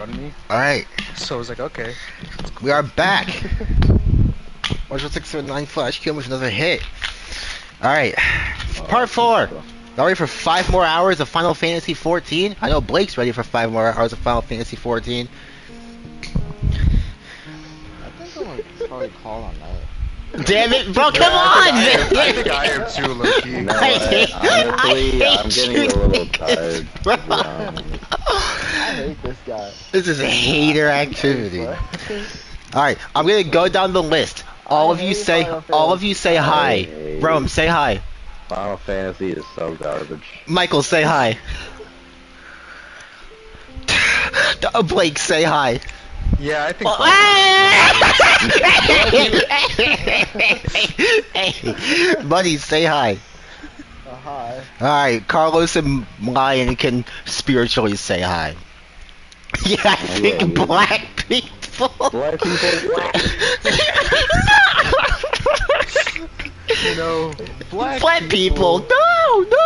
on me. Alright, So I was like, okay. we are back. 1.679 flash kill with another hit. Alright, part 4. Y'all ready for 5 more hours of Final Fantasy 14? I know Blake's ready for 5 more hours of Final Fantasy 14. I think I'm gonna probably call on that. Damn it, bro, come on! I think I am too, low-key. You know what? Honestly, I'm getting a little tired. I hate this guy. This is a hater activity. Alright, I'm gonna go down the list. All of you say hi. Rome, say hi. Final Fantasy is so garbage. Michael, say hi. Blake, say hi. Yeah, I think Hey, buddy, say hi. Hi. Alright, Carlos and Lion can spiritually say hi. Yeah, I think black people. Black people? No. Black people. No, no.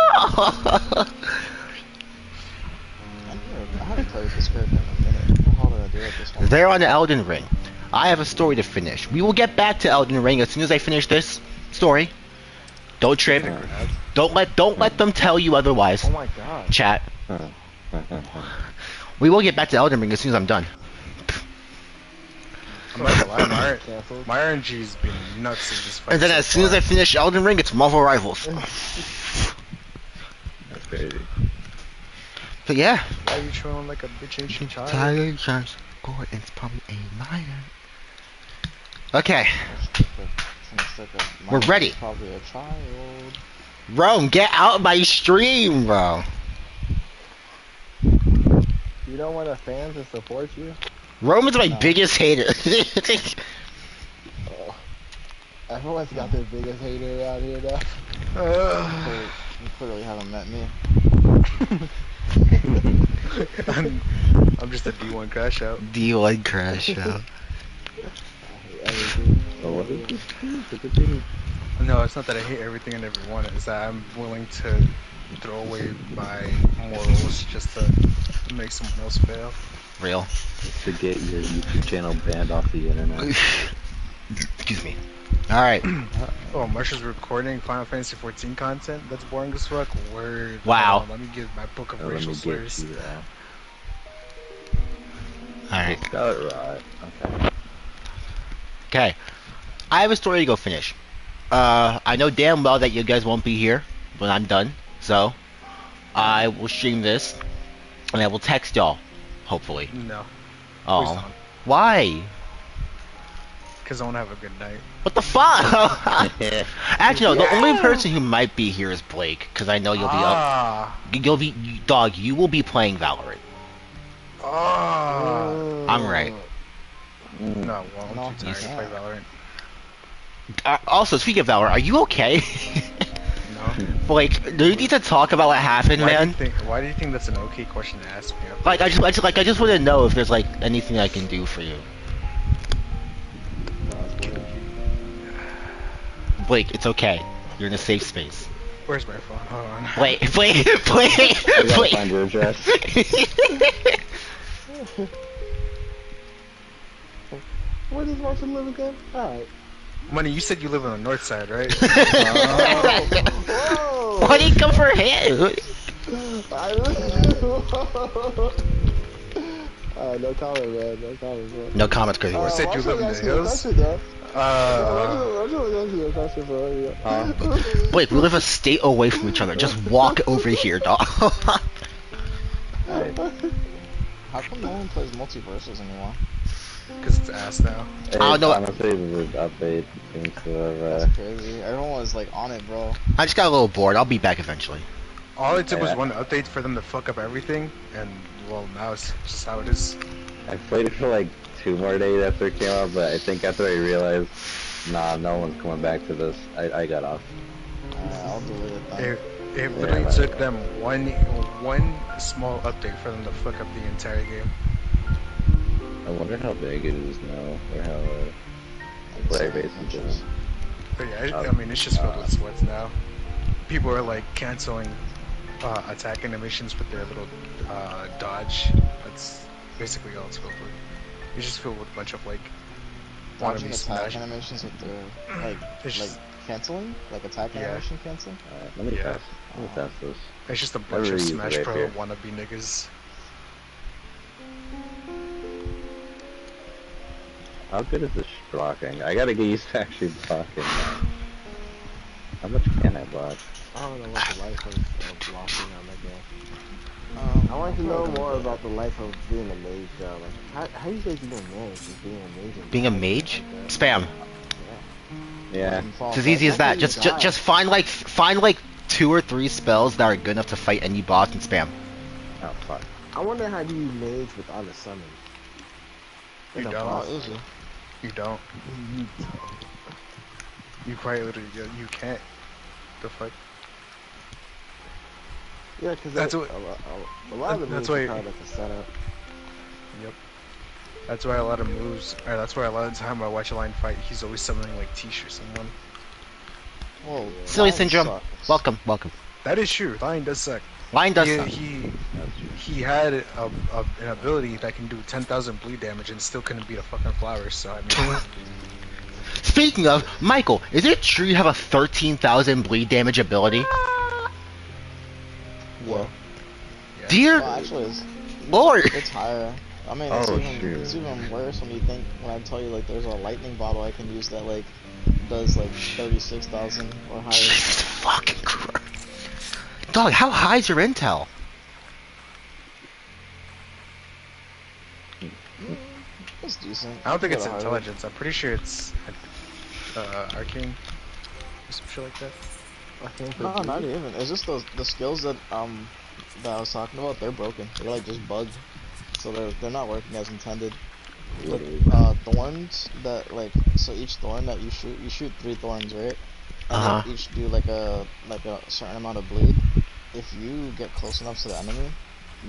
I haven't played this character in a minute. How did I do it this one? They're on the Elden Ring. I have a story to finish. We will get back to Elden Ring as soon as I finish this story. Don't trip. Don't let them tell you otherwise. Oh my god. Chat. We will get back to Elden Ring as soon as I'm done. I'm not gonna lie, my RNG's been nuts in this fight. And then as soon as I finish Elden Ring, it's Marvel Rivals. That's crazy. But yeah. Why are you trolling like a bitch ancient child? Tired John's score, it's probably a minor. Okay. We're ready. Probably a child. Rome, get out my stream, bro. You don't want a fan to support you? Rome is my biggest hater. Oh. Everyone's got their biggest hater around here now. You clearly haven't met me. I'm just a D1 crash out. D1 crash out. So what is this? No, it's not that I hate everything and everyone. It's that I'm willing to throw away my morals just to make someone else fail. Real. To get your YouTube channel banned off the internet. Excuse me. Alright. Oh, Marsha's recording Final Fantasy 14 content? That's boring as fuck. Word. Wow. Let me give my book of Let racial me slurs. get you that. Alright. Got it right. Okay. Okay. I have a story to go finish. I know damn well that you guys won't be here when I'm done, so I will stream this and I will text y'all, hopefully. No. Please Oh. don't. Why? Because I want to have a good night. What the fuck? Actually, no, the only person who might be here is Blake, because I know you'll be up. You'll be, dog, you will be playing Valorant. I'm right. No, well, I'm No, too tired to play Valorant. Also, speaking of Valorant, are you okay? No. Blake, do you need to talk about what happened, man? Why do you think that's an okay question to ask me? Like, I just want to know if there's like anything I can do for you. Blake, it's okay. You're in a safe space. Where's my phone? Hold on. Wait. I gotta find your address. Where does Marshall live again? Alright. Money, you said you live on the north side, right? Whoa! Why did he come for him? No comment, man. No comment, bro. No comments, crazy You words. said you live in the hills? Blake, we live a state away from each other. Just walk over here, dog. How come no one plays multiverses anymore? Because it's ass now. Oh, no. Honestly, the update seems to have, That's crazy. Everyone was like on it, bro. I just got a little bored. I'll be back eventually. All it took was one update for them to fuck up everything, and well, now it's just how it is. I played it for like 2 more days after it came out, but I think after I realized, nah, no one's coming back to this, I got off. I'll delete it then. It literally took them one small update for them to fuck up the entire game. I wonder how big it is now, or how player base is doing. But yeah, I mean, it's just filled with sweats now. People are like canceling attack animations with their little dodge. That's basically all it's filled with. It's just filled with a bunch of like Dodging wannabe attack smash. animations with the like It's like just, canceling, like attack yeah, animation canceling. Alright, let me yeah. pass. Let me pass this. It's just a I bunch of really use Smash the Pro rapier. wannabe niggas. How good is this blocking? I gotta get used to actually blocking now. How much can I block? I don't know what the life of blocking on that game. I want to know more about the life of being a mage, though. Like, how you guys even manage just being a mage? And Being a dying mage? like that? Spam. Yeah. It's as easy as that. Just find like 2 or 3 spells that are good enough to fight any boss and spam. Oh fuck. I wonder how do you mage without a summon? You In a don't. boss. You don't. You quite literally, you can't. The fuck? Yeah, because That's a what- lot of the that's moves are why- kind of like a setup. Yep. That's why a lot of moves, or that's why a lot of the time I watch a line fight, he's always summoning like Tish or someone. Whoa, Silly Lion syndrome. sucks. Welcome. That is true. Lion does suck. Lion does he, suck. he had an ability that can do 10,000 bleed damage and still couldn't beat a fucking flower. So I mean, Speaking of, Michael, is it true you have a 13,000 bleed damage ability? Yeah. yeah. Dear Well, actually, Lord! it's higher. I mean, Oh, it's shoot. even worse when you think when I tell you like there's a lightning bottle I can use that like does like 36,000 or higher. Jesus fucking Christ. Dog, how high is your intel? It's decent. I don't think Get it's a harder. intelligence. I'm pretty sure it's arcane or some shit like that. I think No, not even. It's just the skills that I was talking about. They're broken. They're like just bugged, so they're not working as intended. Like thorns that like so each thorn that you shoot 3 thorns, right? And they each do like a certain amount of bleed. If you get close enough to the enemy,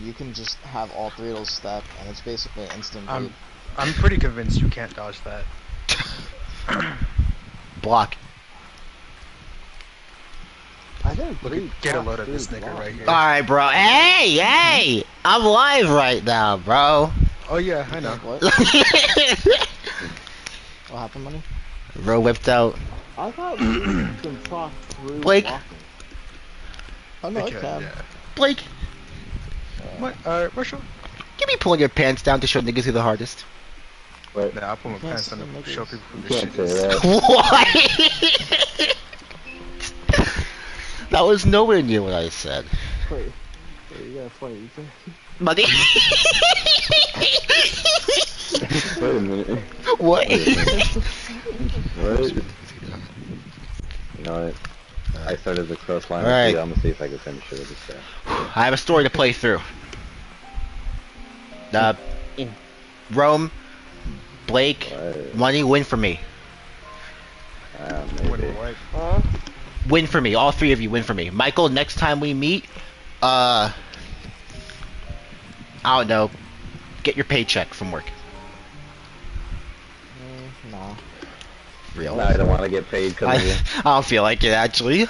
you can just have all 3 of those stack, and it's basically instant bleed. I'm pretty convinced you can't dodge that. Block. I think Look at, get a load of this nigga right here. Alright, bro. Hey! I'm live right now, bro. Oh yeah, I know. What? What happened, money? Bro whipped out. I thought you can talk through Blake. walking. Oh no, I it could, can. yeah. Blake, What? Marshall? give me pulling your pants down to show niggas who the hardest. Wait, Nah, I'll put my can't pants on say and niggas. show people who you this can't shit say is. that. What? That was nowhere near what I said. Wait, you got funny. You think? Buddy. Wait a minute. What? What? You know what? I started the cross line. Alright. I'm gonna see if I can finish it with this guy. I have a story to play through. Rome, Blake, What? money, win for me. What? Maybe. What? Huh? Win for me. All 3 of you win for me. Michael, next time we meet, I don't know, get your paycheck from work. Nah. Real. No, I don't want to get paid because of you. I don't feel like it, actually.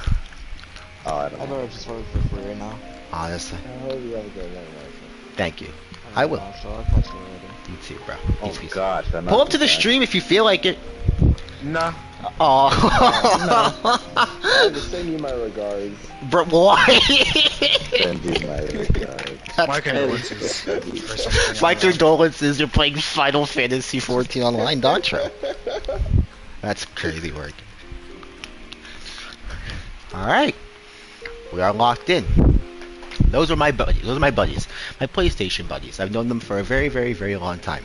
Oh, I don't I'd know. rather just work for free right now. Honestly. I hope you have a good night, Marshall. Thank you. I will. So I'll catch you later. You too, bro. Oh Peace, peace. gosh, I'm Pull not up to the bad. stream if you feel like it. Nah. Oh. I have to send you my regards. Bro, why? Send you my regards. My condolences. Or something. My condolences, you're playing Final Fantasy 14 online, Dontra. That's crazy work. Alright. We are locked in. Those are my buddies. Those are my buddies. My PlayStation buddies. I've known them for a very, very, very long time.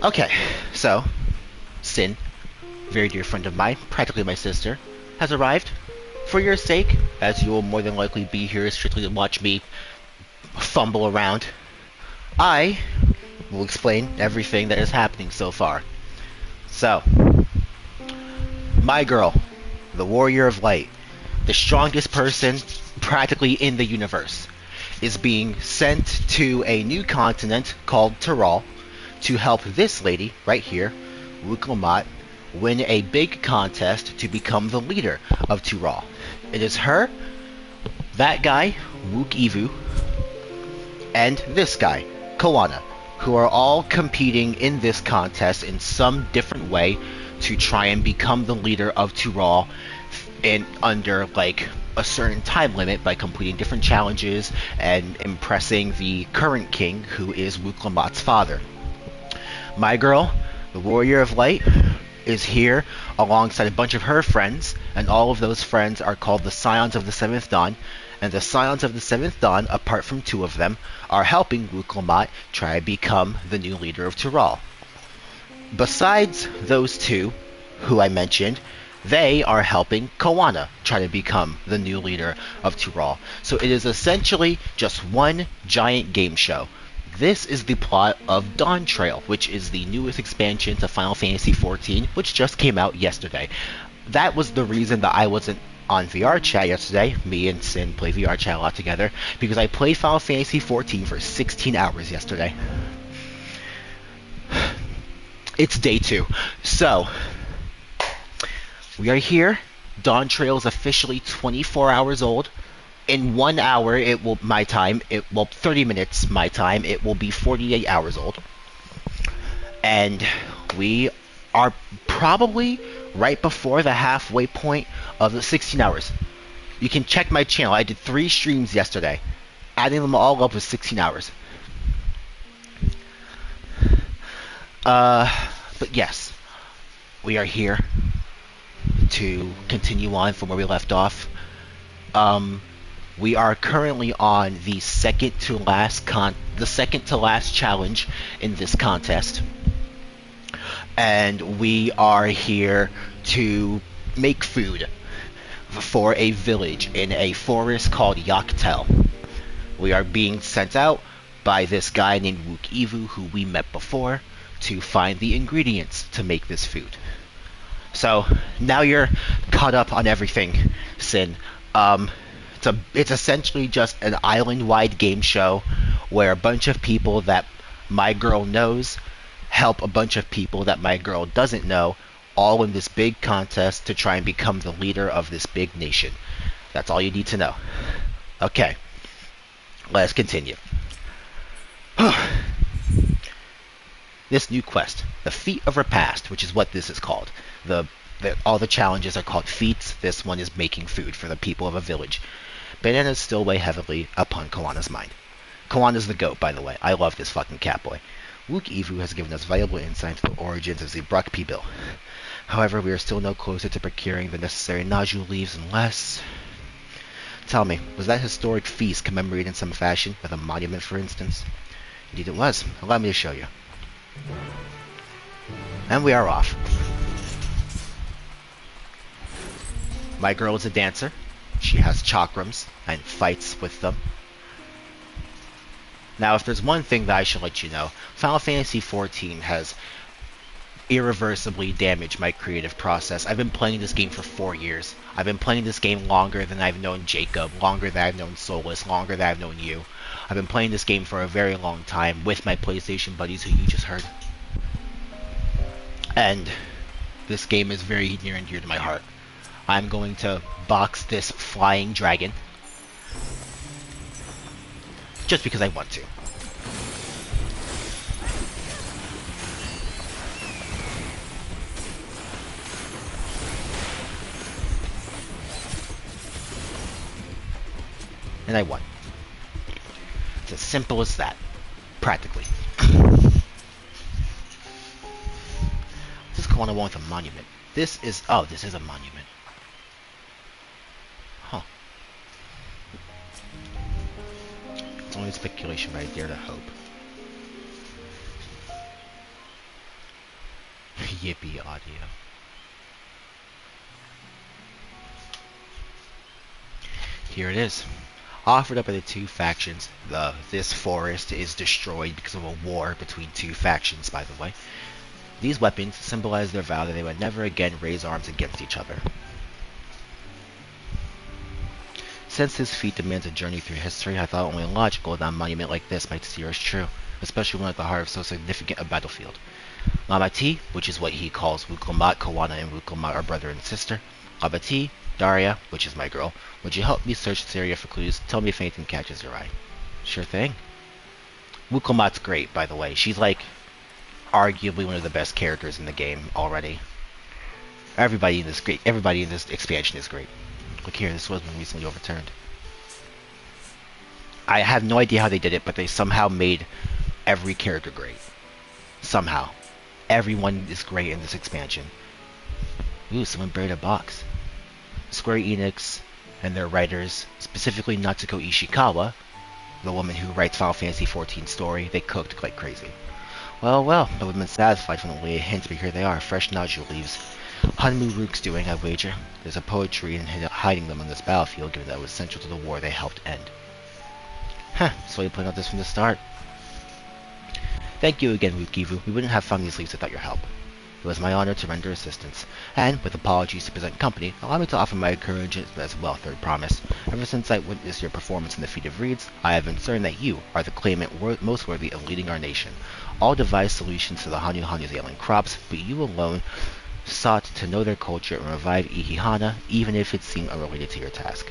Okay, so Sin, very dear friend of mine, practically my sister, has arrived. For your sake, as you will more than likely be here strictly to watch me fumble around, I will explain everything that is happening so far. So, my girl, the Warrior of Light, the strongest person practically in the universe, is being sent to a new continent called Terral to help this lady right here, Wuklamat, win a big contest to become the leader of Terral. It is her, that guy, Wook Evu, and this guy, Koana, who are all competing in this contest in some different way to try and become the leader of Tural in under like a certain time limit by completing different challenges and impressing the current king, who is Wuklamat's father. My girl, the Warrior of Light, is here alongside a bunch of her friends, and all of those friends are called the Scions of the Seventh Dawn. And the Scions of the Seventh Dawn, apart from two of them, are helping Wuklamat try to become the new leader of Tural. Besides those two, who I mentioned, they are helping Koana try to become the new leader of Tural. So it is essentially just one giant game show. This is the plot of DAWNTRAAAAIL, which is the newest expansion to Final Fantasy XIV, which just came out yesterday. That was the reason that I wasn't on VR chat yesterday. Me and Sin play VR chat a lot together, because I played Final Fantasy XIV for 16 hours yesterday. It's day 2. So, we are here. DAWNTRAAAIL is officially 24 hours old. In 1 hour, it will, my time, 30 minutes, my time, it will be 48 hours old. And we are probably right before the halfway point of the 16 hours. You can check my channel. I did 3 streams yesterday. Adding them all up was 16 hours. But yes, we are here to continue on from where we left off. We are currently on the second to last challenge in this contest, and we are here to make food for a village in a forest called XIV. We are being sent out by this guy named XIV, who we met before, to find the ingredients to make this food. So now you're caught up on everything, Sin. It's essentially just an island-wide game show where a bunch of people that my girl knows help a bunch of people that my girl doesn't know, all in this big contest to try and become the leader of this big nation. That's all you need to know. Okay, let's continue. This new quest, the Feat of Repast, which is what this is called. All the challenges are called feats. This one is making food for the people of a village. Bananas still weigh heavily upon Koana's mind. Koana's the goat, by the way. I love this fucking catboy. XIV has given us valuable insight into the origins of the Bruckpibil. However, we are still no closer to procuring the necessary Naju leaves unless... Tell me, was that historic feast commemorated in some fashion, with a monument, for instance? Indeed it was. Allow me to show you. And we are off. My girl is a dancer. She has chakrams and fights with them. Now, if there's one thing that I should let you know, Final Fantasy XIV has irreversibly damaged my creative process. I've been playing this game for 4 years. I've been playing this game longer than I've known Jacob, longer than I've known Solus, longer than I've known you. I've been playing this game for a very long time with my PlayStation buddies who you just heard. And this game is very near and dear to my heart. I'm going to box this flying dragon just because I want to. And I won. It's as simple as that, practically. This is Koana one with a monument. This is a monument. Huh. It's only speculation, but I dare to hope. Yippee audio. Here it is. Offered up by the two factions. This forest is destroyed because of a war between two factions, by the way. These weapons symbolize their vow that they would never again raise arms against each other. Since this feat demands a journey through history, I thought only logical that a monument like this might steer us true, especially one at the heart of so significant a battlefield. Lamati, which is what he calls Wuklamat, Koana and Wuklamat are brother and sister. Labati, Daria, which is my girl, would you help me search this area for clues? Tell me if anything catches your eye. Sure thing. Wukomat's great, by the way. She's like arguably one of the best characters in the game already. Everybody in this great. Everybody in this expansion is great. Look here, this was recently overturned. I have no idea how they did it, but they somehow made every character great. Somehow. Everyone is great in this expansion. Ooh, someone buried a box. Square Enix and their writers, specifically Natsuko Ishikawa, the woman who writes Final Fantasy XIV story, they cooked like crazy. Well, well, I would have been satisfied from the way it hints, but here they are, fresh nodule leaves. Hanmu Rook's doing, I wager. There's a poetry in hiding them on this battlefield, given that it was central to the war they helped end. Huh, so you pointed out this from the start. Thank you again, Rukivu. We wouldn't have found these leaves without your help. It was my honor to render assistance, and, with apologies to present company, allow me to offer my encouragement as well, third promise. Ever since I witnessed your performance in the Feat of Reeds, I have been certain that you are the claimant most worthy of leading our nation. All devised solutions to the Hanyu Hanyu's ailing crops, but you alone sought to know their culture and revive Ihihana, even if it seemed unrelated to your task.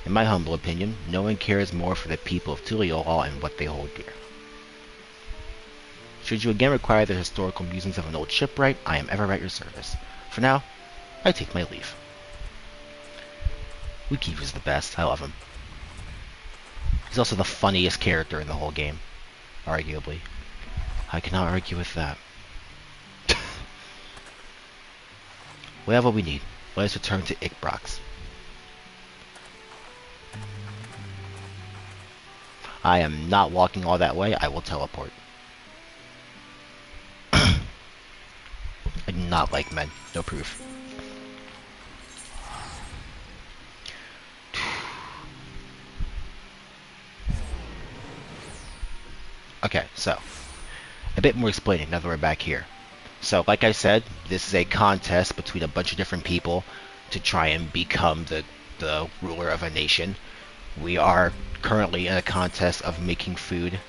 In my humble opinion, no one cares more for the people of Tuliol and what they hold dear. Should you again require the historical musings of an old shipwright, I am ever at your service. For now, I take my leave. Ukifu's the best. I love him. He's also the funniest character in the whole game, arguably. I cannot argue with that. We have what we need. Let us return to Ikbrox. I am not walking all that way. I will teleport. I do not like men. No proof. Okay, so a bit more explaining now that we're back here. So, like I said, this is a contest between a bunch of different people to try and become the ruler of a nation. We are currently in a contest of making food.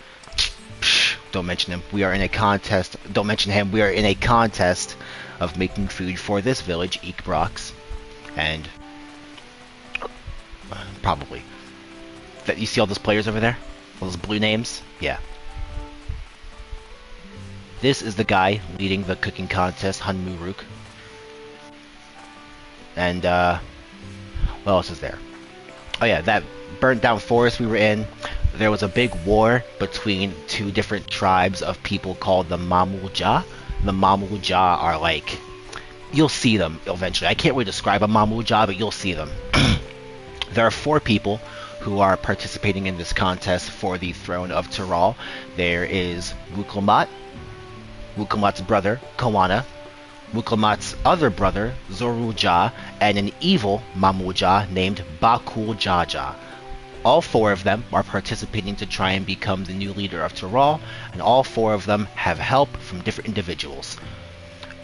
Don't mention him. We are in a contest. Don't mention him. We are in a contest of making food for this village, Ikbrox, and probably that you see all those players over there, all those blue names. Yeah. This is the guy leading the cooking contest, Hanmu Rook. And, what else is there? Oh yeah, that burnt down forest we were in, there was a big war between two different tribes of people called the Mamulja. The Mamulja are like, you'll see them eventually. I can't really describe a Mamulja, but you'll see them. There are 4 people who are participating in this contest for the throne of Tural. There is Wukomat, Wukomat's brother, Kawana, Wukomat's other brother, Zoruja, and an evil Mamulja named Bakul Jaja. All 4 of them are participating to try and become the new leader of Tural, and all 4 of them have help from different individuals.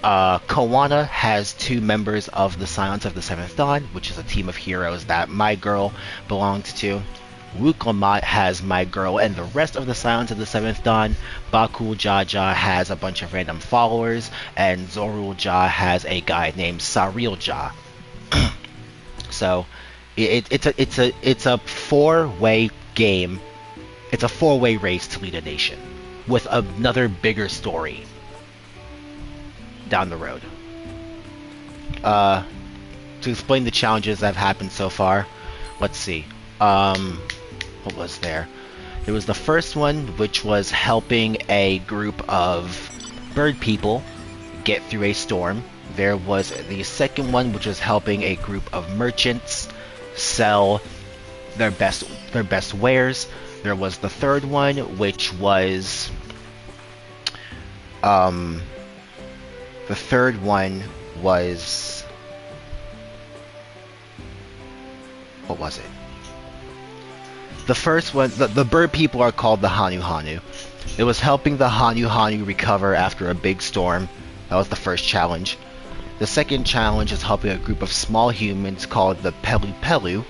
Kawana has 2 members of the Silence of the Seventh Dawn, which is a team of heroes that my girl belonged to. Wukomat has my girl and the rest of the Silence of the Seventh Dawn. Bakul Jaja has a bunch of random followers, and Zorulja has a guy named Sarilja. So it's a 4-way game. It's a 4-way race to lead a nation with another bigger story down the road. To explain the challenges that have happened so far, let's see. What was there? There was the first one, which was helping a group of bird people get through a storm. There was the second one, which was helping a group of merchants sell their best wares. There was the third one, which was the third one was, what was it? The first one, the bird people are called the Hanyu Hanyu. It was helping the Hanyu Hanyu recover after a big storm. That was the first challenge. The second challenge is helping a group of small humans called the Pelu Pelu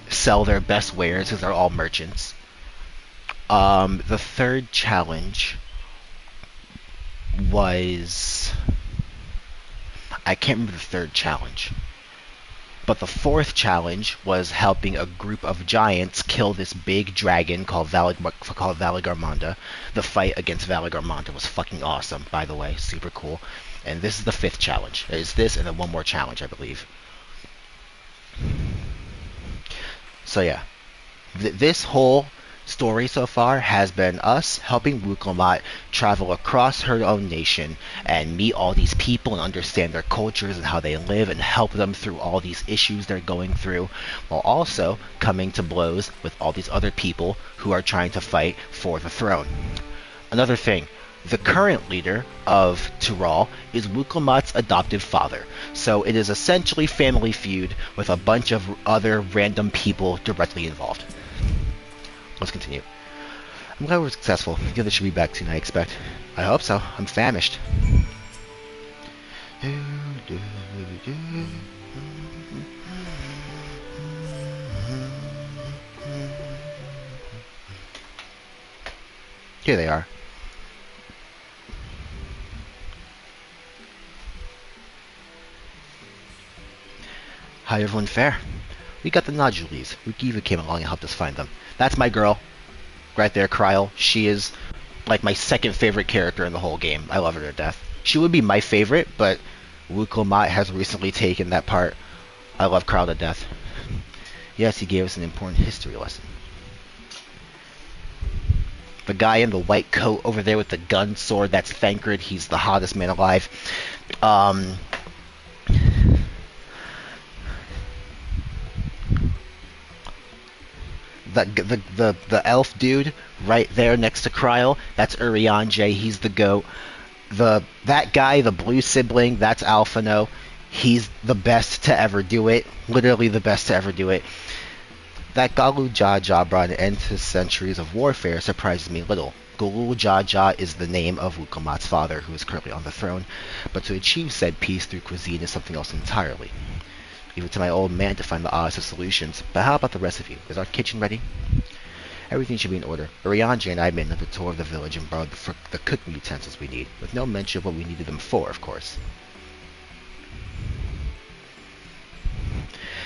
sell their best wares, because they're all merchants. The third challenge was, I can't remember the third challenge, But the fourth challenge was helping a group of giants kill this big dragon called Valigarmonda. The fight against Valigarmonda was fucking awesome, by the way, super cool. And this is the fifth challenge. It's this and then one more challenge, I believe. So yeah, this whole story so far has been us helping Wukomat travel across her own nation and meet all these people and understand their cultures and how they live and help them through all these issues they're going through, while also coming to blows with all these other people who are trying to fight for the throne. Another thing, the current leader of Tural is Wukomat's adoptive father, so it is essentially Family Feud with a bunch of other random people directly involved. Let's continue. I'm glad we're successful. The others should be back soon, I expect. I hope so. I'm famished. Here they are. How everyone fare? We got the Nodules. Rukiva came along and helped us find them. That's my girl. Right there, Kryl. She is like my second favorite character in the whole game. I love her to death. She would be my favorite, but Wukomat has recently taken that part. I love Kryl to death. Yes, he gave us an important history lesson. The guy in the white coat over there with the gun sword, that's Thancred. He's the hottest man alive. The elf dude right there next to Kryl, that's Urianger. He's the goat. That guy, the blue sibling, that's Alphino. He's the best to ever do it. Literally the best to ever do it. That Galu Jaja brought an end to centuries of warfare surprises me little. Galu Jaja is the name of Wukomat's father, who is currently on the throne, but to achieve said peace through cuisine is something else entirely. Leave it to my old man to find the oddest of solutions, but how about the rest of you? Is our kitchen ready? Everything should be in order. Urianger and I made another tour of the village and borrowed the cooking utensils we need, with no mention of what we needed them for, of course.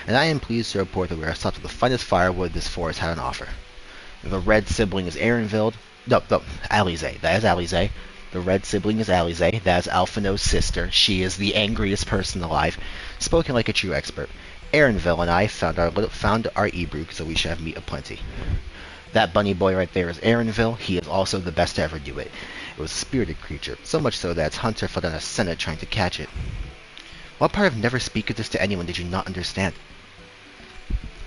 And I am pleased to report that we are stocked with the finest firewood this forest had on offer. The red sibling is Arenville. No, Alize. That is Alize. The red sibling is Alize. That is Alphino's sister. She is the angriest person alive. Spoken like a true expert. Arenville and I found our e-brew, so we should have meat aplenty. That bunny boy right there is Arenville. He is also the best to ever do it. It was a spirited creature, so much so that its hunter fell down a senate trying to catch it. What part of never speak of this to anyone did you not understand?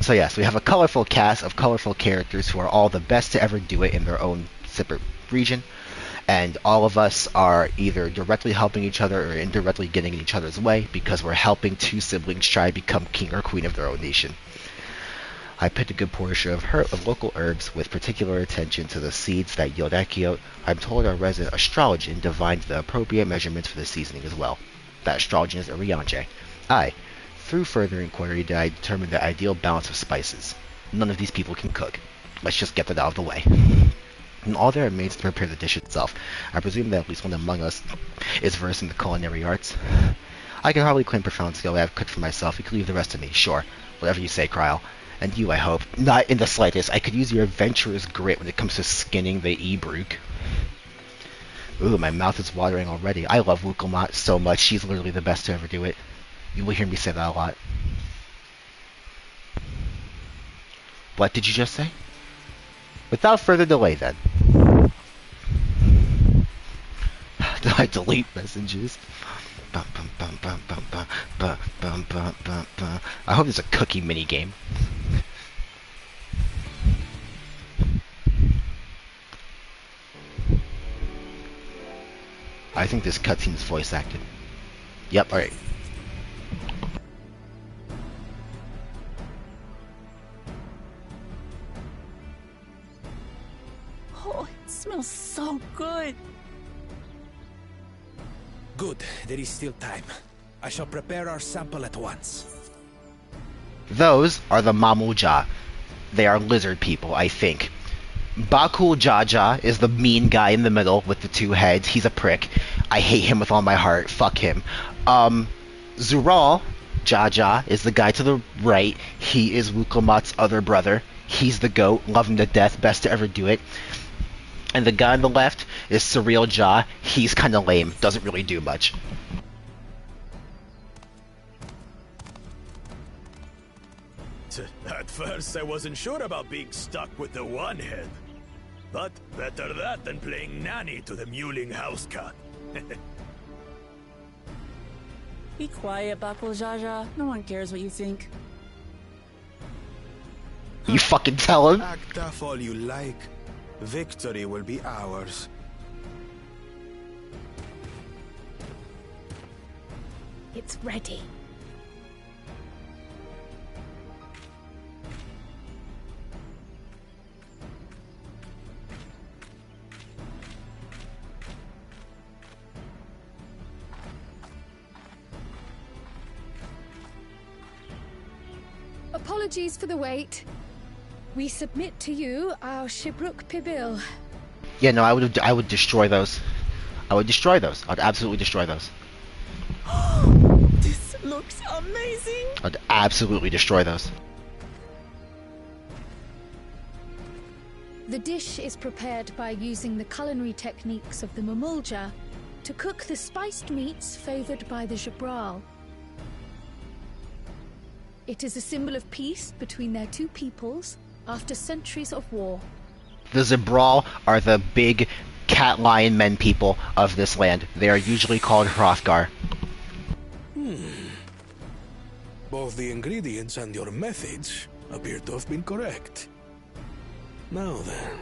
So yes, we have a colorful cast of colorful characters who are all the best to ever do it in their own separate region, and all of us are either directly helping each other or indirectly getting in each other's way because we're helping two siblings try to become king or queen of their own nation. I picked a good portion of local herbs with particular attention to the seeds that yield Akiot. I'm told our resident astrologian divined the appropriate measurements for the seasoning as well. That astrologian is Urianger. Through further inquiry, did I determine the ideal balance of spices. None of these people can cook. Let's just get that out of the way. And all there remains to prepare the dish itself. I presume that at least one among us is versed in the culinary arts. I can hardly claim profound skill that I've cooked for myself. You can leave the rest to me. Sure. Whatever you say, Kryl. And you, I hope. Not in the slightest. I could use your adventurous grit when it comes to skinning the e-brook. Ooh, my mouth is watering already. I love Wukomat so much. She's literally the best to ever do it. You will hear me say that a lot. What did you just say? Without further delay, then. Do I delete messages? I hope there's a cookie minigame. I think this cutscene is voice acted. Yep, alright. Oh, it smells so good. Good, there is still time. I shall prepare our sample at once. Those are the Mamuja. They are lizard people, I think. Bakul Jaja is the mean guy in the middle with the two heads. He's a prick. I hate him with all my heart. Fuck him. Zural, Jaja is the guy to the right. He is Wukomat's other brother. He's the goat, love him to death, best to ever do it. And the guy on the left is Surreal Ja. He's kind of lame, doesn't really do much. At first, I wasn't sure about being stuck with the one head. But better that than playing nanny to the mewling house cat. Be quiet, Buckle Jaja. No one cares what you think. You fucking tell him. Act tough all you like. Victory will be ours. It's ready. Apologies for the wait. We submit to you our Shibruk Pibil. Yeah, no, I would destroy those. I would destroy those. I'd absolutely destroy those. This looks amazing. I'd absolutely destroy those. The dish is prepared by using the culinary techniques of the Mamulja to cook the spiced meats favored by the Jabral. It is a symbol of peace between their two peoples after centuries of war. The Zabral are the big cat lion men people of this land. They are usually called Hrothgar. Both the ingredients and your methods appear to have been correct. Now then.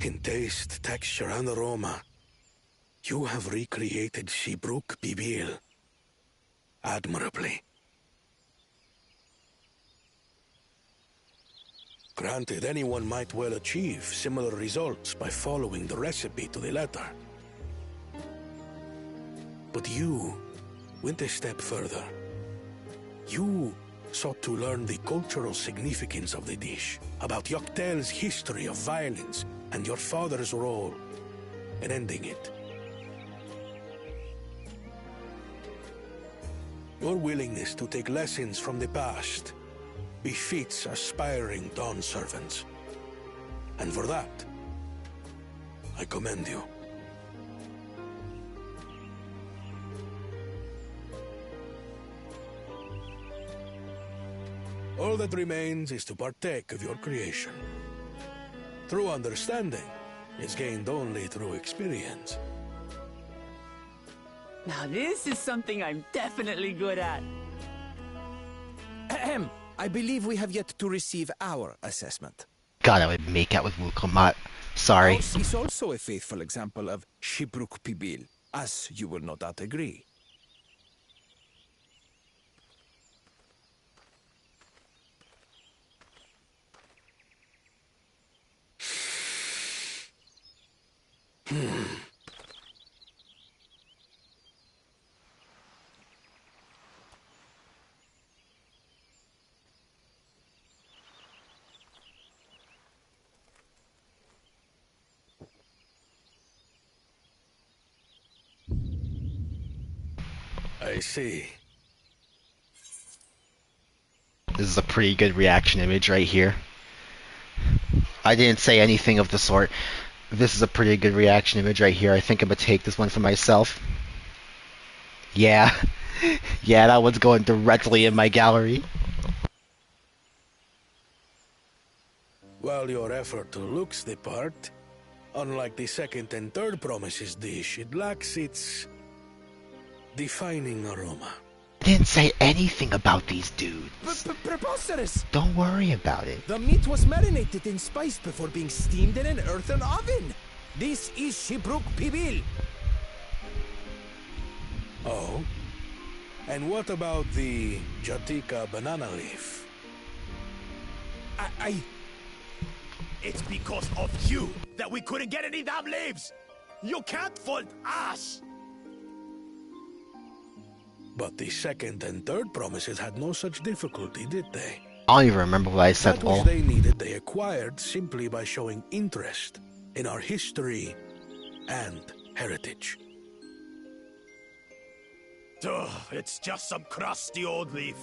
In taste, texture, and aroma, you have recreated Shibruk Pibil admirably. Granted, anyone might well achieve similar results by following the recipe to the letter. But you went a step further. You sought to learn the cultural significance of the dish, about Yoctel's history of violence, and your father's role in ending it. Your willingness to take lessons from the past befits aspiring Dawn servants. And for that, I commend you. All that remains is to partake of your creation. True understanding is gained only through experience. Now this is something I'm definitely good at. Ahem. I believe we have yet to receive our assessment. God, I would make out with Wukomat. Sorry. House is also a faithful example of Shibruk Pibil, as you will no doubt agree. I see. This is a pretty good reaction image right here. I didn't say anything of the sort. This is a pretty good reaction image right here. I think I'm gonna take this one for myself. Yeah. Yeah, that one's going directly in my gallery. While your effort looks the part, unlike the second and third promises dish, it lacks its defining aroma. I didn't say anything about these dudes. Preposterous! Don't worry about it. The meat was marinated in spice before being steamed in an earthen oven. This is Shibruk Pibil. Oh? And what about the Jatika banana leaf? It's because of you that we couldn't get any damn leaves! You can't fault us! But the second and third promises had no such difficulty, did they? I don't even remember what I said. That which they needed, they acquired simply by showing interest in our history and heritage. Ugh, it's just some crusty old leaf.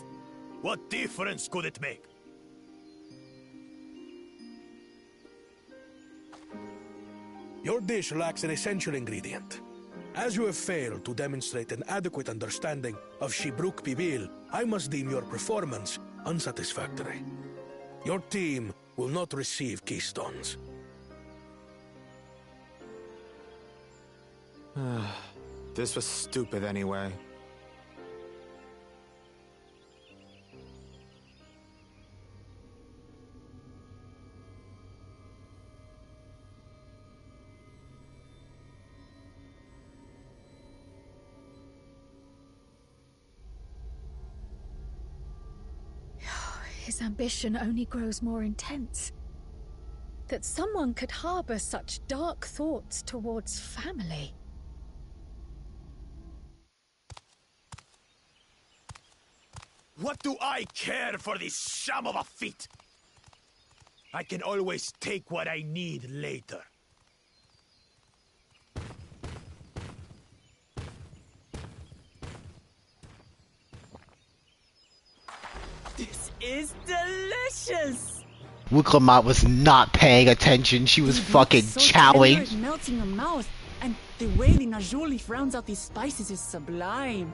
What difference could it make? Your dish lacks an essential ingredient. As you have failed to demonstrate an adequate understanding of Shibruk Pibil, I must deem your performance unsatisfactory. Your team will not receive keystones. This was stupid anyway. His ambition only grows more intense. That someone could harbor such dark thoughts towards family. What do I care for this sham of a feat? I can always take what I need later. This is delicious! Wuklamat was not paying attention. She was fucking So chowing. tender, it melts in your mouth, and the way the Najuli rounds out these spices is sublime.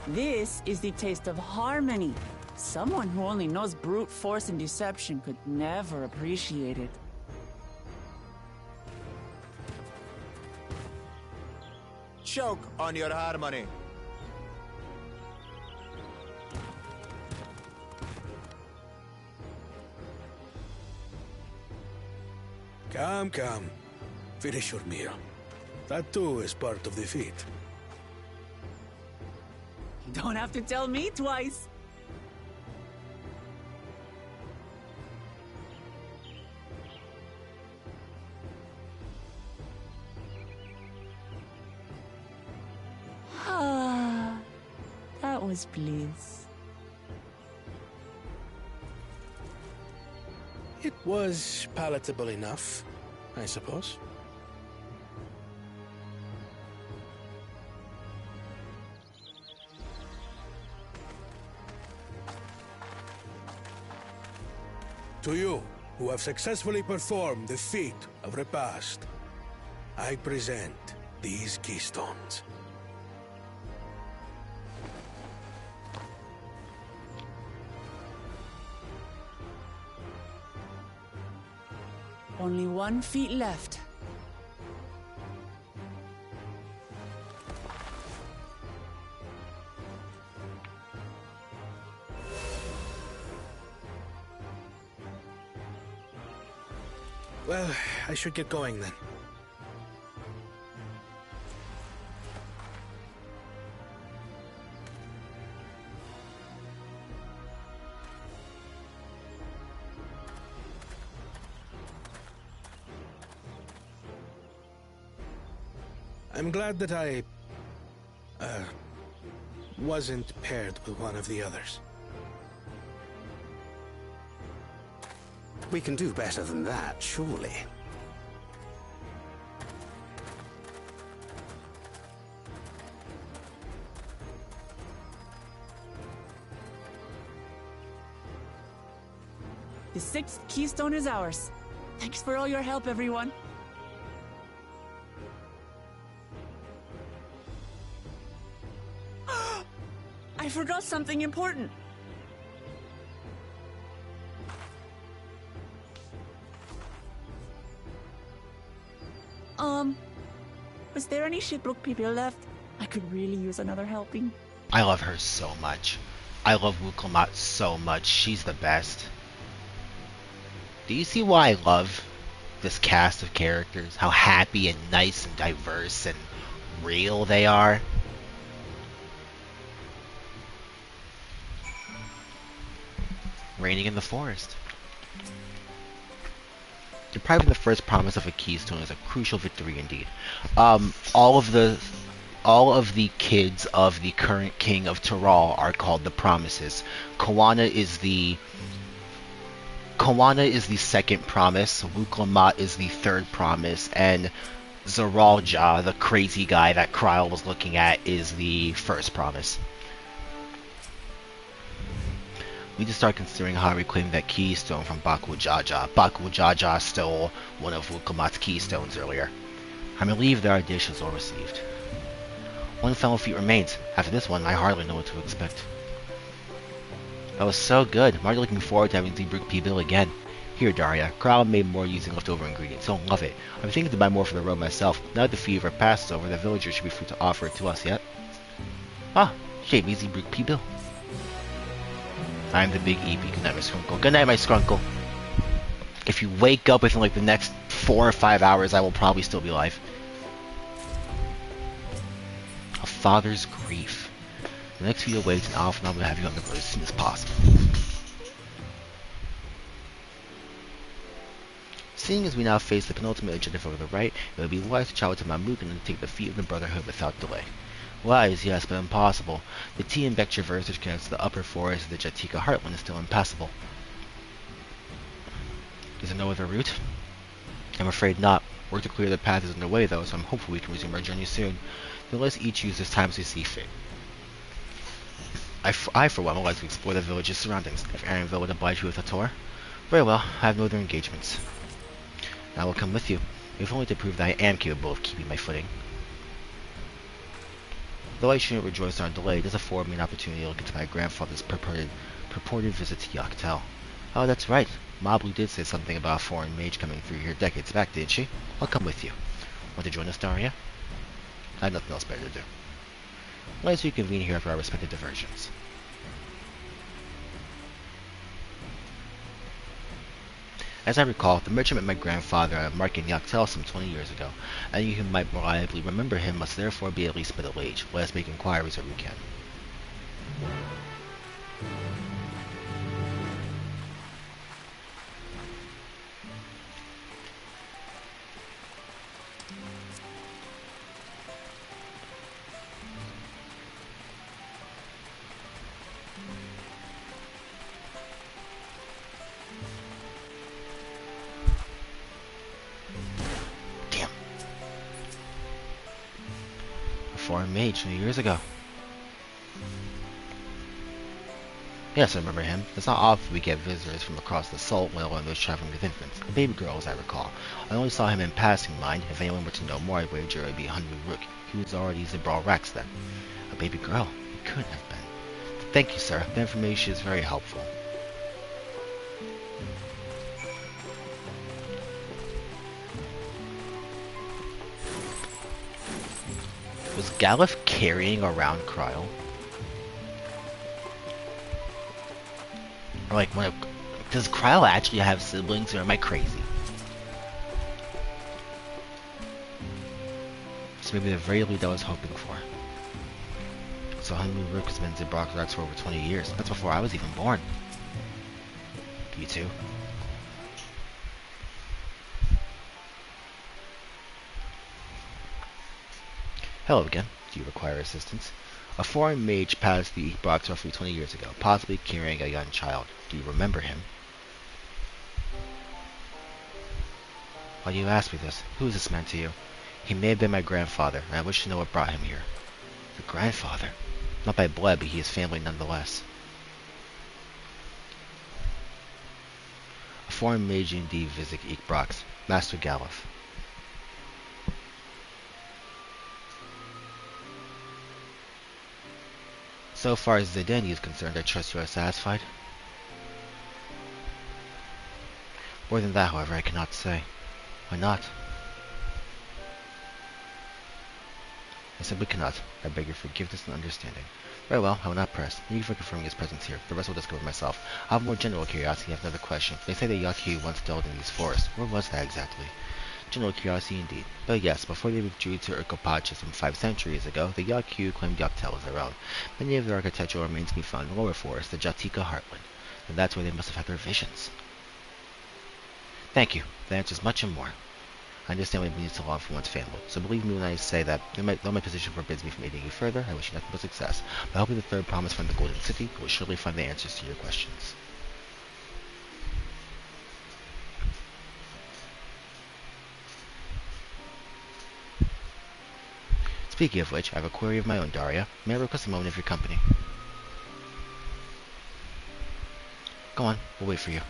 This is the taste of harmony. Someone who only knows brute force and deception could never appreciate it. Choke on your harmony. Come, come. Finish your meal. That too is part of the feat. You don't have to tell me twice. Ah, that was bliss. It was palatable enough, I suppose. To you, who have successfully performed the feat of repast, I present these keystones. Only 1 feet left. Well, I should get going then. I'm glad that I wasn't paired with one of the others. We can do better than that, surely. The 6th keystone is ours. Thanks for all your help, everyone. I forgot something important. Was there any Shibruk people left? I could really use another helping. I love her so much. I love Wuklamat so much. She's the best. Do you see why I love this cast of characters? How happy and nice and diverse and real they are? Raining in the forest. Depriving the first promise of a keystone is a crucial victory indeed. All of the kids of the current king of Tyrol are called the promises. Koana is the second promise, Wuklamat is the third promise, and Zaralja, the crazy guy that Kryl was looking at, is the first promise. We need to start considering how to reclaim that keystone from Bakujaja. Bakujaja stole one of Wuklamat's keystones earlier. I'm relieved that our dish is all received. One final feat remains. After this one, I hardly know what to expect. That was so good. I'm already looking forward to having Zeebrugge P-Bill again. Here, Daria. Kryl made more using leftover ingredients. Don't love it. I'm thinking to buy more for the road myself. Now that the fever passes over, the villagers should be free to offer it to us yet. Ah, shave me Zeebrugge P-Bill. I'm the big EP. Good night, my Skrunkle. Good night, my Skrunkle. If you wake up within like the next 4 or 5 hours, I will probably still be alive. A father's grief. The next few awaits, and Alpha and I will have you on the road as soon as possible. Seeing as we now face the penultimate objective over the right, it would be wise to travel to Mamuk and undertake the feat of the Brotherhood without delay. Wise, yes, but impossible. The T-Imbek traverse which connects the upper forest of the Jatika Heartland is still impassable. Is there no other route? I'm afraid not. Work to clear the path is underway though, so I'm hopeful we can resume our journey soon. Then let's each use this time as we see fit. I for one would like to explore the village's surroundings. If Aaronville would oblige you with a tour. Very well, I have no other engagements. I will come with you, if only to prove that I am capable of keeping my footing. Though I shouldn't rejoice in our delay, it does afford me an opportunity to look into my grandfather's purported visit to Yoctel. Oh, that's right. Mablu did say something about a foreign mage coming through here decades back, didn't she? I'll come with you. Want to join us, Daria? I have nothing else better to do. Let's reconvene here for our respective diversions. As I recall, the merchant met my grandfather at a market in Yoctel some 20 years ago, and you who might reliably remember him must therefore be at least middle age. Let us make inquiries where we can. Foreign mage 20 years ago. Yes, I remember him. It's not often we get visitors from across the Salt, let alone those traveling with infants. A baby girl, as I recall. I only saw him in passing, mind. If anyone were to know more, I'd wager it would be 100 Rook. He was already Zibral Rex then. A baby girl? He couldn't have been. Thank you, sir. The information is very helpful. Was Galuf carrying around Kryl? Or like, does Kryl actually have siblings, or am I crazy? So maybe the very lead I was hoping for. So Honeymoon Rook has been Zibral Rex for over 20 years. That's before I was even born. You too? Hello again. Do you require assistance? A foreign mage passed the box roughly 20 years ago, possibly carrying a young child. Do you remember him? Why do you ask me this? Who is this man to you? He may have been my grandfather, and I wish to know what brought him here. Your grandfather? Not by blood, but he is family nonetheless. A foreign mage indeed visit Ikbrox, Master Galuf. So far as Zidane is concerned, I trust you are satisfied. More than that, however, I cannot say. Why not? I simply cannot. I beg your forgiveness and understanding. Very well, I will not press. Thank you for confirming his presence here. The rest will discover myself. I have more general curiosity and have another question. They say that Yaki once dwelled in these forests. Where was that exactly? General curiosity indeed. But yes, before they withdrew to Urkopacha some 5 centuries ago, the Yakyu claimed Yoctel as their own. Many of their architectural remains can be found in the lower forest, the Jatika Heartland. And that's where they must have had their visions. Thank you. That answers much and more. I understand what it means to long for one's family, so believe me when I say that, though my position forbids me from aiding you further, I wish you nothing but success. By helping the third promise from the Golden City, you will surely find the answers to your questions. Speaking of which, I have a query of my own, Daria. May I request a moment of your company? Go on, we'll wait for you.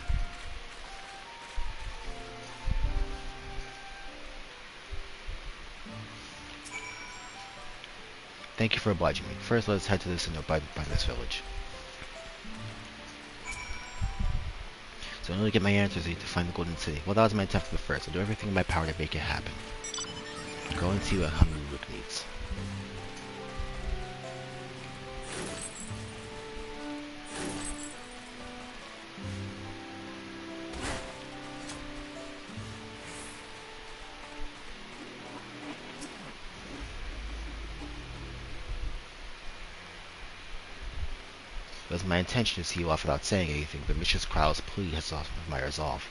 Thank you for obliging me. First, let us head to this note by this village. So in order to get my answers, I need to find the Golden City. Well, that was my attempt for the first. I'll do everything in my power to make it happen. Go and see what Hamuruk needs. It was my intention to see you off without saying anything, but Mistress Krau's plea has softened my resolve.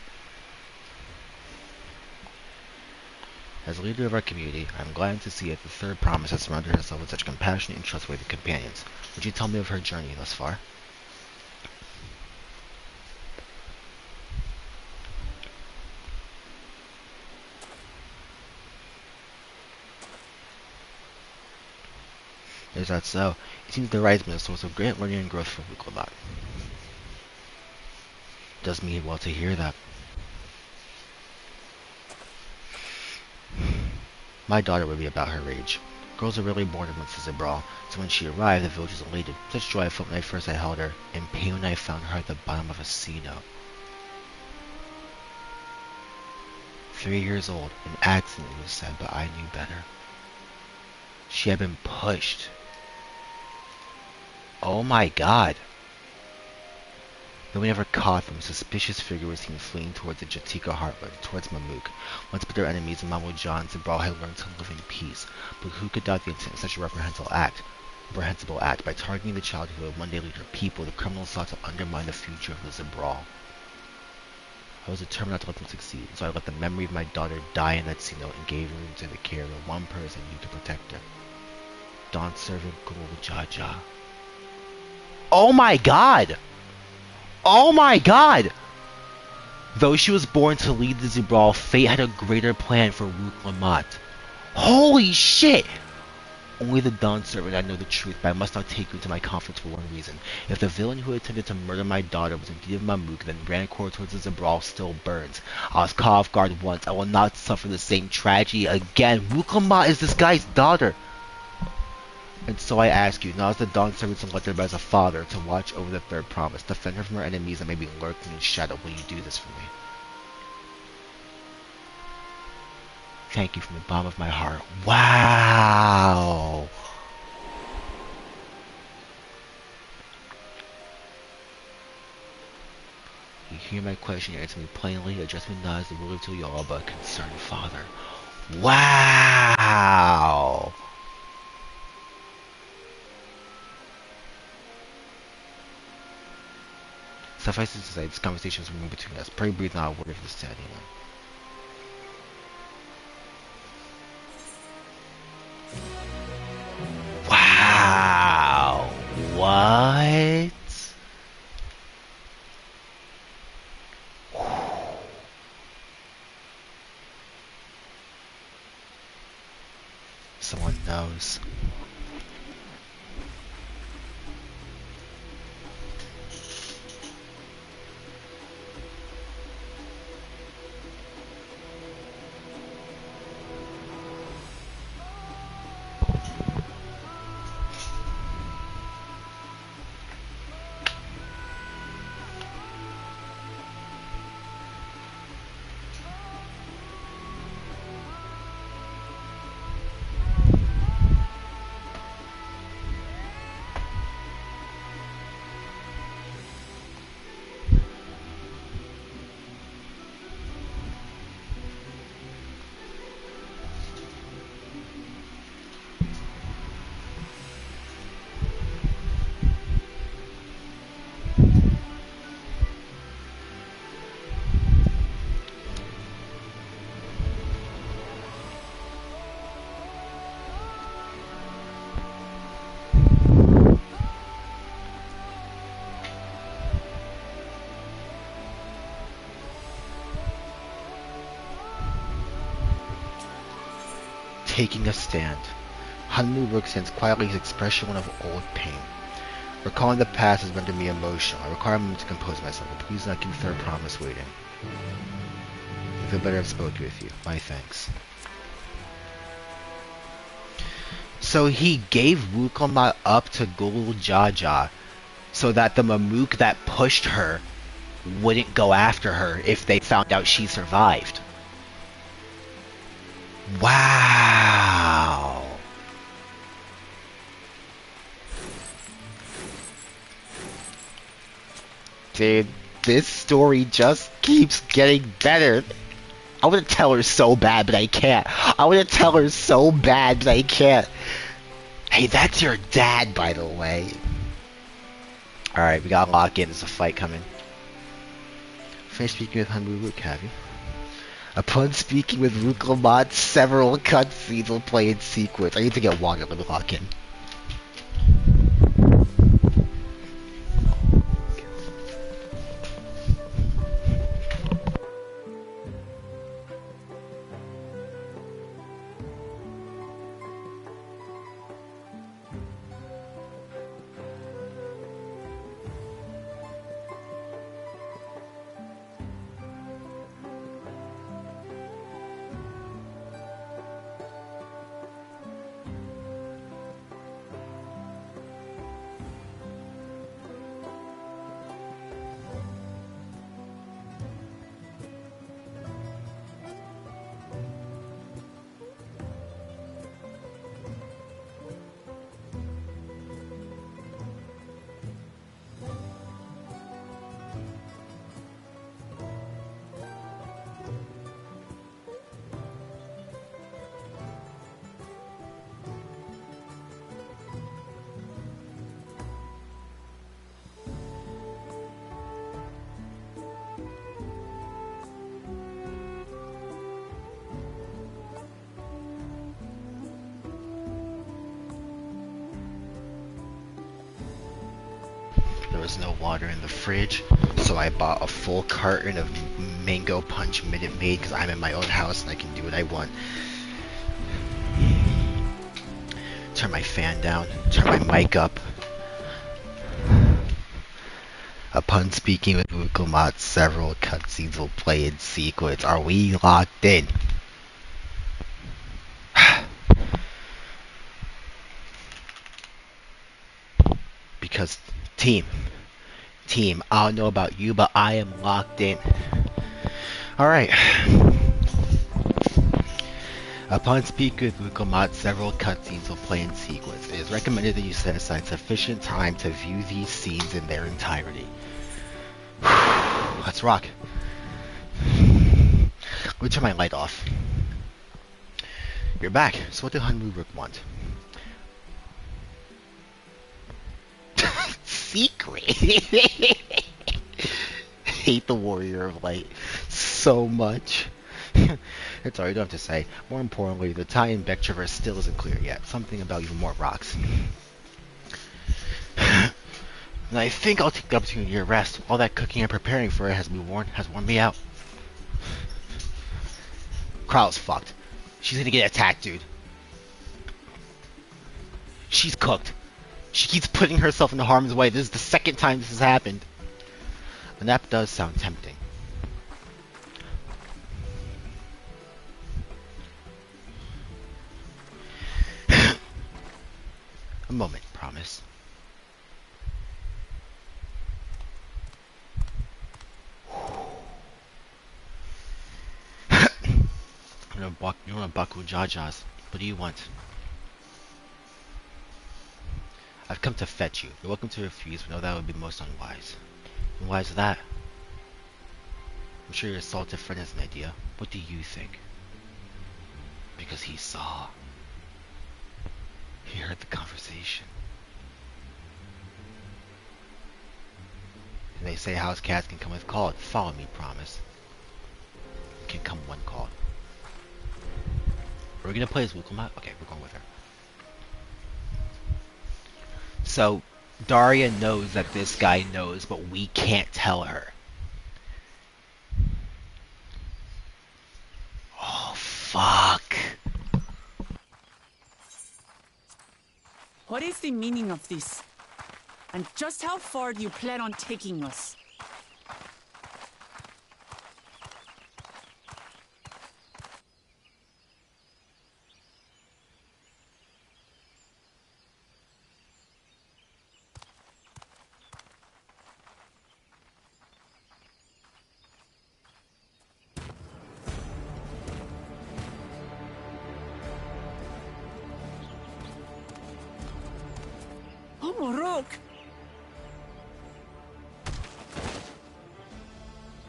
As leader of our community, I am glad to see that the third promise has surrounded herself with such compassionate and trustworthy companions. Would you tell me of her journey thus far? Is that so? It seems the rise has been a source of great learning and growth for Wuklamat. Does me well to hear that. My daughter would be about her age. Girls are really born amongst the Zabral, so when she arrived, the village was elated. Such joy I felt when I held her, and pain when I found her at the bottom of a sea note. 3 years old, an accident was said, but I knew better. She had been pushed. Oh my god. Though we never caught them, a suspicious figure was seen fleeing towards the Jatika heartland, towards Mamuk. Once bitter enemies, Mamujan and Zabral had learned to live in peace, but who could doubt the intent of such a reprehensible act? By targeting the child who would one day lead her people, the criminals sought to undermine the future of the Zabral. I was determined not to let them succeed, so I let the memory of my daughter die in that sea note and gave her into the care of the one person who could protect her. Dawn servant Guljaja. Oh my god! Oh my god! Though she was born to lead the Zabral, fate had a greater plan for Wuklamat. Holy shit! Only the Dawn servant I know the truth, but I must not take you into my confidence for one reason. If the villain who attempted to murder my daughter was indeed of Mamuk, then Rancor towards the Zabral still burns. I was caught off guard once. I will not suffer the same tragedy again. Wuklamat is this guy's daughter. And so I ask you, not as the Dawn servant selected, but as a father, to watch over the third promise. Defend her from her enemies that may be lurking in shadow. Will you do this for me? Thank you from the bottom of my heart. Wow! You hear my question, you answer me plainly, address me not as the ruler of Tulyala, but a concerned father. Wow! Suffice it to say, this conversation was moving between us. Pray breathe not a word of this to anyone. Wow! What? Someone knows. taking a stand. Hanmu stands quietly, his expression one of old pain. Recalling the past has rendered me emotional. I require a moment to compose myself, but please do not keep the third promise waiting. I feel better I've spoken with you. My thanks. So he gave Wukoma up to Gul Jaja so that the Mamook that pushed her wouldn't go after her if they found out she survived. Wow. Dude, this story just keeps getting better. I want to tell her so bad, but I can't. I want to tell her so bad, but I can't. Hey, that's your dad, by the way. Alright, we gotta lock in. There's a fight coming. Finish speaking with Hanmu, have you? Upon speaking with Ruklamat, several cutscenes will play in sequence. I need to get water. Let me lock in. There was no water in the fridge, so I bought a full carton of mango punch Minute Maid because I'm in my own house and I can do what I want. Turn my fan down, turn my mic up. Upon speaking with Wukomat, several cutscenes will play in sequence. Are we locked in? Because team, I don't know about you, but I am locked in. Alright. Upon speaking with Wukomat, several cutscenes will play in sequence. It is recommended that you set aside sufficient time to view these scenes in their entirety. Let's rock. Let me turn my light off. You're back. So what did Hanmu want? Secret. Hate the Warrior of Light so much. It's all you don't have to say. More importantly, the tie in Beck Traverse still isn't clear yet. Something about even more rocks. And I think I'll take the opportunity to rest. All that cooking and preparing for it has worn me out. Kral's fucked. She's gonna get attacked, dude. She's cooked. She keeps putting herself in harm's way. This is the second time this has happened. And that does sound tempting. A moment, promise. You want Baku Jajas. What do you want? I've come to fetch you. You're welcome to refuse, but know that would be most unwise. And why is that? I'm sure your assaulted friend has an idea. What do you think? Because he saw. He heard the conversation. And they say house cats can come with call. Follow me, promise. Can come one call. Are we gonna play as Wukoma? Okay, we're going with her. So, Daria knows that this guy knows, but we can't tell her. Oh, fuck. What is the meaning of this? And just how far do you plan on taking us? Oh, Morok!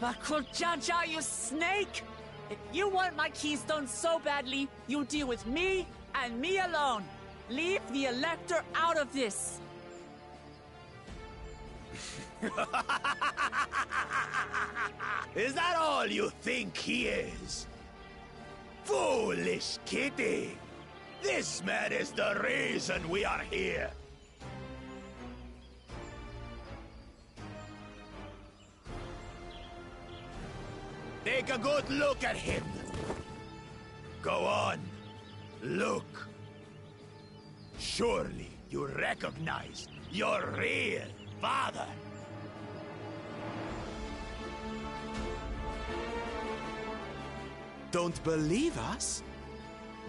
Bakuljaja, you snake! If you want my keystone so badly, you'll deal with me and me alone. Leave the Elector out of this. Is that all you think he is? Foolish kitty! This man is the reason we are here. Take a good look at him. Go on. Look. Surely you recognize your real father. Don't believe us?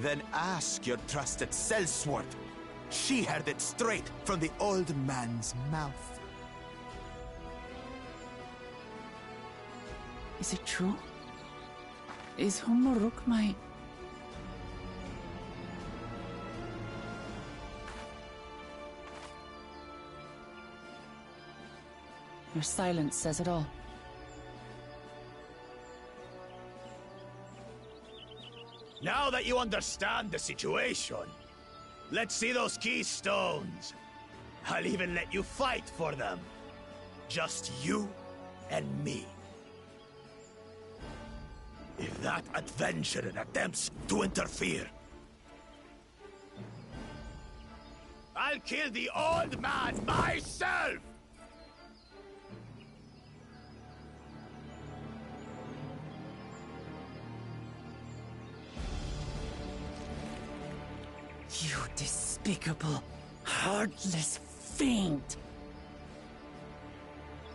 Then ask your trusted sellsword. She heard it straight from the old man's mouth. Is it true? Is Humoruk my... Your silence says it all. Now that you understand the situation, let's see those keystones. I'll even let you fight for them. Just you and me. If that adventurer attempts to interfere, I'll kill the old man myself! You despicable, heartless fiend!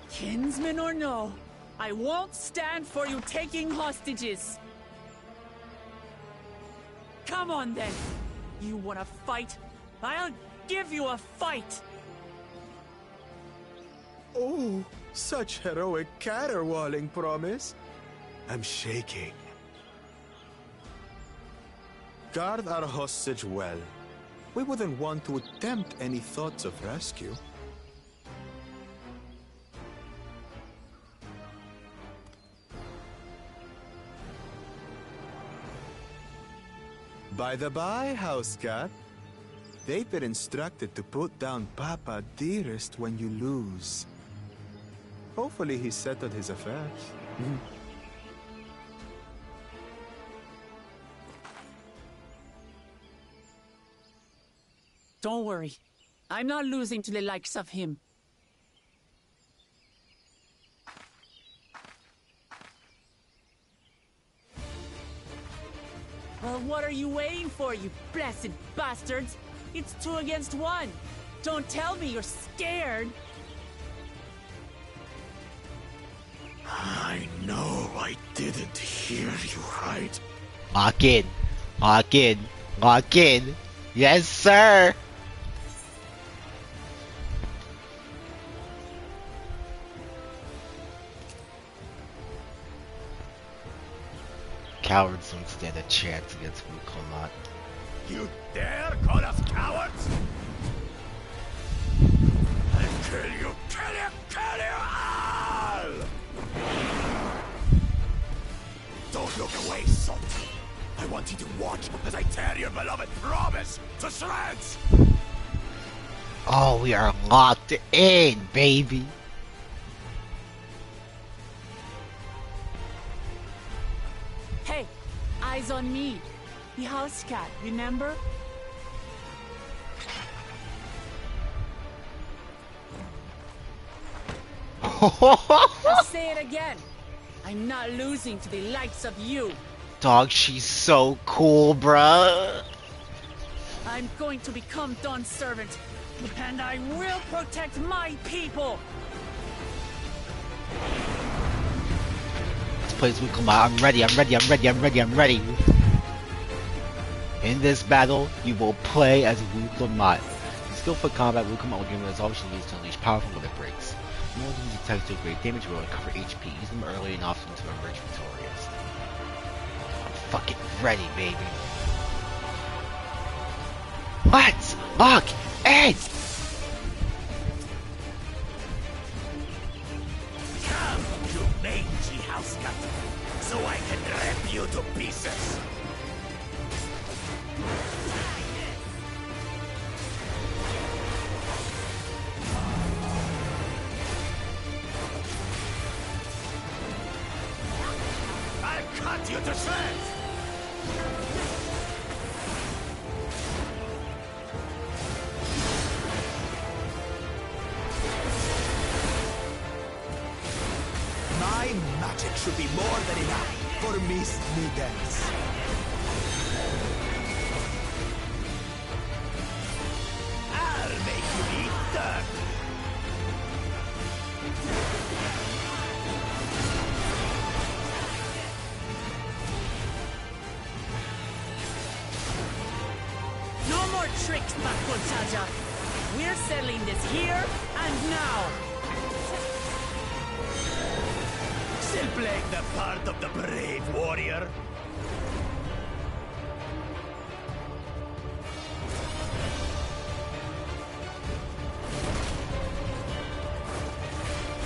Kinsman or no, I won't stand for you taking hostages! Come on then! You wanna fight? I'll give you a fight! Oh, such heroic caterwauling promise. I'm shaking. Guard our hostage well. We wouldn't want to attempt any thoughts of rescue. By the by, house cat, they've been instructed to put down Papa dearest when you lose. Hopefully he settled his affairs. Don't worry. I'm not losing to the likes of him. Well, what are you waiting for, you blessed bastards? It's 2 against 1. Don't tell me you're scared. I know I didn't hear you right. Lock in. Lock in. Lock in. Yes, sir. Cowards don't stand a chance against Wukomat. You dare call us cowards? I'll kill you, kill you all! Don't look away, son. I want you to watch as I tear your beloved promise to shreds! Oh, we are locked in, baby. Hey, eyes on me. The house cat, remember? I'll say it again. I'm not losing to the likes of you. Dog, she's so cool, bruh. I'm going to become Dawn's servant, and I will protect my people! This place will come out. I'm ready, I'm ready, I'm ready, I'm ready, I'm ready. In this battle, you will play as Wuklamat. The skillful combat Wuklamat will give us option needs to unleash powerful limit breaks. In order to use attacks to great damage, will recover HP. Use them early and often to emerge victorious. I'm fucking ready, baby. What? Look! Ed! Come, you mangy house cat, so I can rip you to pieces. I'll cut you to shreds! My magic should be more than enough for Miss Needles. I'll make you eat dirt! No more tricks, Makotaja! We're settling this here and now! Still playing the part of the brave warrior?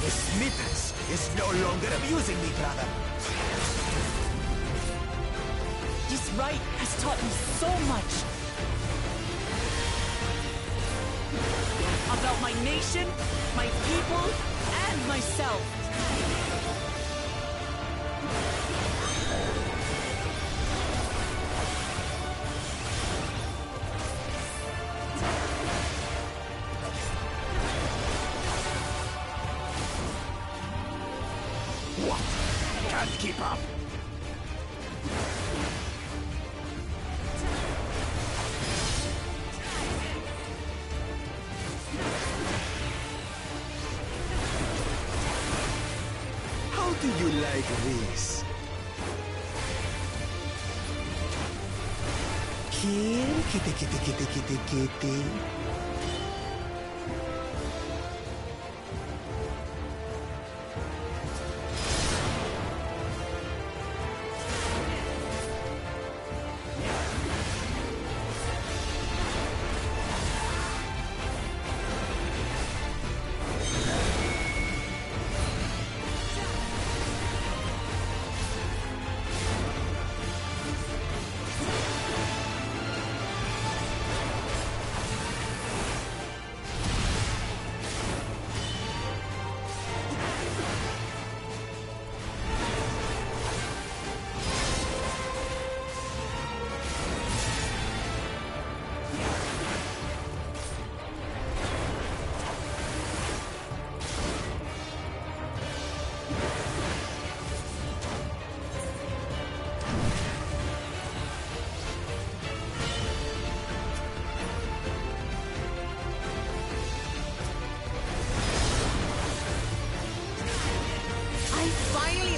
Miss Needles is no longer amusing me, brother. This rite has taught me so much! About my nation, my people, and myself! What? Can't keep up? How do you like this? Kill, kitty, kitty, kitty, kitty, kitty.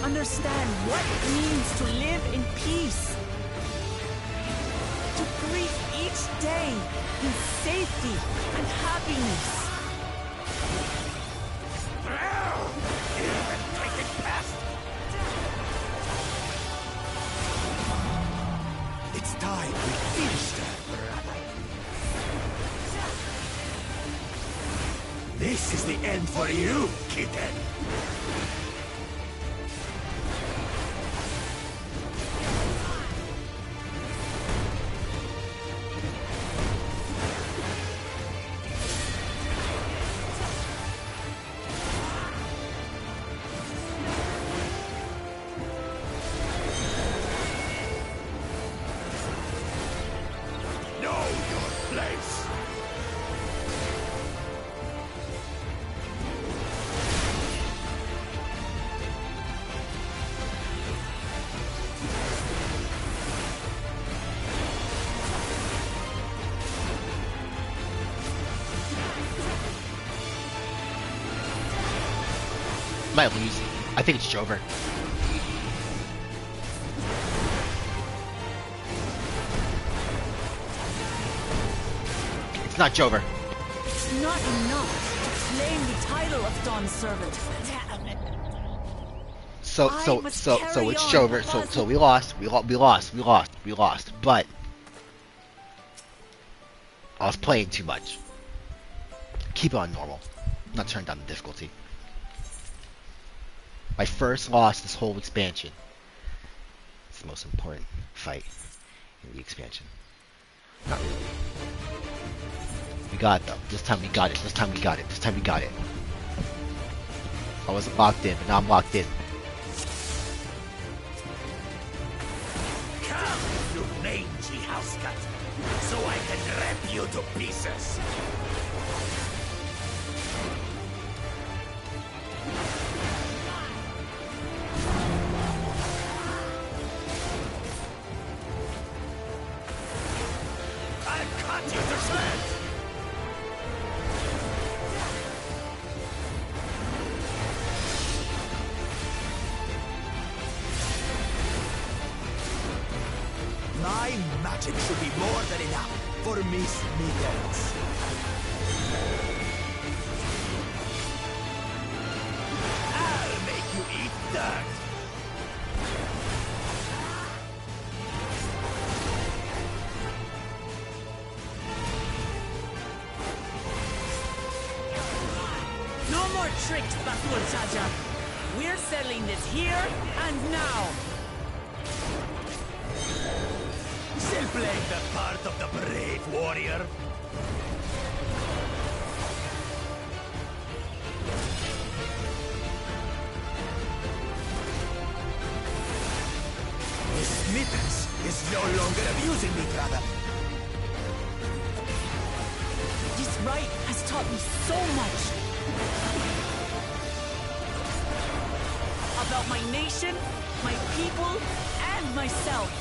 Understand what it means to live in peace. To greet each day in safety and happiness. It's time we finished her, brother. This is the end for you, kitten. Might lose. I think it's Jover. It's not Jover. It's not enough to claim the title of Dawn Servant. So it's Jover. So we lost. But I was playing too much. Keep it on normal. Not turn down the difficulty. My first loss this whole expansion. It's the most important fight in the expansion. Not really. We got it though. This time we got it. I wasn't locked in, but now I'm locked in. Come, you mangy house cat, so I can rip you to pieces. I'll cut you to shreds. My magic should be more than enough for Miss Mittens. I'll make you eat dirt. No more tricks, Bakur Chacha. We're settling this here and now. Still playing the part of the brave warrior. Miss Mittens is no longer abusing me, brother. This rite has taught me so much. About my nation, my people, and myself.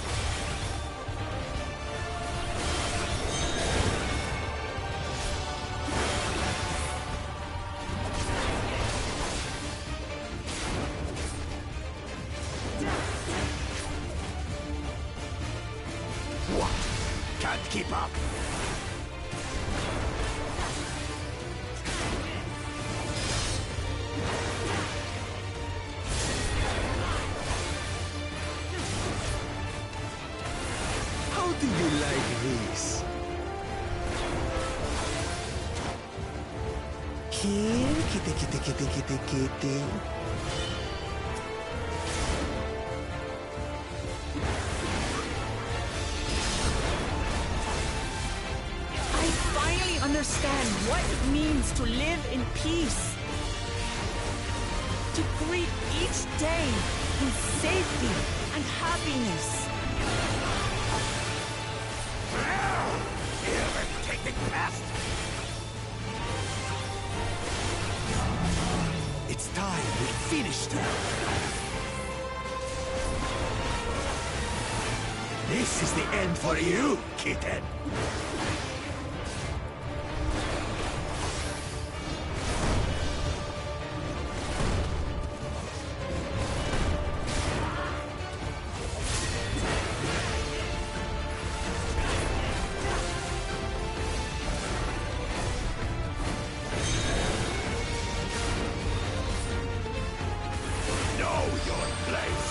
What? Can't keep up. How do you like this? Here, kitty. I finally understand what it means to live in peace. To greet each day in safety and happiness. Irritating pest! It's time we finished her. This is the end for you, kitten. Know your place.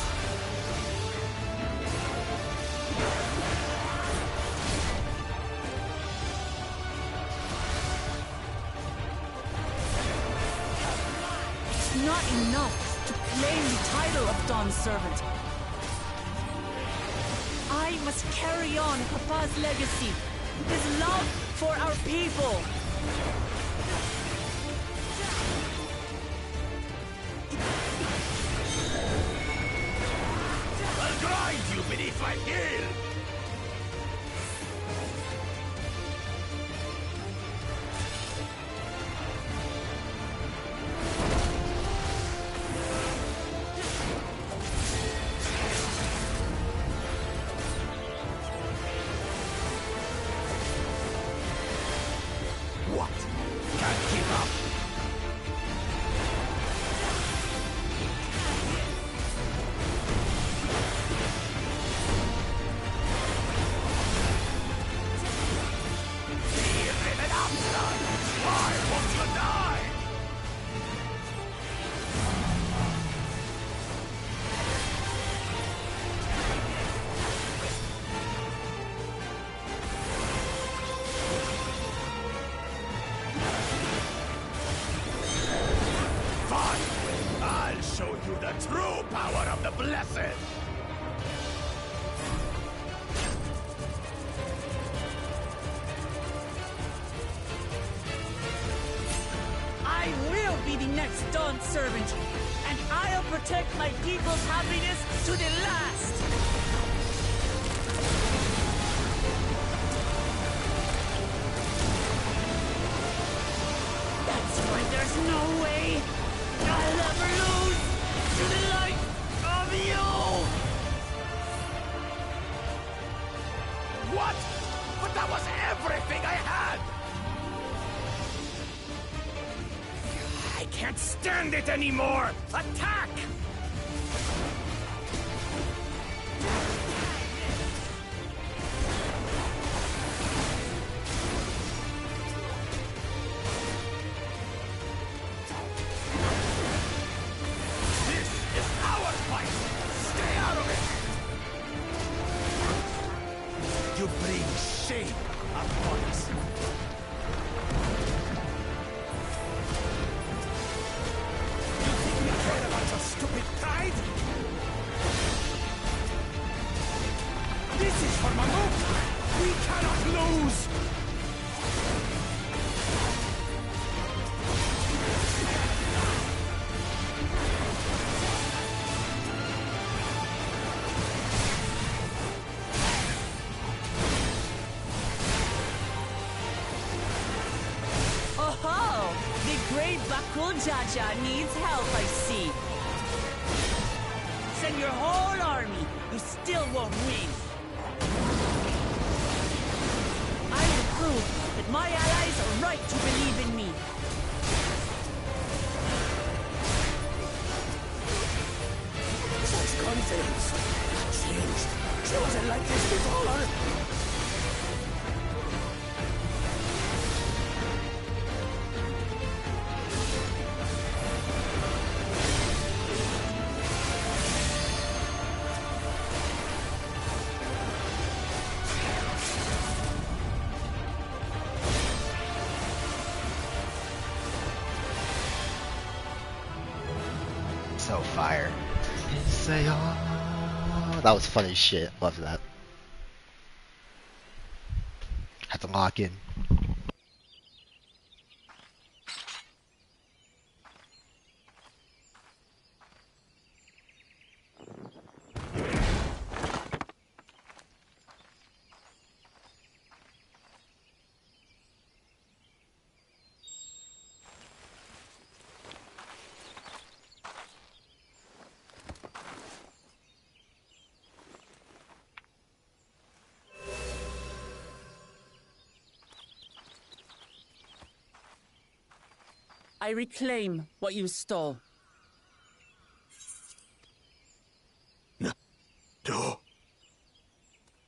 It's not enough to claim the title of Dawn Servant. I must carry on Papa's legacy, his love for our people. I'll grind you beneath my heel. What? Can't keep up. bondservant, and I'll protect my people's happiness to the last! That's why there's no way I'll ever lose to the light of you! What? But that was everything I had! I can't stand it anymore! Attack! This is our fight! Stay out of it! You bring shame upon us. You think we care about your stupid pride? This is for Mamuk! We cannot lose! Oh, the great Bakul Jaja needs help, I see. Send your whole army. You still won't win. I will prove that my allies are right to believe in me. Such confidence. Changed. She wasn't like this before. So fire. Say, oh, that was funny as shit. Love that. Had to lock in. I reclaim what you stole. No.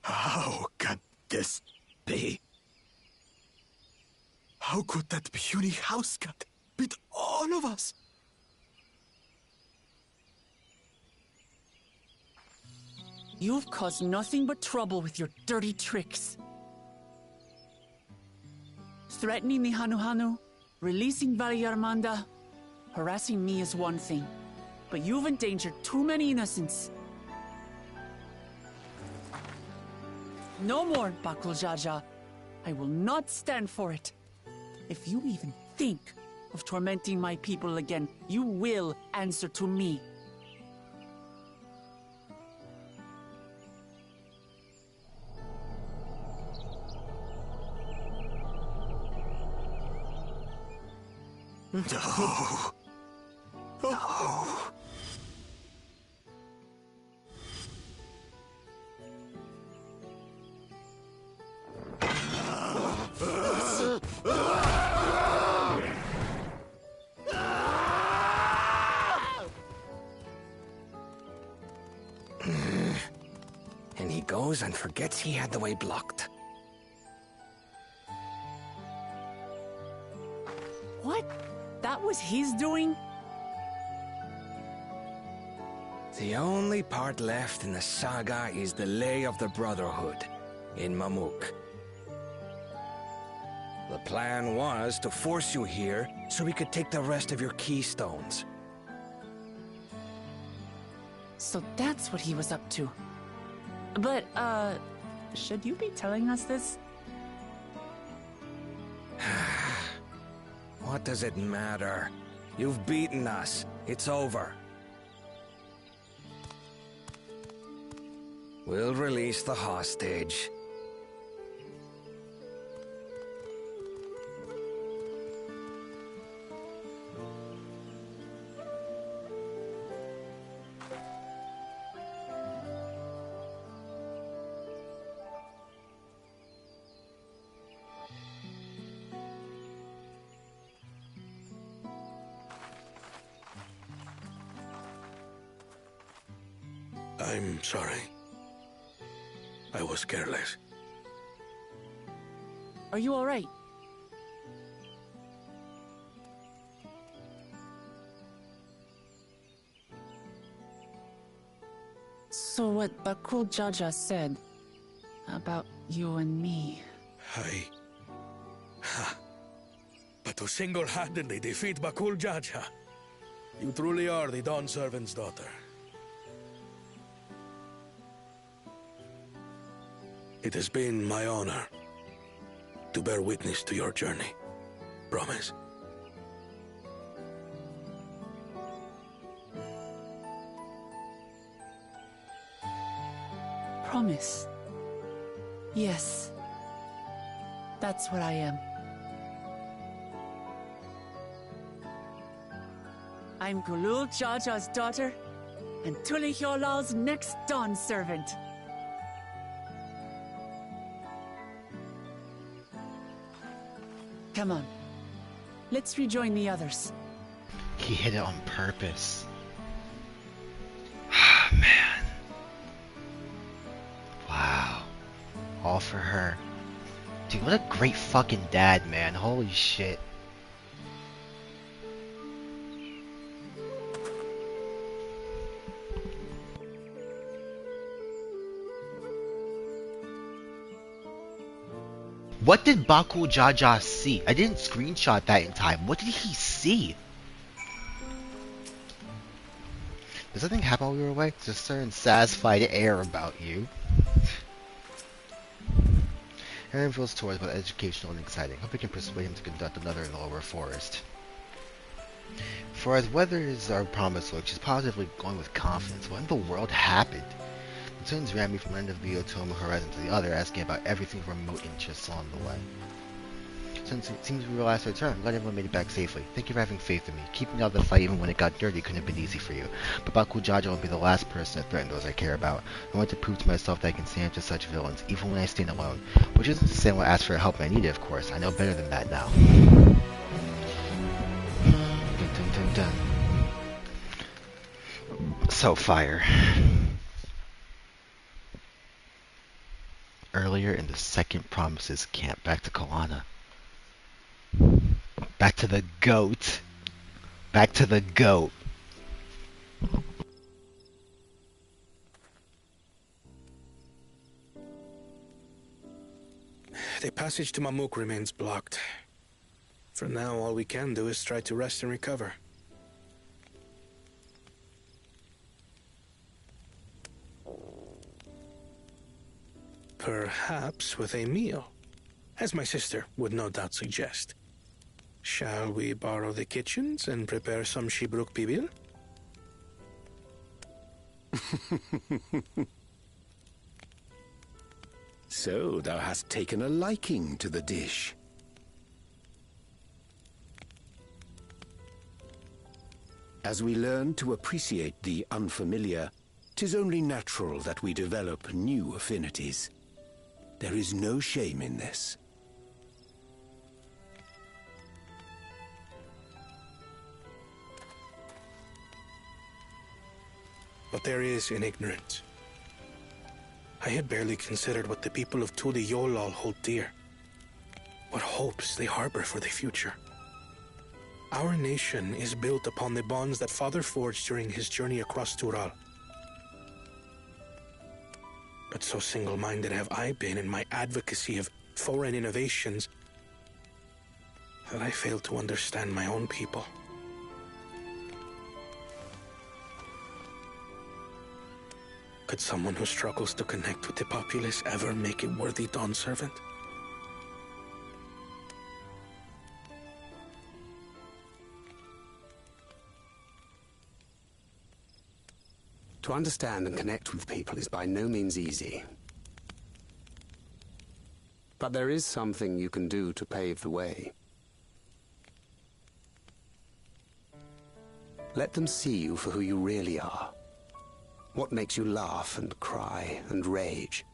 How can this be? How could that puny house cat beat all of us? You've caused nothing but trouble with your dirty tricks. Threatening the Hanuhanu, releasing Valyarmanda, harassing me is one thing, but you've endangered too many innocents. No more, Bakul Jaja. I will not stand for it. If you even think of tormenting my people again, you will answer to me. No. No. And he goes and forgets he had the way blocked. What? That was his doing? The only part left in the saga is the Lay of the Brotherhood in Mamuk. The plan was to force you here so we could take the rest of your keystones. So that's what he was up to. But, should you be telling us this? What does it matter? You've beaten us. It's over. We'll release the hostage. I'm sorry. I was careless. Are you all right? So what Bakul Jaja said about you and me. But to single-handedly defeat Bakul Jaja, you truly are the Dawn Servant's daughter. It has been my honor to bear witness to your journey. Promise. Promise. Yes. That's what I am. I'm Kulul Jaja's daughter, and Tuli Hyolal's next Dawn servant. Come on. Let's rejoin the others. He hit it on purpose. Ah, man. Wow. All for her. Dude, what a great fucking dad, man. Holy shit. What did Bakul Jaja see? I didn't screenshot that in time. What did he see? Does something happen while we were away? There's a certain satisfied air about you. Aaron feels towards both educational and exciting. Hope we can persuade him to conduct another in the lower forest. For as weather is our promise looks, she's positively going with confidence. What in the world happened? The twins ran me from one end of the Otoma horizon to the other, asking about everything from remote interests along the way. Since it seems we realized our turn, glad everyone made it back safely. Thank you for having faith in me. Keeping out of the fight even when it got dirty couldn't have been easy for you. But Bakul Jaja will be the last person to threaten those I care about. I want to prove to myself that I can stand up to such villains, even when I stand alone. Which isn't to say I won't ask for help when I need it, of course. I know better than that now. Dun, dun, dun, dun. So fire. Earlier in the second Promises camp, back to Kalana. Back to the goat. Back to the goat. The passage to Mamuk remains blocked. For now, all we can do is try to rest and recover. Perhaps with a meal, as my sister would no doubt suggest. Shall we borrow the kitchens and prepare some Shibruk Pibil? So thou hast taken a liking to the dish. As we learn to appreciate the unfamiliar, 'tis only natural that we develop new affinities. There is no shame in this. But there is in ignorance. I had barely considered what the people of Tuli Yolal hold dear. What hopes they harbor for the future. Our nation is built upon the bonds that Father forged during his journey across Tural. But so single-minded have I been in my advocacy of foreign innovations that I failed to understand my own people. Could someone who struggles to connect with the populace ever make a worthy Dawn servant? To understand and connect with people is by no means easy. But there is something you can do to pave the way. Let them see you for who you really are. What makes you laugh and cry and rage.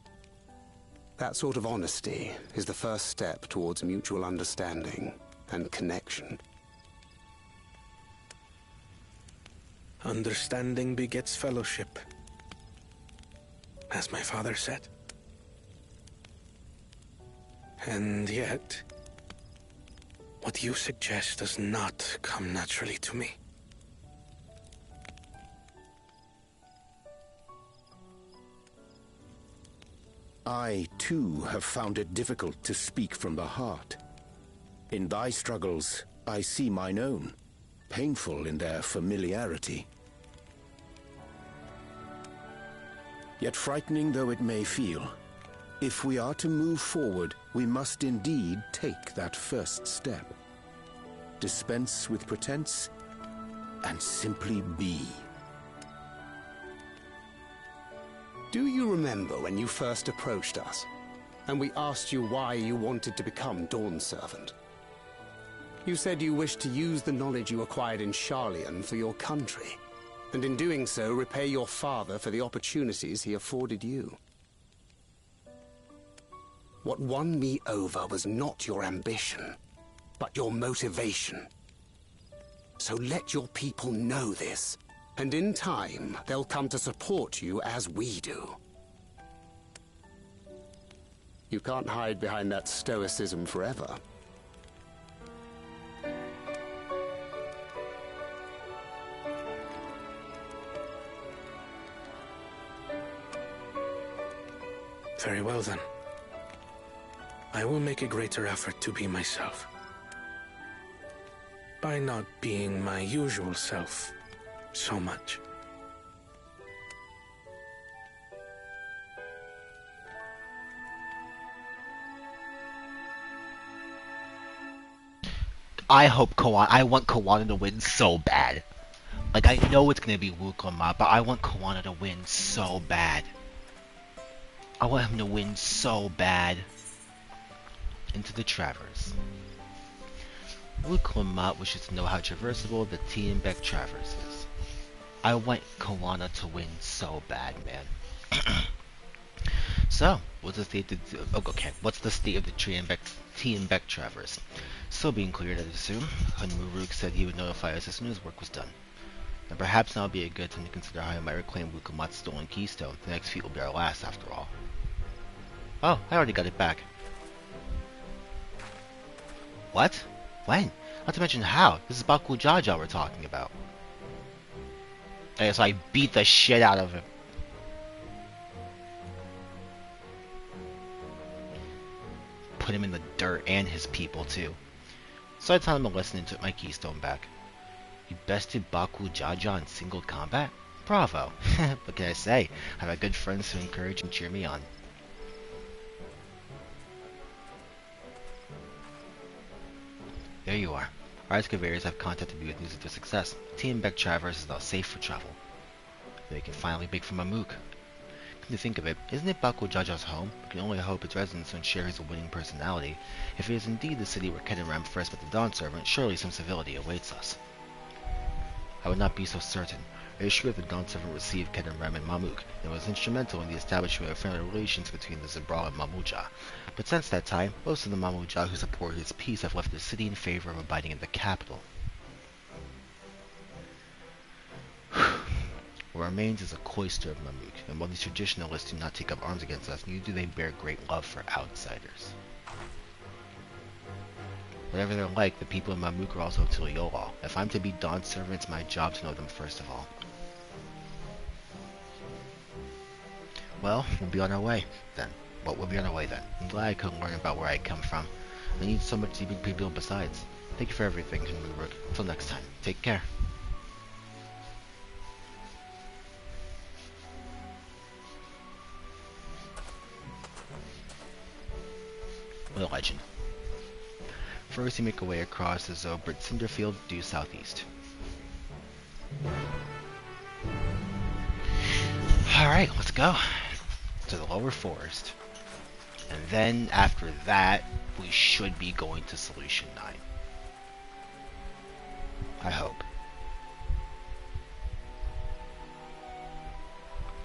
That sort of honesty is the first step towards mutual understanding and connection. Understanding begets fellowship, as my father said. And yet, what you suggest does not come naturally to me. I, too, have found it difficult to speak from the heart. In thy struggles, I see mine own, painful in their familiarity. Yet frightening though it may feel, if we are to move forward, we must indeed take that first step. Dispense with pretense, and simply be. Do you remember when you first approached us, and we asked you why you wanted to become Dawn Servant? You said you wished to use the knowledge you acquired in Sharlayan for your country, and in doing so repay your father for the opportunities he afforded you. What won me over was not your ambition, but your motivation. So let your people know this. And in time, they'll come to support you as we do. You can't hide behind that stoicism forever. Very well then. I will make a greater effort to be myself. By not being my usual self so much. I want Kawana to win so bad. Like, I know it's gonna be Wukoma, but I want Kawana to win so bad. I want him to win so bad. Into the Traverse. Wukoma wishes to know how traversable the Tienbeck Traverse is. I want Kawana to win so bad, man. So, what's the state of the Tienbeck Traverse? Still being cleared, I assume. Hunmuruk said he would notify us as soon as work was done. And perhaps now would be a good time to consider how I might reclaim Wukomat's stolen keystone. The next feat will be our last, after all. Oh, I already got it back. What? When? Not to mention how. This is Baku Jaja we're talking about. Okay, so I beat the shit out of him. Put him in the dirt, and his people too. So I tell him to listen and took my keystone back. You bested Baku Jaja in single combat? Bravo. What can I say? I have good friends who encourage and cheer me on. There you are. Our excavators have contacted me with news of their success. Tienbeck Traverse is now safe for travel. They can finally beg from Mamuk. Come to think of it, isn't it Baku Jaja's home? We can only hope its residents don't share his winning personality. If it is indeed the city where Kedenram first met the Dawn Servant, surely some civility awaits us. I would not be so certain. I assure that the Dawn Servant received Kedenram and Mamuk, and was instrumental in the establishment of friendly relations between the Zabral and Mamuja. But since that time, most of the Mamuja who supported his peace have left the city in favor of abiding in the capital. What remains is a cloister of Mamuk, and while these traditionalists do not take up arms against us, neither do they bear great love for outsiders. Whatever they're like, the people of Mamuk are also Tiliyola. If I'm to be Dawn Servant, it's my job to know them first of all. Well, we'll be on our way, then. I'm glad I could learn about where I come from. I need so much to meet people besides. Thank you for everything, Hunmuruk. Until next time, take care. The legend. First, you make your way across the Zobrit Cinderfield due southeast. Alright, let's go to the lower forest. And then after that, we should be going to Solution 9. I hope.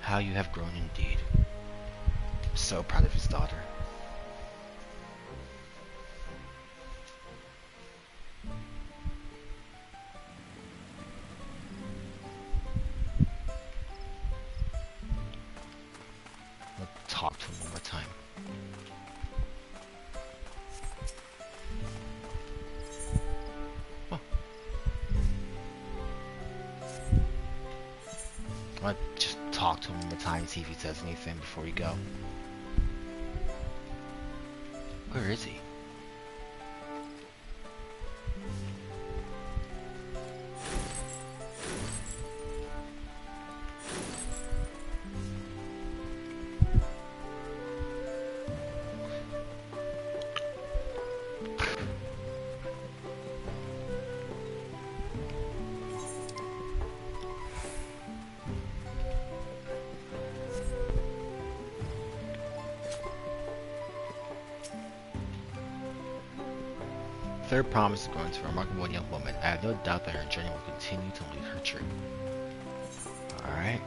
How you have grown indeed. I'm so proud of his daughter. Let's talk to him one more time. Let's just talk to him one more time and see if he says anything before we go. Where is he? Third promise is going to a remarkable young woman. I have no doubt that her journey will continue to lead her true. Alright.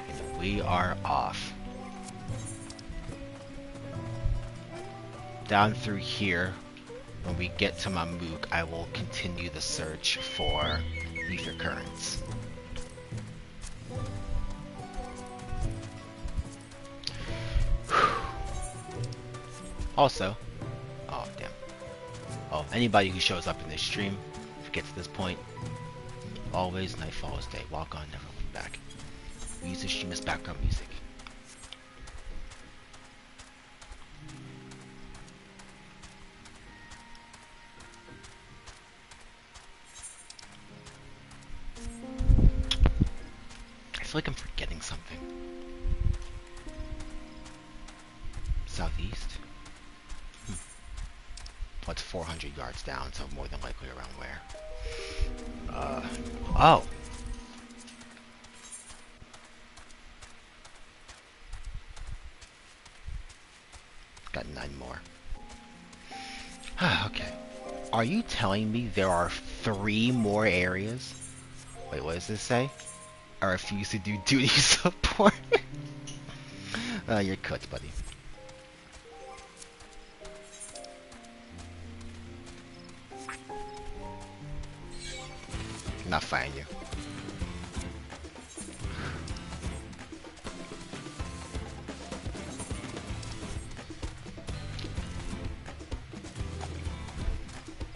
And we are off. Down through here, when we get to Mamuk, I will continue the search for ether currents. Also, oh damn. Oh, anybody who shows up in this stream, if it gets to this point, always night follows day. Walk on, never look back. We use this stream as background music. I feel like I'm forgetting something. Southeast? Well, it's 400 yards down, so more than likely around where? Oh! Got 9 more. Okay. Are you telling me there are 3 more areas? Wait, what does this say? I refuse to do duty support. You're cooked, buddy. I'm not fighting you.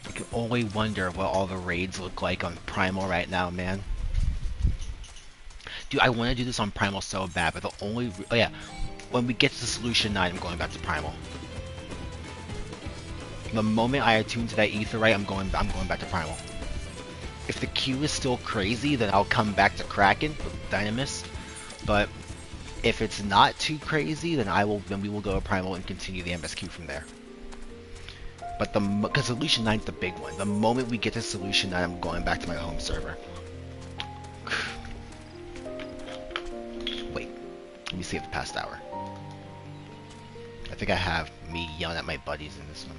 I can only wonder what all the raids look like on Primal right now, man. Dude, I want to do this on Primal so bad, but the only... Oh yeah, when we get to Solution 9, I'm going back to Primal. The moment I attune to that Aetheryte, I'm going back to Primal. If the queue is still crazy, then I'll come back to Kraken with Dynamis. But if it's not too crazy, then we will go to Primal and continue the MSQ from there. But because Solution 9 is the big one. The moment we get to Solution 9, I'm going back to my home server. Wait, let me see if the past hour. I think I have me yelling at my buddies in this one.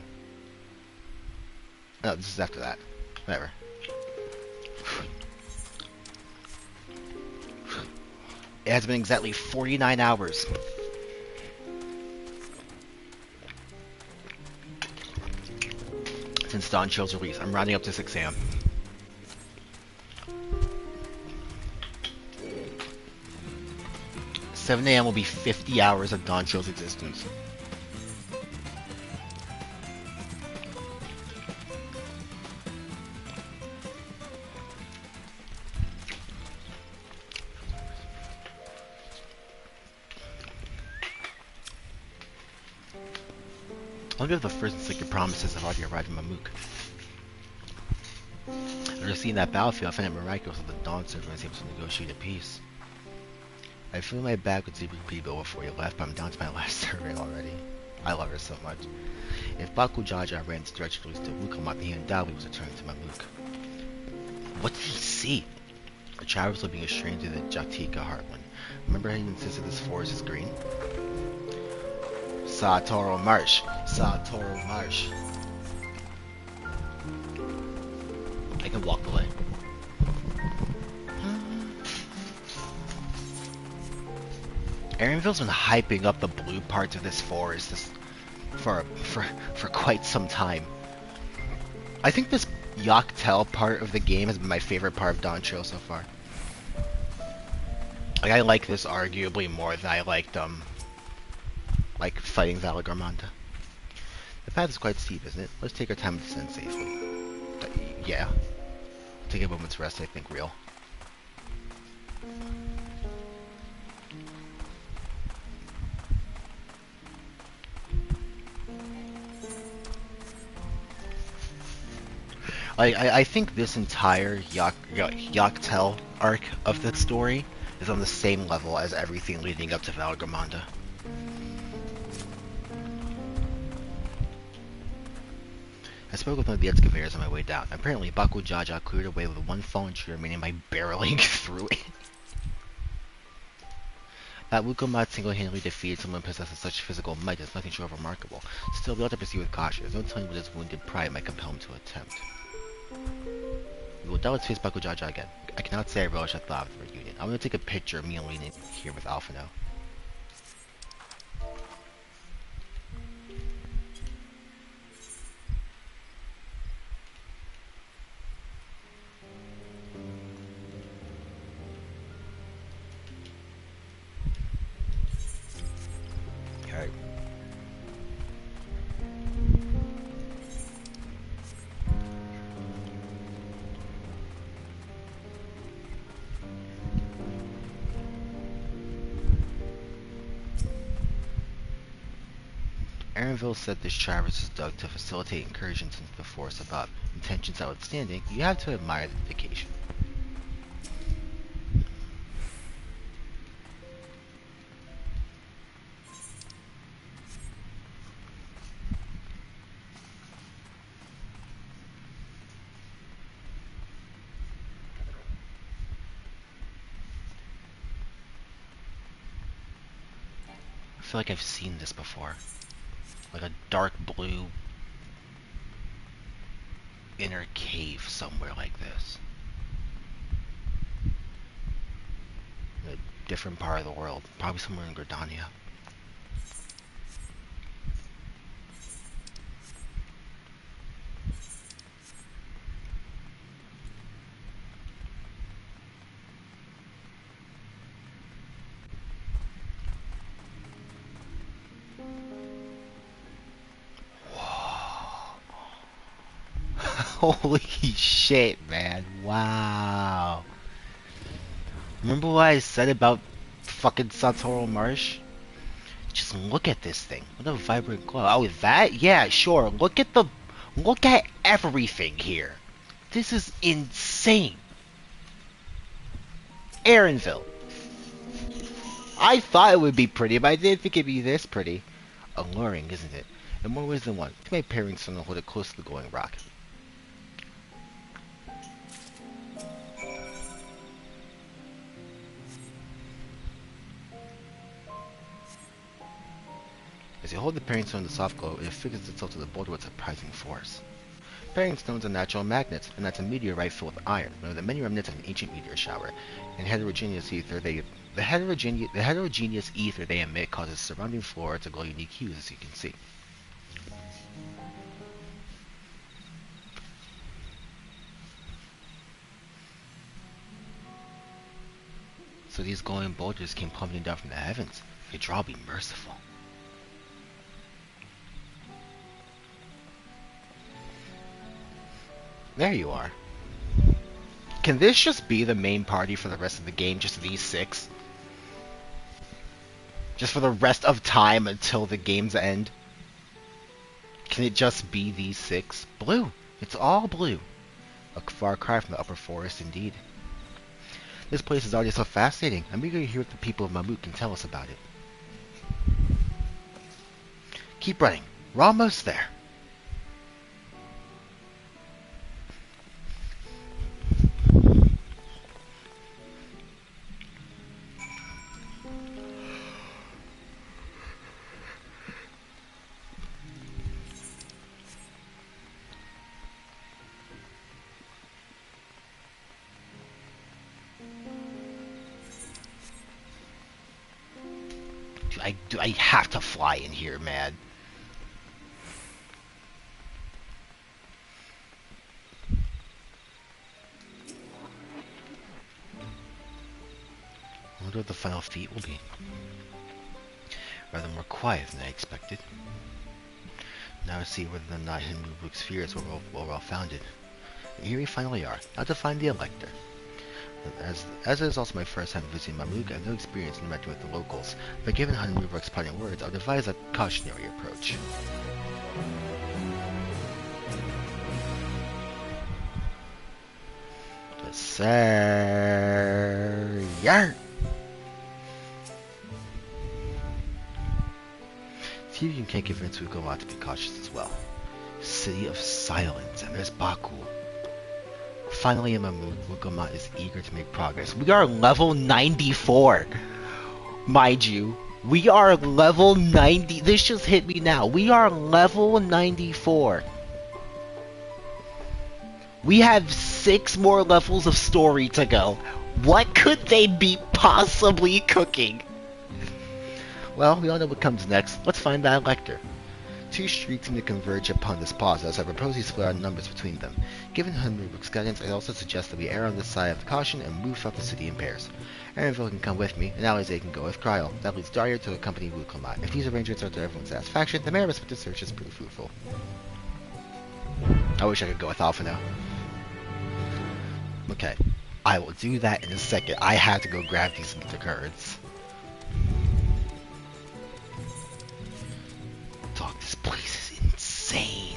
No, this is after that. Whatever. It has been exactly 49 hours since Dawn Chill's release. I'm rounding up to 6 AM. $7 AM will be 50 hours of Dawn Chill's existence. I wonder if the first and second promises have already arrived in Mamuk. After seeing that battlefield, I find it miraculous that the Dawn server was able to negotiate a peace. I feel my bag would be pretty built before you left, but I'm down to my last survey already. I love her so much. If Baku Jaja ran its directions to Wukamat, he undoubtedly was returning to Mamuk. What did he see? The travelers are being estranged in the Jatika heartland. Remember how you insisted this forest is green? Satoru Marsh. Satoru Marsh. I can walk away. Aaronville's been hyping up the blue parts of this forest for quite some time. I think this Yoctel part of the game has been my favorite part of Dawntrail so far. Like, I like this arguably more than I liked like fighting Valagramanta. The path is quite steep, isn't it? Let's take our time and descend safely. Yeah. Take a moment's rest, I think, real. I think this entire Yoctel arc of the story is on the same level as everything leading up to Valgramanda. I spoke with one of the excavators on my way down. Apparently, Baku Jaja cleared away with one fallen tree remaining by barreling through it. That Wukomat single-handedly defeated someone possessed of such physical might is nothing short of remarkable. Still, we ought to proceed with caution. There's no telling what his wounded pride might compel him to attempt. We will doubtless face Baku Jaja again. I cannot say I relish the thought of the reunion. I'm going to take a picture of me and Lena here with Alphino. Okay. Aaronville said this traverse is dug to facilitate incursions into the forest above. Intentions outstanding, you have to admire the dedication. I feel like I've seen this before. Like a dark blue inner cave somewhere like this. In a different part of the world. Probably somewhere in Gridania. Holy shit, man. Wow. Remember what I said about fucking Satoru Marsh? Just look at this thing. What a vibrant glow. Oh, that? Yeah, sure. Look at everything here. This is insane. Aaronville. I thought it would be pretty, but I didn't think it'd be this pretty. Alluring, isn't it? In more ways than one. To my parents son hold it close to the glowing rock. As you hold the pairing stone in the soft glow, it figures itself to the border with surprising force. Pairing stones are natural magnets, and that's a meteorite filled with iron, one of the many remnants of an ancient meteor shower. In heterogeneous ether, the heterogeneous ether they emit causes the surrounding flora to glow unique hues, as you can see. So these glowing boulders came plummeting down from the heavens. May Draw be merciful. There you are. Can this just be the main party for the rest of the game? Just these 6? Just for the rest of time until the game's end? Can it just be these 6? Blue. It's all blue. A far cry from the upper forest indeed. This place is already so fascinating. I'm eager to hear what the people of Mamut can tell us about it. Keep running. We're almost there. I have to fly in here, man. I wonder what the final feat will be. Rather more quiet than I expected. Now I see whether or not Hindenburg's fears were well founded. And here we finally are, now to find the Elector. As it is also my first time visiting Mamluk, I have no experience interacting with the locals, but given Hindenburg's parting words, I'll devise a cautionary approach. Yes, sir. Yarr! See if you can convince Ugomat to be cautious as well. City of Silence, and there's Baku. Finally in Mamluk, Ugomat is eager to make progress. We are level 94! Mind you, we are level 90. This just hit me now. We are level 94. We have 6 more levels of story to go. What could they be possibly cooking? Well, we all know what comes next. Let's find that Elector. 2 streets seem to converge upon this plaza, so I propose we split our numbers between them. Given Hindenburg's guidance, I also suggest that we err on the side of caution and move throughout the city in pairs. Aaronville can come with me, and Alize can go with Kryl. That leaves Dario to accompany Wuklamat. If these arrangements are to everyone's satisfaction, then my respective searches prove fruitful. I wish I could go with Alpha now. Okay, I will do that in a second. I have to go grab these ether cards. Dog, this place is insane.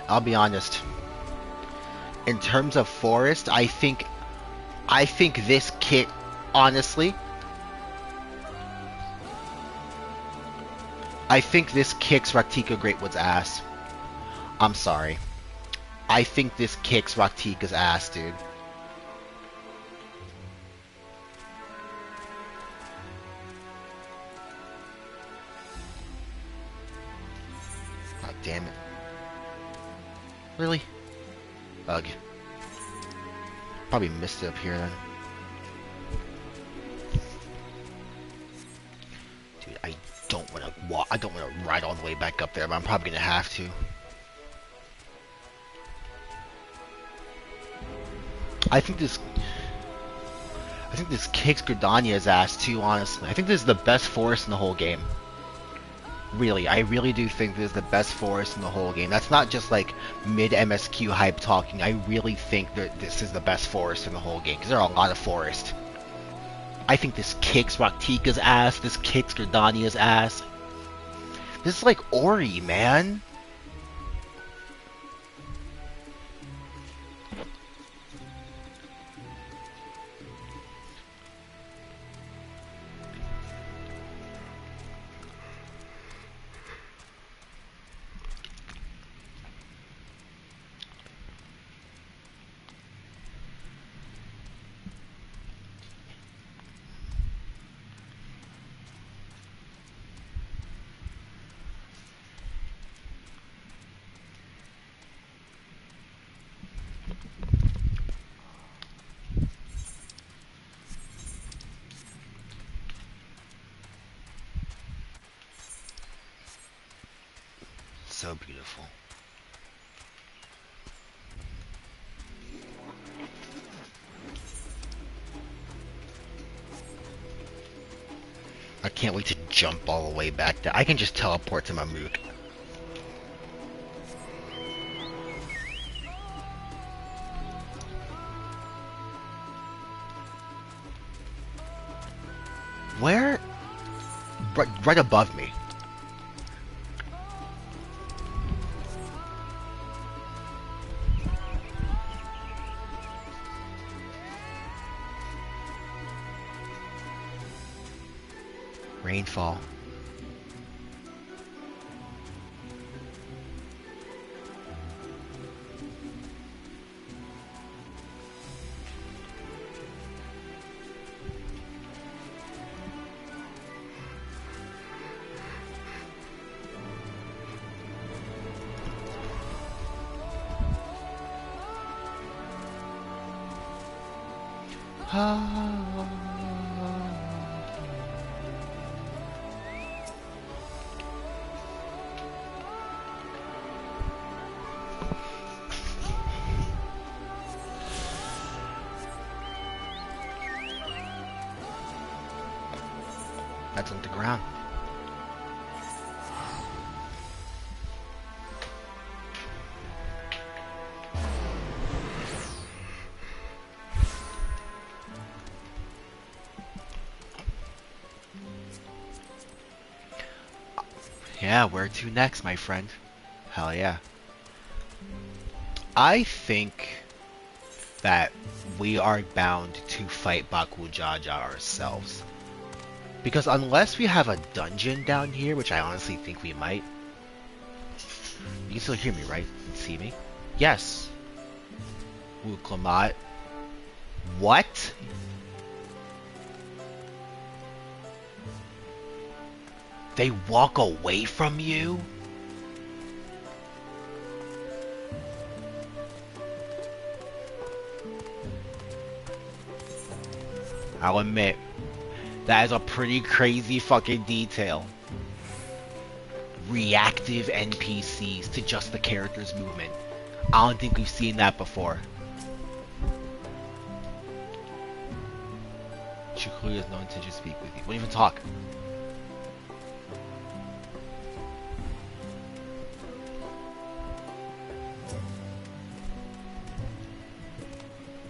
I'll be honest. In terms of forest, I think this kit, honestly, I think this kicks Raktika Greatwood's ass. I'm sorry. I think this kicks Raktika's ass, dude. God damn it. Really? Ugh. Probably missed it up here then. Dude, I don't want to walk. I don't want to ride all the way back up there, but I'm probably gonna have to. I think this kicks Gridania's ass too, honestly. I think this is the best forest in the whole game. Really, I really do think this is the best forest in the whole game. That's not just like mid-MSQ hype talking. I really think that this is the best forest in the whole game, because there are a lot of forest. I think this kicks Raktika's ass, this kicks Gridania's ass. This is like Ori, man. so beautiful. I can't wait to jump all the way back there. I can just teleport to Mamuk. Where? Right above me. Rainfall. That's on the ground. Yeah, where to next, my friend? Hell yeah. I think that we are bound to fight Baku Jaja ourselves. Because unless we have a dungeon down here, which I honestly think we might. You can still hear me, right? You can see me? Yes. Wuklamat. What? They walk away from you? I'll admit, that is a pretty crazy fucking detail. Reactive NPCs to just the character's movement. I don't think we've seen that before. Shukuri has no intention to speak with you. Won't even talk.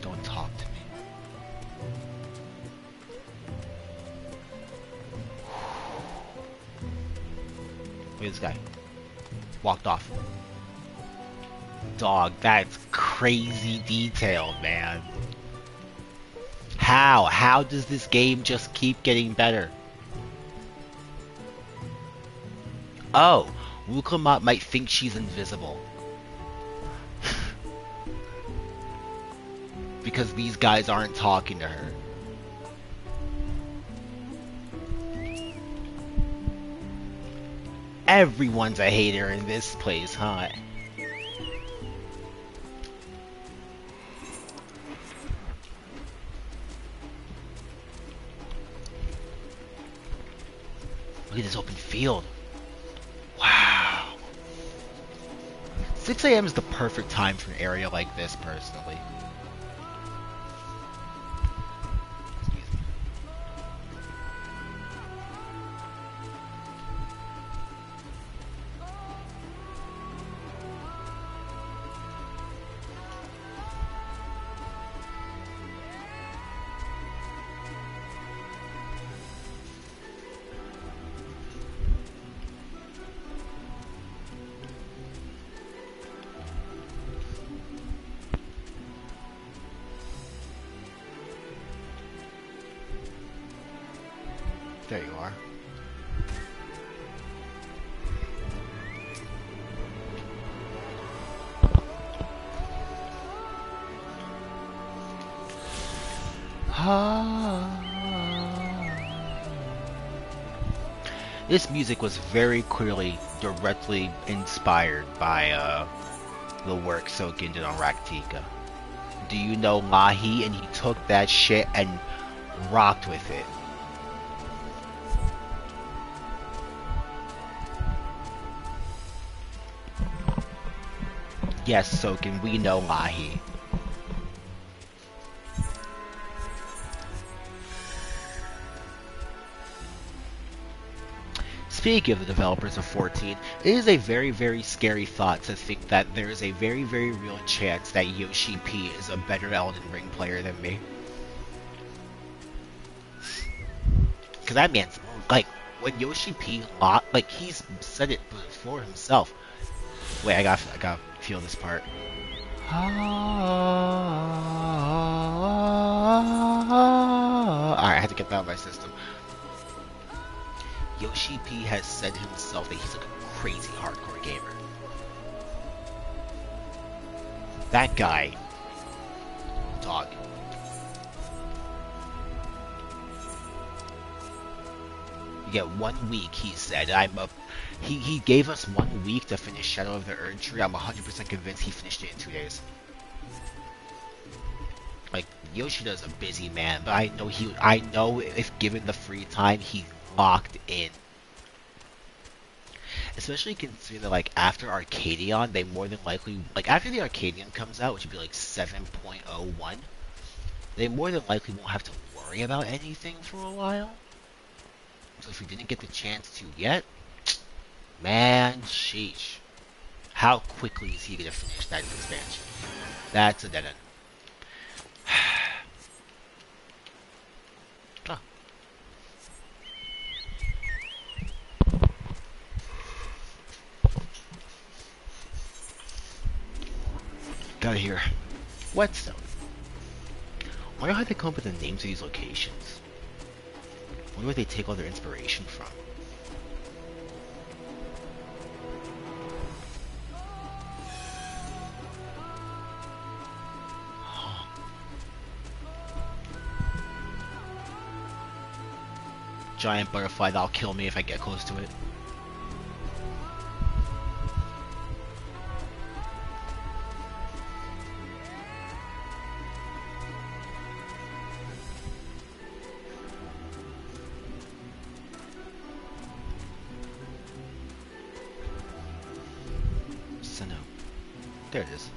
Don't talk to me. Look at this guy. Walked off. Dog, that's crazy detailed, man. How does this game just keep getting better? Oh, Wuklamat might think she's invisible. Because these guys aren't talking to her. Everyone's a hater in this place, huh? Look at this open field. Wow. 6 AM is the perfect time for an area like this, personally. There you are. This music was very clearly directly inspired by the work Soken did on Raktika. Do you know Lahi? And he took that shit and rocked with it. Yes, Soken, we know Lahi. Speaking of the developers of 14, it is a very, very scary thought to think that there is a very, very real chance that Yoshi P is a better Elden Ring player than me. Because that man's, like, when Yoshi P, like, he's said it before himself. Wait, I gotta feel this part. Alright, I had to get that out of my system. Yoshi P has said himself that he's like a crazy hardcore gamer. That guy, dog. You get 1 week, he said. He gave us 1 week to finish Shadow of the Erdtree. I'm 100% convinced he finished it in 2 days. Like, Yoshida's a busy man, but I know if given the free time, he locked in. Especially considering that, like, after Arcadion, they more than likely, like, after the Arcadion comes out, which would be like 7.01, they more than likely won't have to worry about anything for a while. So if we didn't get the chance to yet, man, sheesh. How quickly is he gonna finish that expansion? That's a dead end. Oh. Got here. Whetstone. I wonder how they come up with the names of these locations. I wonder where they take all their inspiration from. Giant butterfly that'll kill me if I get close to it. Sinnoh. There it is.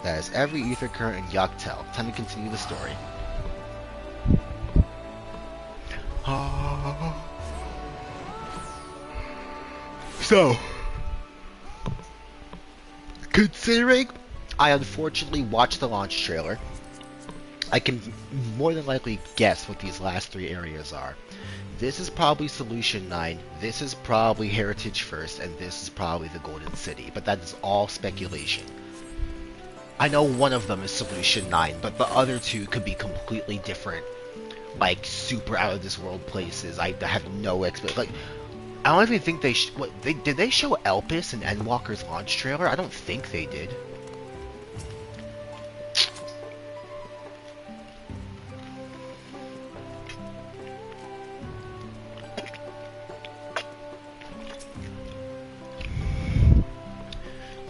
That is every ether current in Yoctel. Time to continue the story. So, considering I unfortunately watched the launch trailer, I can more than likely guess what these last 3 areas are. This is probably Solution 9, this is probably Heritage First, and this is probably the Golden City, but that is all speculation. I know one of them is Solution 9, but the other 2 could be completely different, like super out of this world places. I have no like, I don't even think they did they show Elpis in Endwalker's launch trailer? I don't think they did.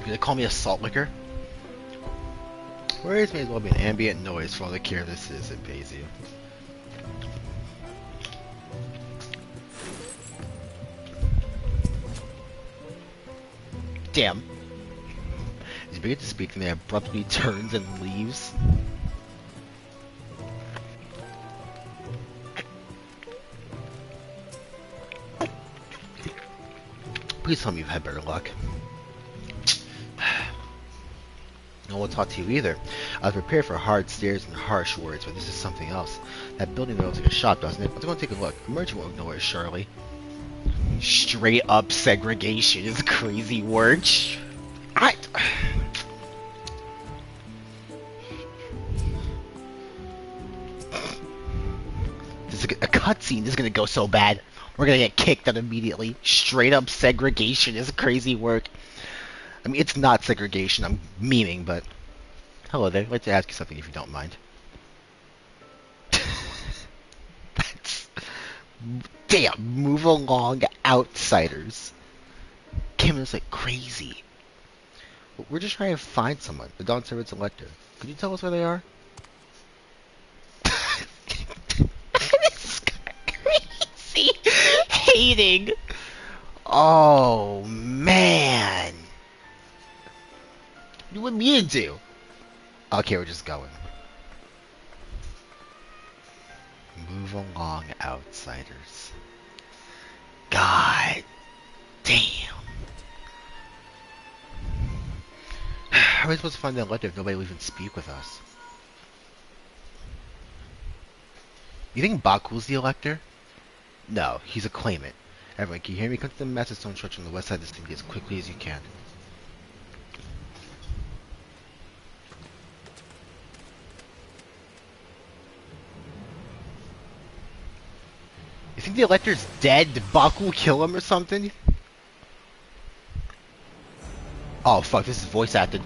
They call me a salt licker. Words may as well be an ambient noise for all the care this is, it pays you. Damn. As you begin to speak, and they abruptly turns and leaves. Please tell me you've had better luck. No one will talk to you either. I was prepared for hard stares and harsh words, but this is something else. That building there looks like a shop, doesn't it? Let's go and take a look. A merchant won't ignore it, surely. Straight up segregation is crazy work. This is a cutscene. This is gonna go so bad. We're gonna get kicked out immediately. Straight up segregation is crazy work. I mean, it's not segregation, I'm memeing, but... Hello there, I'd like to ask you something if you don't mind. That's... Damn, move along, outsiders. Came in like crazy. We're just trying to find someone, the Dawn Servant's elector. Could you tell us where they are? This is crazy. Hating. Oh, man. What do you want me to do? Okay, we're just going. Move along, outsiders. God damn. How are we supposed to find the elector if nobody will even speak with us? You think Baku's the elector? No, he's a claimant. Everyone, can you hear me? Come to the Master Stone Church on the west side of this city as quickly as you can. You think the elector's dead? Did Baku kill him or something? Oh fuck, this is voice acted.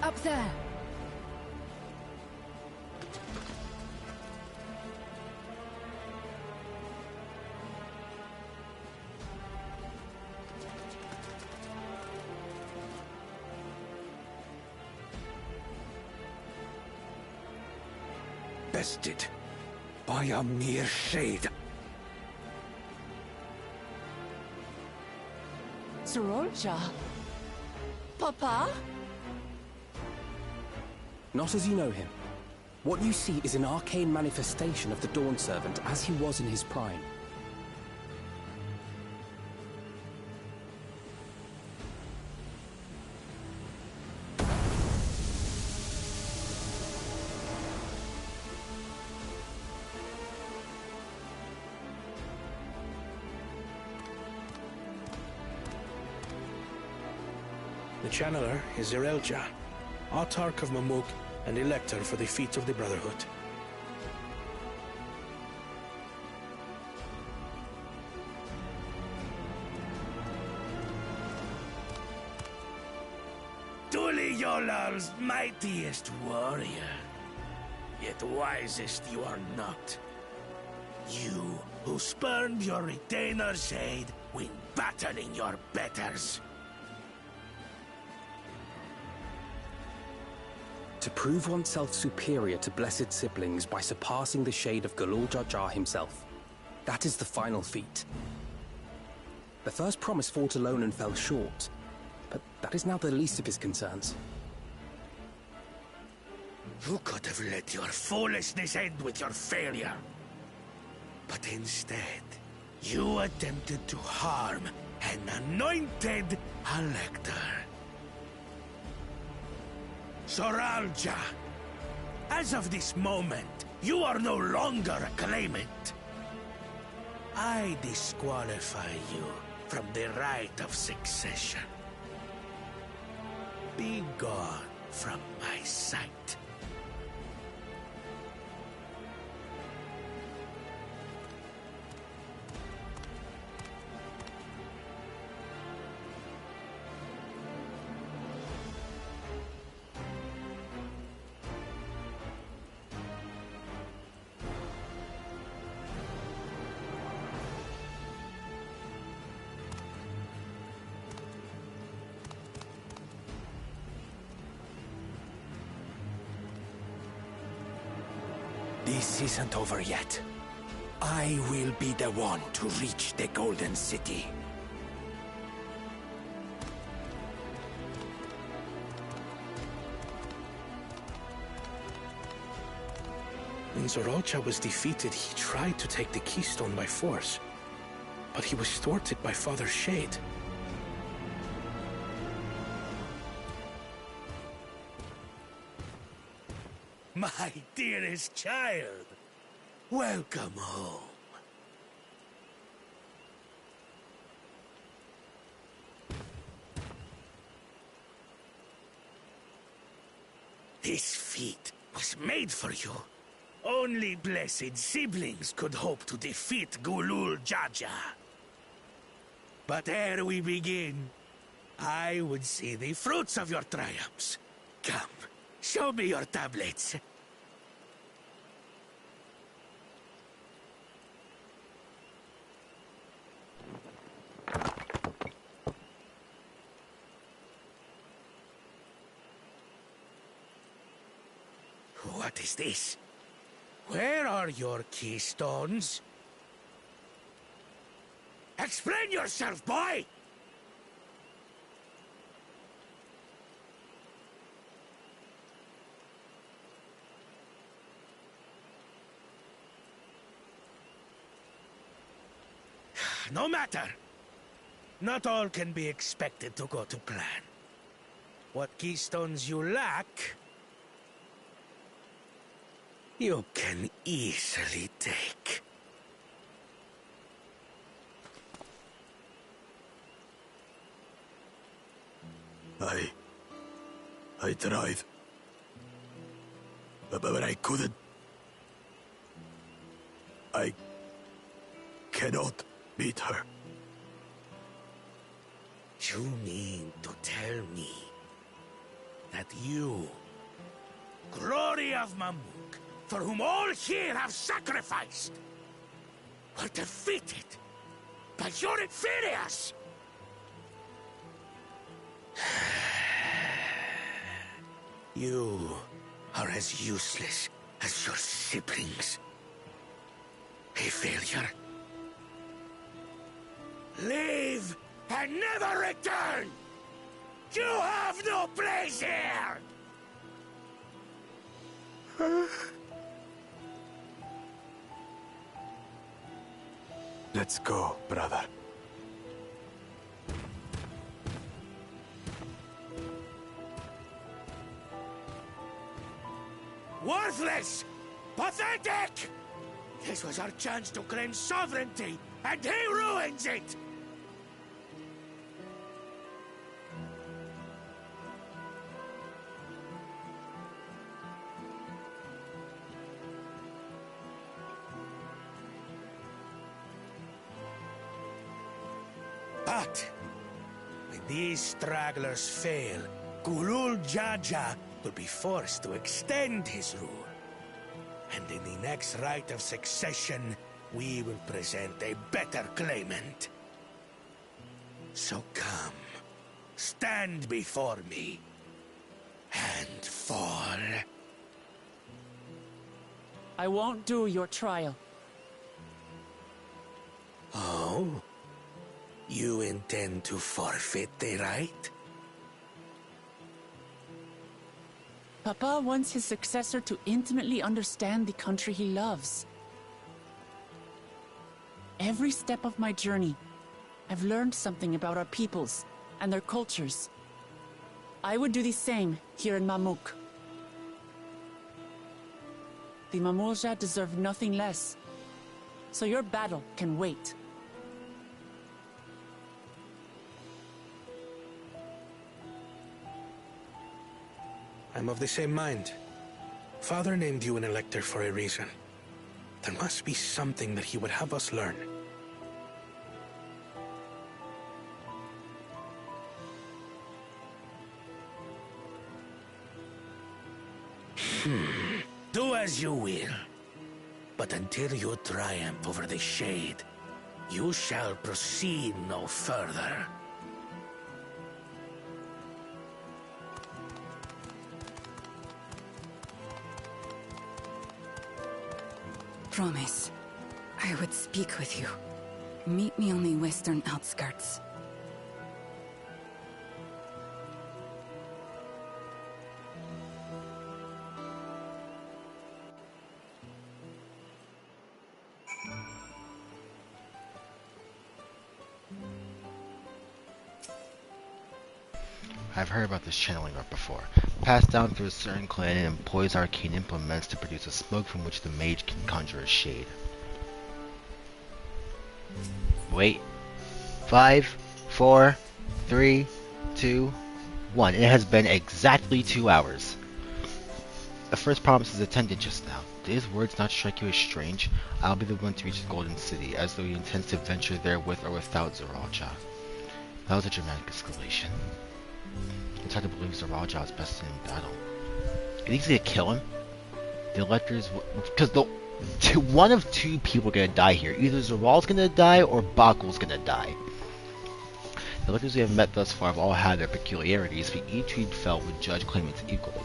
Up there. Bested by a mere shade. Sorolja? Papa? Not as you know him. What you see is an arcane manifestation of the Dawn Servant as he was in his prime. The Channeler is Zerelja, Autarch of Mamuk and Elector for the Feet of the Brotherhood. Duli Yolal's mightiest warrior, yet wisest you are not. You, who spurned your retainer's aid when battling your betters. To prove oneself superior to blessed siblings by surpassing the shade of Galul Jar Jar himself. That is the final feat. The first promise fought alone and fell short, but that is now the least of his concerns. You could have let your foolishness end with your failure. But instead, you attempted to harm an anointed elector. Soralja, as of this moment, you are no longer a claimant. I disqualify you from the right of succession. Be gone from my sight. This isn't over yet. I will be the one to reach the Golden City. When Zorocha was defeated, he tried to take the Keystone by force, but he was thwarted by Father Shade. My dearest child, welcome home. This feat was made for you. Only blessed siblings could hope to defeat Gulul Jaja. But ere we begin, I would see the fruits of your triumphs. Come, show me your tablets. What is this? Where are your keystones? Explain yourself, boy! No matter. Not all can be expected to go to plan. What keystones you lack, you can easily take. I tried. But I couldn't. I cannot beat her. You mean to tell me that you, glory of Mamuk, for whom all here have sacrificed, were defeated by your inferiors? You are as useless as your siblings. A failure. Leave and never return! You have no place here! Let's go, brother. Worthless! Pathetic! This was our chance to claim sovereignty, and he ruins it! But when these stragglers fail, Gulul Jaja will be forced to extend his rule. And in the next rite of succession, we will present a better claimant. So come, stand before me, and fall. I won't do your trial. Oh? You intend to forfeit the right? Papa wants his successor to intimately understand the country he loves. Every step of my journey, I've learned something about our peoples and their cultures. I would do the same here in Mamuk. The Mamulja deserve nothing less, so your battle can wait. I'm of the same mind. Father named you an elector for a reason. There must be something that he would have us learn. Do as you will. But until you triumph over the Shade, you shall proceed no further. Promise, I would speak with you. Meet me on the western outskirts. I've heard about this channeling art before. Passed down through a certain clan and employs arcane implements to produce a smoke from which the mage can conjure a shade. Wait. 5, 4, 3, 2, 1. It has been exactly 2 hours. The first promise is attended just now. Do his words not strike you as strange? I'll be the one to reach the Golden City, as though he intends to venture there with or without Zaraja. That was a dramatic escalation. It's hard to believe Zaraja is bested in battle. Is he gonna kill him? The electors, because one of two people are gonna die here. Either Zaral's gonna die or Bakul's gonna die. The electors we have met thus far have all had their peculiarities, but each we felt would judge claimants equally.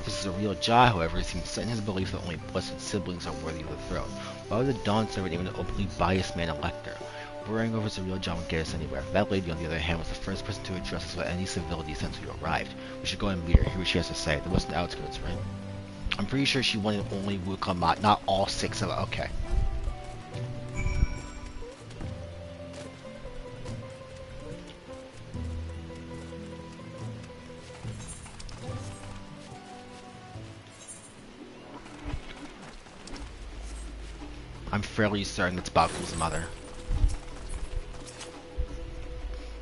This is a real Jah, however, seems set in his belief that only blessed siblings are worthy of the throne. Why would the Dawn servant even an openly biased man elector? Worrying over the real Jah won't get us anywhere. That lady, on the other hand, was the first person to address us with any civility since we arrived. We should go and meet her, hear what she has to say. The western outskirts, right? I'm pretty sure she wanted only Wukamat, not all 6 of them. Okay. I'm fairly certain it's Bakul's mother.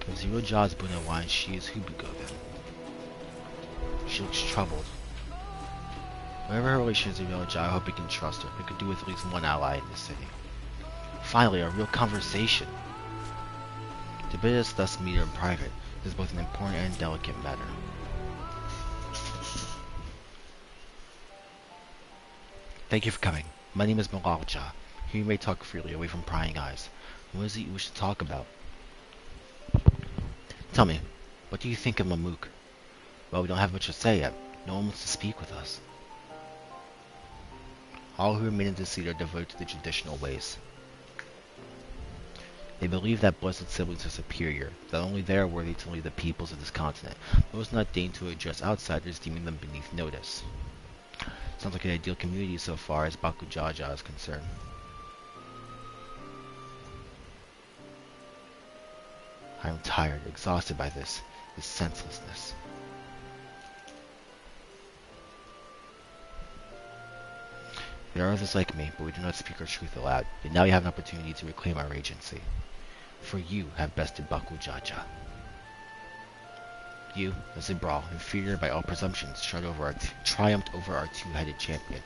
If Zero Jaw's Bunawa and she is Hubugo then. She looks troubled. Whatever her relation is to Zero Jaw, I hope we can trust her. We could do with at least one ally in this city. Finally, a real conversation. To bid us thus meet her in private is both an important and delicate matter. Thank you for coming. My name is Malalja. Here you may talk freely, away from prying eyes. What is it you wish to talk about? Tell me, what do you think of Mamuk? Well, we don't have much to say yet. No one wants to speak with us. All who remain in this city are devoted to the traditional ways. They believe that blessed siblings are superior, that only they are worthy to lead the peoples of this continent. Those not deign to address outsiders, deeming them beneath notice. Sounds like an ideal community so far as Bakujaja is concerned. I am tired, exhausted by this senselessness. There are others like me, but we do not speak our truth aloud. Yet now we have an opportunity to reclaim our agency. For you have bested Bakujaja. You, as a brawl, inferior by all presumptions, triumphed over our two-headed champion.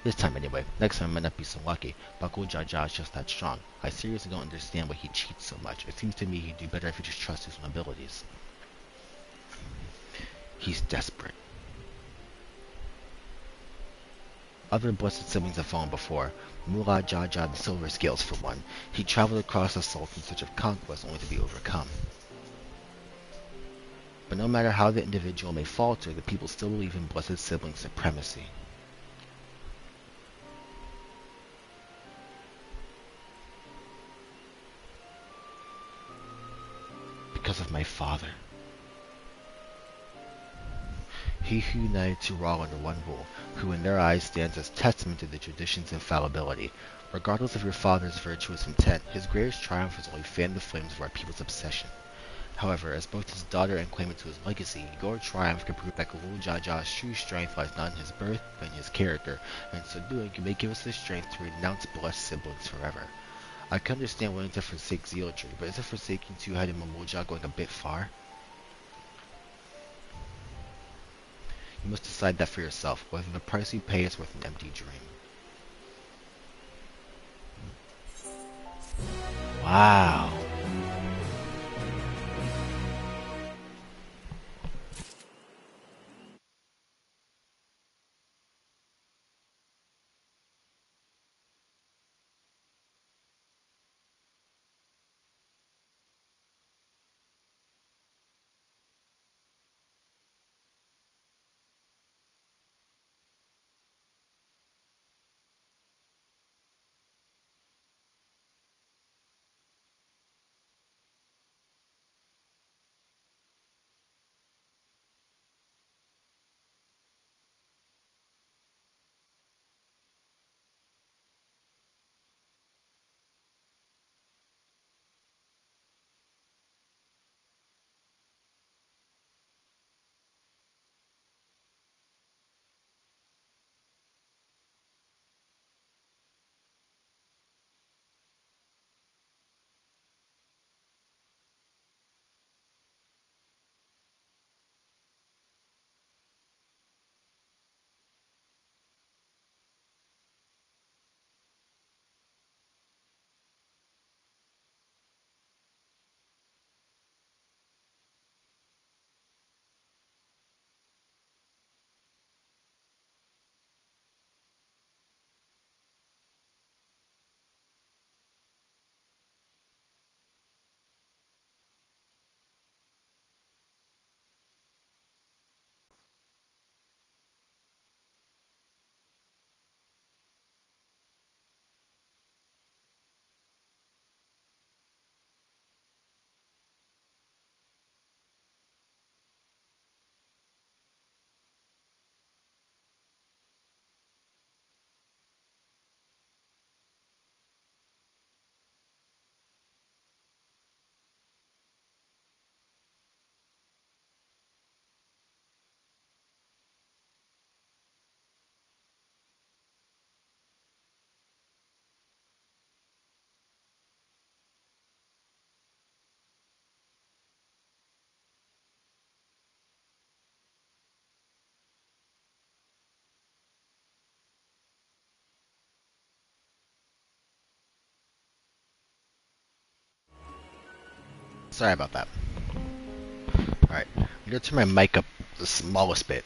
This time anyway. Next time I might not be so lucky. Bakujaja is just that strong. I seriously don't understand why he cheats so much. It seems to me he'd do better if he just trusts his own abilities. He's desperate. Other blessed siblings have fallen before. Mullah Jaja the Silver Scales for one. He traveled across the salt in search of conquest only to be overcome. But no matter how the individual may falter, the people still believe in blessed sibling supremacy. because of my father. He who united Tural under one rule, who in their eyes stands as testament to the tradition's infallibility. Regardless of your father's virtuous intent, his greatest triumph has only fanned the flames of our people's obsession. However, as both his daughter and claimant to his legacy, your triumph can prove that Galul Jaja's true strength lies not in his birth, but in his character, and in so doing you may give us the strength to renounce blessed siblings forever. I can understand wanting to forsake zealotry, but isn't forsaking two-headed Mamuja going a bit far? You must decide that for yourself, whether the price you pay is worth an empty dream. Wow. Sorry about that. Alright, I'm gonna turn my mic up the smallest bit.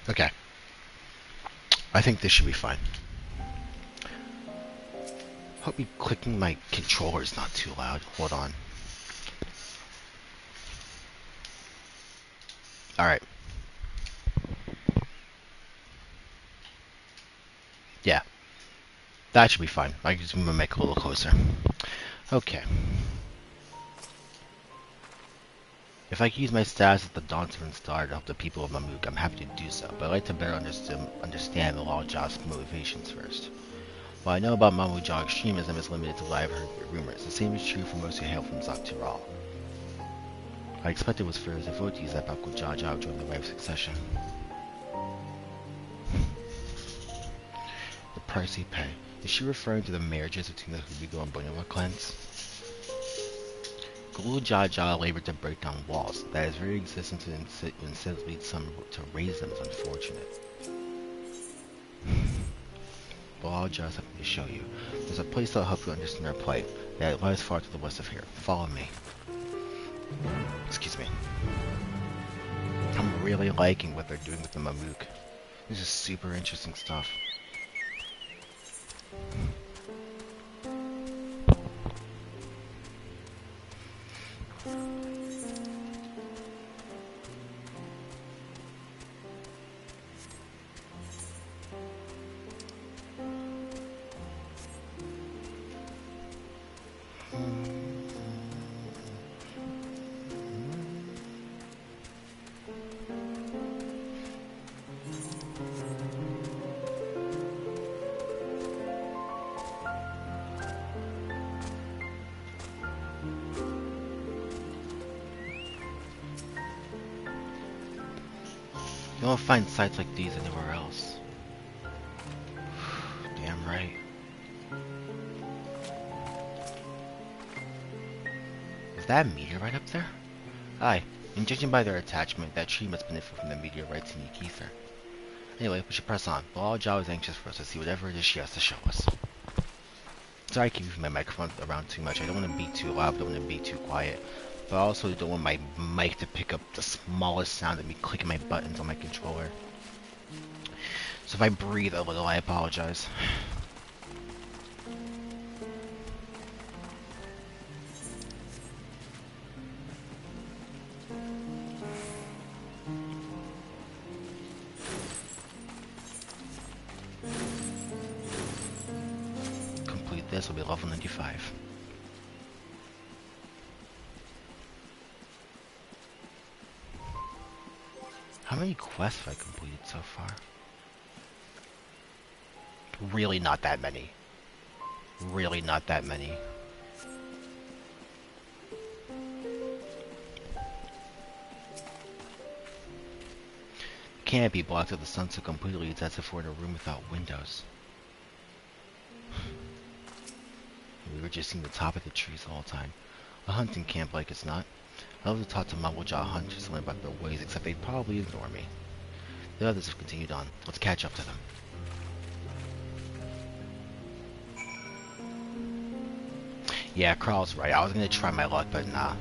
Okay. I think this should be fine. Hope me clicking my controller is not too loud. Hold on. Alright. Yeah. That should be fine. I can just move my mic a little closer. Okay. If I can use my status as the DawntraaaAAAIL star to help the people of Mamuk, I'm happy to do so, but I'd like to better understand the Lawja's motivations first. What I know about Mamuja extremism is limited to what I've heard rumors. The same is true for most who hail from Zaktiral. I expect it was for his devotees that Bakujaja would join the right of succession. The price he paid. Is she referring to the marriages between the Hubigo and Bonyoa clans? Galul Jaja labored to break down walls. That his very existence would instead lead some to raise them is unfortunate. Well, I'll just have to show you. There's a place that'll help you understand our plight. That lies far to the west of here. Follow me. Excuse me. I'm really liking what they're doing with the Mamook. This is super interesting stuff. You won't find sites like these anywhere else. Damn right. Is that a meteorite up there? Aye, and judging by their attachment, that tree must benefit from the meteorites in Yikither. Anyway, we should press on. Balal Jaw is anxious for us to see whatever it is she has to show us. Sorry I keep moving my microphone around too much. I don't want to be too loud, don't want to be too quiet. But I also don't want my mic to pick up the smallest sound of me clicking my buttons on my controller. So if I breathe a little, I apologize. Complete this will be level 95. How many quests have I completed so far? Really not that many. Really not that many. Canopy blocked out the sun so completely it's as if we're in a room without windows. We were just seeing the top of the trees the whole time. A hunting camp like it's not. I love to talk to Mumblejaw hunters something about their ways, except they'd probably ignore me. The others have continued on. Let's catch up to them. Yeah, Carl's right. I was gonna try my luck, but nah.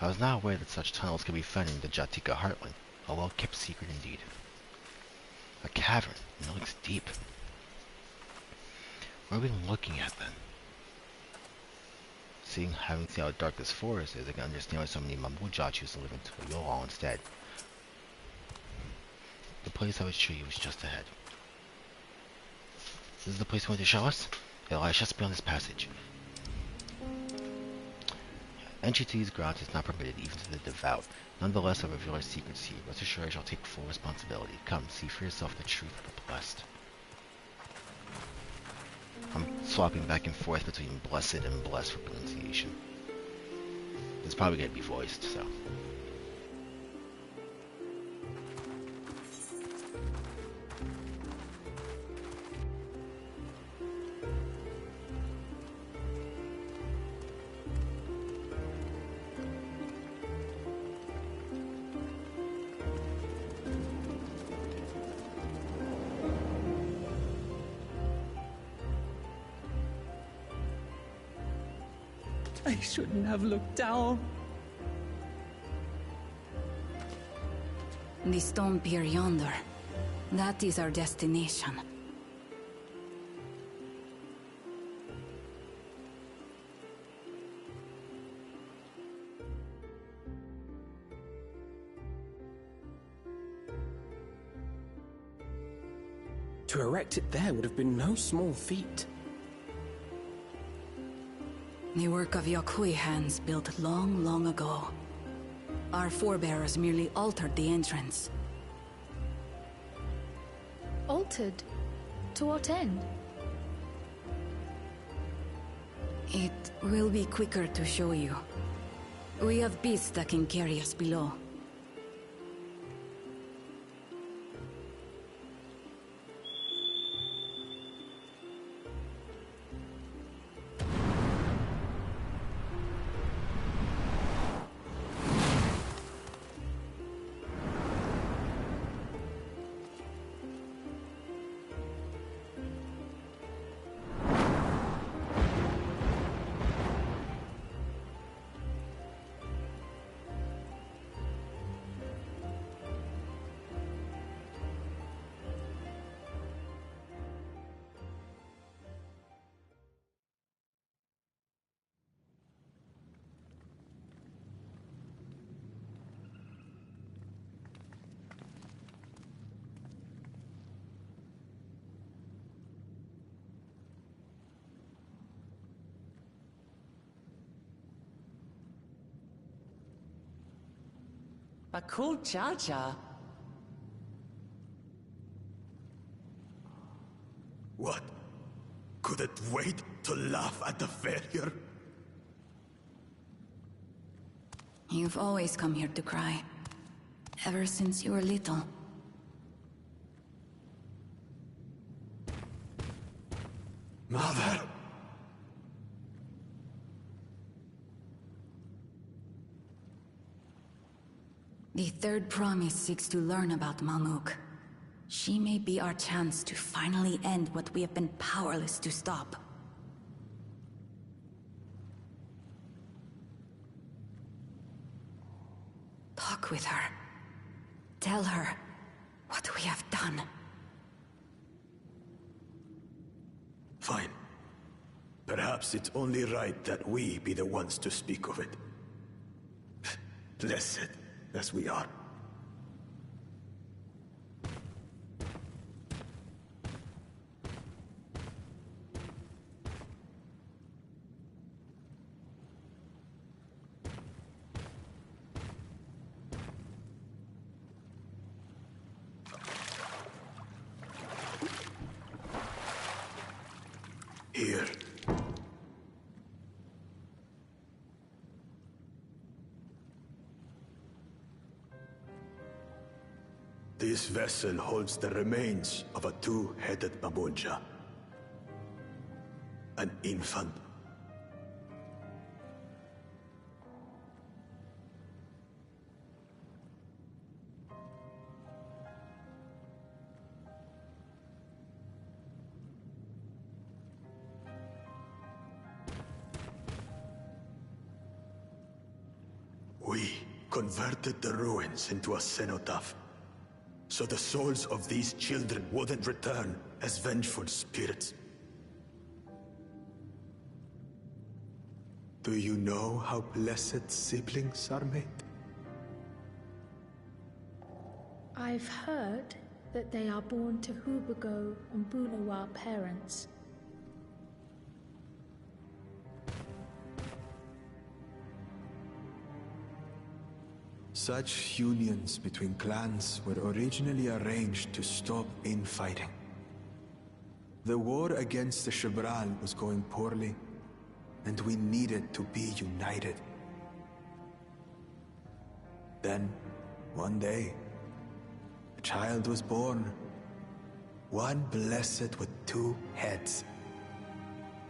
I was not aware that such tunnels could be found in the Jatika heartland. A well-kept secret indeed. A cavern, and it looks deep. What are we looking at then? Having seen how dark this forest is, I can understand why so many Mumblejaw choose to live into a Yolal instead. The place I would show you is just ahead. This is the place you want to show us? It lies just beyond this passage. Entry to these grounds is not permitted even to the devout. Nonetheless, I reveal our secrets here. Rest assured I shall take full responsibility. Come, see for yourself the truth of the blessed. I'm swapping back and forth between blessed and blessed for pronunciation. It's probably going to be voiced, so... I shouldn't have looked down. The stone pier yonder. That is our destination. To erect it there would have been no small feat. The work of Yakui hands built long, long ago. Our forebears merely altered the entrance. Altered? To what end? It will be quicker to show you. We have beasts that can carry us below. Bakul Jaja? What? Could it wait to laugh at the failure? You've always come here to cry. Ever since you were little. Mother! The third promise seeks to learn about Malmuk. She may be our chance to finally end what we have been powerless to stop. Talk with her. Tell her what we have done. Fine. Perhaps it's only right that we be the ones to speak of it. Blessed as we are. Here. This vessel holds the remains of a two-headed baboonja. An infant. We converted the ruins into a cenotaph, so the souls of these children wouldn't return as vengeful spirits. Do you know how blessed siblings are made? I've heard that they are born to Hubago and Bunawa parents. Such unions between clans were originally arranged to stop infighting. The war against the Shibral was going poorly, and we needed to be united. Then, one day, a child was born. One blessed with two heads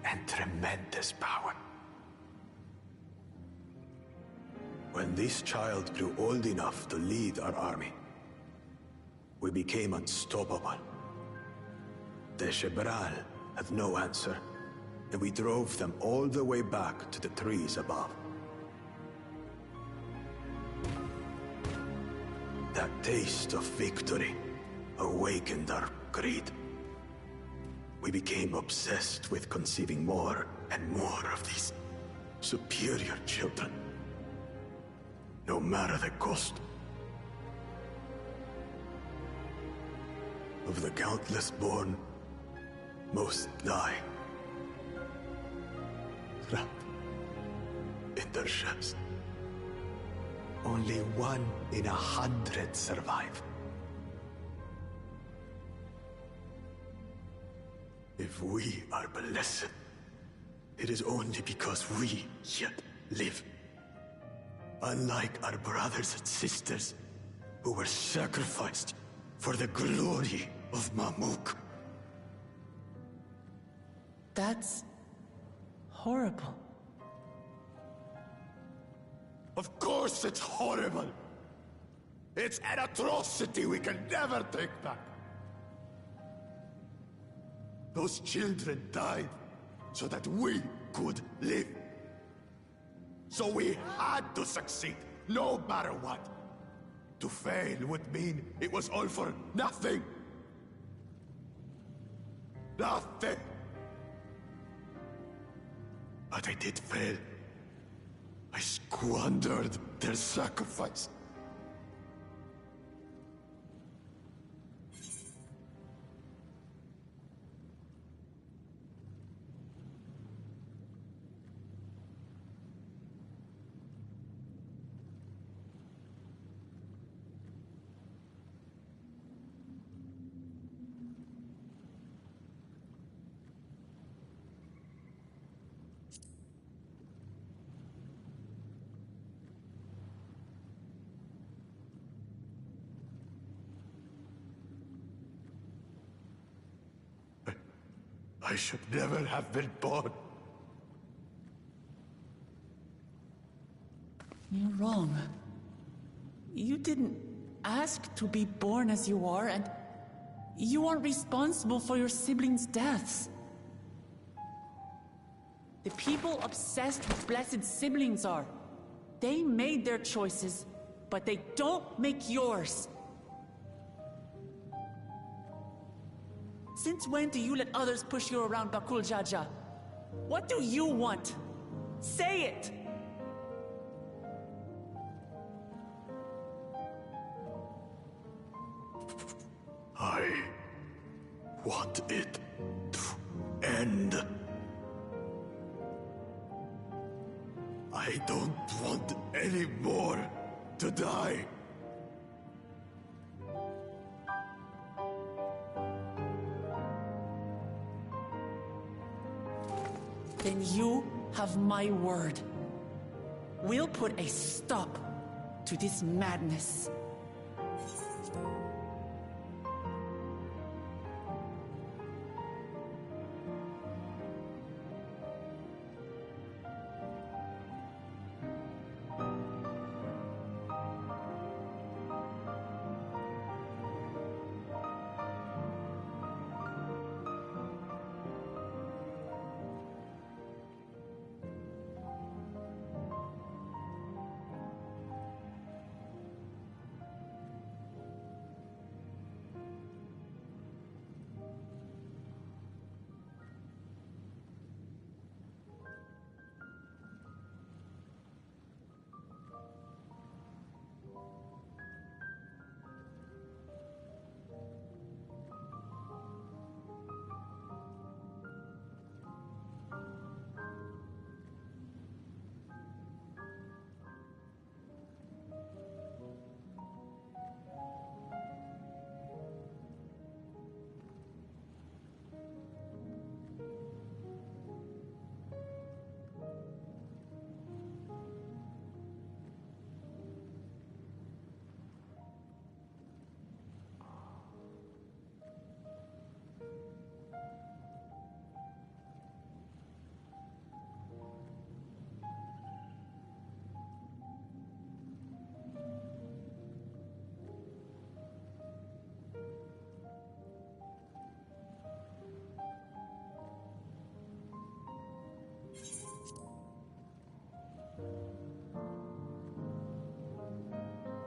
and tremendous power. When this child grew old enough to lead our army, we became unstoppable. The Shibral had no answer, and we drove them all the way back to the trees above. That taste of victory awakened our greed. We became obsessed with conceiving more and more of these superior children. No matter the cost. Of the countless born, most die. Trapped in their shells. Only 1 in 100 survive. If we are blessed, it is only because we yet live. Unlike our brothers and sisters, who were sacrificed for the glory of Mamuk. That's horrible. Of course it's horrible! It's an atrocity we can never take back. Those children died so that we could live. So we had to succeed, no matter what. To fail would mean it was all for nothing. Nothing. But I did fail. I squandered their sacrifice. I should never have been born. You're wrong. You didn't ask to be born as you are, and you aren't responsible for your siblings' deaths. The people obsessed with blessed siblings are. They made their choices, but they don't make yours. Since when do you let others push you around, Bakul Jaja? What do you want? Say it! I want it to end. I don't want any more to die. Then you have my word. We'll put a stop to this madness.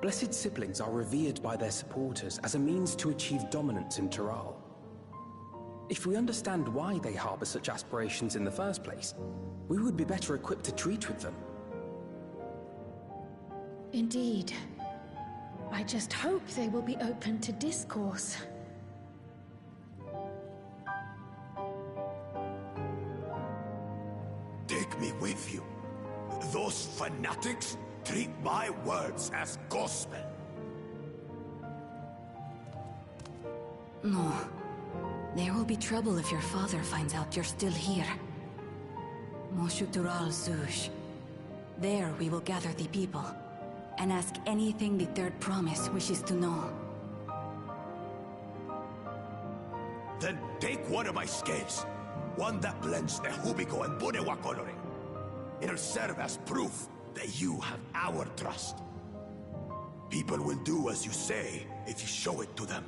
Blessed siblings are revered by their supporters as a means to achieve dominance in Taral. If we understand why they harbor such aspirations in the first place, we would be better equipped to treat with them. Indeed. I just hope they will be open to discourse. Take me with you. Those fanatics treat my words as gospel. No. There will be trouble if your father finds out you're still here. Moshutural Zush. There we will gather the people, and ask anything the Third Promise wishes to know. Then take one of my scales. One that blends the Hubiko and Bunewa coloring. It'll serve as proof that you have our trust. People will do as you say if you show it to them.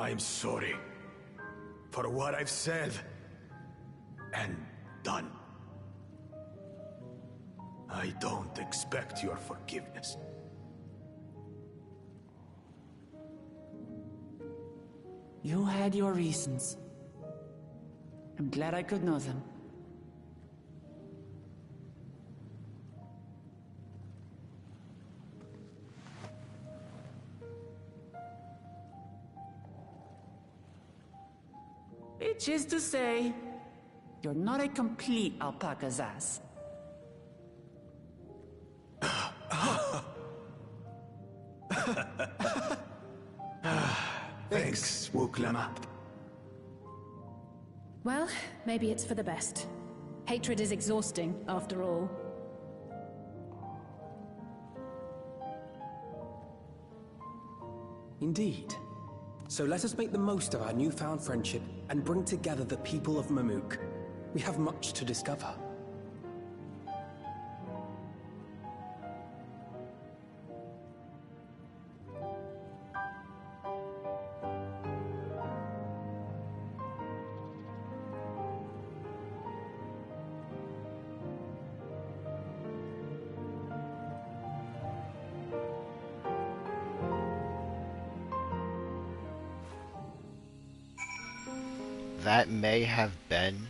I'm sorry for what I've said and done. I don't expect your forgiveness. You had your reasons. I'm glad I could know them. Which is to say, you're not a complete alpaca's ass. Thanks, Wuklama. Well, maybe it's for the best. Hatred is exhausting, after all. Indeed. So let us make the most of our newfound friendship and bring together the people of Mamuk. We have much to discover. That may have been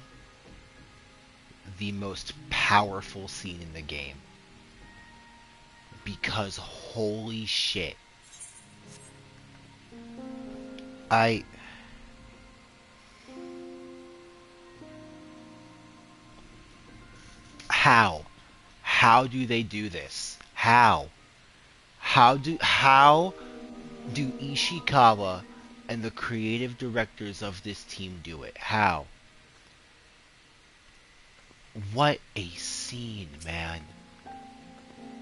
the most powerful scene in the game. Because holy shit. How? How do they do this? How? How do Ishikawa and the creative directors of this team do it? How? What a scene, man.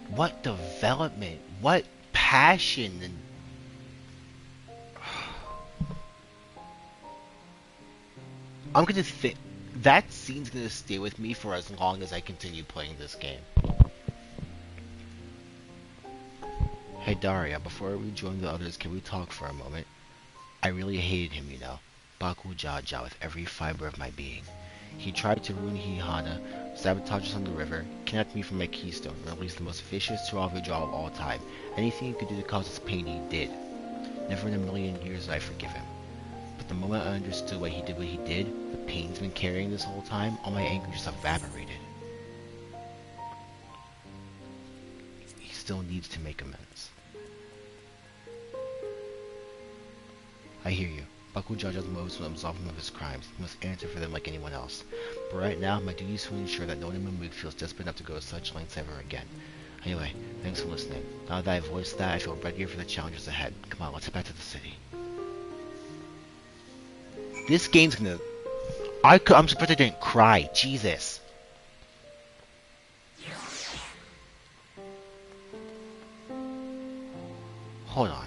What development, what passion, and I'm gonna think that scene's gonna stay with me for as long as I continue playing this game. Hey Daria, before we join the others, can we talk for a moment? I really hated him, you know. Baku Jaja with every fiber of my being. He tried to ruin Hihana, sabotage us on the river, kidnapped me from my keystone, released the most vicious Turavijaw of all time. Anything he could do to cause us pain, he did. Never in a million years I forgive him. But the moment I understood why he did what he did, the pain's been carrying this whole time, all my anger just evaporated. He still needs to make amends. I hear you. Bakujaja's motives will absolve him of his crimes. He must answer for them like anyone else. But right now, my duty is to ensure that no one in Mamuk feels desperate enough to go to such lengths ever again. Anyway, thanks for listening. Now that I've voiced that, I feel readier for the challenges ahead. Come on, let's head back to the city. This game's gonna... I'm surprised I didn't cry. Jesus. Hold on.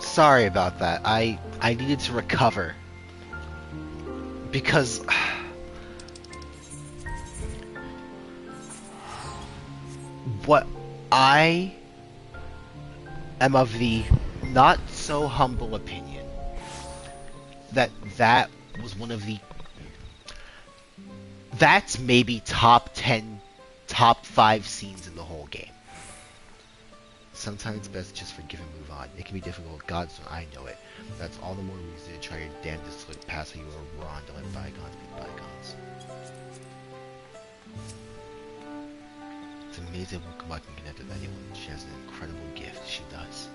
Sorry about that. I needed to recover. Because what I am of the not so humble opinion that that was one of the that's maybe top 10, top 5 scenes in the whole game. Sometimes it's best to just forgive and move on. It can be difficult, God's I know it. That's all the more reason to try your damnedest to look past how you were wrong to let bygones be bygones. It's amazing Wukamaki can connect with anyone. She has an incredible gift. She does.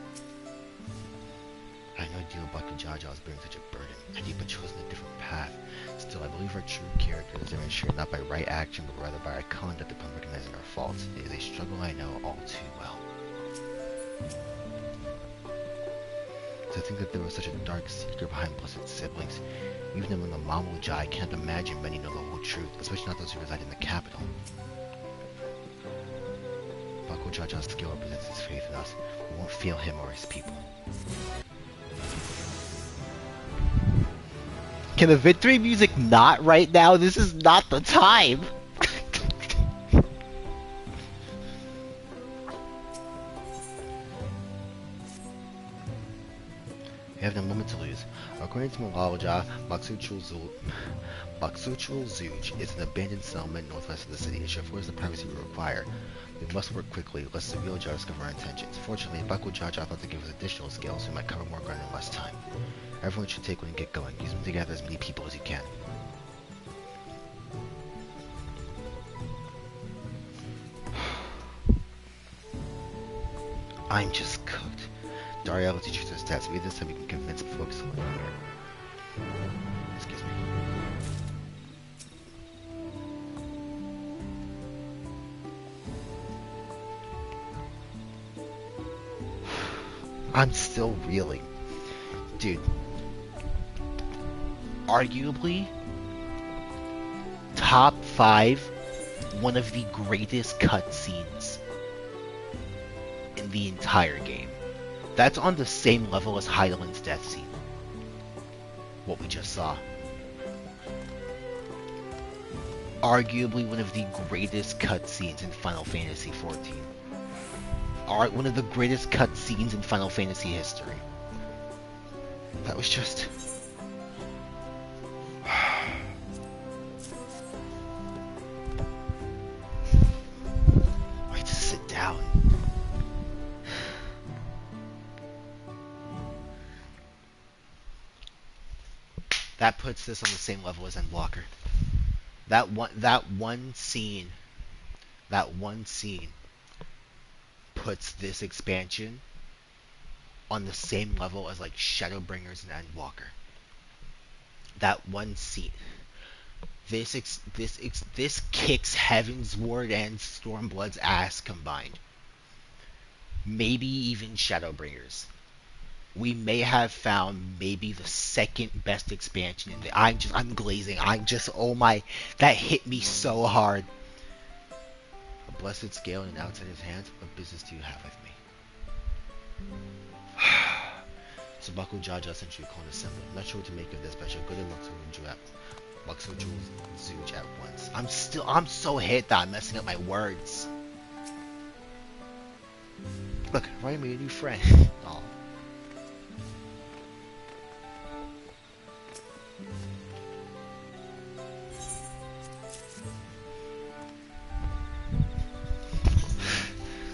I had no idea Bakujaja was bearing such a burden. I deep but chosen a different path. Still, I believe our true character is demonstrated not by right action, but rather by our conduct upon recognizing our faults. It is a struggle I know all too well. To think that there was such a dark secret behind blessed siblings. Even among the Mamuja, I can't imagine many know the whole truth, especially not those who reside in the capital. Bakujaja's skill represents his faith in us. We won't fail him or his people. Can the victory music not right now? This is not the time! We have no moment to lose. According to Malaja, Baksuchul Zuj is an abandoned settlement northwest of the city. It should afford us the privacy we require. We must work quickly, lest the Wheeljar discover our intentions. Fortunately, Bakujaja thought to give us additional skills, so we might cover more ground in less time. Everyone should take one and get going. Use them to gather as many people as you can. I'm just cooked. Daria will teach us the stats. Maybe this time we can convince folks to learn here. Excuse me. I'm still reeling. Dude. Arguably, top 5, one of the greatest cutscenes in the entire game. That's on the same level as Heidelin's death scene. What we just saw. Arguably one of the greatest cutscenes in Final Fantasy XIV. One of the greatest cutscenes in Final Fantasy history. That was just... I just sit down. That puts this on the same level as Endwalker. That one scene puts this expansion on the same level as like Shadowbringers and Endwalker. That one scene. This kicks Heaven's Ward and Stormblood's ass combined. Maybe even Shadowbringers. We may have found maybe the second best expansion in the I'm glazing. Oh my, that hit me so hard. A blessed scale and an outsider's hands. What business do you have with me? So Bakujaja sent you a clone assembly. I'm not sure what to make of this, but I should go to Luxor Zuj at once. I'm so hit that I'm messing up my words. Look, Ryan made a new friend. Oh.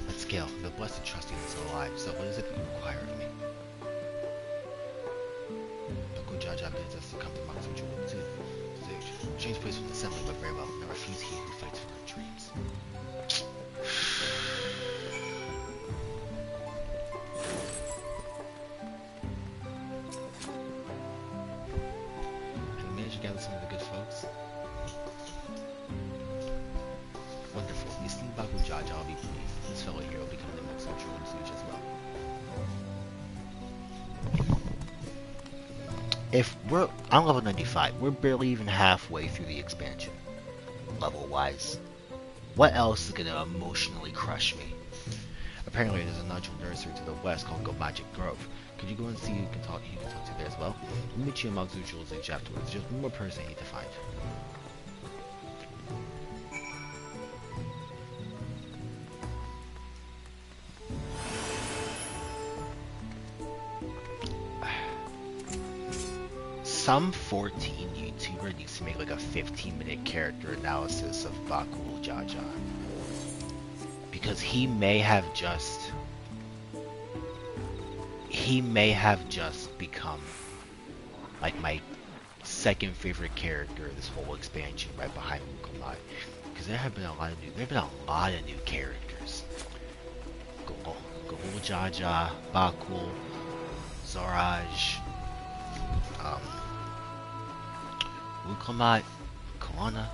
Let's go. The blessed trusting is alive. So what is it that you require of me? Bakujaja bids us to come to Luxor Zuj. Strange place with assembly, but very well. Now refuse he who fights for our dreams. Gather some of the good folks. Wonderful. You see Bakujaja, I'll be pleased. This fellow here will become the most central Zuj as well. If I'm level 95, we're barely even halfway through the expansion. Level-wise. What else is gonna emotionally crush me? Apparently there's a natural nursery to the west called Go Magic Grove. Could you go and see who you can talk to there as well? We'll meet you in Mount Zuchul's Age afterwards. Just one more person I need to find. Some 14 YouTuber needs to make like a 15-minute character analysis of Bakul Jaja. Because he may have just become like my second favorite character of this whole expansion, right behind Wukomai. Because there have been a lot of new characters. Gahul Jaja, Bakul, Zoraj, Wukomai, Koana,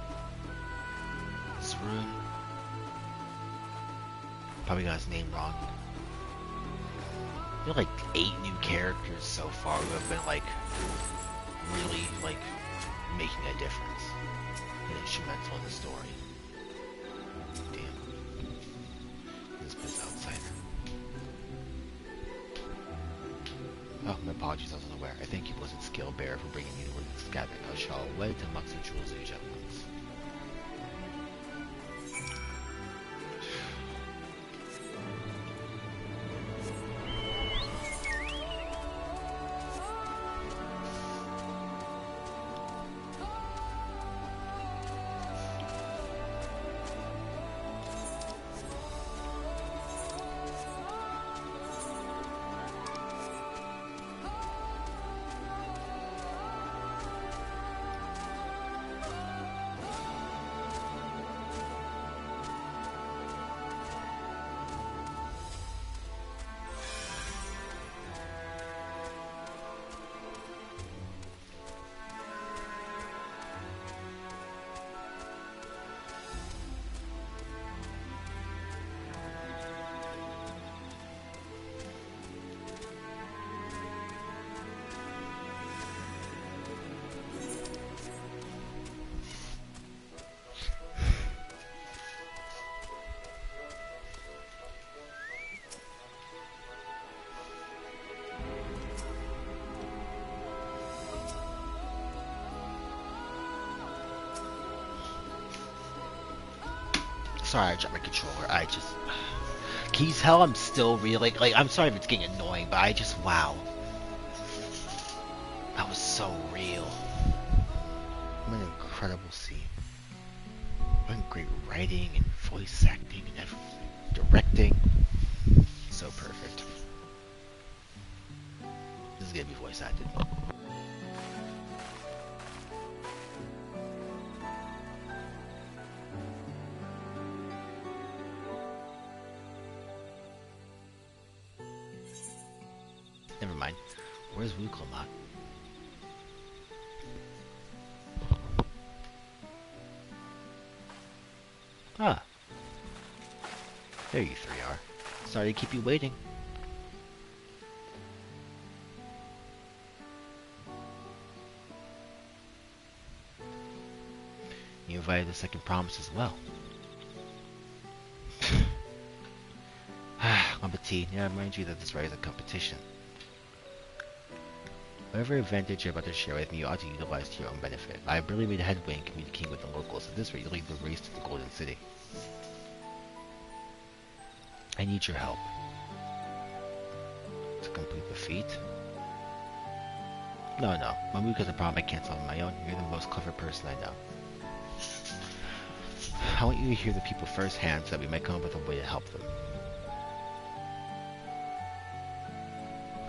Zrun. Probably got his name wrong. There are like 8 new characters so far who have been like really like making a difference and instrumental in the story. Damn. This place outsider. Oh, my apologies, I was unaware. I think it wasn't Skill Bear for bringing me the word Scavenge. I shall away to Maxu Jewel's Age at once. Sorry, I dropped my controller. Can you tell I'm still really like I'm sorry if it's getting annoying, but wow. That was so real. What an incredible scene. What great writing and voice acting and directing. So perfect. This is gonna be voice acted. Never mind. Where's Wukomai? Ah. There you three are. Sorry to keep you waiting. You invited the second promise as well. Petit, yeah, I remind you that this right is a competition. Whatever advantage you're about to share with me, you ought to utilize to your own benefit. I have barely made headway in communicating with the locals. At this rate, you'll lead the race to the Golden City. I need your help. To complete the feat? No. Mamouk has a problem I can't solve on my own. You're the most clever person I know. I want you to hear the people firsthand so that we might come up with a way to help them.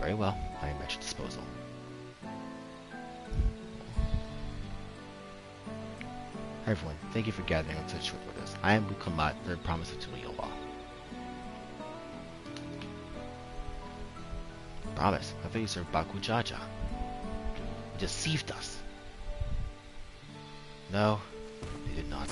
Very well, I am at your disposal. Hi everyone, thank you for gathering on such short notice. I am Wukomai, third promise of Tuliyowa. Promise? I thought you served Bakul Jaja. You deceived us. No, you did not.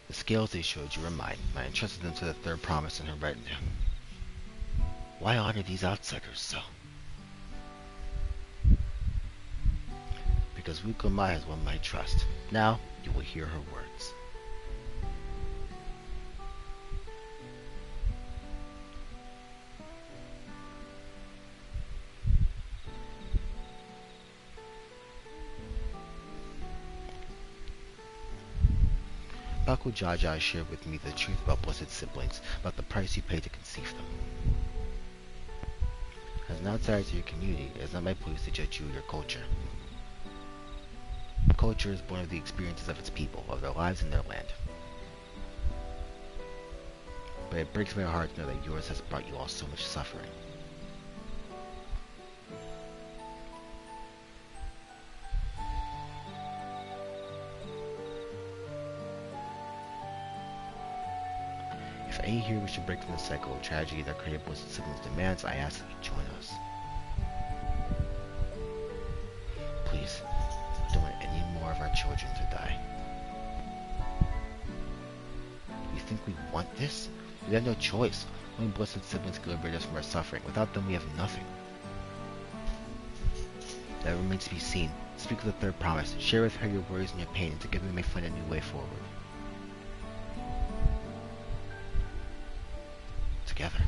The scales they showed you were mine. I entrusted them to the third promise in her retinue. Why honor these outsiders so? Because Wukomai has won my trust. Now you will hear her words. Baku Jaja shared with me the truth about blessed siblings, about the price you pay to conceive them. As an outsider to your community, it is not my place to judge you or your culture. Culture is born of the experiences of its people, of their lives and their land. But it breaks my heart to know that yours has brought you all so much suffering. If any here wish to break from the cycle of tragedy that created Blessed Siblings demands, I ask that you join us. Please, don't want any more of our children to die. You think we want this? We have no choice. Only Blessed Siblings can liberate us from our suffering. Without them, we have nothing. That remains to be seen. Speak of the third promise. Share with her your worries and your pain, and together we may find a new way forward. Together.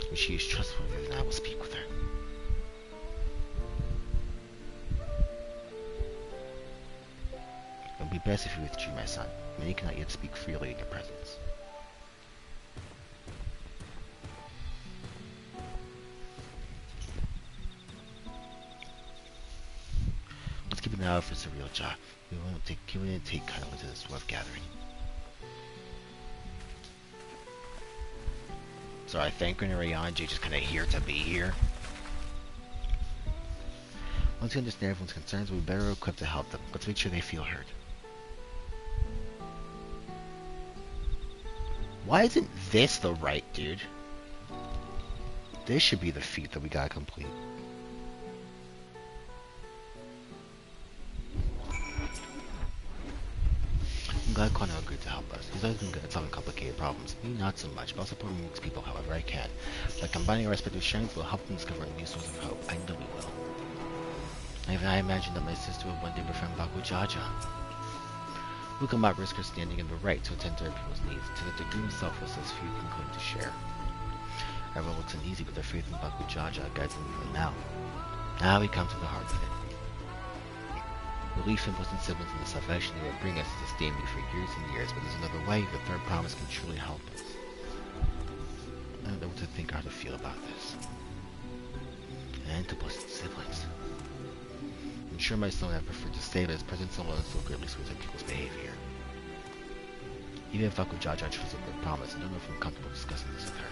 When she is trustworthy, then I will speak with her. It would be best if you withdrew, my son. Many cannot yet speak freely in your presence. Let's keep an eye out for Surreal Jaw. We won't take kindly to this dwarf gathering. So I think Rayanji just kind of here to be here. Once we understand everyone's concerns, we'll be better equipped to help them. Let's make sure they feel heard. Why isn't this the right dude? This should be the feat that we gotta complete. I'm glad Kono agreed to help us. He's always been good at solving complicated problems. Me, not so much, but I'll support Mook's people however I can. By combining our respective strengths, we'll help them discover a new source of hope. I know we will. Even I imagine that my sister will one day befriend Baku Jaja. We can not risk her standing in the right to attend to our people's needs, to the degree of selflessness few can claim to share. Everyone looks uneasy, but their faith in Baku Jaja guides them even now. Now we come to the heart of it. Belief in Blessed Siblings and the salvation they will bring us has sustained me for years and years, but there's another way the third promise can truly help us. I don't know what to think or how to feel about this. An end to Blessed Siblings. I'm sure my son would have preferred to stay, but his presence alone so greatly swears at people's behavior. Even if Baku Jaja trusts the third promise, I don't know if I'm comfortable discussing this with her.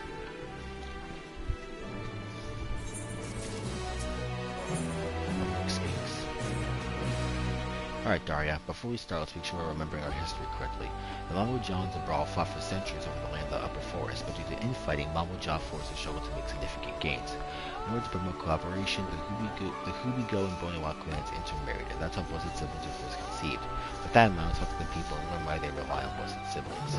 Alright Daria, before we start, let's make sure we're remembering our history correctly. The Mamujans and Brawl fought for centuries over the land of the upper forest, but due to infighting, Mamuja forces struggled to make significant gains. In order to promote collaboration, the Hubigo and Boniwa clans intermarried, and that's how Blessed Siblings were first conceived. With that in mind, let's talk to the people and learn why they rely on Blessed Siblings.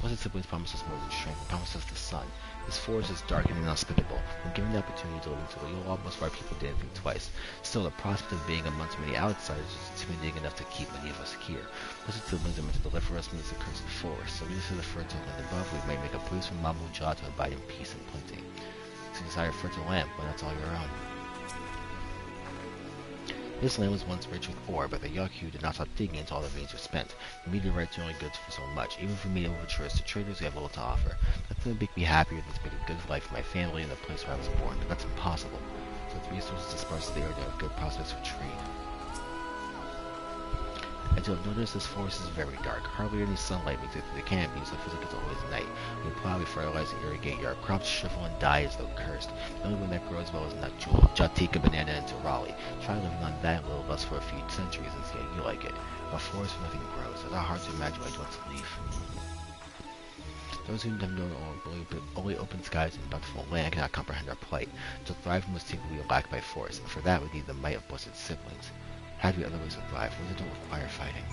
Blessed Siblings promise us more than strength, promise us the sun. This forest is dark and inhospitable. When given the opportunity to live into it, you'll almost our people didn't think twice. Still, the prospect of being amongst many outsiders is intimidating enough to keep many of us here. Blessed Siblings are meant to deliver us from this accursed forest, so lead us to the fertile land above. We may make a place from Mamuja to abide in peace and plenty. If you desire fertile land, well, that's all your own. This land was once rich with ore, but the Yakyu did not stop digging until all the veins were spent. The meteorites are only good for so much. Even for me overtures to traders, we have little to offer. Nothing would make me happier than to make a good life for my family and the place where I was born, but that's impossible. So with resources dispersed, they are to have good prospects for trade. And to have noticed this forest is very dark. Hardly any sunlight makes it through the canopy, so it feels like it's always night. We plow, we fertilize, and irrigate. Our crops shrivel and die as though cursed. The only one that grows well is Nutjewel, Jatika, banana, and Terali. Try living on that and little less for a few centuries and see how you like it. A forest where nothing grows. It's not hard to imagine why you want to leave. Those who have known only open skies and bountiful land cannot comprehend our plight. To thrive, we must take what we lack by force, and for that we need the might of Blessed Siblings. How do we otherwise survive? Ones that don't require fighting.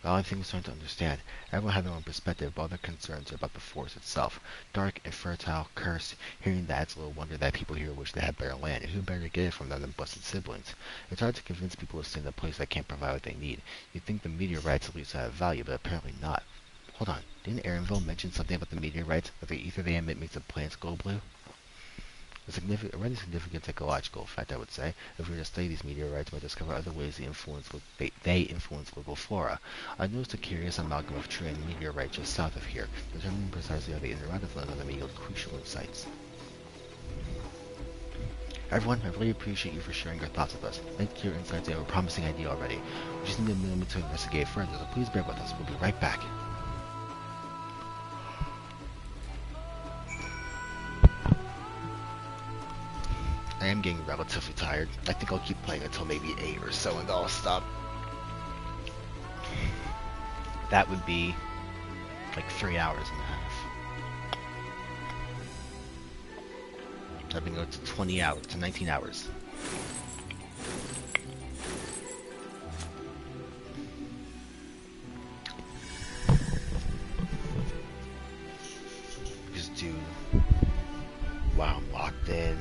The only thing we're starting to understand, everyone has their own perspective, but all their concerns are about the forest itself. Dark, infertile, cursed. Hearing that, it's a little wonder that people here wish they had better land, and who better to get it from them than busted siblings? It's hard to convince people to stay in a place that can't provide what they need. You'd think the meteorites at least have value, but apparently not. Hold on, didn't Aaronville mention something about the meteorites, that the ether they emit makes the plants glow blue? A really significant psychological effect, I would say. If we were to study these meteorites, we might discover other ways they influence local flora. I noticed a curious amalgam of tree and meteorite just south of here. Determining precisely how they interact with one another may yield crucial insights. Everyone, I really appreciate you for sharing your thoughts with us. Thank you for your insights. You have a promising idea already. We just need a moment to investigate further, so please bear with us. We'll be right back. I am getting relatively tired. I think I'll keep playing until maybe 8 or so and then I'll stop. That would be like 3 hours and a half. I've been going to 20 hours, to 19 hours. Just do while I'm locked in.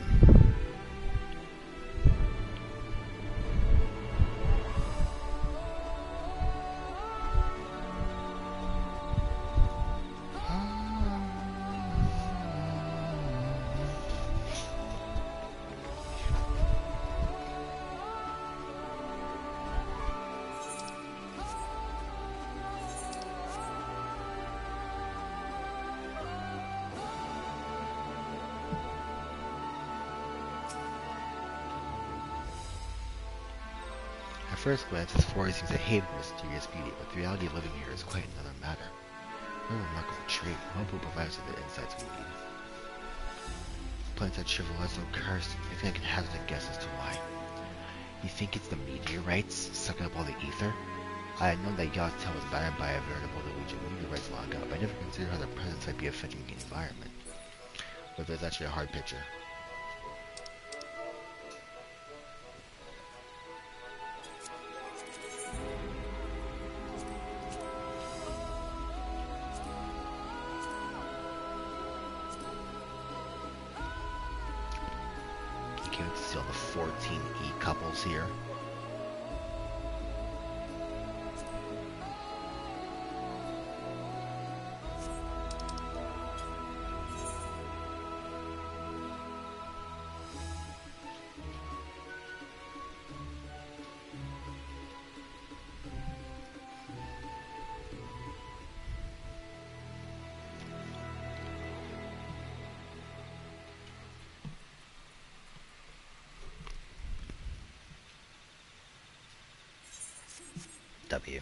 At first glance, this forest seems a haven of mysterious beauty, but the reality of living here is quite another matter. What a remarkable trait. Hope will provide us with the insights we need. Plants that shrivel are so cursed. I think I can hazard a guess as to why. You think it's the meteorites sucking up all the ether? I had known that Yachtel was battered by a veritable deluge of meteorites long ago, but I never considered how their presence might be affecting the environment. But there's actually a hard picture. You can see all the 14 E couples here. W.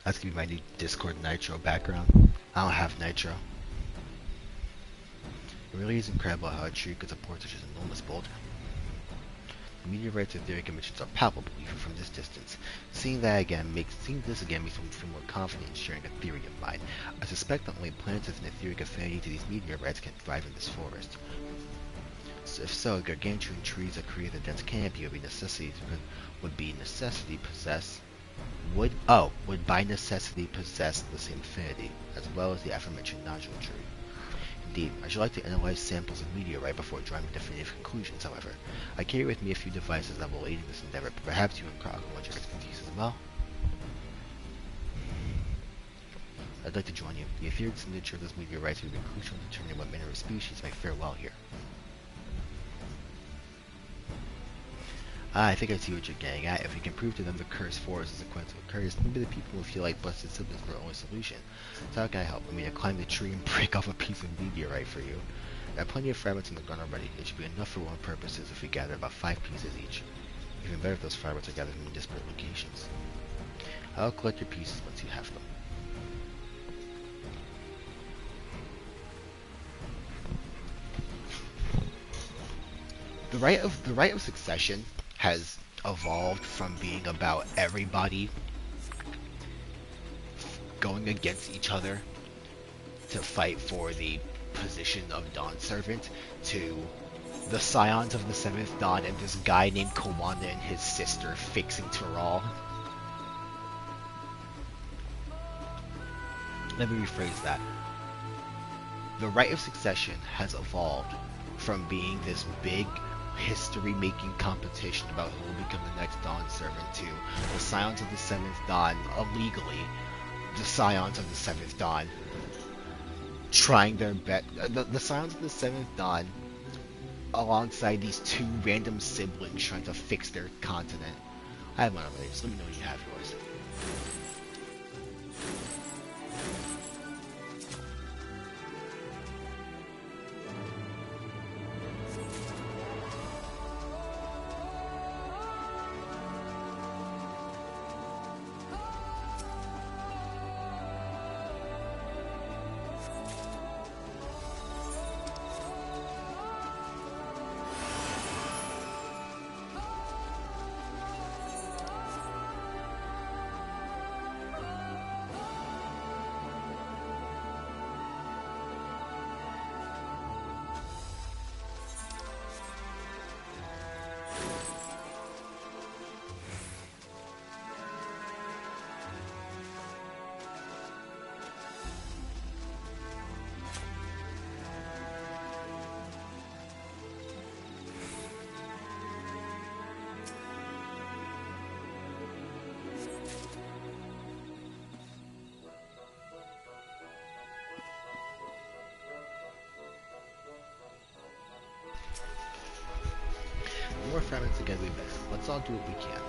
That's gonna be my new Discord Nitro background. I don't have Nitro. It really is incredible how a tree could support such an enormous boulder. The meteorites and etheric emissions are palpable even from this distance. Seeing this again makes me feel more confident in sharing a theory of mine. I suspect that only planets with an etheric affinity to these meteorites can thrive in this forest. If so, gargantuan trees that create a dense canopy would by necessity possess the same affinity, as well as the aforementioned nodule tree. Indeed, I should like to analyze samples of meteorite before drawing definitive conclusions, however. I carry with me a few devices that will aid in this endeavor, but perhaps you and Croc want your expertise as well? I'd like to join you. The etheric signature of those meteorites would be crucial in determining what mineral species may fare well here. I think I see what you're getting at. If we can prove to them the cursed forest is a coincidental curse, maybe the people will feel like busted siblings were our only solution. So how can I help? I mean, to climb the tree and break off a piece of meteorite for you. There are plenty of fragments in the gun already. It should be enough for one purposes if we gather about 5 pieces each. Even better if those fragments are gathered from disparate locations. I'll collect your pieces once you have them. The right of succession has evolved from being about everybody going against each other to fight for the position of Dawn Servant, to the Scions of the Seventh Dawn and this guy named Kawanda and his sister fixing Tural. Let me rephrase that. The Right of Succession has evolved from being this big history-making competition about who will become the next Dawn Servant to the Scions of the Seventh Dawn, illegally, the Scions of the Seventh Dawn, trying their best. The Scions of the Seventh Dawn, alongside these two random siblings trying to fix their continent. I have one of these. Let me know when you have yours. More fragments again we better. Let's all do what we can.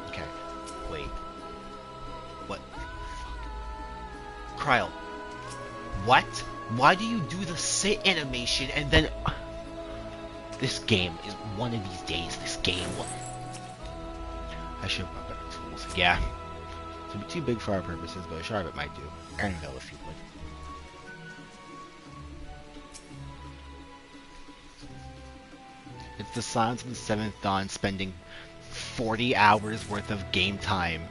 Okay. Wait. What? Fuck. Kryl. What? Why do you do the sit animation and then... This game is one of these days. This game... I should have brought better tools. Yeah. It's a bit too big for our purposes, but a Charlotte might do. Annabelle if you would. It's the Scions of the Seventh Dawn spending 40 hours worth of game time.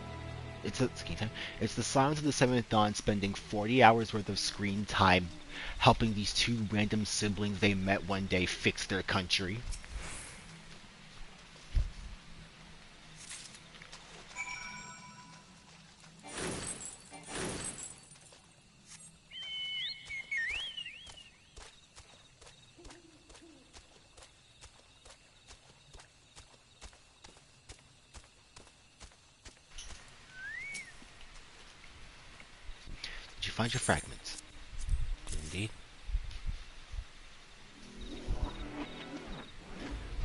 It's the Scions of the Seventh Dawn spending 40 hours worth of screen time helping these two random siblings they met one day fix their country. Did you find your fragments? Indeed.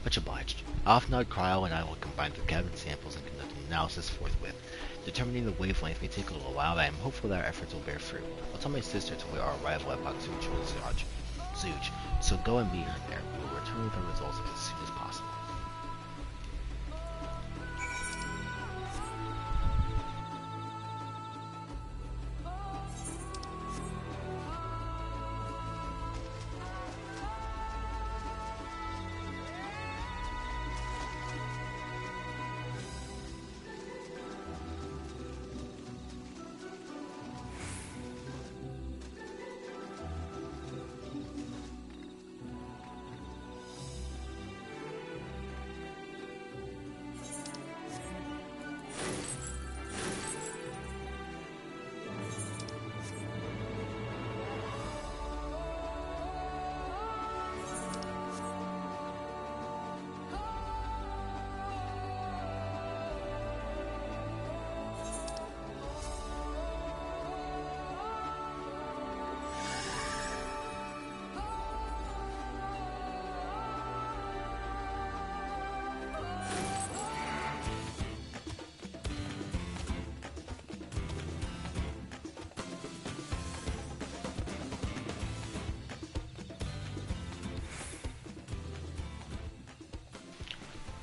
Much obliged. Ofnod, Kryl, and I will combine the cabin samples and conduct an analysis forthwith. Determining the wavelength may take a little while, but I am hopeful that our efforts will bear fruit. I'll tell my sister to wait our arrival at Baksuj, so go and meet her there. We will return with the results as soon as possible.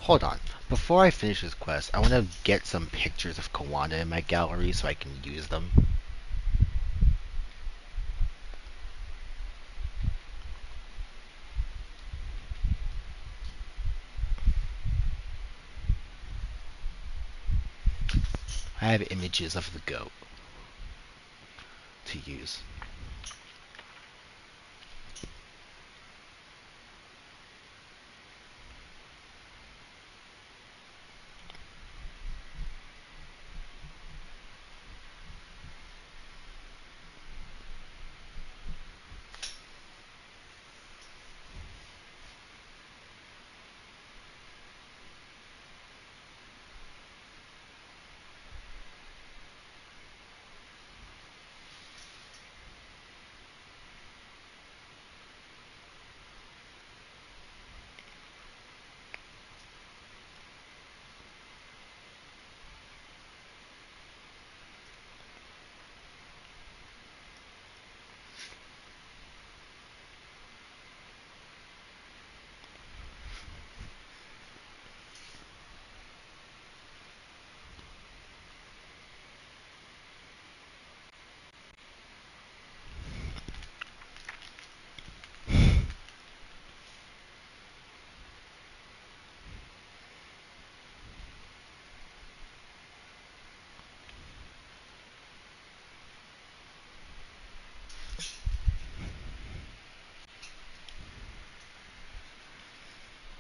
Hold on. Before I finish this quest, I want to get some pictures of Kawanda in my gallery so I can use them. I I have images of the goat to use.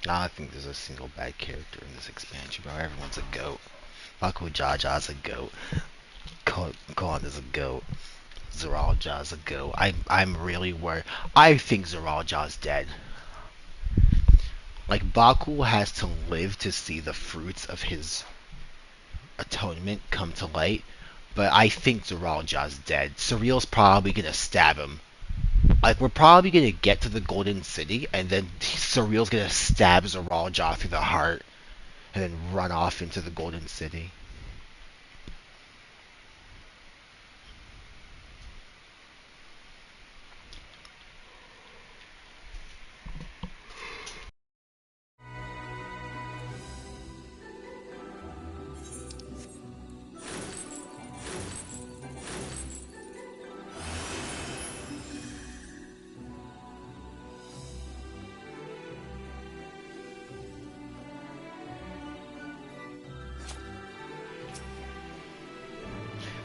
I don't think there's a single bad character in this expansion, bro. Everyone's a goat. Baku Jaja's a goat. Khan is a goat. Zeralja's a goat. I'm really worried. I think Zeralja's dead. Like, Baku has to live to see the fruits of his atonement come to light, but I think Zeralja's dead. Surreal's probably gonna stab him. Like, we're probably gonna get to the Golden City, and then Surreal's gonna stab Zeralja through the heart, and then run off into the Golden City.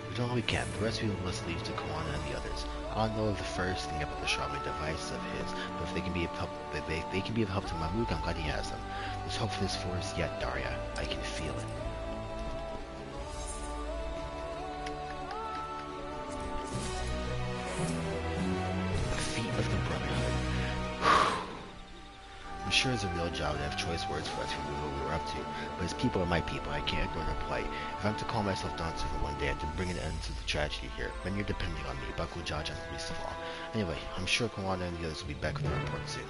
We've done all we can. The rest of you must leave to Kawana and the others. I don't know the first thing about the Charlie device of his, but if they can be of help, they can be of help to Mamuk, I'm glad he has them. There's hope for this forest yet, Daria. I can feel it. The feet of the Brotherhood. I'm sure it's a real job to have choice words for us who knew what we were up to, but his people are my people, I can't ignore their plight. If I'm to call myself Dawn for one day and to bring an end to the tragedy here, then you're depending on me, Baku Jaja, least of all. Anyway, I'm sure Kawana and the others will be back with their report soon.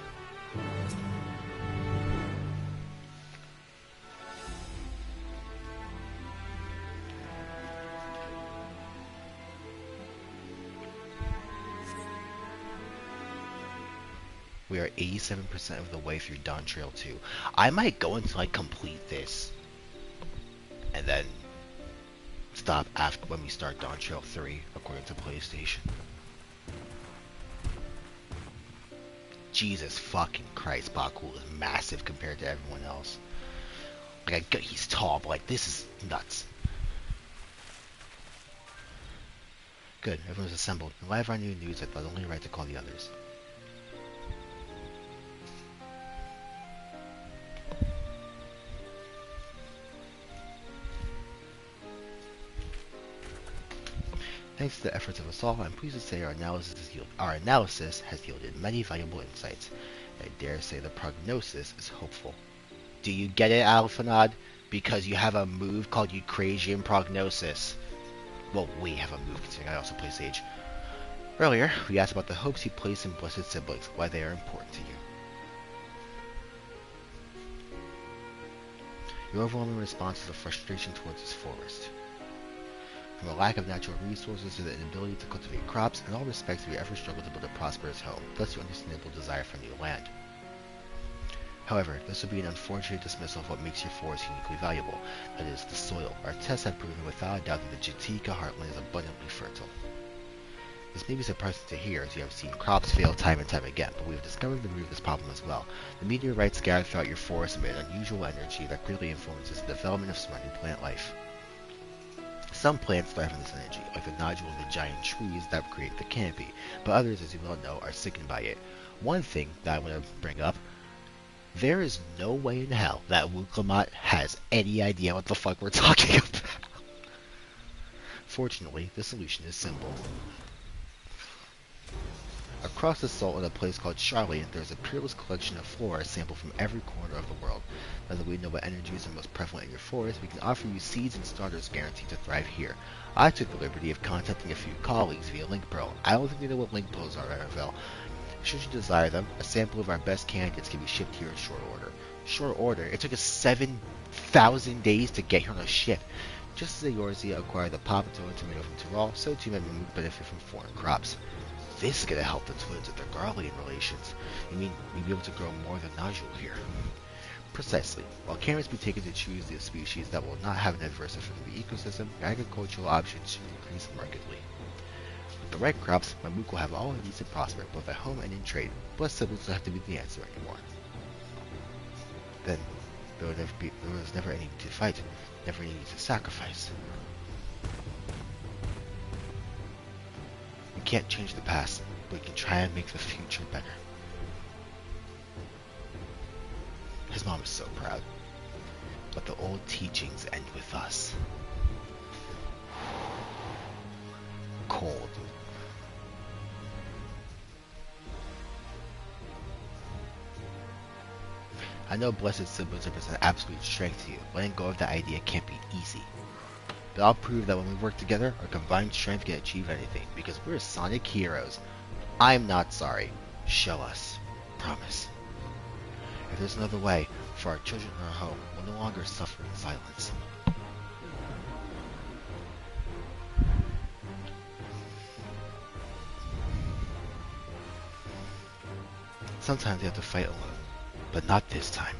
We are 87% of the way through Dawn Trail 2. I might go until I complete this, and then stop after when we start Dawn Trail 3, according to PlayStation. Jesus fucking Christ, Baku is massive compared to everyone else. Like, he's tall, but like, this is nuts. Good, everyone's assembled. In light of our new news, I thought it only right to call the others. Thanks to the efforts of us all, I'm pleased to say our analysis has yielded many valuable insights. I dare say the prognosis is hopeful. Do you get it, Alphanod? Because you have a move called Eucrasian Prognosis. Well, we have a move, considering I also play Sage. Earlier, we asked about the hopes you place in blessed siblings, why they are important to you. Your overwhelming response is a frustration towards this forest. From a lack of natural resources to the inability to cultivate crops, in all respects we ever struggle to build a prosperous home, thus your understandable desire for new land. However, this would be an unfortunate dismissal of what makes your forest uniquely valuable, that is, the soil. Our tests have proven without a doubt that the Jatika heartland is abundantly fertile. This may be surprising to hear, as you have seen crops fail time and time again, but we have discovered the root of this problem as well. The meteorites scattered throughout your forest emit unusual energy that greatly influences the development of surrounding plant life. Some plants thrive on this energy, like the nodules of the giant trees that create the canopy, but others, as you well know, are sickened by it. One thing that I want to bring up, there is no way in hell that Wuklamat has any idea what the fuck we're talking about. Fortunately, the solution is simple. Across the salt in a place called Charlotte, there is a peerless collection of flora sampled from every corner of the world. Now that we know what energies are most prevalent in your forest, we can offer you seeds and starters guaranteed to thrive here. I took the liberty of contacting a few colleagues via link pearl. I don't think they know what link pearls are, Aravel. Should you desire them, a sample of our best candidates can be shipped here in short order. Short order? It took us 7,000 days to get here on a ship. Just as Eorzea acquired the Papato and tomato from Tyrol, so too may Mamook benefit from foreign crops. This is going to help the twins with their Garlean relations. You mean we'd be able to grow more than nodule here? Precisely. While care must be taken to choose the species that will not have an adverse effect on the ecosystem, your agricultural options should increase markedly. With the right crops, Mamook will have all it needs to prosper, both at home and in trade. Blood siblings don't have to be the answer anymore. Then, there was never any need to fight, never any need to sacrifice. We can't change the past, but we can try and make the future better. His mom is so proud. But the old teachings end with us. Cold. I know blessed siblings represent absolute strength to you. Letting go of that idea can't be easy. But I'll prove that when we work together, our combined strength can achieve anything, because we're Sonic heroes. I'm not sorry. Show us. Promise. If there's another way, for our children and our home, we'll no longer suffer in silence. Sometimes you have to fight alone, but not this time.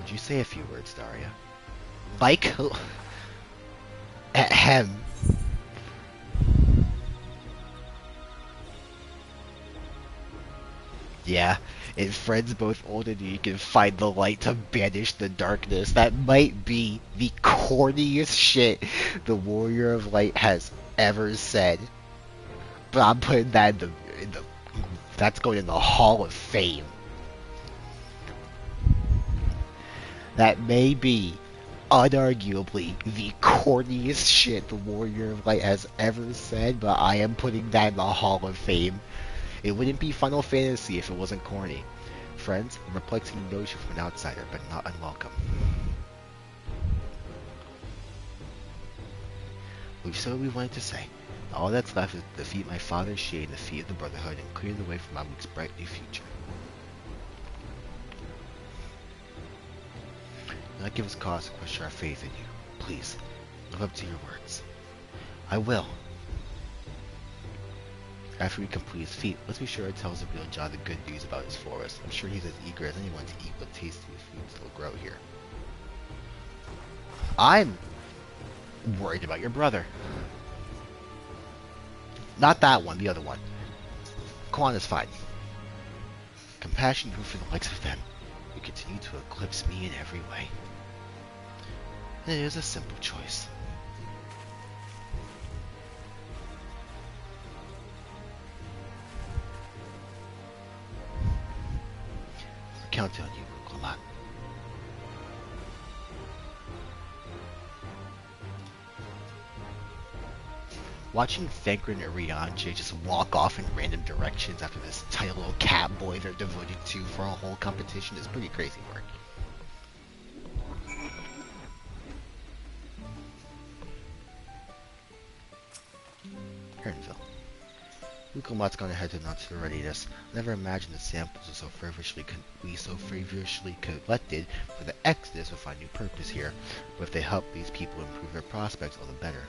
Would you say a few words, Daria? Like? Ahem. Yeah, if friends both old and you can find the light to banish the darkness, that might be the corniest shit the Warrior of Light has ever said. But I'm putting that in the that's going in the Hall of Fame. That may be unarguably the corniest shit the Warrior of Light has ever said, but I am putting that in the Hall of Fame. It wouldn't be Final Fantasy if it wasn't corny. Friends, I'm perplexing notion from an outsider, but not unwelcome. We've said what we wanted to say. All that's left is to defeat my father's shade and defeat the Brotherhood and clear the way for Mamook's bright new future. Do not give us cause to question our faith in you. Please, live up to your words. I will. After we complete his feat, let's be sure to tell the real John the good news about his forest. I'm sure he's as eager as anyone to eat what tasty foods will grow here. I'm worried about your brother. Not that one, the other one. Kwan is fine. Compassion grew for the likes of them. You continue to eclipse me in every way. It is a simple choice. Count on you, Clement. Watching Thancred and Rianche just walk off in random directions after this tiny little cat boy they're devoted to for a whole competition is pretty crazy work. Hernville. Wukelmat's gone ahead to announce their readiness. Never imagined the samples were so feverishly collected for the Exodus will find new purpose here. But if they help these people improve their prospects, all the better.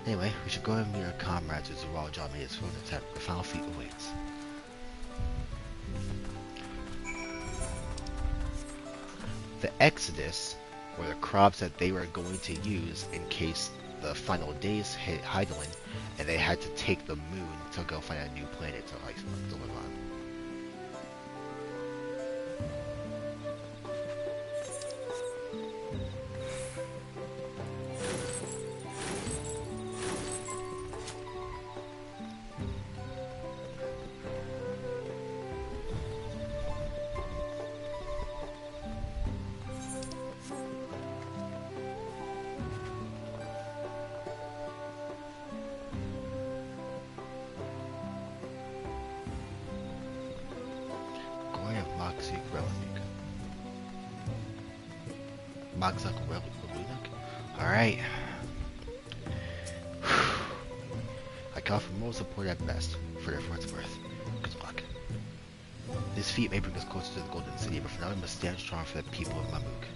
Anyway, we should go and meet our comrades as Zeraljaw made his phone attempt. The final feat awaits. The Exodus were the crops that they were going to use in case the final days hit Hydaelyn, and they had to take the moon to go find a new planet to live on. Alright. I can offer moral support at best, for its worth. Good luck. This feat may bring us closer to the Golden City, but for now we must stand strong for the people of Mamuk.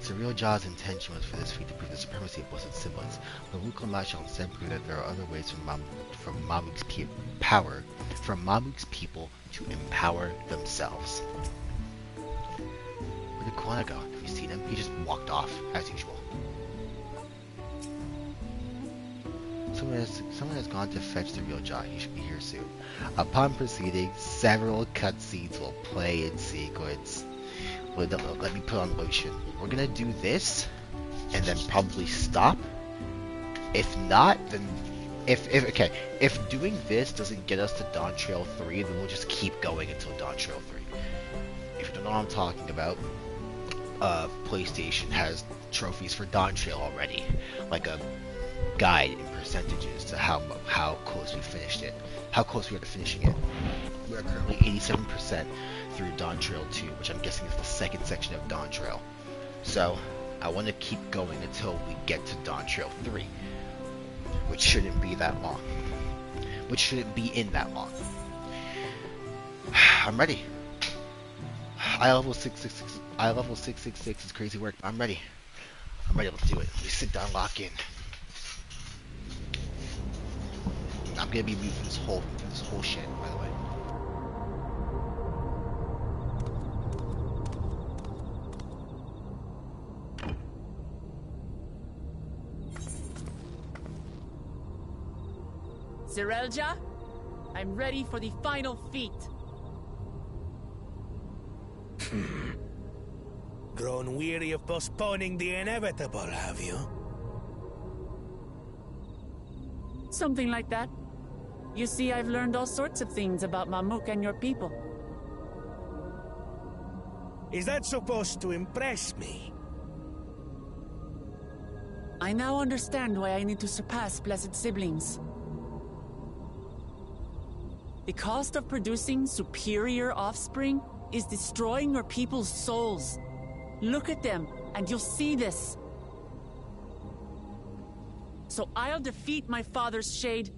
Surreal Jaw's intention was for this feat to prove the supremacy of both its siblings, but Wukong shall instead prove that there are other ways for Mamuk's people to empower themselves. Where did Kuana go? Have you seen him? He just walked off, as usual. Someone has gone to fetch the real Jaw. He should be here soon. Upon proceeding, several cutscenes will play in sequence. Let me put on lotion. We're gonna do this, and then probably stop. If not, then if doing this doesn't get us to Dawntrail 3, then we'll just keep going until Dawntrail 3. If you don't know what I'm talking about, PlayStation has trophies for Dawntrail already, like a guide in percentages to how close we finished it, how close we are to finishing it. We are currently 87% through Dawntrail 2, which I'm guessing is the second section of Dawntrail. So I want to keep going until we get to Dawntrail 3, which shouldn't be that long. Which shouldn't be in that long. I'm ready. Eye level 666 is crazy work. I'm ready. Let's do it. Let me sit down, lock in. I'm gonna be moving this whole shit, by the way. Zerelja, I'm ready for the final feat. Grown weary of postponing the inevitable, have you? Something like that. You see, I've learned all sorts of things about Mamuk and your people. Is that supposed to impress me? I now understand why I need to surpass blessed siblings. The cost of producing superior offspring is destroying your people's souls. Look at them, and you'll see this. So I'll defeat my father's shade,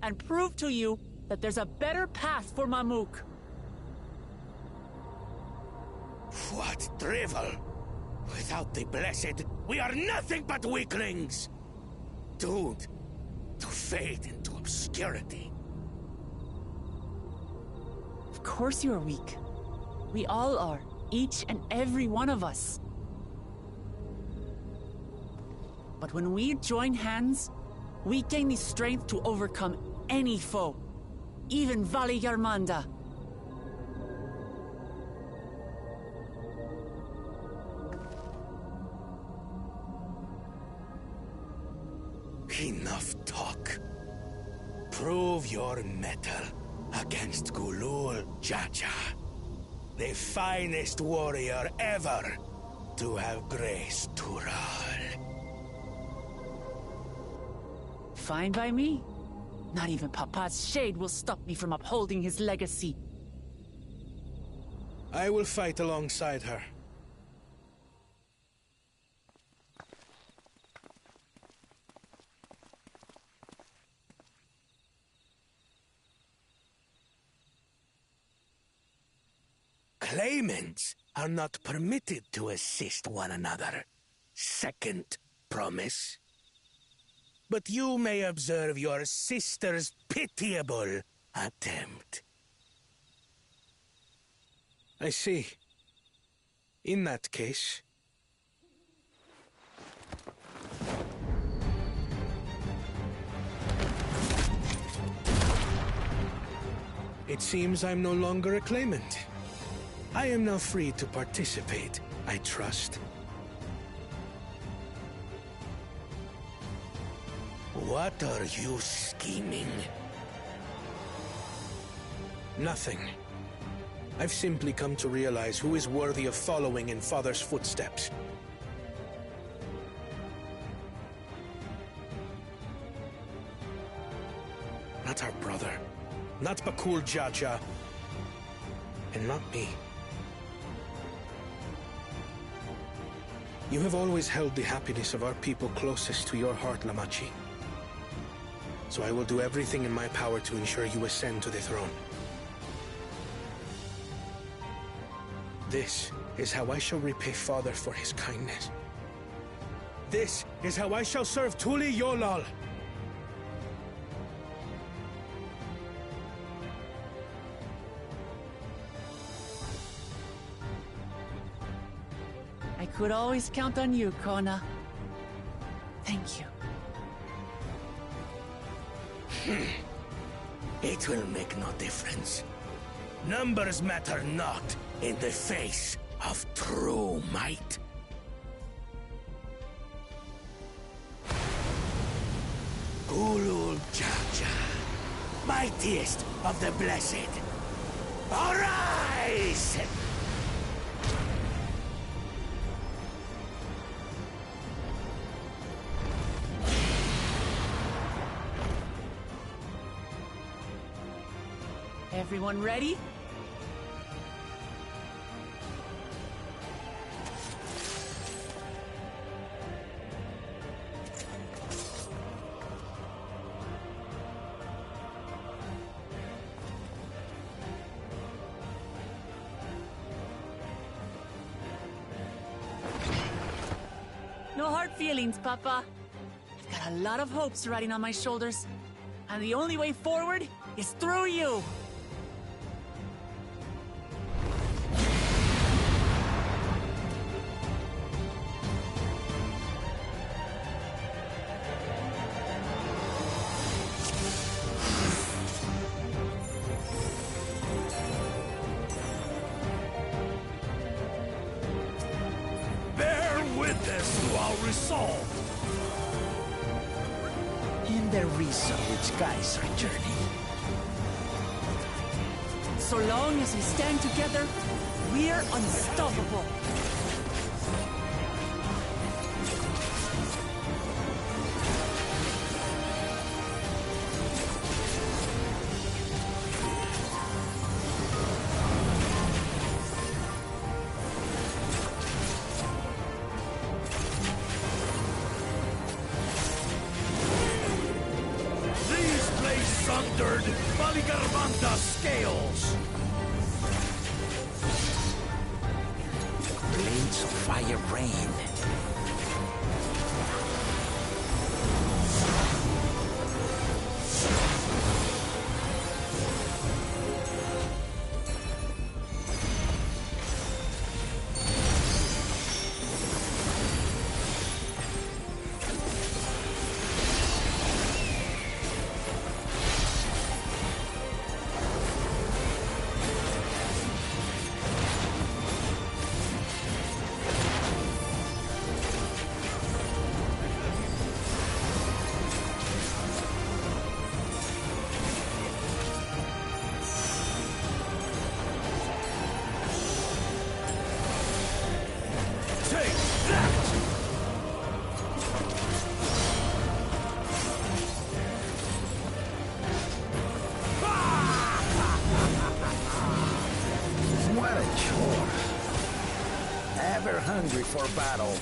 and prove to you that there's a better path for Mamuk. What drivel! Without the blessed, we are nothing but weaklings! Doomed to fade into obscurity. Of course you are weak. We all are, each and every one of us. But when we join hands, we gain the strength to overcome any foe, even Vali Yarmanda. Enough talk. Prove your mettle against Gulul Jaja, the finest warrior ever to have graced Tural. Fine by me. Not even Papa's shade will stop me from upholding his legacy. I will fight alongside her. Claimants are not permitted to assist one another. Second promise. But you may observe your sister's pitiable attempt. I see. In that case... It seems I'm no longer a claimant. I am now free to participate, I trust. What are you scheming? Nothing. I've simply come to realize who is worthy of following in Father's footsteps. Not our brother. Not Bakul Jaja. And not me. You have always held the happiness of our people closest to your heart, Lamachi. So I will do everything in my power to ensure you ascend to the throne. This is how I shall repay Father for his kindness. This is how I shall serve Tuli Yolal. I could always count on you, Kona. Thank you. It will make no difference. Numbers matter not in the face of true might. Ulul Jaja, mightiest of the blessed, arise! Everyone ready? No hard feelings, Papa. I've got a lot of hopes riding on my shoulders, and the only way forward is through you. Resolve. In the reason which guides our journey. So long as we stand together, we're unstoppable. Sundered Maligarmanta scales! Blades of fire rain. Ever hungry for battle.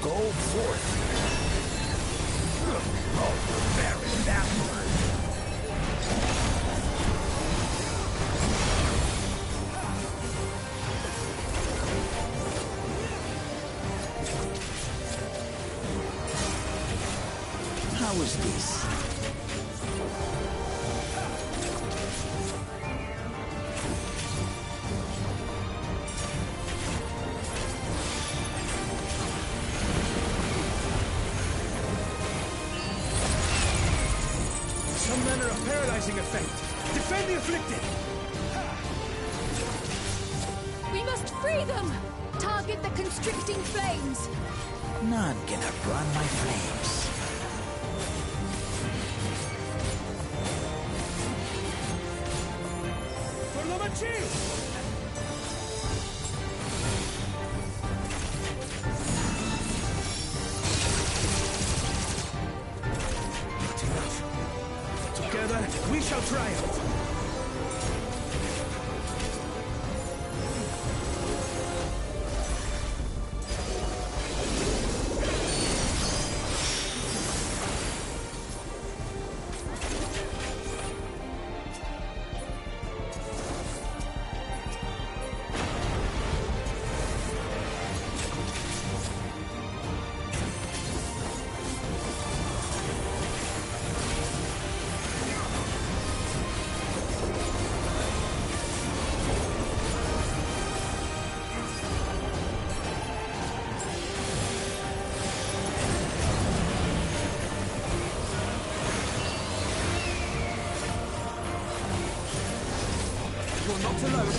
Go forth. Oh, bury that one. How is this? Some manner of paralyzing effect. Defend the afflicted! We must free them! Target the constricting flames! None can outrun my flames. For Lamachi! Together, We shall triumph. You're not alone.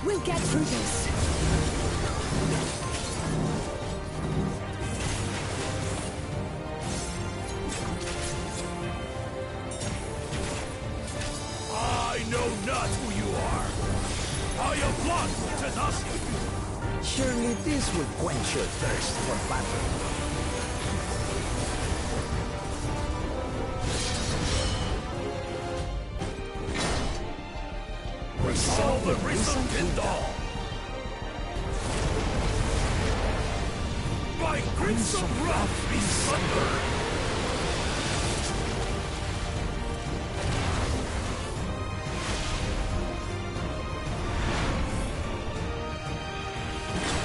We'll get through this. I know not who you are. How you plot to us? Surely this will quench your thirst for battle. Resolve the recent Kindle. By crimson wrath be sundered.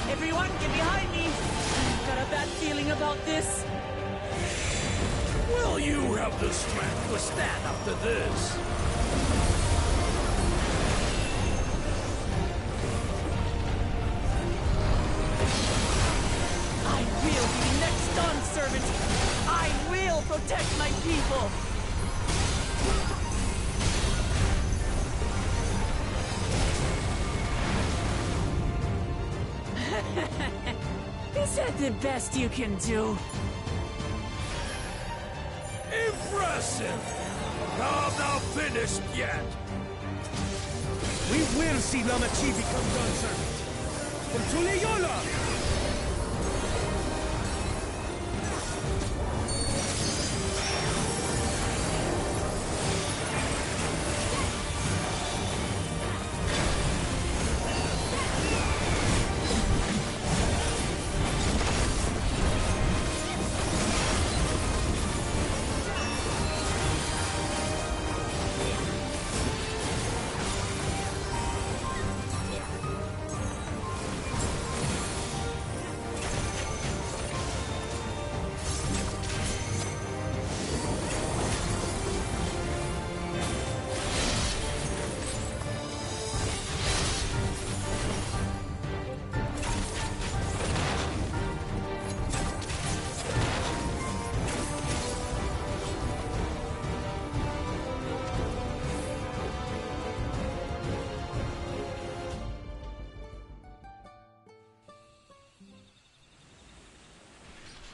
Everyone, get behind me! I've got a bad feeling about this. Will you have the strength to stand up to this? I will be the next Dawn servant. I will protect my people. Is that the best you can do? Impressive! Have thou finished yet? We will see Lamachi become Dawn servant. From Tuleyola!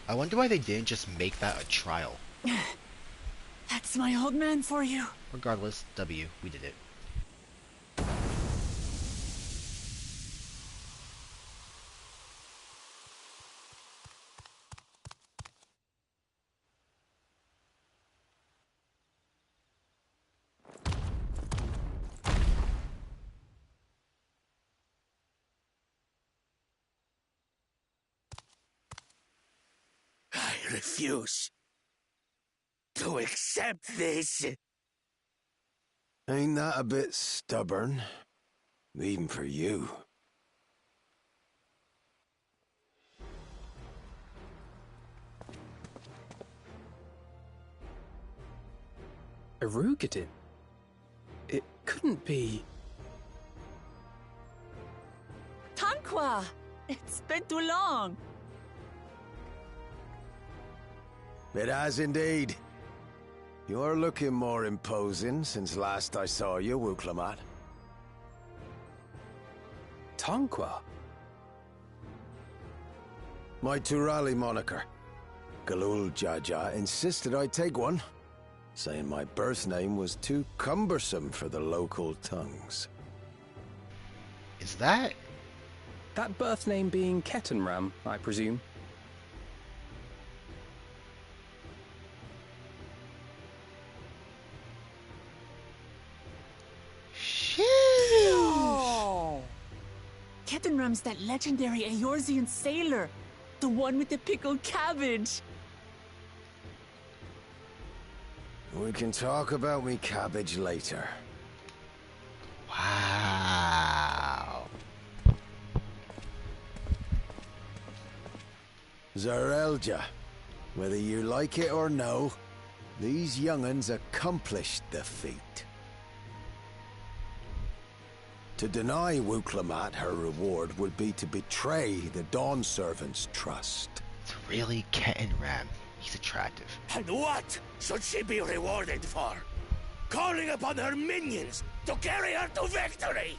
I wonder why they didn't just make that a trial. That's my old man for you. Regardless, W, we did it. I refuse. to accept this. Ain't that a bit stubborn? Even for you. Erugated? It couldn't be... Tanqua! It's been too long. It has indeed. You're looking more imposing since last I saw you, Wuklamat. Tanqua? My Turali moniker. Galul Jaja insisted I take one, saying my birth name was too cumbersome for the local tongues. Is that? That birth name being Ketenram, I presume. No! Ketenram's that legendary Eorzean sailor. The one with the pickled cabbage. We can talk about me cabbage later. Wow. Zarelja, whether you like it or no, these young'uns accomplished the feat. To deny Wuklamat her reward would be to betray the Dawn Servant's trust. It's really Ketenram. He's attractive. And what should she be rewarded for? Calling upon her minions to carry her to victory!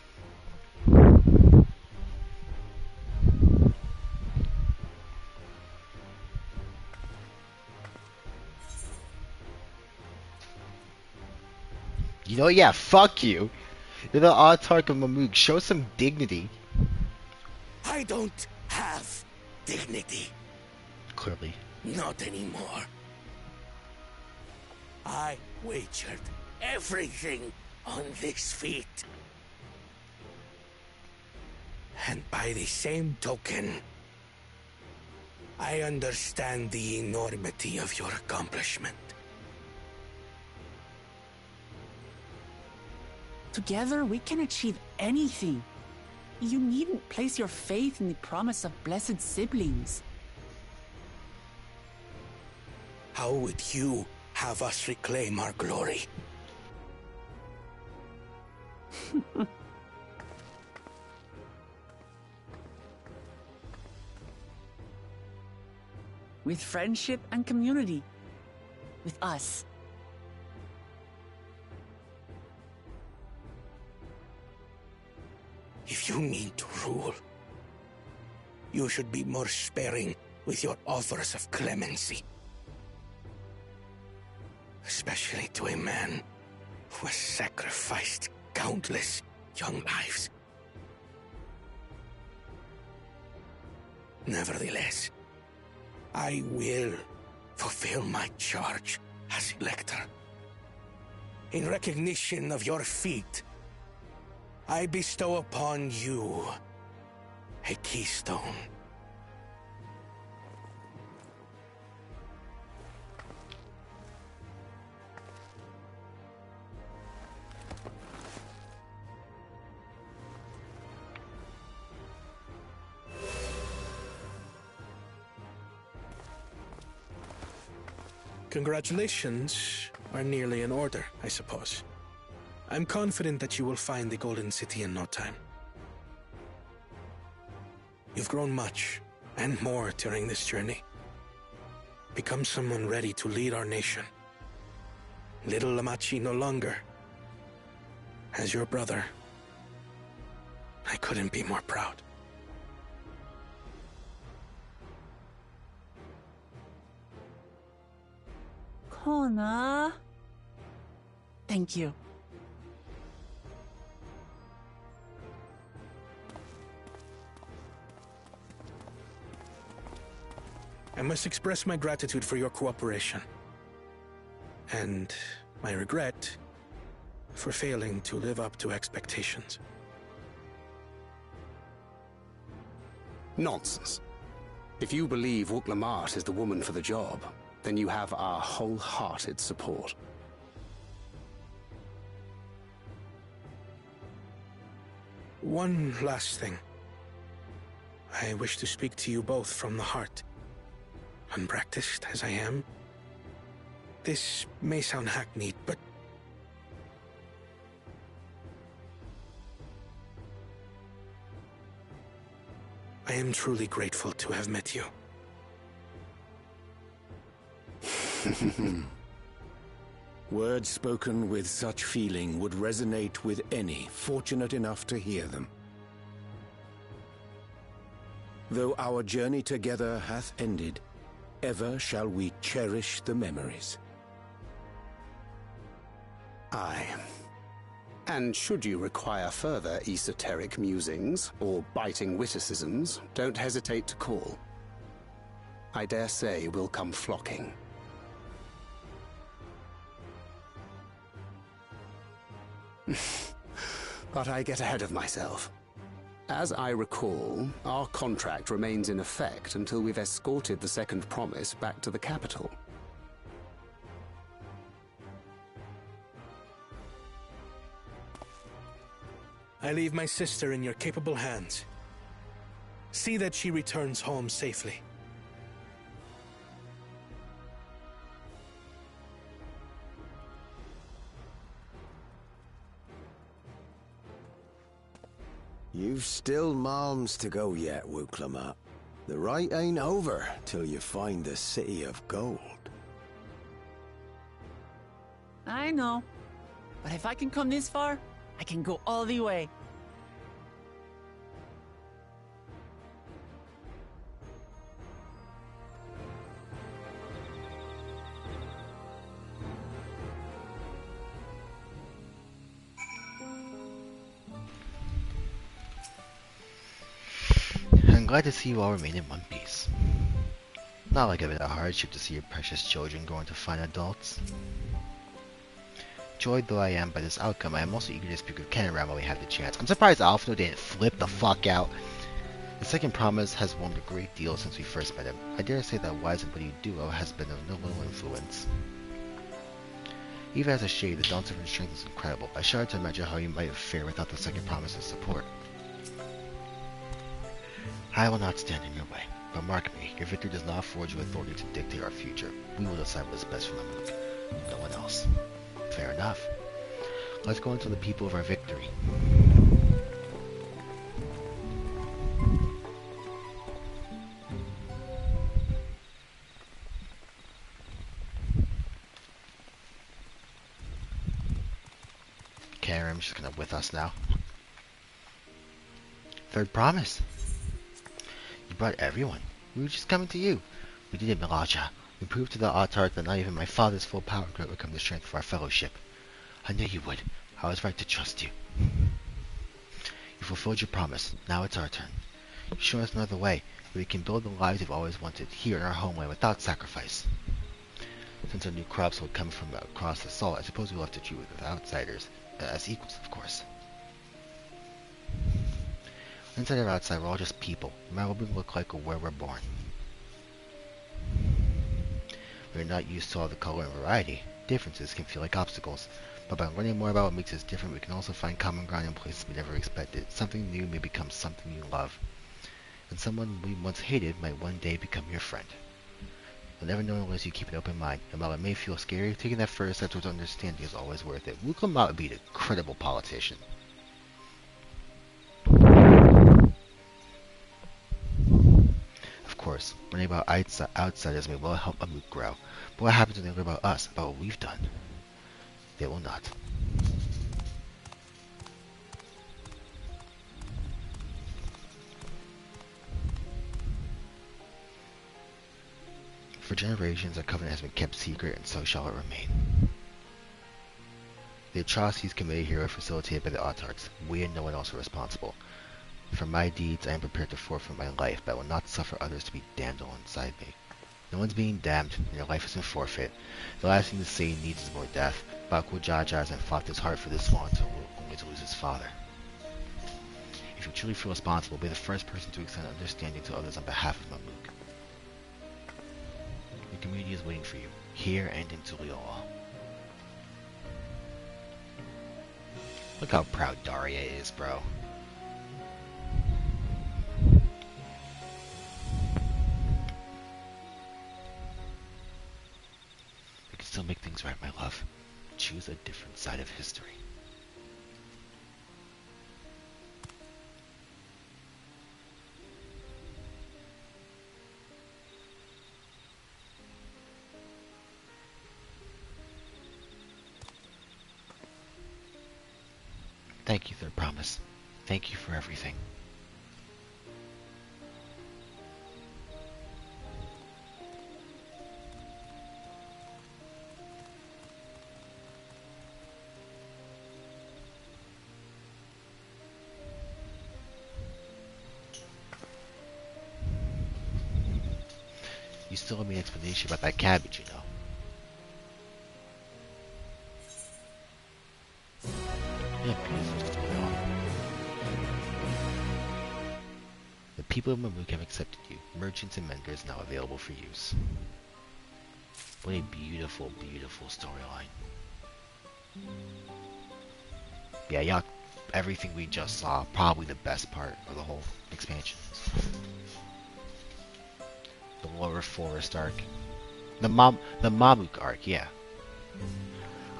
You know, yeah, fuck you. You're the autarch of Mamuk. Show some dignity. I don't have dignity. Clearly. Not anymore. I wagered everything on this feat. And by the same token, I understand the enormity of your accomplishment. Together, we can achieve anything. You needn't place your faith in the promise of blessed siblings. How would you have us reclaim our glory? With friendship and community. With us. If you mean to rule, you should be more sparing with your offers of clemency. Especially to a man who has sacrificed countless young lives. Nevertheless, I will fulfill my charge as Elector. In recognition of your feat, I bestow upon you a keystone. Congratulations are nearly in order, I suppose. I'm confident that you will find the Golden City in no time. You've grown much, and more during this journey. Become someone ready to lead our nation. Little Lamachi no longer. As your brother, I couldn't be more proud. Kona. Thank you. I must express my gratitude for your cooperation. And my regret for failing to live up to expectations. Nonsense. If you believe Wuklamat is the woman for the job, then you have our wholehearted support. One last thing. I wish to speak to you both from the heart. Unpracticed as I am, this may sound hackneyed, but I am truly grateful to have met you. Words spoken with such feeling would resonate with any fortunate enough to hear them. Though our journey together hath ended, ever shall we cherish the memories. Aye. And should you require further esoteric musings or biting witticisms, don't hesitate to call. I dare say we'll come flocking. But I get ahead of myself. As I recall, our contract remains in effect until we've escorted the second promise back to the capital. I leave my sister in your capable hands. See that she returns home safely. You've still malms to go yet, Wuklamat. The rite ain't over till you find the City of Gold. I know. But if I can come this far, I can go all the way. I'm glad to see you all remain in one piece. Not like a bit of hardship to see your precious children grow into fine adults. Joyed though I am by this outcome, I am also eager to speak with Ken around while we have the chance. I'm surprised Alfredo didn't flip the fuck out. The second promise has won a great deal since we first met him. I dare say that wise and witty duo has been of no little influence. Even as a shade, the Dawn Servant's strength is incredible. I shudder to imagine how you might have fared without the second promise's support. I will not stand in your way, but mark me, your victory does not afford you authority to dictate our future. We will decide what is best for Mamluk, no one else. Fair enough. Let's go into the people of our victory. Karim's just gonna with us now. Third promise. You brought everyone. We were just coming to you. We did it, Milaja. We proved to the Autarch that not even my father's full power could overcome the strength of our fellowship. I knew you would. I was right to trust you. You fulfilled your promise. Now it's our turn. You show us another way, where we can build the lives we've always wanted, here in our homeland without sacrifice. Since our new crops will come from across the salt, I suppose we'll have to treat with outsiders, as equals, of course. Inside or outside, we're all just people, no matter what we look like or where we're born. We're not used to all the color and variety. Differences can feel like obstacles, but by learning more about what makes us different, we can also find common ground in places we never expected. Something new may become something you love, and someone we once hated might one day become your friend. You'll never know unless you keep an open mind, and while it may feel scary, taking that first step towards understanding is always worth it. Wuklamat would be an incredible politician. Of course, learning about outsiders may well help Mamluk grow, but what happens when they learn about us, about what we've done? They will not. For generations, our covenant has been kept secret, and so shall it remain. The atrocities committed here are facilitated by the Autarchs. We and no one else are responsible. For my deeds, I am prepared to forfeit my life, but I will not suffer others to be damned alongside me. No one's being damned, and your life isn't forfeit. The last thing the Satan needs is more death. Baku Jaja hasn't fought this hard for this long only to lose his father. If you truly feel responsible, be the first person to extend understanding to others on behalf of Mamluk. community is waiting for you, here and in Tuliyola. Look how proud Daria is, bro. We can still make things right, my love. Choose a different side of history. Thank you, Third Promise. Thank you for everything. You still owe me an explanation about that cabbage, you know. Yeah, beautiful. The people of Mamuk have accepted you. Merchants and vendors now available for use. What a beautiful, beautiful storyline. Yeah, y'all, everything we just saw, probably the best part of the whole expansion. The lower forest arc. The Mamuk arc, yeah.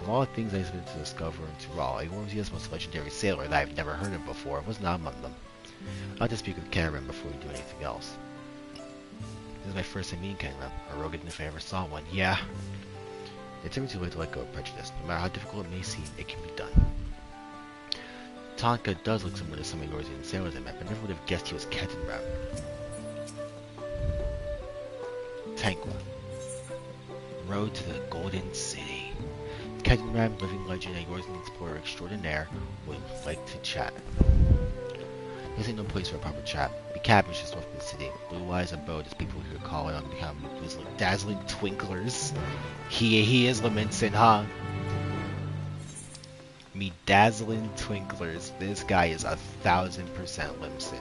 Of all the things I expected to discover in Tural, a Wormsia's most legendary sailor that I've never heard of before was not among them. I'll just speak with Karen before we do anything else. This is my first time meeting Karen, arrogant if I ever saw one. Yeah. It's never too late to let go of prejudice. No matter how difficult it may seem, it can be done. Tonka does look similar to some of the Yorzian sailors I met, but never would have guessed he was Ketenram. Tankwa. Road to the Golden City. Ketenram, living legend and Yorzian explorer extraordinaire, would like to chat. This ain't no place for a proper chat. The cabbage just north of the city. Blue eyes abode as people here call it on account of those dazzling twinklers. He is Laminson, huh? Me dazzling twinklers. This guy is 1000% Limson.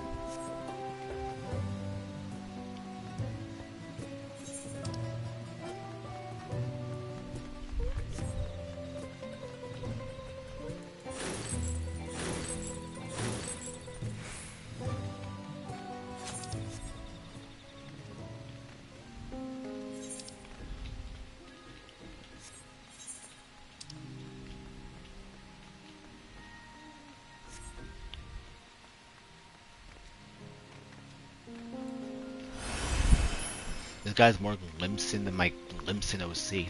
This guy's more Limson than my Limson OC.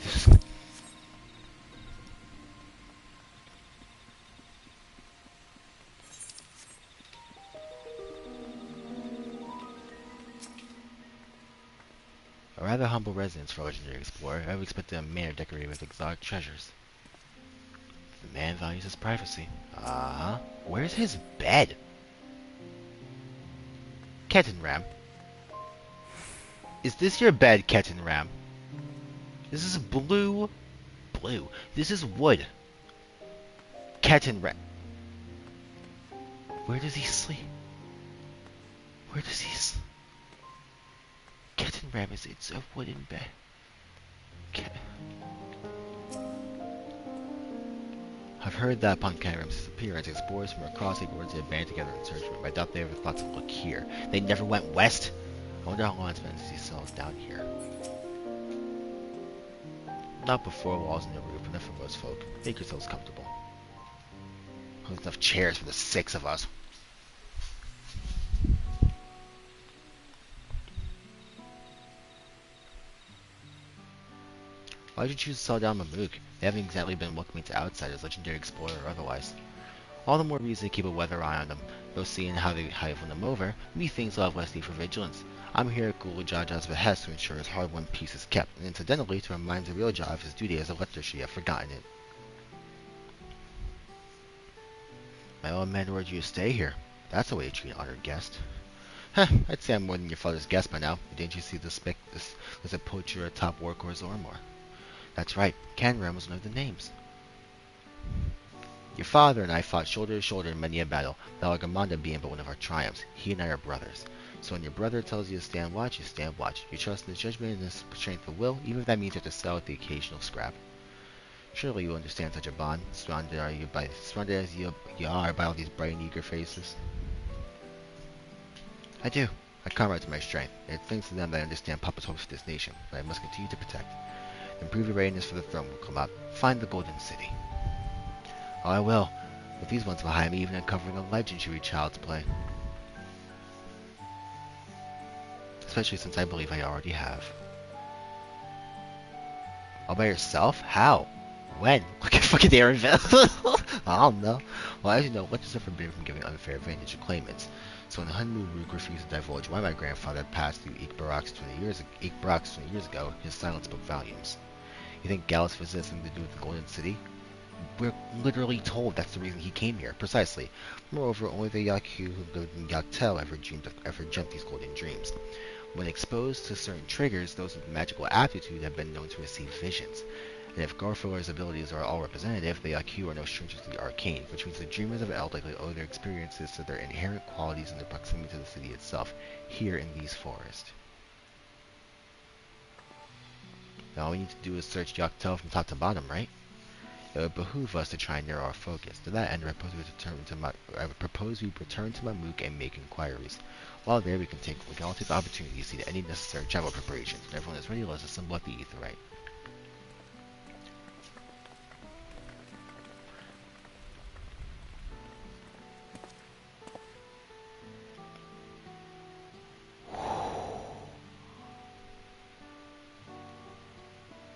A rather humble residence for a legendary explorer. I would expect a manor decorated with exotic treasures. The man values his privacy. Uh-huh. Where's his bed? Ketenram. Is this your bed, Ketenram? This is blue. Blue. This is wood. Ketenram. Where does he sleep? Where does he sleep? Ketenram is it's a wooden bed. I've heard that upon Ketenram's disappearance, explorers from across the worlds had band together in search for him. I doubt they ever thought to look here. They never went west. I wonder how long it's been since he settled down here. Not before walls in the roof, enough for most folk. Make yourselves comfortable. There's enough chairs for the 6 of us. Why did you choose to settle down Mamuk? They haven't exactly been welcoming to outsiders, legendary explorer or otherwise. All the more reason to keep a weather eye on them. Though seeing how they've won them over, methinks they'll have less need for vigilance. I'm here at Gula Jaja's behest to ensure his hard-won peace is kept, and incidentally to remind the real Jah of his duty as a lector should he have forgotten it. My old man ordered you to stay here. That's the way to treat an honored guest. Huh, I'd say I'm more than your father's guest by now. Didn't you see the spec as a poacher atop Warkor Zormor? That's right, Canram was one of the names. Your father and I fought shoulder to shoulder in many a battle, the Argamanda being but one of our triumphs. He and I are brothers. So when your brother tells you to stand watch, you stand watch. You trust in his judgment and his strength of will, even if that means you have to sell with the occasional scrap. Surely you understand such a bond, surrounded as you are by all these bright and eager faces. I do. My comrades are my strength, and it's thanks to them that I understand Papa's hopes for this nation, that I must continue to protect. Improve your readiness for the throne will come up. Find the Golden City. Oh, I will. With these ones behind me, even uncovering a legend should be child's play. Especially since I believe I already have. All by yourself? How? When? Look at fucking Aaronville. I don't know. Well, as you know, legends are forbidden from giving unfair advantage to claimants. So when the Hunmu Rook refused to divulge why my grandfather had passed through Ikbaraks 20 years ago, his silence spoke volumes. You think Gallus has something to do with the Golden City? We're literally told that's the reason he came here, precisely. Moreover, only the Yaku who lived in Yaktel ever dreamt these golden dreams. When exposed to certain triggers, those with magical aptitude have been known to receive visions. And if Garfiller's abilities are all representative, the Yaku are no strangers to the arcane, which means the dreamers of Eld likely owe their experiences to their inherent qualities and their proximity to the city itself, here in these forests. Now all we need to do is search Yaktel from top to bottom, right? It would behoove us to try and narrow our focus. To that end, I propose we return to Mamuk and make inquiries. While there, we can all take the opportunity to see to any necessary travel preparations. When everyone is ready, let's assemble at the Aetheryte.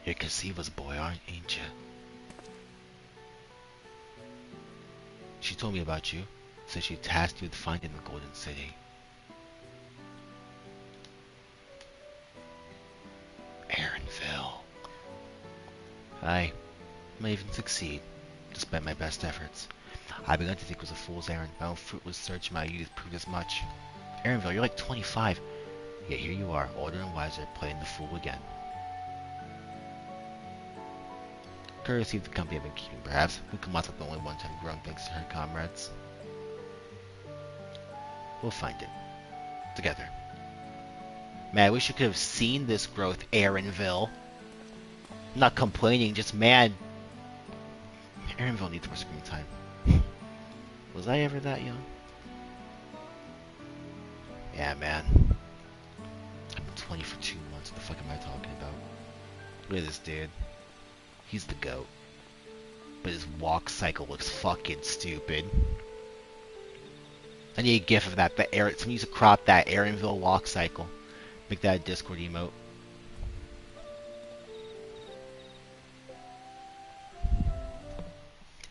You're Casiva's boy, ain't you? She told me about you. Said she tasked you with finding the Golden City. Aaronville. I might even succeed, despite my best efforts. I began to think it was a fool's errand. My own fruitless search in my youth proved as much. Aaronville, you're like 25. Yet here you are, older and wiser, playing the fool again. Courtesy of the company I've been keeping, perhaps. Hukamata's the only one to have grown thanks to her comrades. We'll find it. Together. Man, I wish you could have seen this growth, Aaronville. I'm not complaining, just man. Aaronville needs more screen time. Was I ever that young? Yeah, man. I've been 20 for 2 months. What the fuck am I talking about? Look at this dude. He's the GOAT. But his walk cycle looks fucking stupid. I need a gif of that. Someone needs to crop that Aaronville walk cycle. Make that a Discord emote.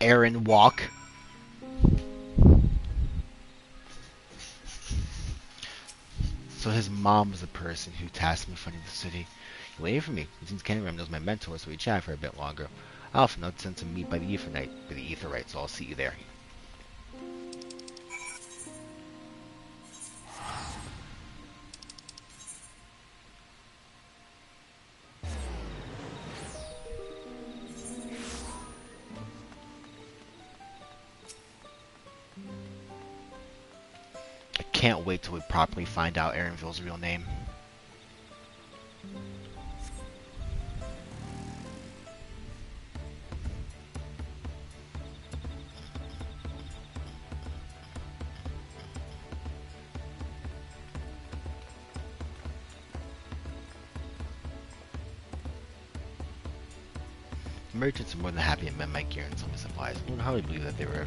Aaron walk. So his mom was the person who tasked me finding the city. He waited for me. Since Kenram knows my mentor, so we chat for a bit longer. I often know to meet by the Aetheryte, so I'll see you there. I can't wait till we properly find out Aaronville's real name. Merchants are more than happy to mend my gear and sell me supplies. I would hardly believe that they were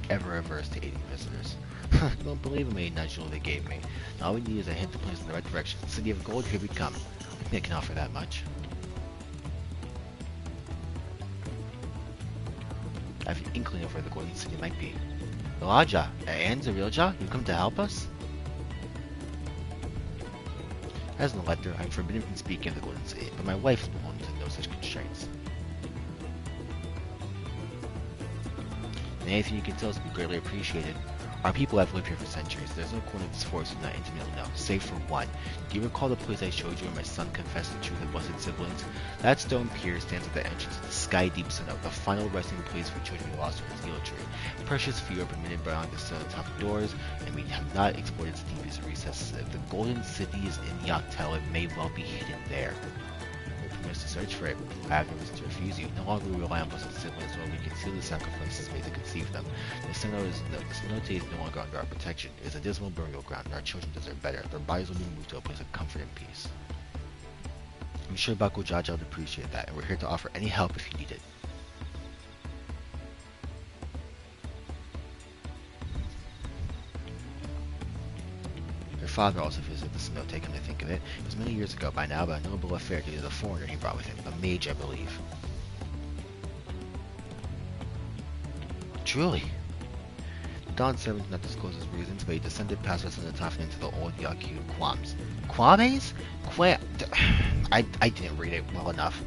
ever averse to aiding visitors. I don't believe in the nudge they gave me. All we need is a hint to point us in the right direction. City of Gold, here we come. I think I can offer that much. I have an inkling of where the Golden City might be. Elijah, and Zarilja, you come to help us? As an elector, I am forbidden from speaking of the Golden City, but my wife is willing to no such constraints. And anything you can tell us would be greatly appreciated. Our people have lived here for centuries. There's no corner of this forest we're not intimately know, save for one. Do you recall the place I showed you where my son confessed the truth of blessed siblings? That stone pier stands at the entrance of the Sky Deep Cenote, the final resting place for children lost from the zealotry. Precious few are permitted beyond the cenotaph doors, and we have not explored its deepest recesses. If the Golden City is in Yoctel, it may well be hidden there. To search for it. I have no reason to refuse you. No longer we rely on blessed siblings while we conceal the sacrifices made to conceive them. The cenote is no longer under our protection. It is a dismal burial ground, and our children deserve better. Their bodies will be moved to a place of comfort and peace. I'm sure Baku Jaja would appreciate that, and we're here to offer any help if you need it. Father also visited the cenote, come to think of it. It was many years ago by now, but a noble affair due to the foreigner he brought with him, a mage, I believe. Truly. Dawn servant did not disclose his reasons, but he descended past us in the top and into the old Yaku Quams. Quames? I didn't read it well enough.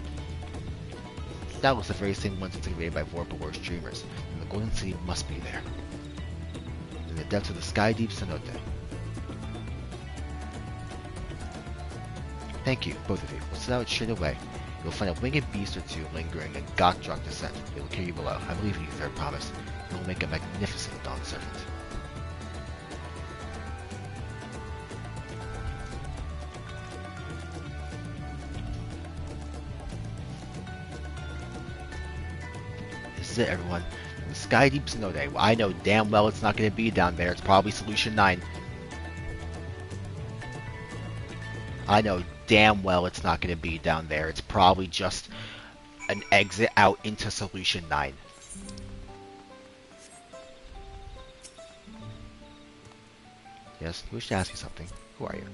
That was the very same ones excavated by Vorpal dreamers, and the Golden City must be there. In the depths of the Sky Deep Cenote. Thank you, both of you. We'll set out straight away. You'll find a winged beast or two lingering in Gokdrok descent. It will carry you below. I believe in you, third promise. You will make a magnificent Dawn Servant. This is it, everyone. The Sky Deep Cenote. I know damn well it's not going to be down there. It's probably Solution 9. I know damn well it's not going to be down there. It's probably just an exit out into Solution 9. Yes, I wish to ask you something. Who are you?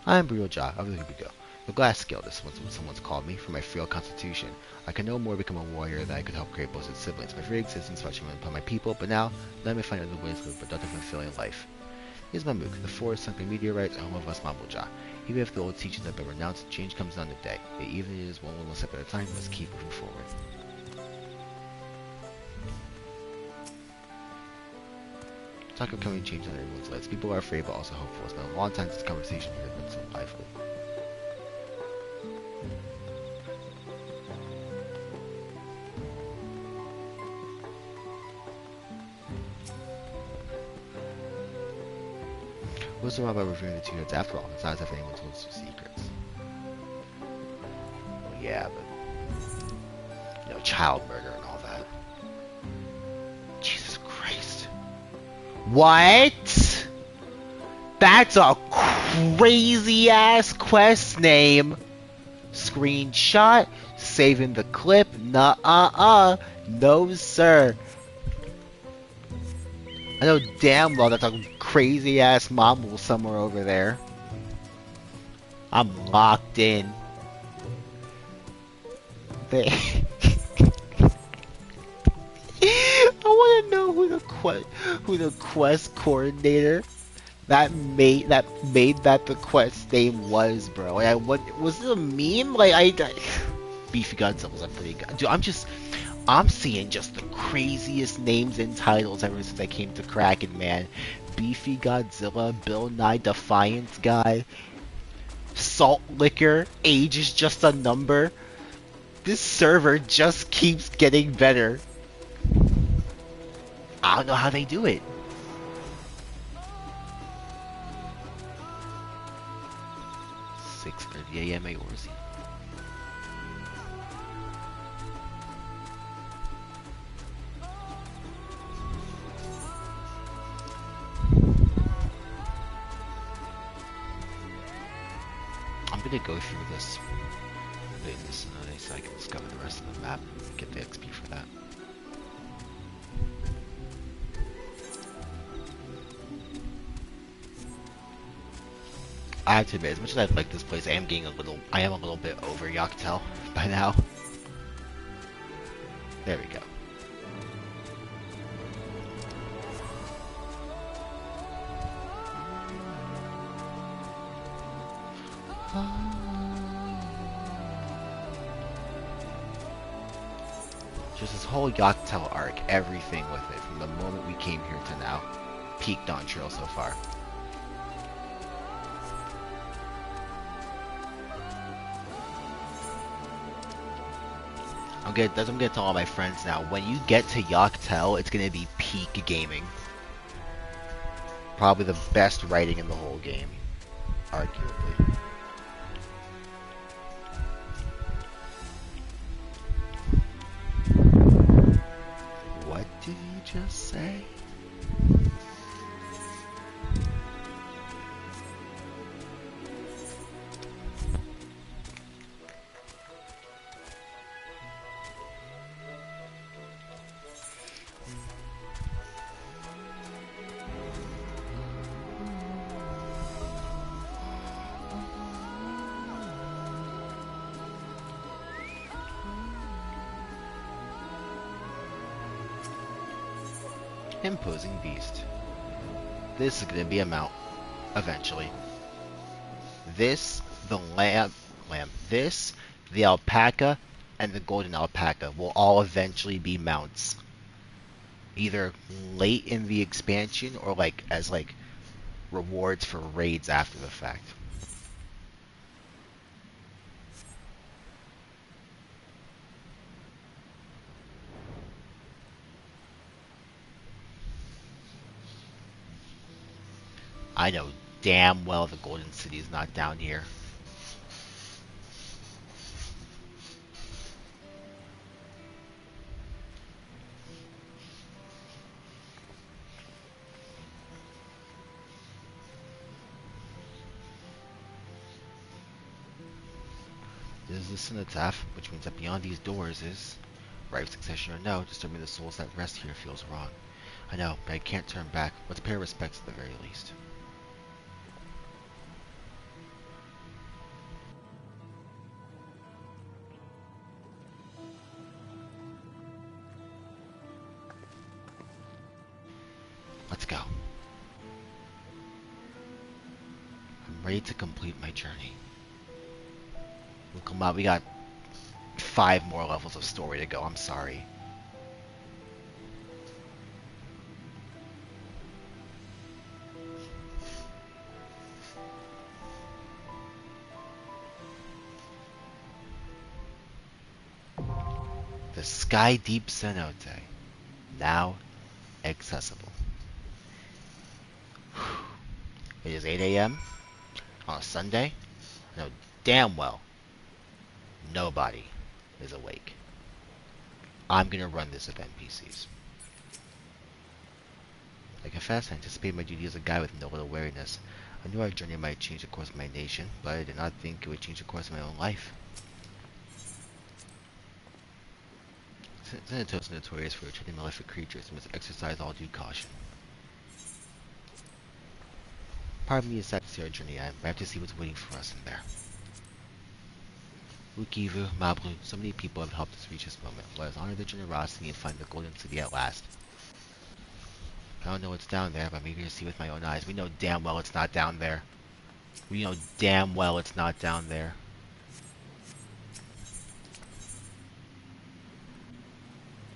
I'm Brioja of the Rubigo. The Glass Guild is what someone's called me for my frail constitution. I can no more become a warrior than I could help create blessed siblings. My very existence watching upon my people, but now let me find other ways to live a productive and fulfilling life. Here's Mamuk, the forest sunk by meteorites, home of us Mambuja. Even if the old teachings have been renounced, change comes on the day. Yet even if it is one little step at a time, let's keep moving forward. Talk of coming change on everyone's lives. People are afraid but also hopeful. It's been a long time since this conversation here has been so lively. What's the wrong about reviewing the two notes after all? It's not as if anyone told us their secrets. Well, yeah, but... you know, child murder and all that. Jesus Christ. What? That's a crazy-ass quest name! Screenshot? Saving the clip? Nuh-uh-uh. No, sir. I know damn well that's a crazy ass mumble somewhere over there. I'm locked in. I want to know who the quest coordinator that made that the quest name was, bro. Like, what was it a meme? Like Beefy Godzilla's a pretty good. Dude, I'm seeing just the craziest names and titles ever since I came to Kraken, man. Beefy Godzilla, Bill Nye Defiant Guy, Salt Liquor, Age is Just a Number. This server just keeps getting better. I don't know how they do it. .30 AM Aorzi. I'm gonna go through this so I can discover the rest of the map and get the XP for that. I have to admit, as much as I like this place, I am a little bit over Yoctel by now. There we go. Just this whole Yoctel arc, everything with it, from the moment we came here to now. peak DawntraaAAAIL so far. I'm gonna tell all my friends now. When you get to Yoctel, it's gonna be peak gaming. Probably the best writing in the whole game, arguably. What did you just say? Imposing beast. This is gonna be a mount, eventually. This, the this, the alpaca, and the golden alpaca will all eventually be mounts. Either late in the expansion or as rewards for raids after the fact. I know damn well the Golden City is not down here. This is the cenotaph, which means that beyond these doors is, right succession or no, disturbing the souls that rest here feels wrong. I know, but I can't turn back. Let's pay our respects at the very least. Let's go. I'm ready to complete my journey. We'll come out. We got 5 more levels of story to go. I'm sorry. The Sky Deep Cenote, now accessible. It is 8 a.m. on a Sunday. I know damn well nobody is awake. I'm gonna run this of NPCs. I confess, I anticipated my duty as a guy with no little wariness. I knew our journey might change the course of my nation, but I did not think it would change the course of my own life. Cenotes are notorious for treating malefic creatures and must exercise all due caution. Part of me is sad to see our journey end, but I have to see what's waiting for us in there. Ukivu, Mablu, so many people have helped us reach this moment. Let us honor their generosity and find the Golden City at last. I don't know what's down there, but I'm eager to see with my own eyes. We know damn well it's not down there. We know damn well it's not down there.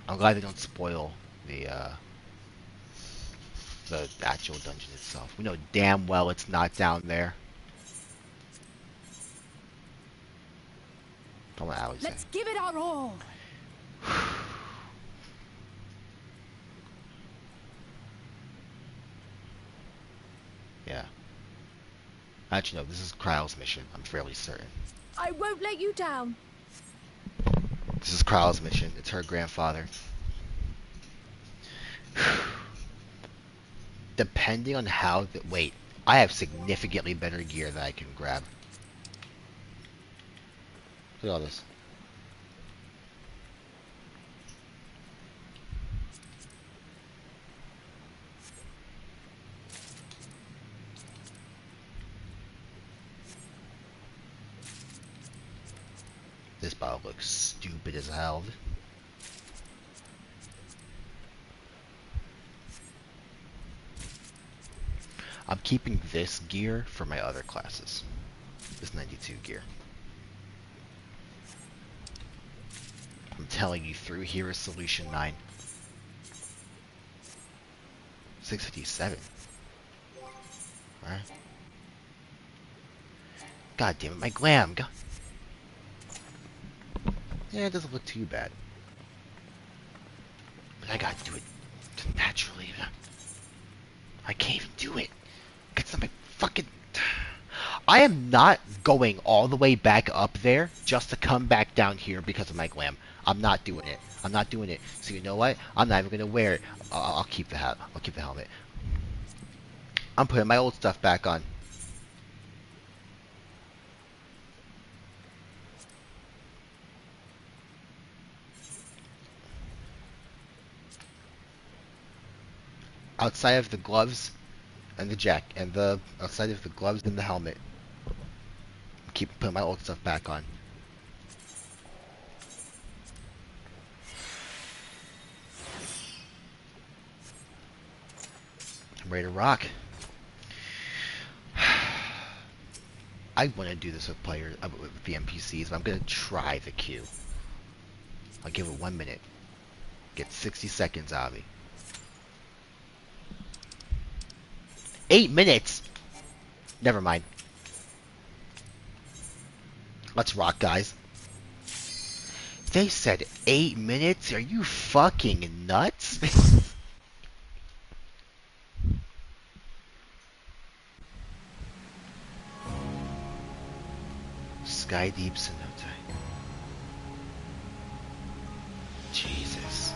I'm glad they don't spoil the actual dungeon itself. We know damn well it's not down there. Let's give it our all. Yeah. Actually, no, this is Kryle's mission. I'm fairly certain. I won't let you down. This is Kryle's mission. It's her grandfather. Depending on how wait, I have significantly better gear that I can grab. Look at all this. This bottle looks stupid as hell. I'm keeping this gear for my other classes. This 92 gear. I'm telling you, through here is Solution 9. 657. Alright. God damn it, my glam. Yeah, it doesn't look too bad. But I gotta do it naturally. I can't even do it. It's not my fucking... I am not going all the way back up there just to come back down here because of my glam. I'm not doing it. I'm not doing it. So you know what? I'm not even gonna wear it. I'll keep the hat. I'll keep the helmet. I'm putting my old stuff back on. Outside of the gloves and the outside of the gloves and the helmet, keep putting my old stuff back on. I'm ready to rock. I want to do this with players, with the NPCs, but I'm gonna try the queue. I'll give it 1 minute. Get 60 seconds out of me. 8 minutes! Never mind. Let's rock, guys. They said 8 minutes? Are you fucking nuts? Sky Deep Cenote. Jesus.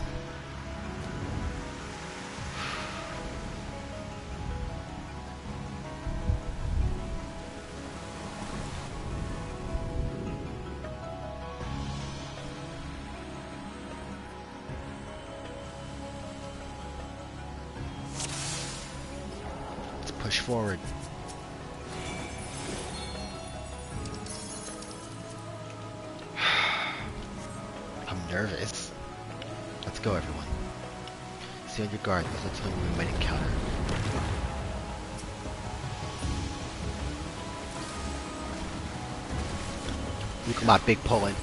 Let's push forward. I'm nervous. Let's go, everyone. Stay on your guard. Let's tell you what we might encounter. Look at my big Poland.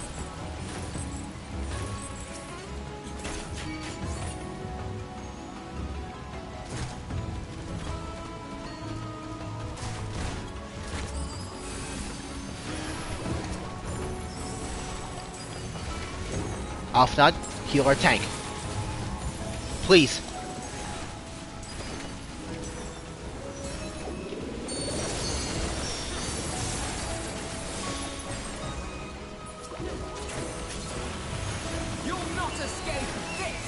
Alfnod, heal our tank. Please. You'll not escape this!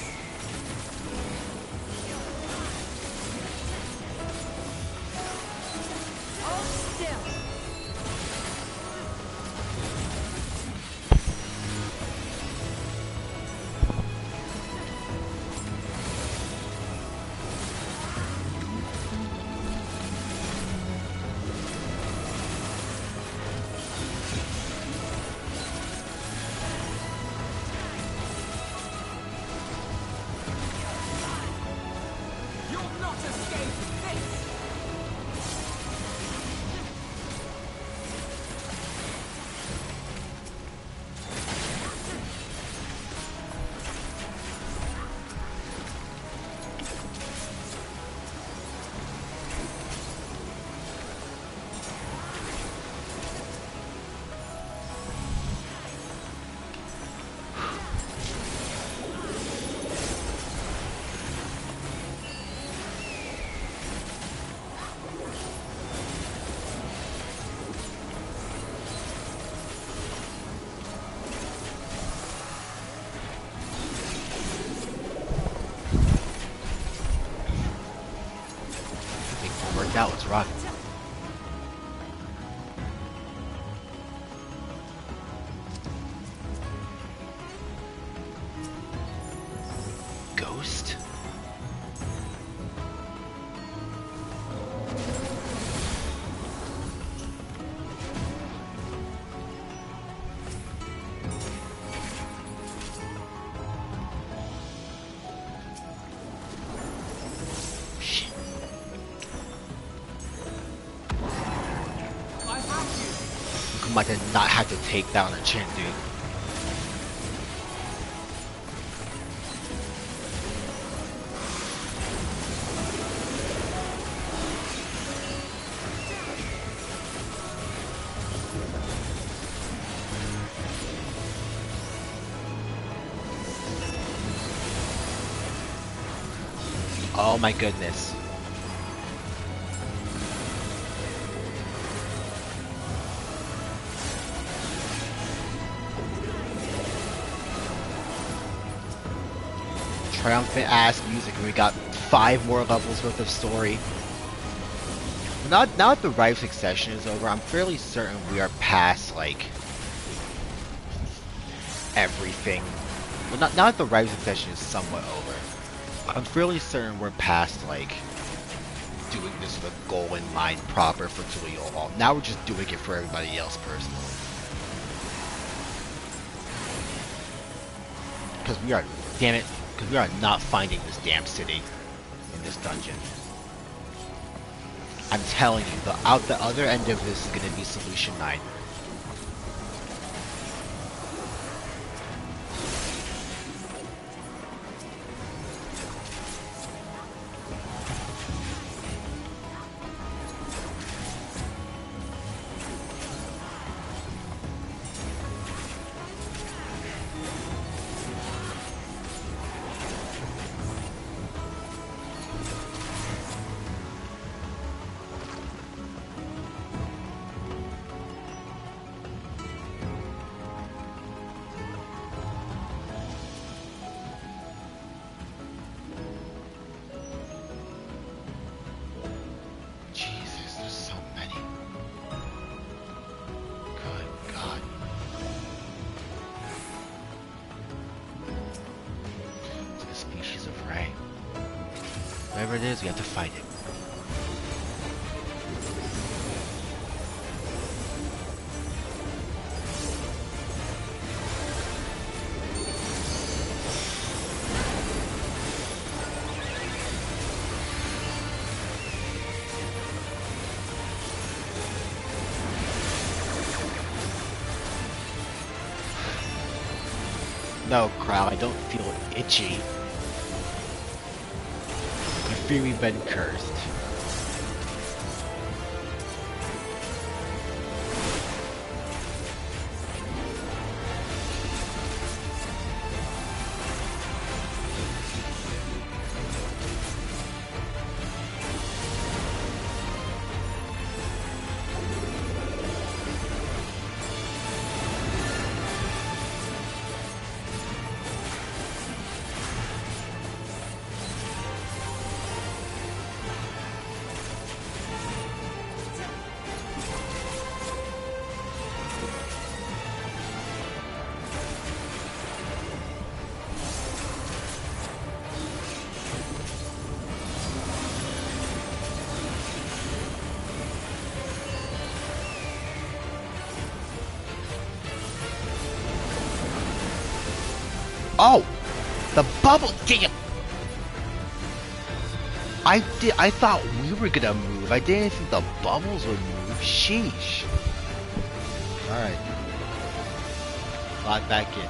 Hold still! Out, let's rock. Ghost? I did not have to take down a chin, dude. Oh my goodness. Triumphant ass music, and we got 5 more levels worth of story. Now that the Rive Succession is over, I'm fairly certain we are past, like, everything. Well, now that the Rive Succession is somewhat over, I'm fairly certain we're past, like, doing this with a goal in mind proper for Tulio Hall. Now we're just doing it for everybody else personally. Because we are, damn it, because we are not finding this damn city in this dungeon. I'm telling you, the other end of this is going to be Solution 9. Whatever it is, we have to fight it. No, Crow, I don't feel itchy. I fear we've been cursed. Oh! The bubble! Damn! I thought we were gonna move. I didn't think the bubbles would move. Sheesh. Alright. Lock back in.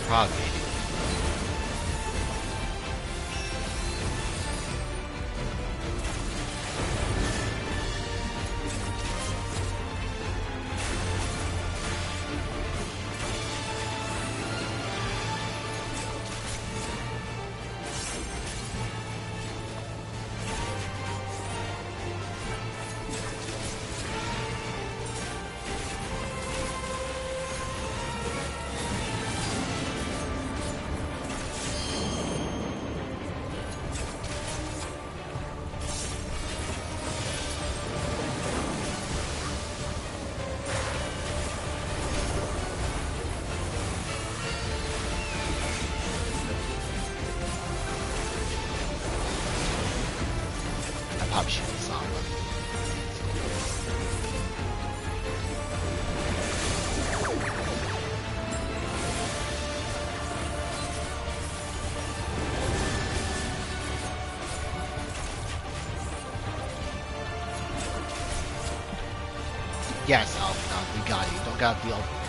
Probably. mission with Samba. Yes, Alf, we got you. Don't got the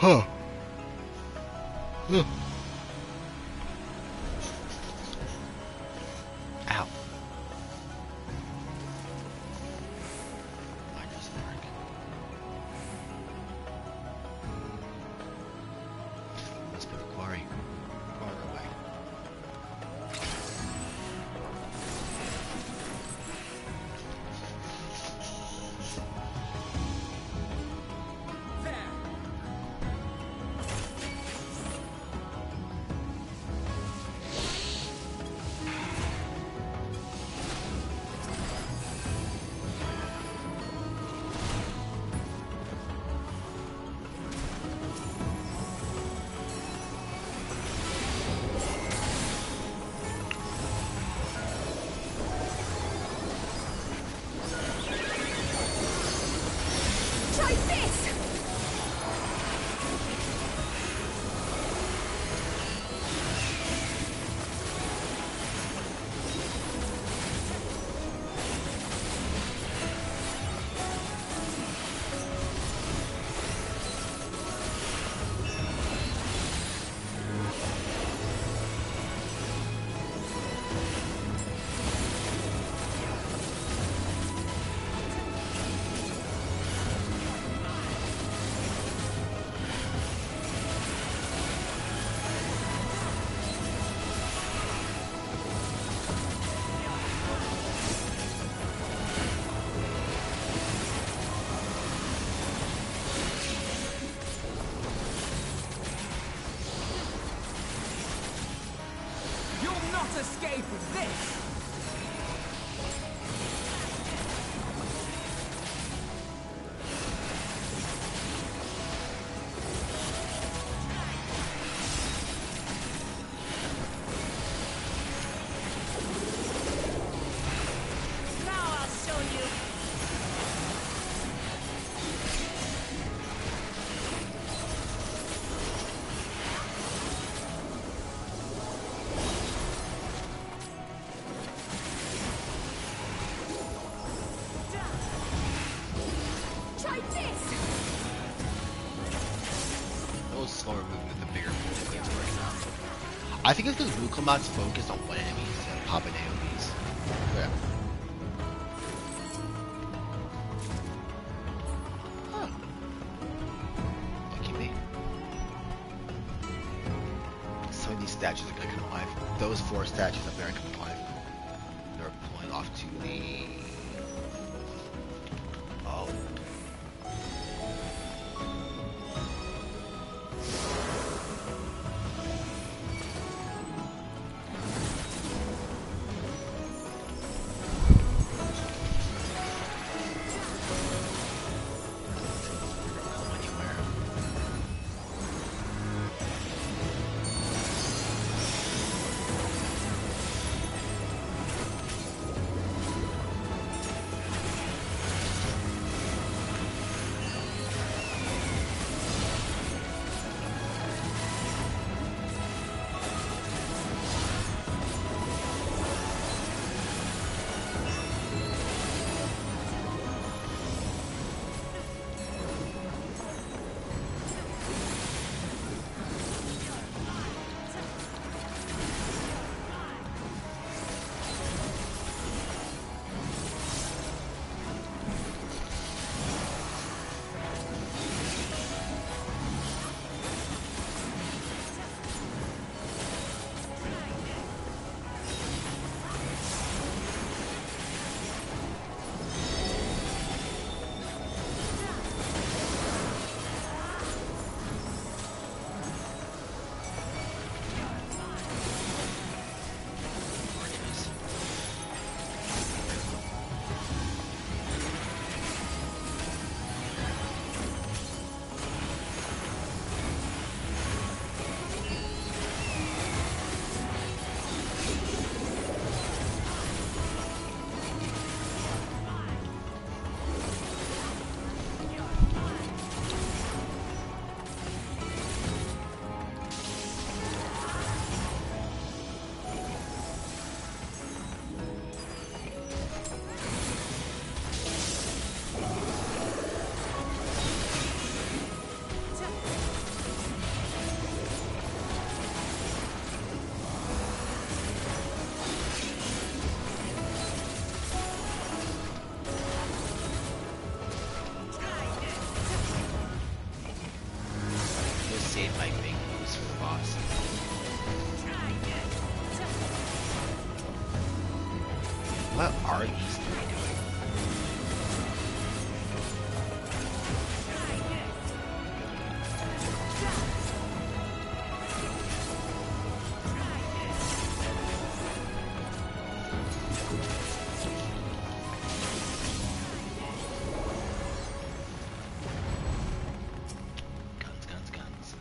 Huh. Ugh. Ow. Mine doesn't work. Must be the quarry. Farther away. Escape with this! Now I'll show you! Slower movement with the bigger blades right now. I think it's because Wuklamat's focused on one enemy instead of popping AoEs. Yeah. Huh. Lucky me. Some of these statues are gonna come alive. Those 4 statues up there are coming alive. They're pulling off to the Oh. What are these three doing? Guns, guns, guns.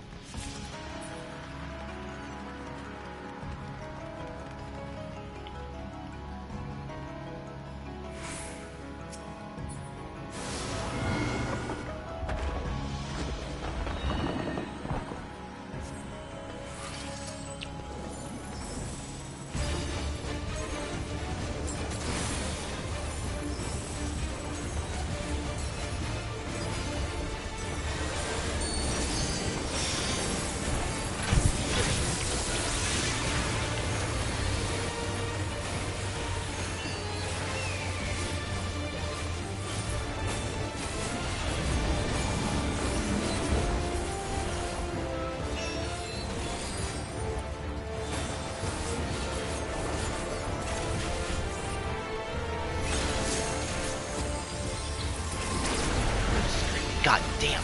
God damn.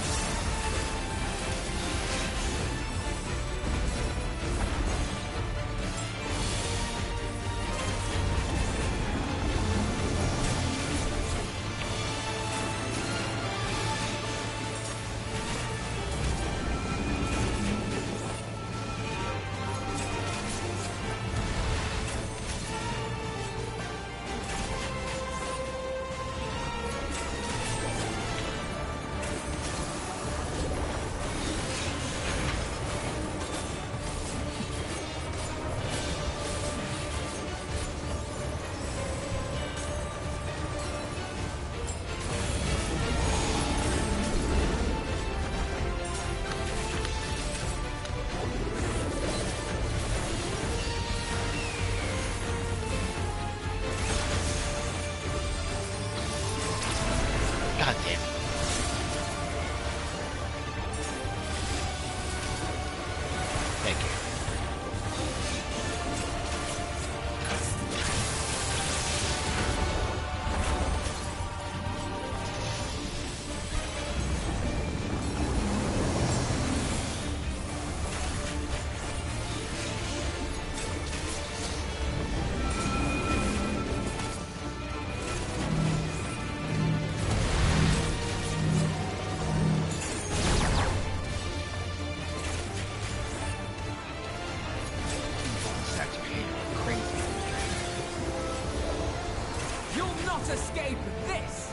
not escape this!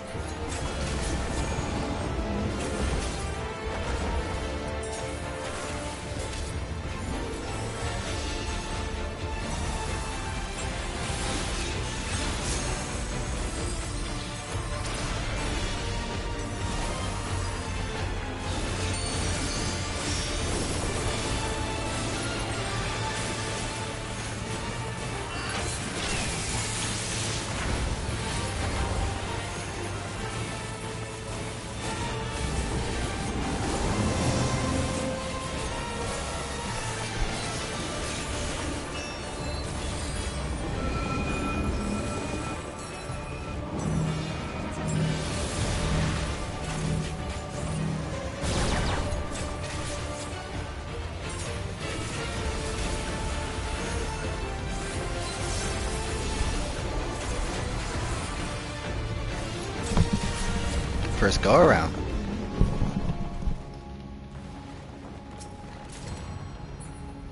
First go around.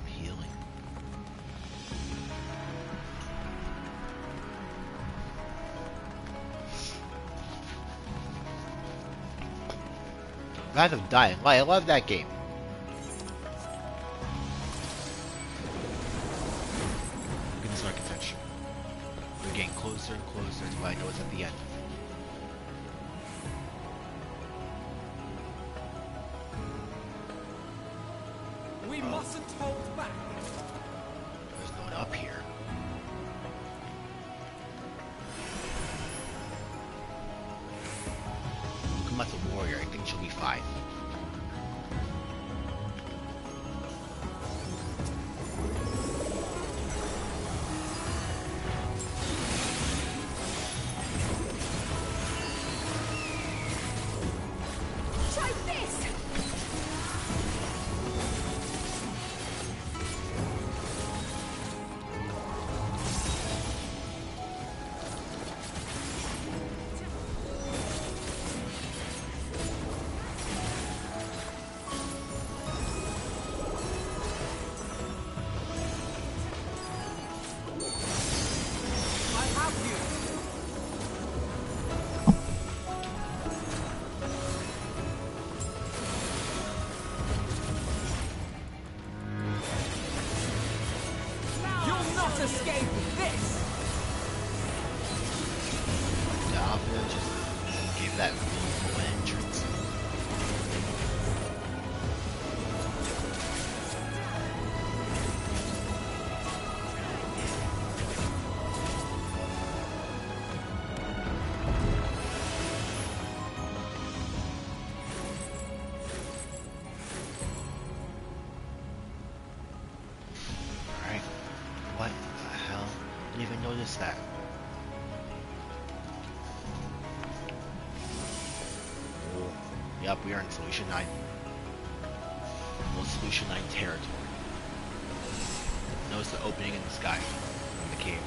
Healing. Wrath of Dying Light. I love that game. Look at this architecture. We're getting closer and closer to what I know it's at the end. We mustn't hold back. There's no one up here. Come out the warrior. I think she'll be fine. Try this! I have you. You'll not escape this. Yeah, I'm gonna just give that one entrance. Alright. What the hell? Didn't even notice that. Oh, yep, we are in Solution 9. Well, Solution 9 territory. Notice the opening in the sky from the cave.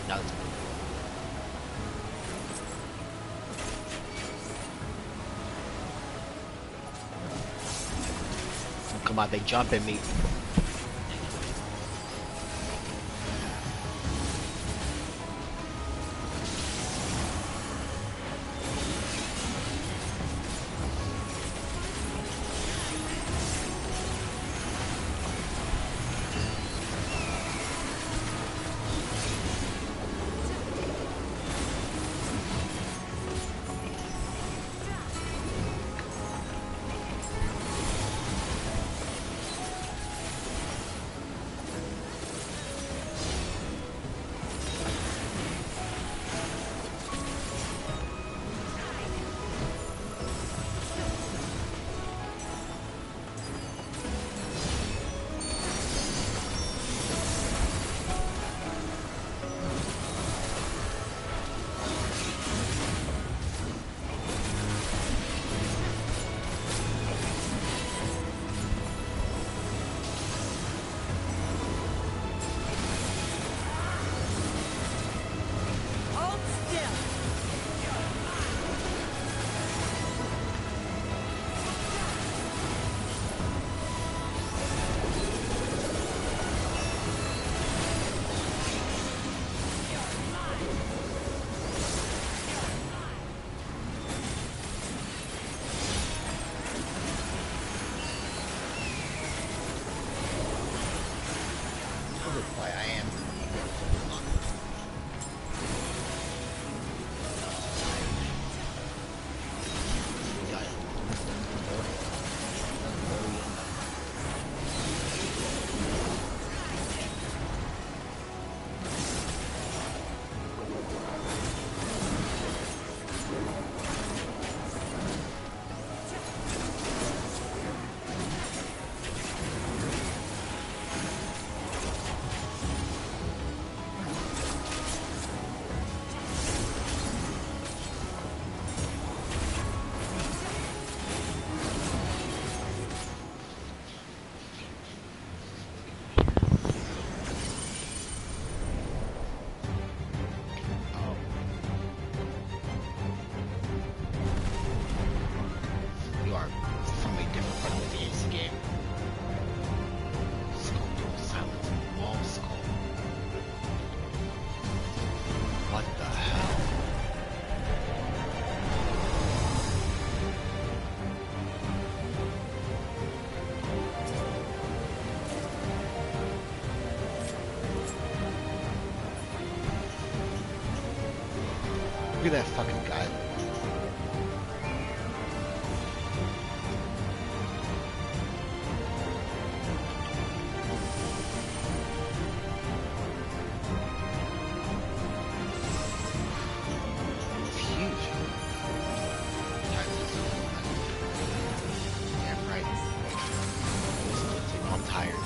Now let's move. Come on, they jump at me. Look at that fucking guy. It's huge. Damn right. I'm tired.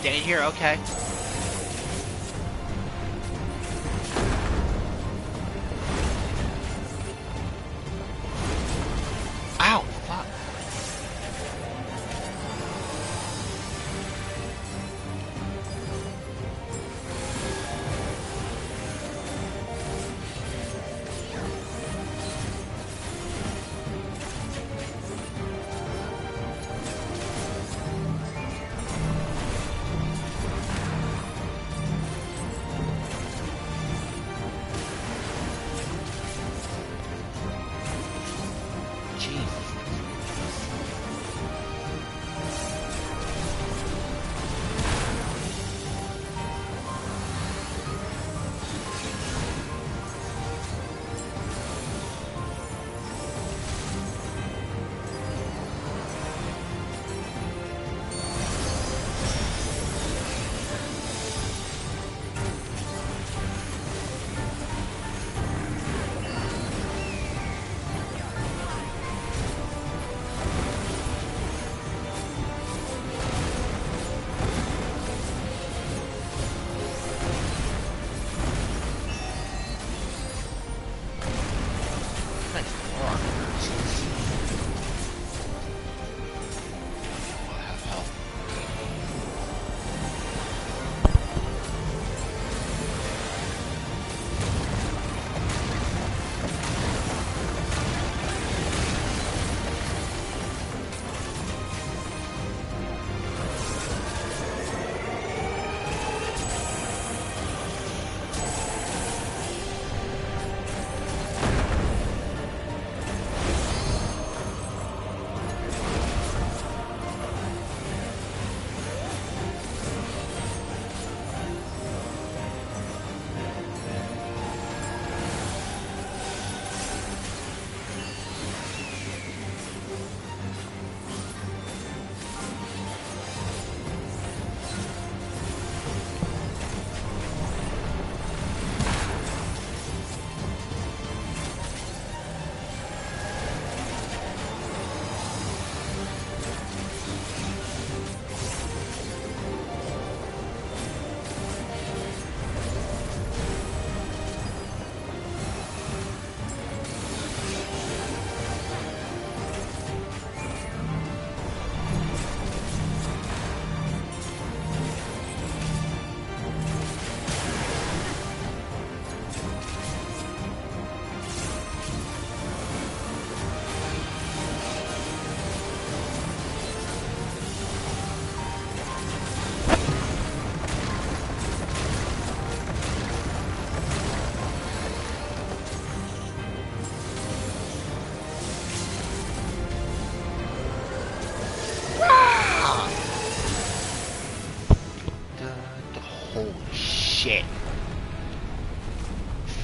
Staying here, okay. Ow, fuck.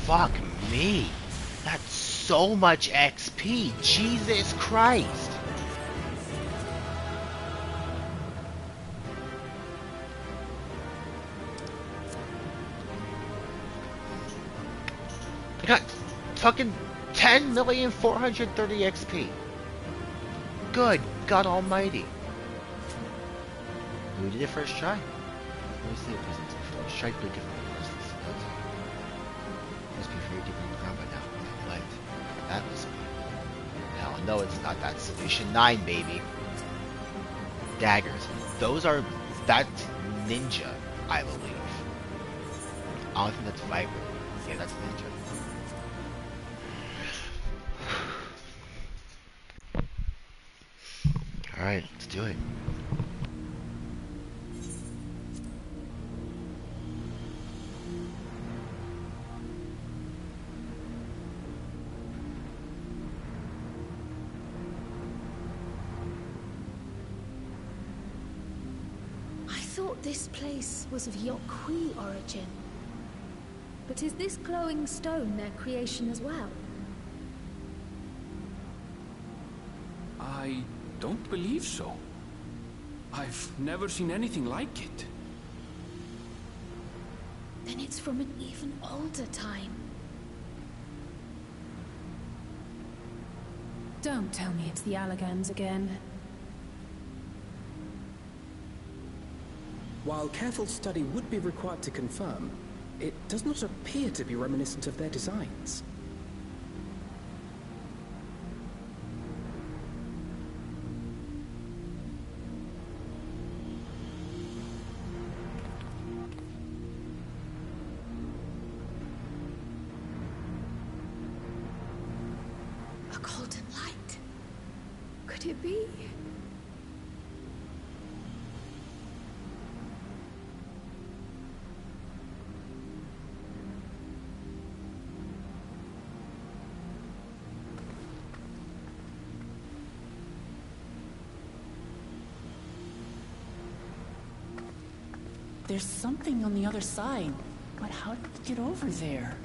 Fuck me. That's so much XP. Jesus Christ. I got fucking 10,430,000 XP. Good God Almighty. We did it first try. Let me see if there's first try to do different places. Must be very different ground by now. But that must be. Hell no, it's not that. Solution 9, baby. Daggers. Those are. That's ninja, I believe. I don't think that's vibrant. Yeah, that's ninja. Alright, let's do it. I thought this place was of Yokwi origin. But is this glowing stone their creation as well? I don't believe so. I've never seen anything like it. Then it's from an even older time. Don't tell me it's the Allagans again. While careful study would be required to confirm, it does not appear to be reminiscent of their designs. A golden light. Could it be? There's something on the other side, but how did we get over there?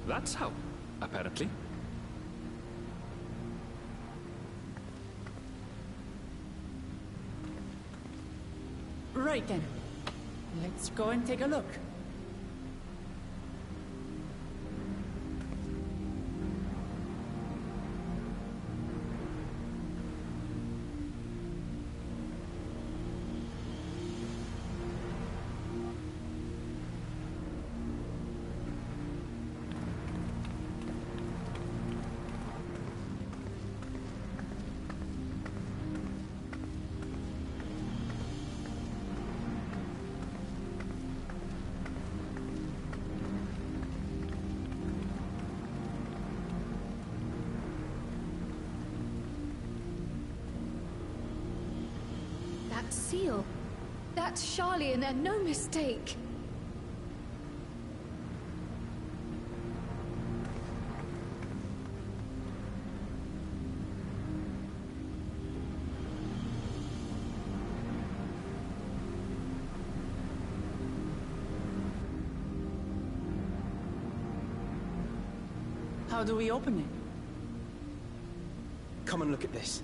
That's how, apparently. Right then. Let's go and take a look. That seal. That's Charlian and no mistake. How do we open it? Come and look at this.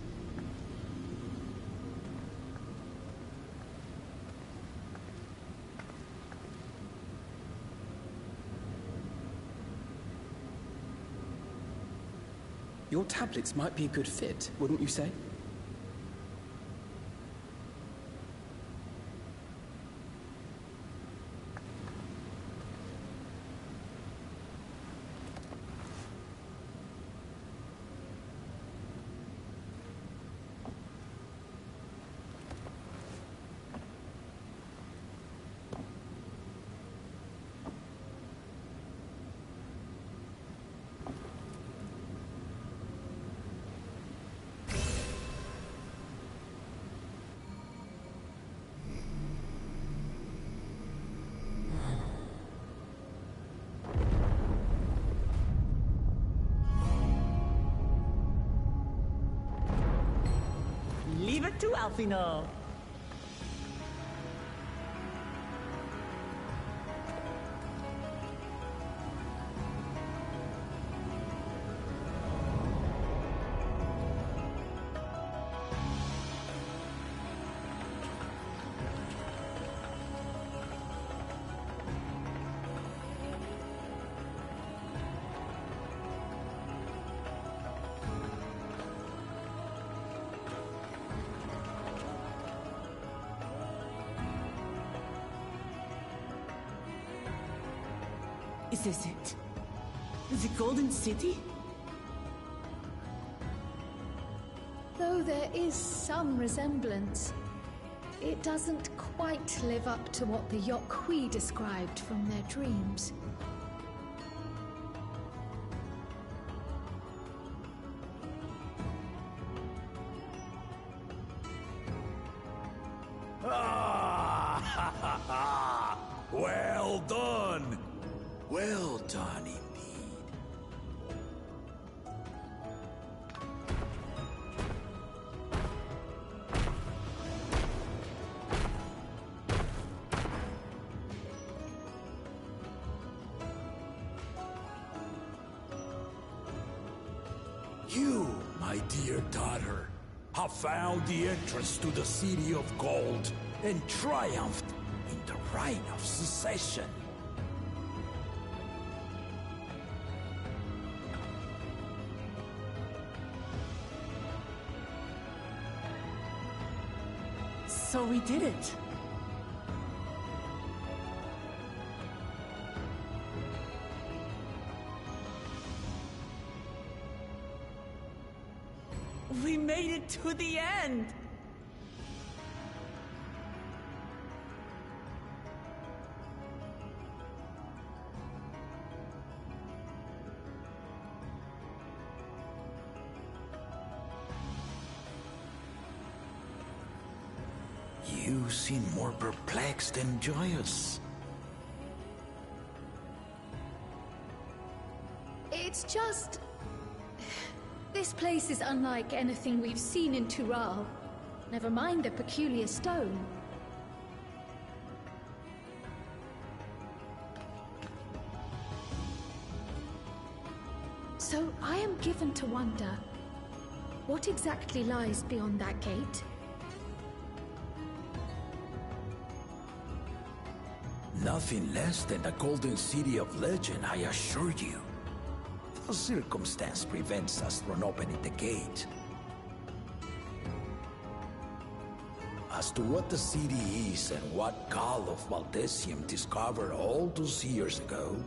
Your tablets might be a good fit, wouldn't you say? Leave it to Alfino. Is this it? The Golden City? Though there is some resemblance, it doesn't quite live up to what the Yokhui described from their dreams. Well done! Well done indeed. You, my dear daughter, have found the entrance to the City of Gold and triumphed in the right of secession. So we did it. We made it to the end. You seem more perplexed than joyous. It's just... This place is unlike anything we've seen in Tural. Never mind the peculiar stone. So I am given to wonder, what exactly lies beyond that gate? Nothing less than the Golden City of Legend, I assure you. No circumstance prevents us from opening the gate. As to what the city is and what Gall of Valdesium discovered all those years ago,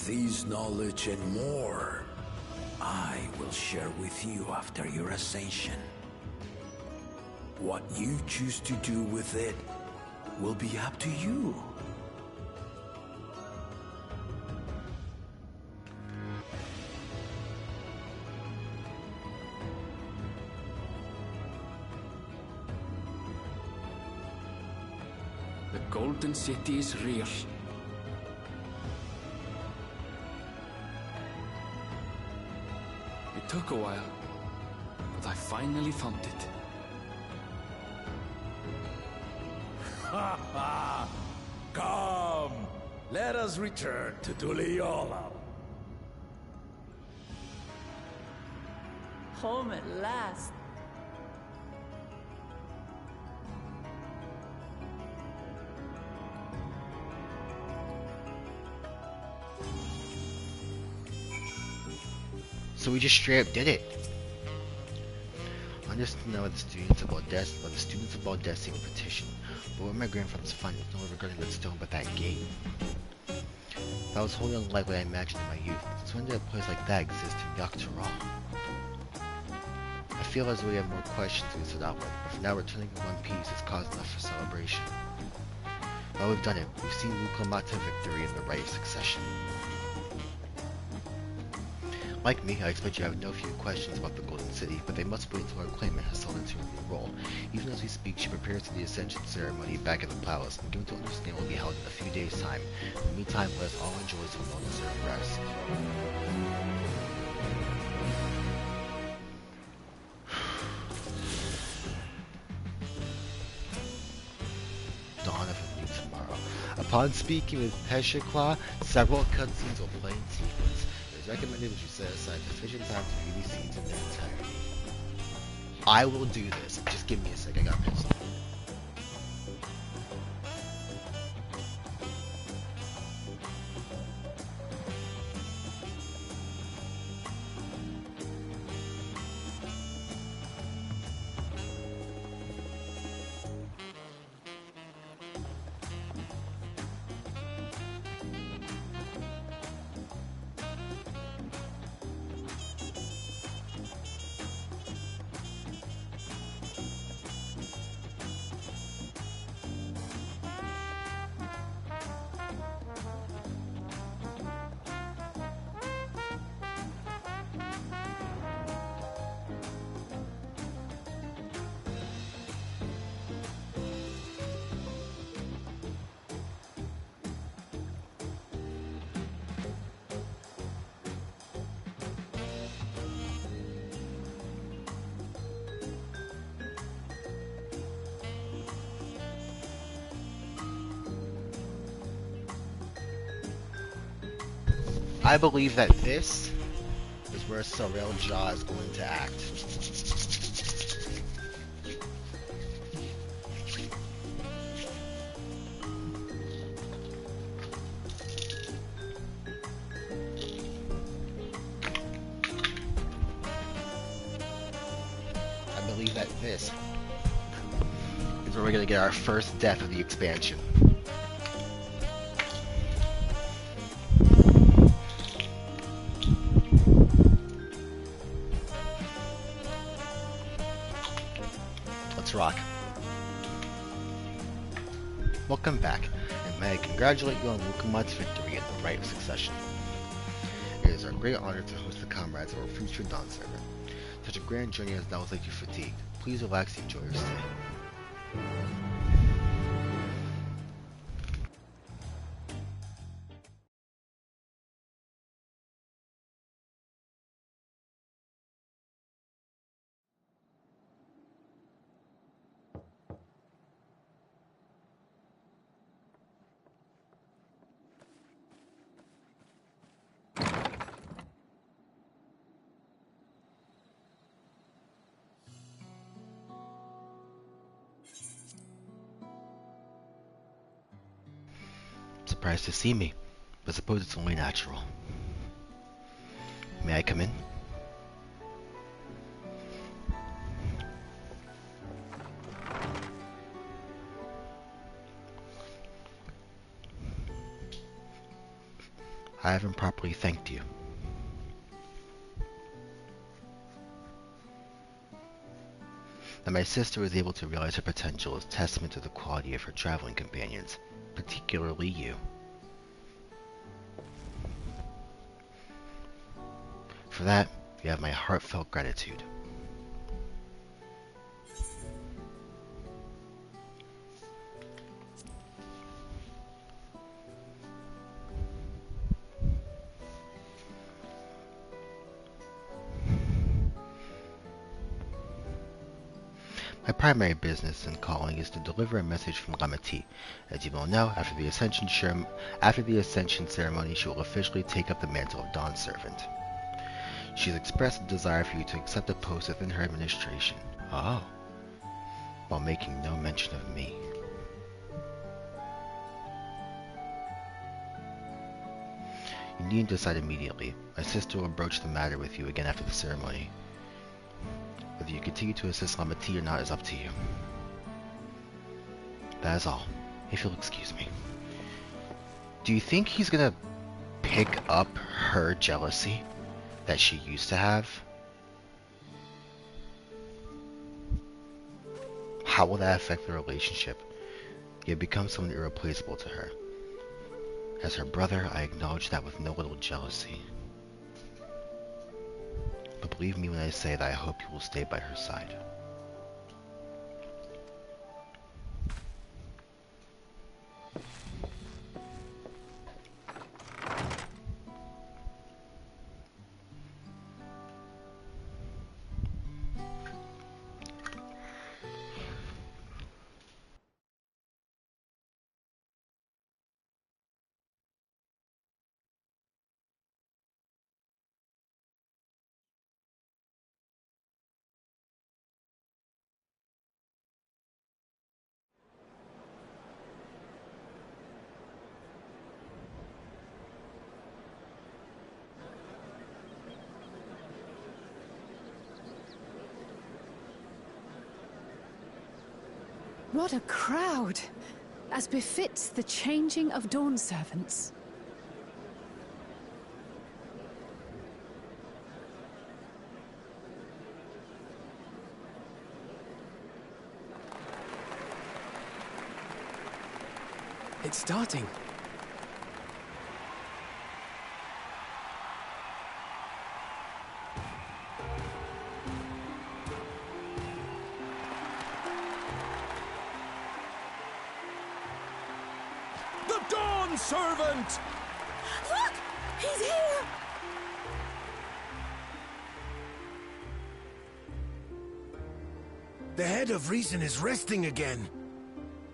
this knowledge and more, I will share with you after your ascension. What you choose to do with it will be up to you. The Golden City is real. It took a while, but I finally found it. Ha ha! Come! Let us return to Tuliola. Home at last. So we just straight up did it. I understand now the students about Destiny petition, but what my grandfather's finding no regarding that stone but that gate. That was wholly unlike what I imagined in my youth. Since when did a place like that exist in Yaktaral? I feel as though we have more questions we set outward, but for now returning in one piece is cause enough for celebration. Well, we've done it. We've seen Lukamata victory in the right of succession. Like me, I expect you have no few questions about the Golden City, but they must wait until our claimant has settled into a new role. Even as we speak, she prepares for the Ascension ceremony back at the palace, and given to understand will be held in a few days' time. In the meantime, let us all enjoy some well-deserved rest. Upon speaking with Peshikla, several cutscenes will play in sequence. It is recommended that you set aside sufficient time to view these scenes in their entirety. I will do this. Just give me a sec, I got pissed. I believe that this is where Sorrel Jaw is going to act. I believe that this is where we're going to get our first death of the expansion. Let's rock. Welcome back, and may I congratulate you on Wukamat's victory in the right of succession. It is our great honor to host the comrades of our future Dawn servant. Such a grand journey has now left you fatigued. Please relax and enjoy your stay. Surprised to see me, but suppose it's only natural. May I come in? I haven't properly thanked you. That my sister was able to realize her potential is testament to the quality of her traveling companions, particularly you. For that, you have my heartfelt gratitude. My primary business and calling is to deliver a message from Ramati. As you well know, after the Ascension ceremony, she will officially take up the mantle of Dawn Servant. She has expressed a desire for you to accept a post within her administration. Oh. While making no mention of me. You needn't decide immediately. My sister will broach the matter with you again after the ceremony. Whether you continue to assist Ramati or not is up to you. That is all, if you'll excuse me. Do you think he's gonna pick up her jealousy that she used to have? How will that affect the relationship? You have become someone irreplaceable to her. As her brother, I acknowledge that with no little jealousy. But believe me when I say that I hope you will stay by her side. What a crowd! As befits the changing of Dawn servants. It's starting. The Dawn Servant! Look! He's here! The head of reason is resting again.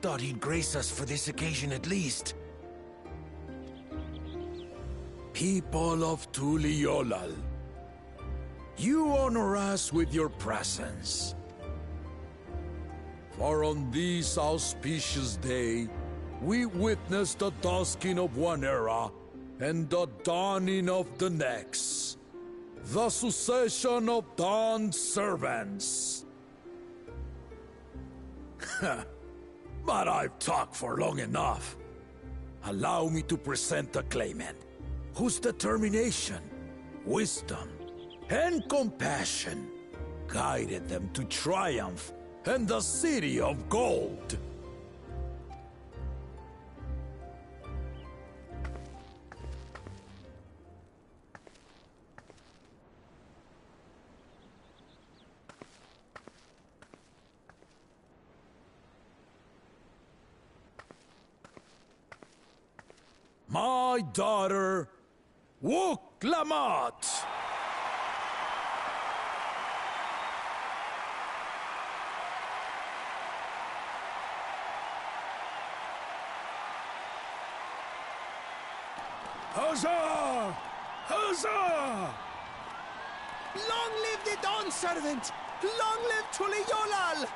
Thought he'd grace us for this occasion at least. People of Tuliolal, you honor us with your presence. For on this auspicious day, we witness the dusking of one era and the dawning of the next. The succession of Dawn servants. But I've talked for long enough. Allow me to present the claimant, whose determination, wisdom, and compassion guided them to triumph in the City of Gold. My daughter, Wuklamat! Huzzah! Huzzah! Long live the Dawn Servant! Long live Tuliolal!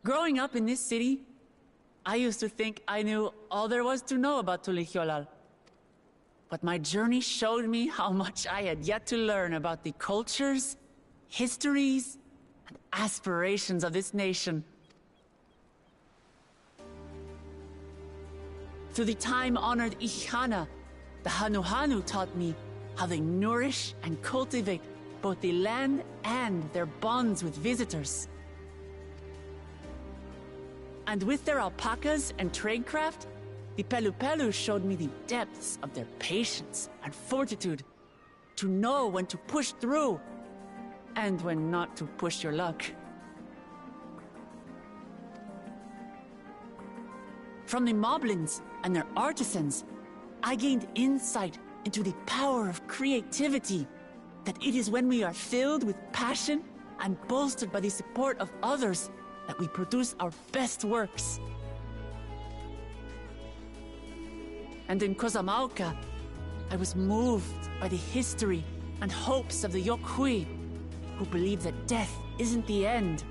Growing up in this city, I used to think I knew all there was to know about Tulihiolal. But my journey showed me how much I had yet to learn about the cultures, histories, and aspirations of this nation. Through the time-honored Ihana, the Hanuhanu taught me how they nourish and cultivate both the land and their bonds with visitors. And with their alpacas and tradecraft, the Pelupelu showed me the depths of their patience and fortitude, to know when to push through and when not to push your luck. From the moblins and their artisans, I gained insight into the power of creativity, that it is when we are filled with passion and bolstered by the support of others that we produce our best works. And in Kozamauka, I was moved by the history and hopes of the Yokhui, who believe that death isn't the end,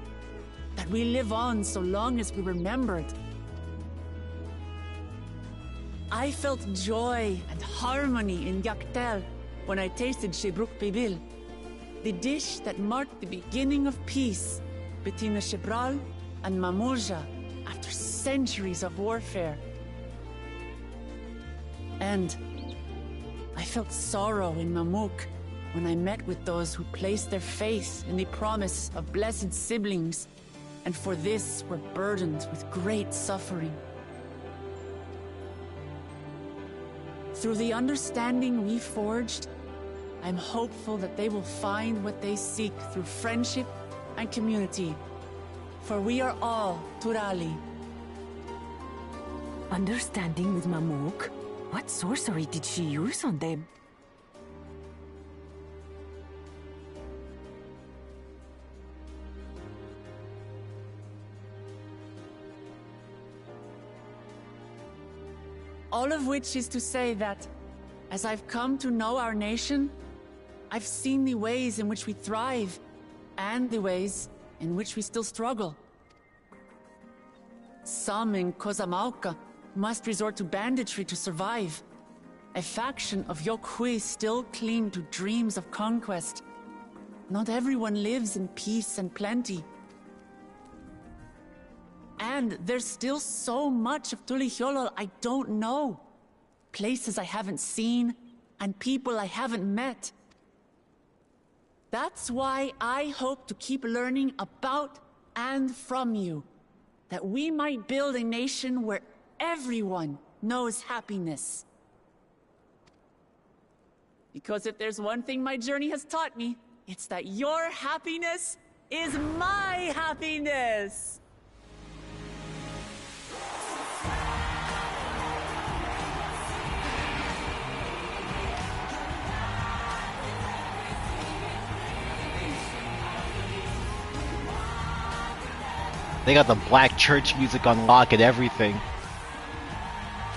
that we live on so long as we're remembered. I felt joy and harmony in Yaktel when I tasted Shebruk Bibil, the dish that marked the beginning of peace between the Shebral and Mamurja after centuries of warfare. And I felt sorrow in Mamuk when I met with those who placed their faith in the promise of blessed siblings, and for this were burdened with great suffering. Through the understanding we forged, I'm hopeful that they will find what they seek through friendship and community, for we are all Turali. Understanding with Mamuk? What sorcery did she use on them? All of which is to say that, as I've come to know our nation, I've seen the ways in which we thrive, and the ways in which we still struggle. Some in Kozamauka must resort to banditry to survive. A faction of Yokhui still cling to dreams of conquest. Not everyone lives in peace and plenty. And there's still so much of Tulihyolol I don't know. Places I haven't seen, and people I haven't met. That's why I hope to keep learning about and from you, that we might build a nation where everyone knows happiness. Because if there's one thing my journey has taught me, it's that your happiness is my happiness! They got the black church music on lock and everything.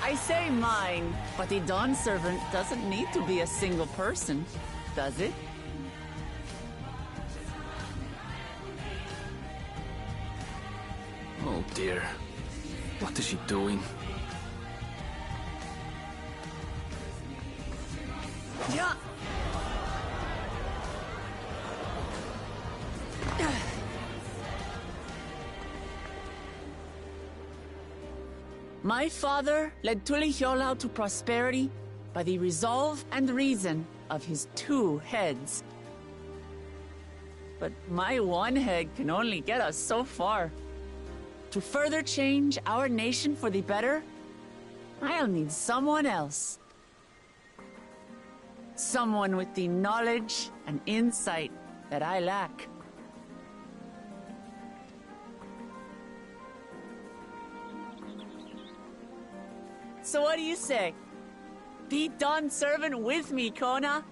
I say mine, but the Dawn Servant doesn't need to be a single person, does it? Oh dear. What is she doing? Yeah. My father led Tulihyolol to prosperity by the resolve and reason of his 2 heads. But my 1 head can only get us so far. To further change our nation for the better, I'll need someone else. Someone with the knowledge and insight that I lack. So what do you say? Be Dawn Servant with me, Kona?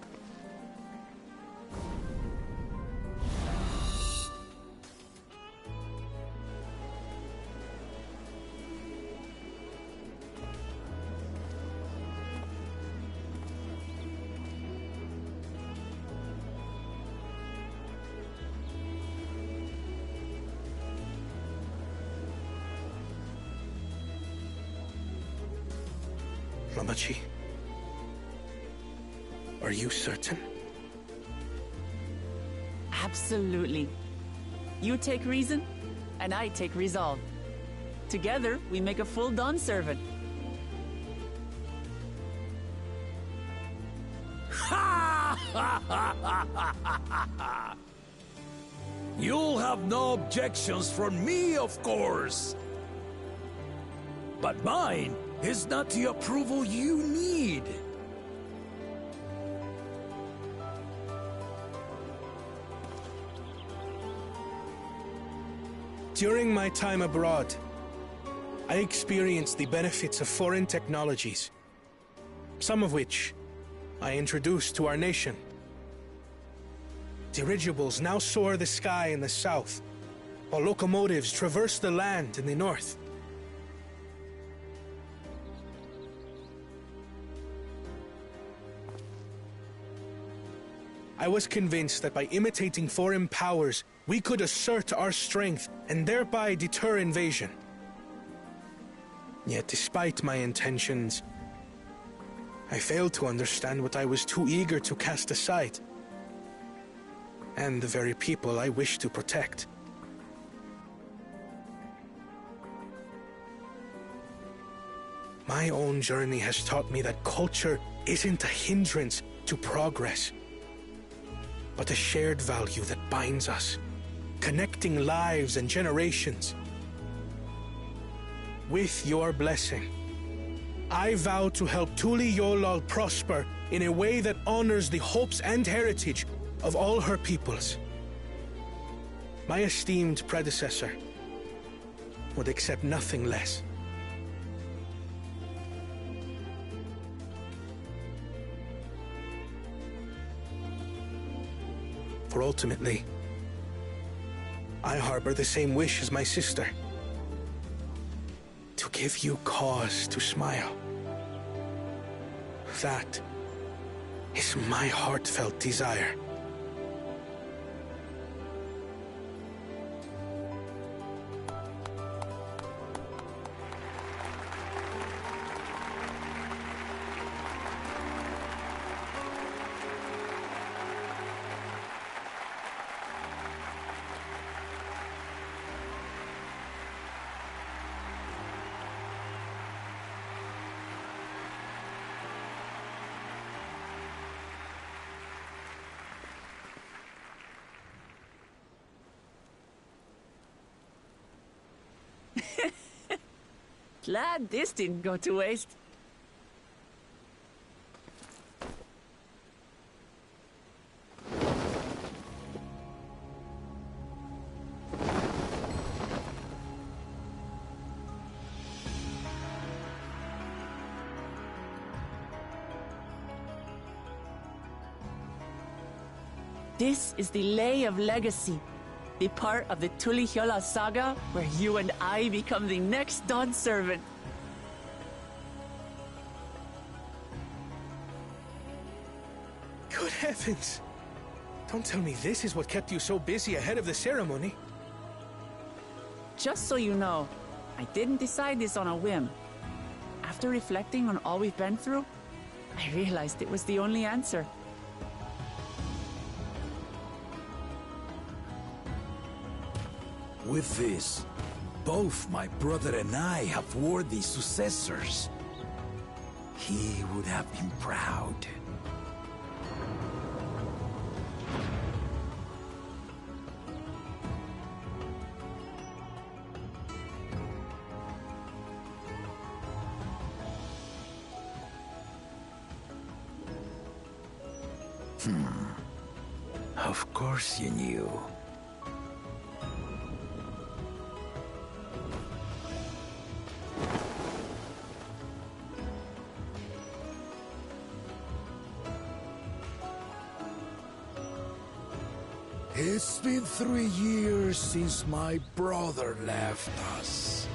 Lamachi, are you certain? Absolutely. You take reason, and I take resolve. Together, we make a full Dawn Servant. You'll have no objections from me, of course. But mine is not the approval you need. During my time abroad, I experienced the benefits of foreign technologies, some of which I introduced to our nation. Dirigibles now soar the sky in the south, while locomotives traverse the land in the north. I was convinced that by imitating foreign powers, we could assert our strength and thereby deter invasion. Yet despite my intentions, I failed to understand what I was too eager to cast aside, and the very people I wish to protect. My own journey has taught me that culture isn't a hindrance to progress, but a shared value that binds us, connecting lives and generations. With your blessing, I vow to help Tulihyolol prosper in a way that honors the hopes and heritage of all her peoples. My esteemed predecessor would accept nothing less. For ultimately, I harbor the same wish as my sister. To give you cause to smile. That is my heartfelt desire. Glad this didn't go to waste. This is the Lay of Legacy, the part of the Tulihyola saga where you and I become the next Dawn servant. Good heavens! Don't tell me this is what kept you so busy ahead of the ceremony. Just so you know, I didn't decide this on a whim. After reflecting on all we've been through, I realized it was the only answer. With this, both my brother and I have worthy successors. He would have been proud. Of course you knew. It's been 3 years since my brother left us.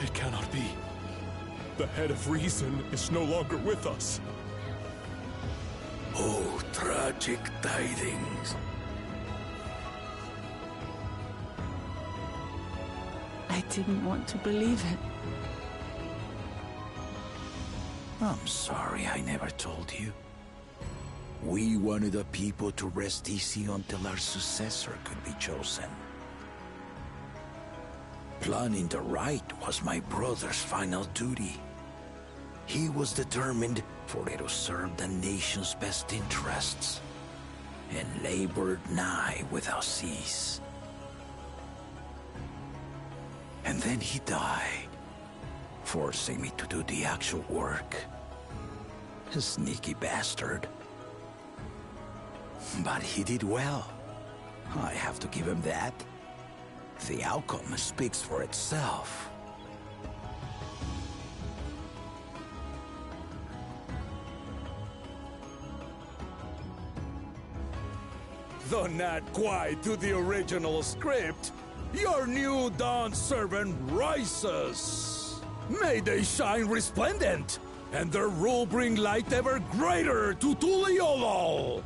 It cannot be. The head of reason is no longer with us. Oh, tragic tidings. I didn't want to believe it. I'm sorry I never told you. We wanted the people to rest easy until our successor could be chosen. Planning the right was my brother's final duty. He was determined for it to serve the nation's best interests, and labored nigh without cease. And then he died, forcing me to do the actual work. A sneaky bastard. But he did well. I have to give him that. The outcome speaks for itself. Though not quite to the original script, your new Dawn servant rises. May they shine resplendent, and their rule bring light ever greater to Tuliolo.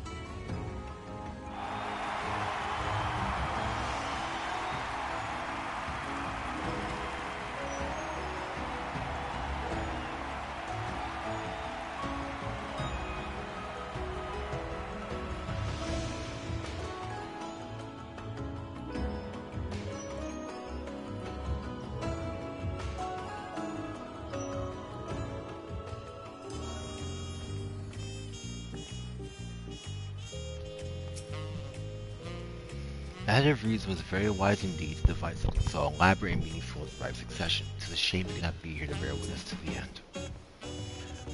The head of Reeds was very wise indeed to devise something so elaborate and meaningful as right succession. It's a shame he could not be here to bear witness to the end.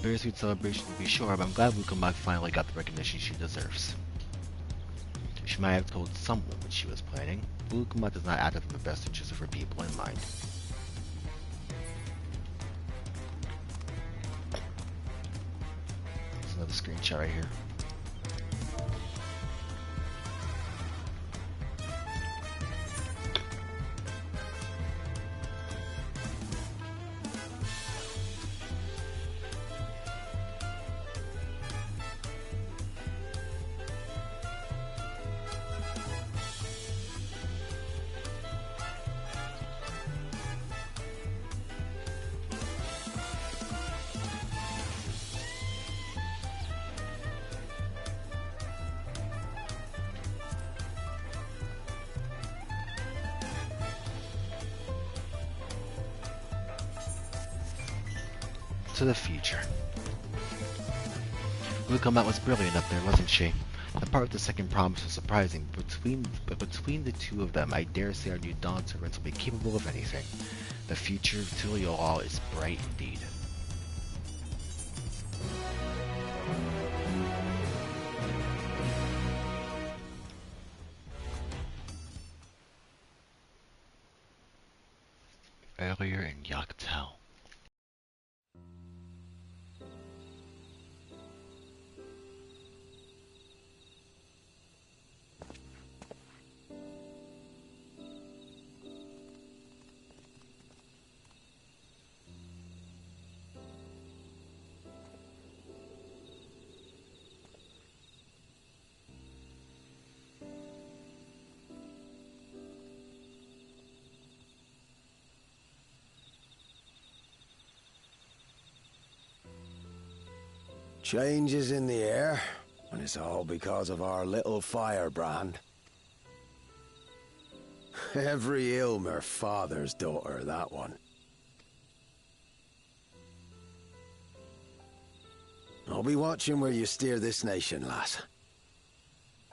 Bittersweet celebration to be sure, but I'm glad Lukamuk finally got the recognition she deserves. She might have told someone what she was planning. Lukamuk does not act in the best interest of her people in mind. There's another screenshot right here. To the future. Lukamuk was brilliant up there, wasn't she? The part with the second promise was surprising, but between the two of them, I dare say our new Dawn servants will be capable of anything. The future of Tulial is bright indeed. Earlier in Yaktel. Changes in the air, and it's all because of our little firebrand. Every Ilmer father's daughter, that one. I'll be watching where you steer this nation, lass.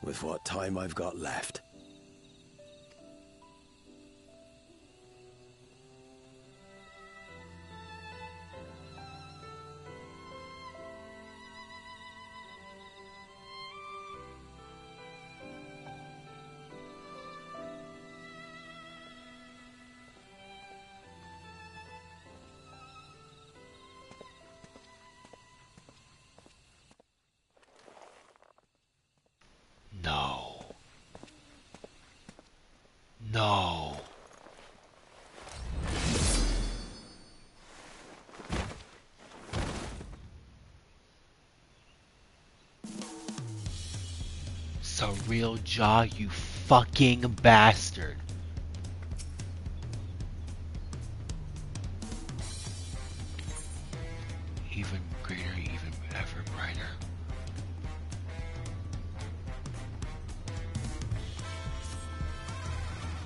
With what time I've got left. No. No. Surreal Jaw, you fucking bastard. Even greater, even ever brighter.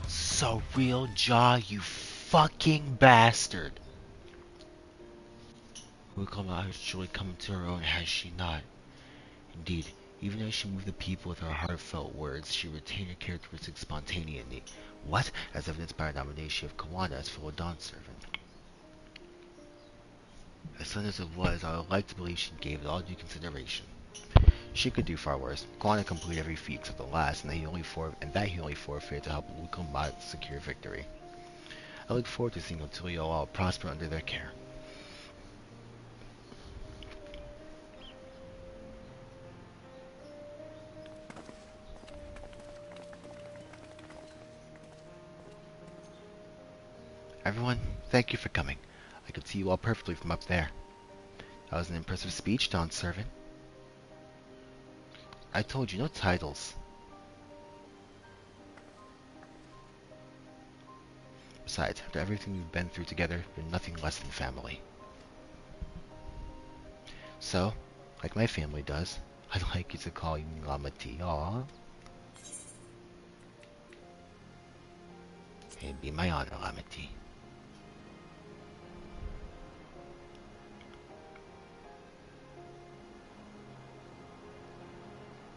Surreal Jaw, you fucking bastard. Wukama has surely come to her own, has she not? Indeed, even as she moved the people with her heartfelt words, she retained her characteristic spontaneity. What? As evidenced by her nomination of Kawana as fellow Dawn servant. As sudden as it was, I would like to believe she gave it all due consideration. She could do far worse. Kawana completed every feat except the last, and that he only forfeited to help Lukamat secure victory. I look forward to seeing Otilio all prosper under their care. Everyone, thank you for coming. I could see you all perfectly from up there. That was an impressive speech, Dawn servant. I told you, no titles. Besides, after everything we've been through together, you're nothing less than family. So, like my family does, I'd like you to call you Lamati. Aww. It'd be my honor, Lamati.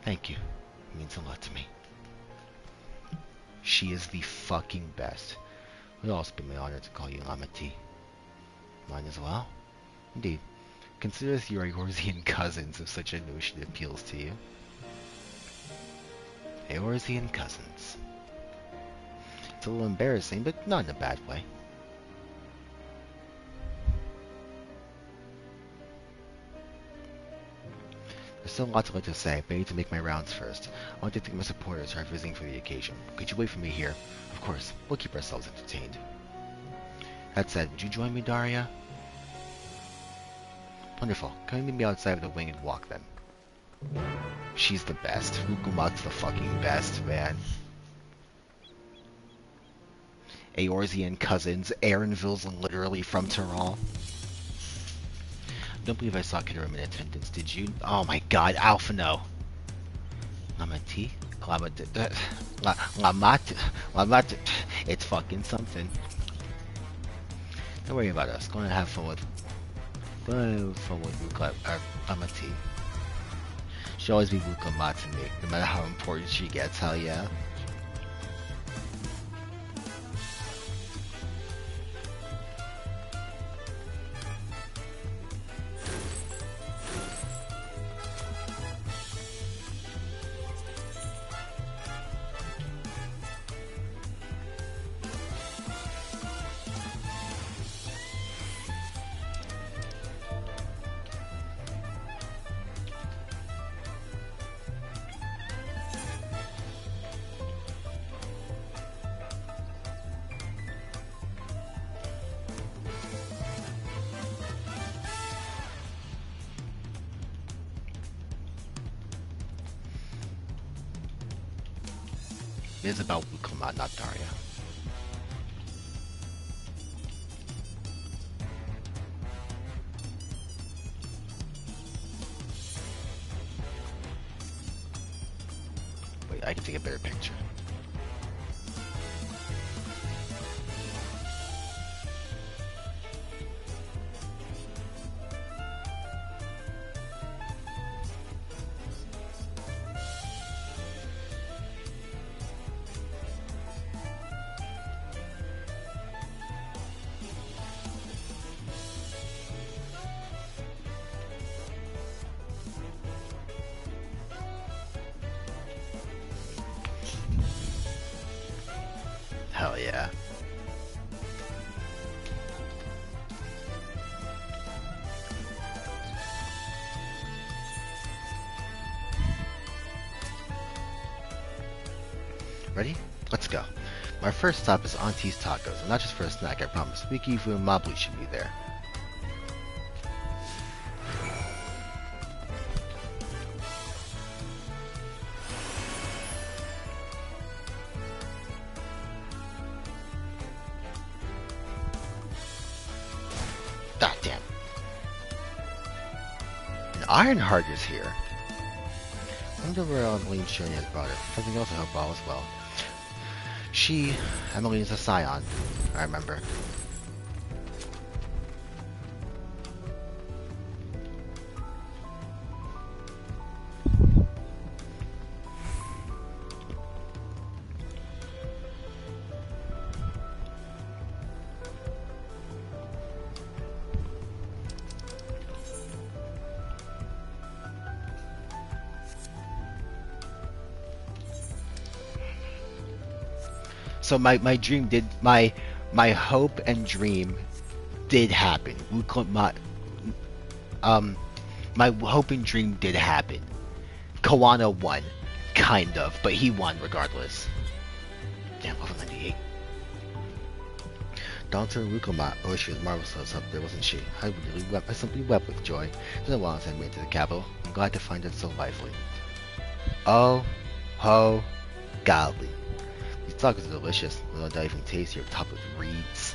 Thank you. It means a lot to me. She is the fucking best. It would also be my honor to call you Lamati. Mine as well? Indeed. Consider us your Eorzean cousins if such a notion appeals to you. Eorzean cousins. It's a little embarrassing, but not in a bad way. There's still lots I'd like to say, but I need to make my rounds first. I want to thank my supporters who are visiting for the occasion. Could you wait for me here? Of course, we'll keep ourselves entertained. That said, would you join me, Daria? Wonderful. Come and meet me outside of the wing and walk then. She's the best. Rukumat's the fucking best, man. Eorzean cousins. Aaronville's literally from Tyrol. Don't believe I saw Kidarum in attendance, did you? Oh my god, Alphino. Lamati? Lamat. It's fucking something. Don't worry about us. Go and have fun with Lamati. She'll always be Wukama to me, no matter how important she gets, hell yeah. It is about Wukama, not Daria. Wait, I can take a better picture. Hell yeah. Ready? Let's go. My first stop is Auntie's Tacos, and not just for a snack, I promise. Wikifu and Mablu should be there. God damn. And Ironheart is here. I wonder where Emmeline Shirley has brought her. Something else I hope all is well. Emmeline's a scion, I remember. So my dream did my hope and dream did happen. My hope and dream did happen. Kawano won, kind of, but he won regardless. Damn, level 98. Doctor Rukoma, oh, she was marvelous up there, wasn't she? I simply wept with joy. It's been a while since I made it to the capital. I'm glad to find it so lively. Oh, ho, golly. These tacos are delicious, although I don't even taste your top with reeds.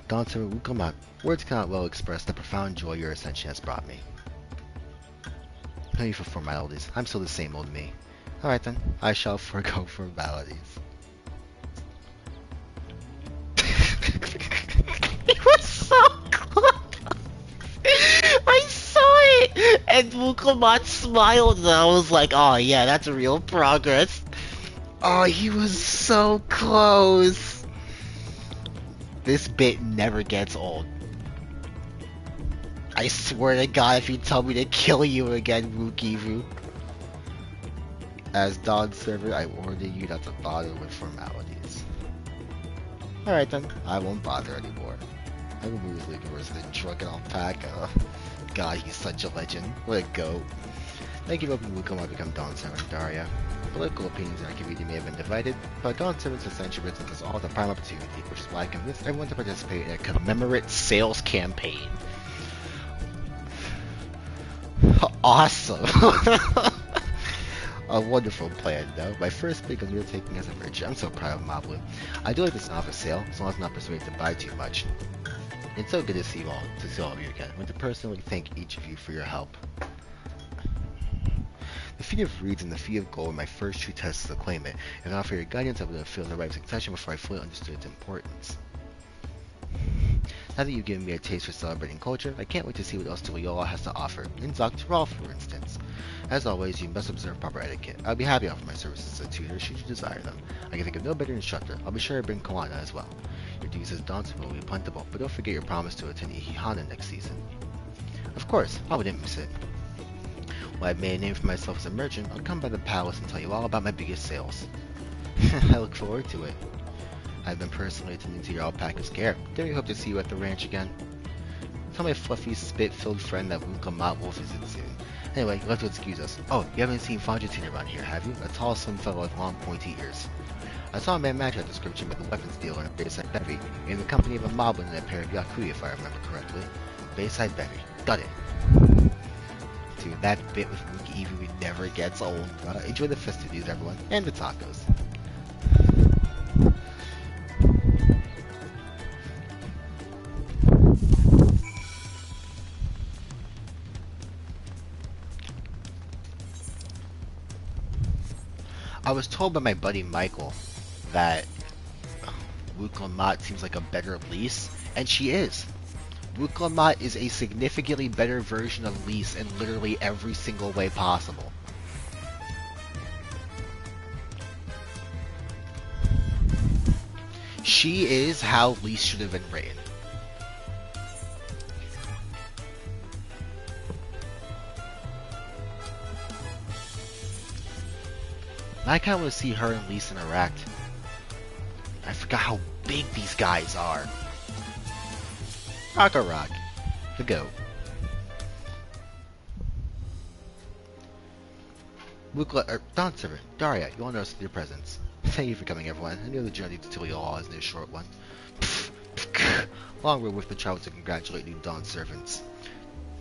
Doctor Rukoma, words cannot well express the profound joy your ascension has brought me. No need for formalities. I'm still the same old me. Alright then, I shall forego formalities. It was so close! I saw it! And Wukamat smiled and I was like, oh yeah, that's real progress. Oh, he was so close! This bit never gets old. I swear to God, if you tell me to kill you again, Wukivu. As Dawn server, I order you not to bother with formalities. Alright then, I won't bother anymore. I will move like worse than drunken alpaca. God, he's such a legend. What a goat. I give up and Wukoma become Dawn server Daria. Political opinions in our community may have been divided, but Dawn servant's ascension represents us all the prime opportunity, which is why I convinced everyone to participate in a commemorate sales campaign. Awesome! A wonderful plan, though. My first big undertaking as a merchant. I'm so proud of Mablu. I do like this offer sale, as long as I'm not persuaded to buy too much. It's so good to see all of you again. I want to personally thank each of you for your help. The feat of reeds and the feat of gold were my first true tests to claim it. If not for your guidance, I would have failed the right succession before I fully understood its importance. Now that you've given me a taste for celebrating culture, I can't wait to see what else Tuliyola has to offer, in Doctorool, for instance. As always, you must observe proper etiquette. I'll be happy to offer my services as a tutor should you desire them. I can think of no better instructor. I'll be sure to bring Koana as well. Your duties as Dancer will be plentiful, but don't forget your promise to attend Ihihana next season. Of course, I wouldn't miss it. When I've made a name for myself as a merchant, I'll come by the palace and tell you all about my biggest sales. I look forward to it. I've been personally attending to your alpaca's care. Dare we hope to see you at the ranch again? Tell my fluffy, spit-filled friend that Wukamat will visit soon. Anyway, you'll have to excuse us. Oh, you haven't seen Fonjatin around here, have you? A tall, slim fellow with long, pointy ears. I saw a man match that description with a weapons dealer in Bayside Bevy, in the company of a moblin and a pair of Yakui, if I remember correctly. Bayside Bevy. Got it. Dude, that bit with Luke Evie never gets old. Enjoy the festivities, everyone, and the tacos. I was told by my buddy Michael that Wuklamat seems like a better Lise, and she is. Wuklamat is a significantly better version of Lise in literally every single way possible. She is how Lise should have been written. I kind of want to see her and Lise interact. I forgot how big these guys are. Rock, the goat. Dawn Servant, Daria, you honor us with your presence. Thank you for coming, everyone. I know the journey to Tuliyola isn't a short one. Long road with the travel to congratulate new Dawn Servants.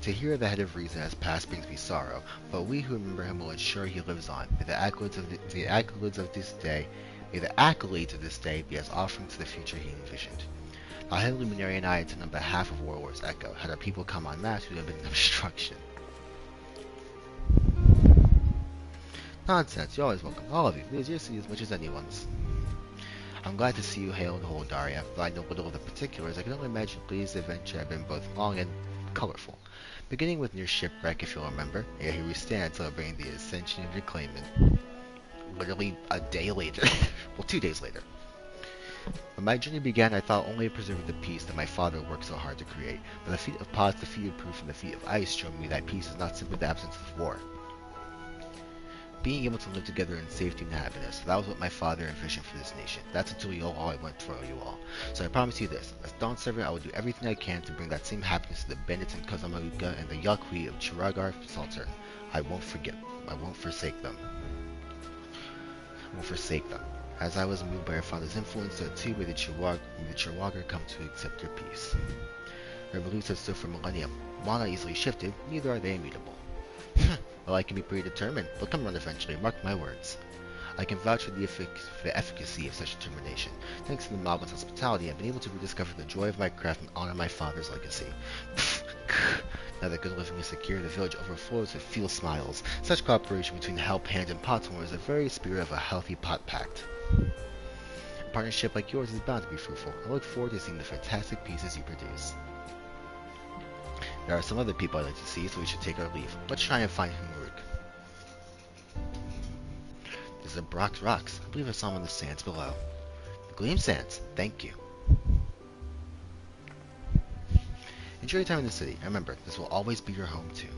To hear the head of reason has passed brings me sorrow, but we who remember him will ensure he lives on. May the accolades of this day be as offering to the future he envisioned. Our head luminary and I attend on behalf of Warlord's Echo, had our people come en masse who have been an obstruction. Nonsense, you're always welcome, all of you. It is your city as much as anyone's. I'm glad to see you hail and whole, Daria. Though I know little of the particulars, I can only imagine Lee's adventure have been both long and colorful. Beginning with near shipwreck, if you'll remember, and here we stand celebrating the ascension of your claimant. Literally a day later. Well, 2 days later. When my journey began, I thought only of preserving the peace that my father worked so hard to create, but the feat of Pod's defeated proof and the feat of ice showed me that peace is not simply the absence of war. Being able to live together in safety and happiness, that was what my father envisioned for this nation. That's until you all I went for you all. So I promise you this, as Dawn Servant, I will do everything I can to bring that same happiness to the bandits in Kazamauka and the Yakui of Chiragar Salter. I won't forsake them. I won't forsake them. As I was moved by your father's influence, so too may the Chiragar come to accept your peace. Their beliefs have stood for millennium. While not easily shifted, neither are they immutable. Well, I can be pretty determined. They'll come around eventually, mark my words. I can vouch for the efficacy of such determination. Thanks to the Moblin's hospitality, I've been able to rediscover the joy of my craft and honor my father's legacy. Now that good living is secure, the village overflows with fuel smiles. Such cooperation between Help Hand and Potsmore is the very spirit of a healthy pot pact. A partnership like yours is bound to be fruitful. I look forward to seeing the fantastic pieces you produce. There are some other people I'd like to see, so we should take our leave. Let's try and find Humuruk. There's a Brock's Rocks. I believe I saw him on the sands below. The Gleam Sands. Thank you. Enjoy your time in the city. And remember, this will always be your home too.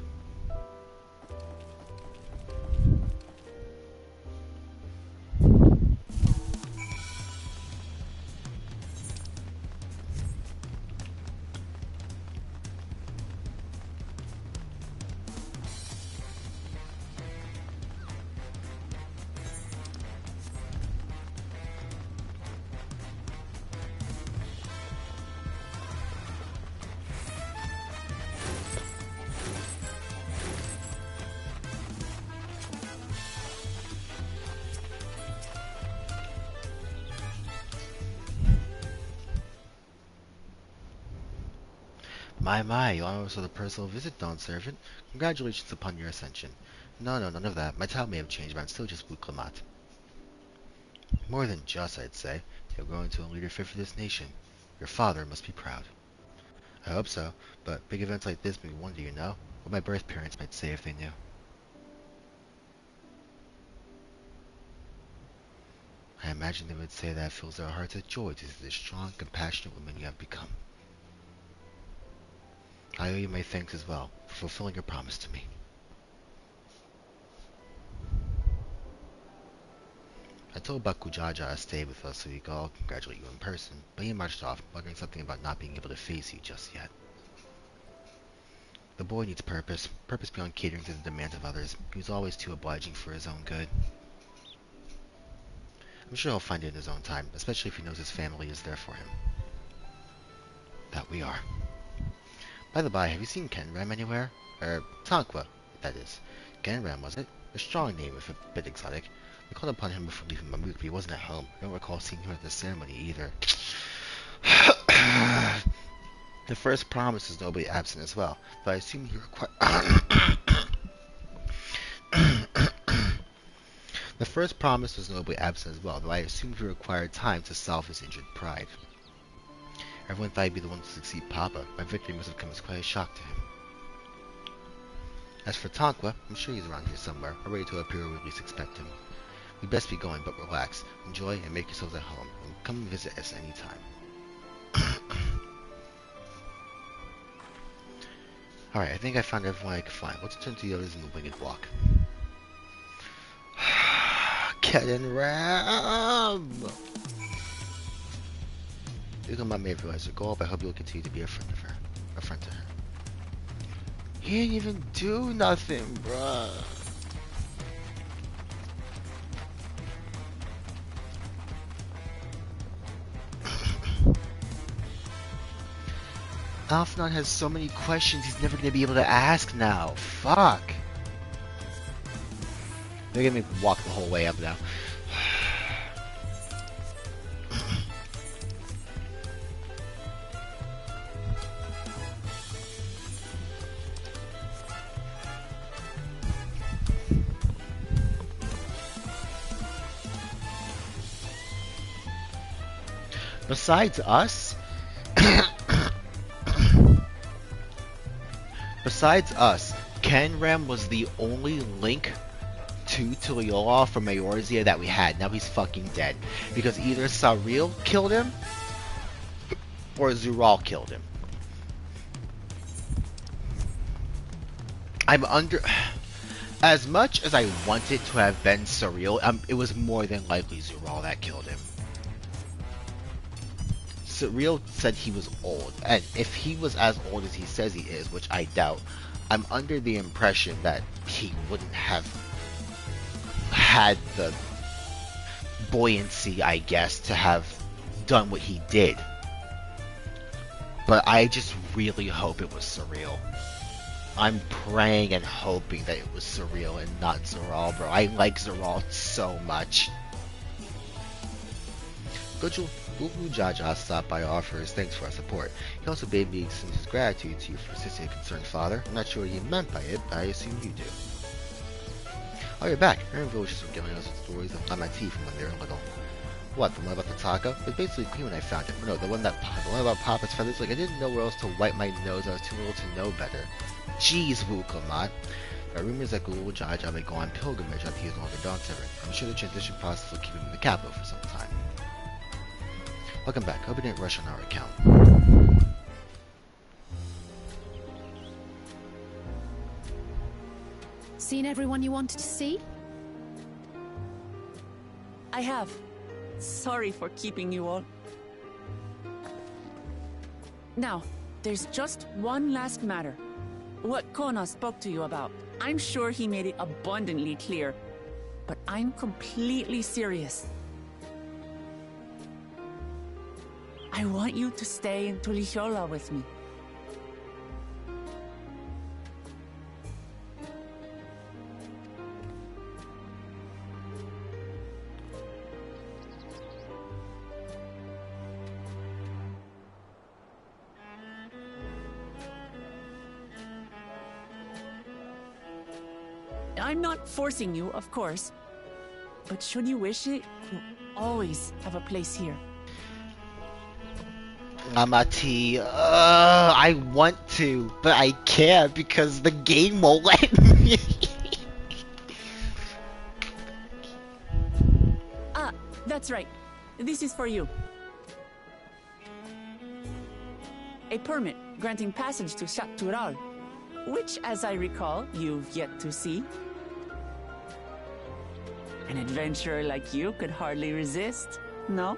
My, you are also the personal visit, Dawn Servant. Congratulations upon your ascension. No, none of that. My title may have changed, but I'm still just Wuklamat. More than just, I'd say. You're growing into a leader fit for this nation. Your father must be proud. I hope so, but big events like this make me wonder, you know? What my birth parents might say if they knew. I imagine they would say that it fills their hearts with joy to see the strong, compassionate woman you have become. I owe you my thanks as well for fulfilling your promise to me. I told Bakujaja to stay with us so he could all congratulate you in person, but he marched off, muttering something about not being able to face you just yet. The boy needs purpose beyond catering to the demands of others. He was always too obliging for his own good. I'm sure he'll find it in his own time, especially if he knows his family is there for him. That we are. By the by, have you seen Kenram anywhere? Tankwa, that is. Kenram, was it? A strong name, if a bit exotic. We called upon him before leaving Mamuk, but he wasn't at home. I don't recall seeing him at the ceremony either. The first promise is nobly absent as well, but I assume he required... The first promise was nobly absent as well, though I assumed he required time to solve his injured pride. Everyone thought I'd be the one to succeed Papa. My victory must have come as quite a shock to him. As for Tankwa, I'm sure he's around here somewhere, or ready to appear where we least expect him. We'd best be going, but relax, enjoy, and make yourselves at home, and come and visit us anytime. Alright, I think I found everyone I could find. Let's turn to the others in the winged walk. Cat and Ram! You come, I may have realized her goal, but I hope you'll continue to be a friend to her. He didn't even do nothing, bruh. Alphinaud has so many questions he's never going to be able to ask now. Fuck. They're going to make me walk the whole way up now. Besides us, Kenram was the only link to Tuliyola from Eorzea that we had. Now he's fucking dead. Because either Saril killed him, or Zural killed him. As much as I wanted to have been Saril, it was more than likely Zural that killed him. Saril said he was old, and if he was as old as he says he is, which I doubt, I'm under the impression that he wouldn't have had the buoyancy, I guess, to have done what he did. But I just really hope it was Saril. I'm praying and hoping that it was Saril and not Zural, bro. I like Zural so much. Goju Jaja stopped by to offer his thanks for our support. He also bade me extend his gratitude to you for assisting a concerned father. I'm not sure what he meant by it, but I assume you do. Oh, you're back. Our villagers were giving us stories of Lamati from when they were little. What, the one about the taco? It was basically clean when I found it. No, the one about Papa's feathers. Like, I didn't know where else to wipe my nose. I was too little to know better. Jeez, Wuklamat. There are rumors that Gulu Jaja may go on pilgrimage after he is no longer Dawn Servant. I'm sure the transition process will keep him in the capital for some time. Welcome back. Hope you didn't rush on our account. Seen everyone you wanted to see? I have. Sorry for keeping you all. Now, there's just one last matter. What Kona spoke to you about. I'm sure he made it abundantly clear. But I'm completely serious. I want you to stay in Tuliyola with me. I'm not forcing you, of course. But should you wish it, you'll always have a place here. Amati, I want to, but I can't because the game won't let me. Ah, that's right. This is for you. A permit granting passage to Shaktural, which, as I recall, you've yet to see. An adventurer like you could hardly resist, no?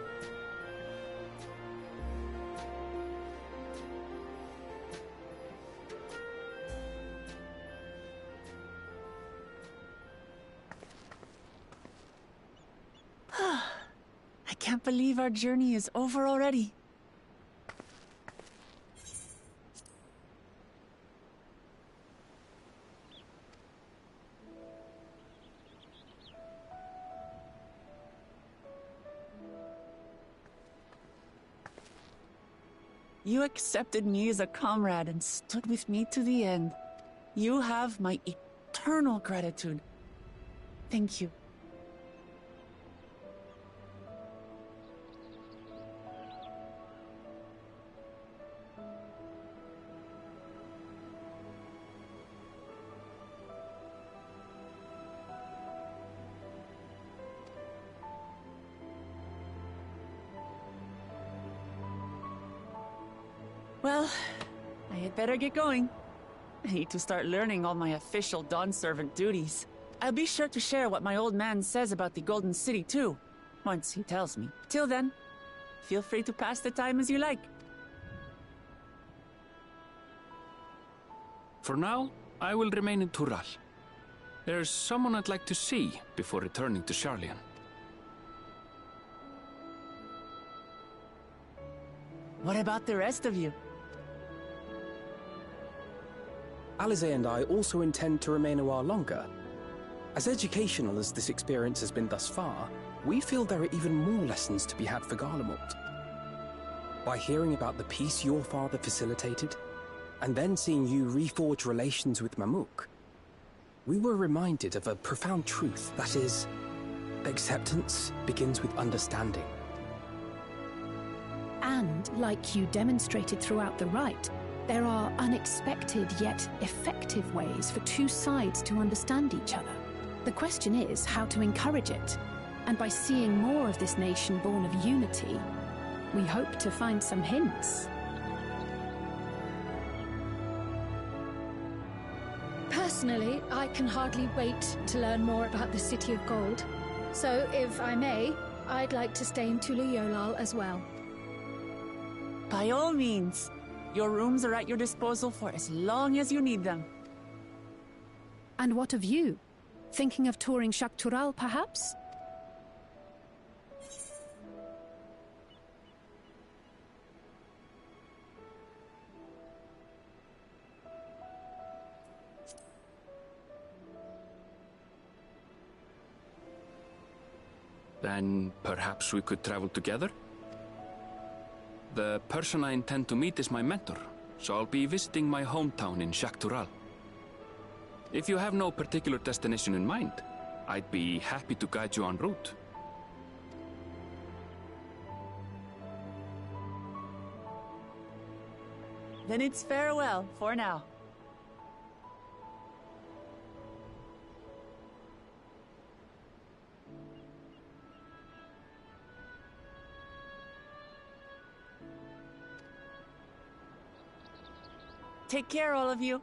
I can't believe our journey is over already. You accepted me as a comrade and stood with me to the end. You have my eternal gratitude. Thank you. Well, I had better get going. I need to start learning all my official Dawn Servant duties. I'll be sure to share what my old man says about the Golden City too, once he tells me. Till then, feel free to pass the time as you like. For now, I will remain in Tural. There's someone I'd like to see before returning to Sharlayan. What about the rest of you? Alize and I also intend to remain a while longer. As educational as this experience has been thus far, we feel there are even more lessons to be had for Garlemald. By hearing about the peace your father facilitated, and then seeing you reforge relations with Mamook, we were reminded of a profound truth, that is, acceptance begins with understanding. And, like you demonstrated throughout the rite, there are unexpected yet effective ways for two sides to understand each other. The question is how to encourage it. And by seeing more of this nation born of unity, we hope to find some hints. Personally, I can hardly wait to learn more about the City of Gold. So, if I may, I'd like to stay in Tulu Yolal as well. By all means. Your rooms are at your disposal for as long as you need them. And what of you? Thinking of touring Shaktural, perhaps? Then perhaps we could travel together? The person I intend to meet is my mentor, so I'll be visiting my hometown in Shaktural. If you have no particular destination in mind, I'd be happy to guide you en route. Then it's farewell for now. Take care, all of you.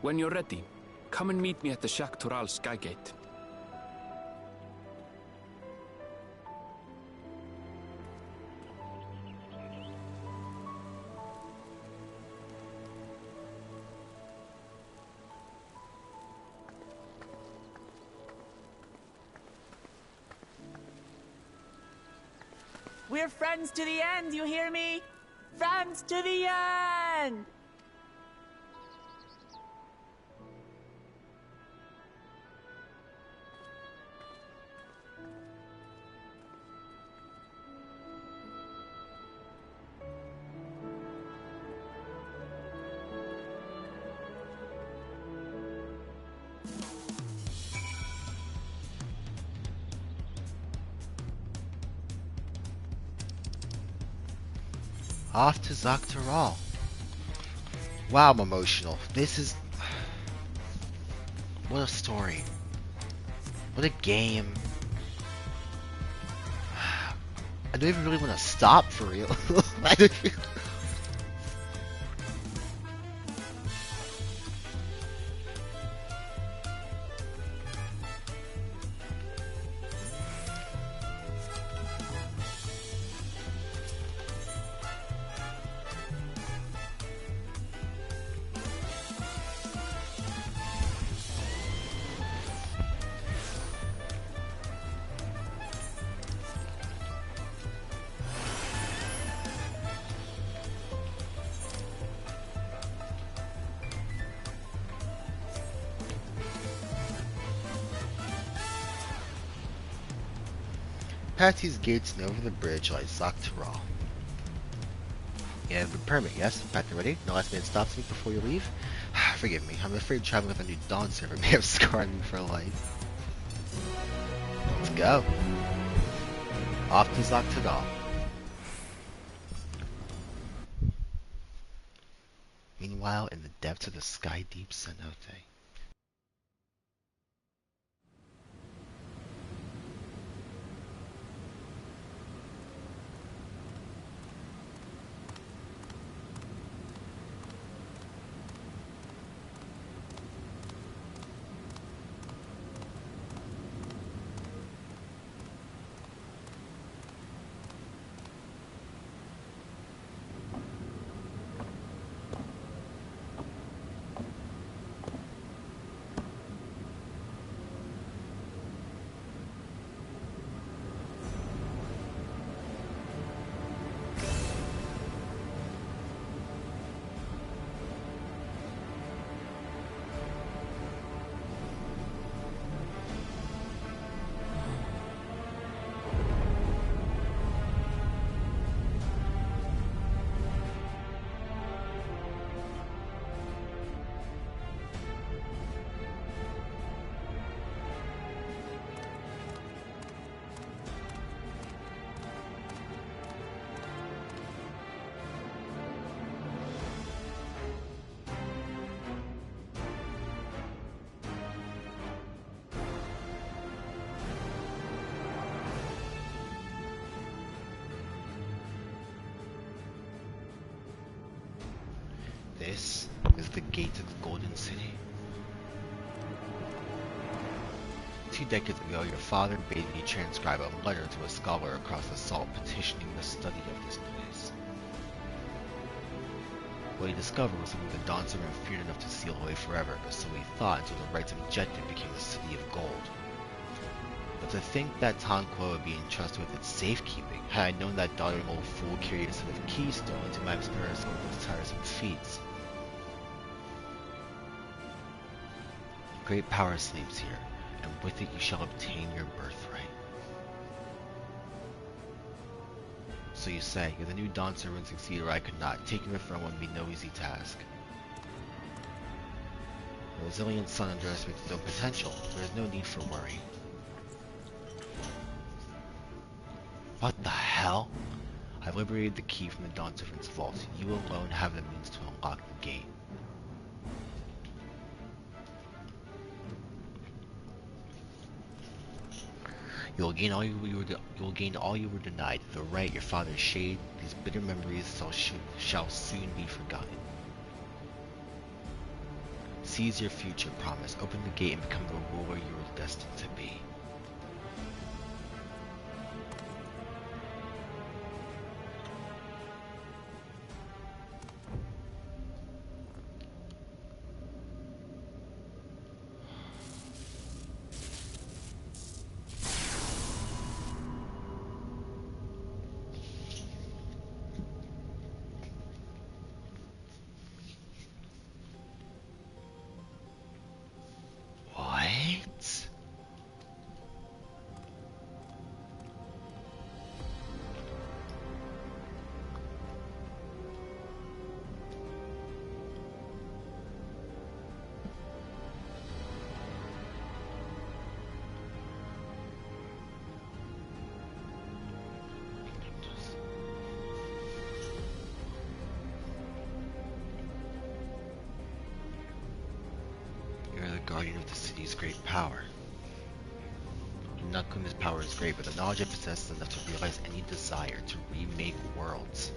When you're ready, come and meet me at the XIV Skygate. We're friends to the end, you hear me? Friends to the end! Off to Zaktaral. Wow, I'm emotional. This is... What a story. What a game. I don't even really want to stop for real. I don't feel... Past these gates and over the bridge lies Zaktaral. You have a permit, yes? Packed and ready? No last minute stops me before you leave? Forgive me, I'm afraid traveling with a new Dawn server may have scarred me for life. Let's go. Off to Zaktaral. Meanwhile, in the depths of the sky deep cenote. This is the gate to the Golden City. 2 decades ago, your father bade me transcribe a letter to a scholar across the salt petitioning the study of this place. What he discovered was something the Dawn Servant feared enough to seal away forever, but so he thought until the right's objective became the City of Gold. But to think that Tanquo would be entrusted with its safekeeping, had I known that doddering old fool carried a set of keystone to my experience with those tiresome feats. Great power sleeps here, and with it you shall obtain your birthright. So you say, you're the new Dawn Servant succeeder I could not. Taking the throne would be no easy task. A resilient son underestimates his own potential. There is no need for worry. What the hell? I've liberated the key from the Dawn Servant's vault. You alone have the means to unlock the gate. You'll gain all you were denied. The right your father shade. These bitter memories shall soon be forgotten. Seize your future promise. Open the gate and become the ruler you are destined to be. What? You're the guardian of the city's great power. I do not claim this power is great, but the knowledge I possess is enough to realize any desire to remake worlds.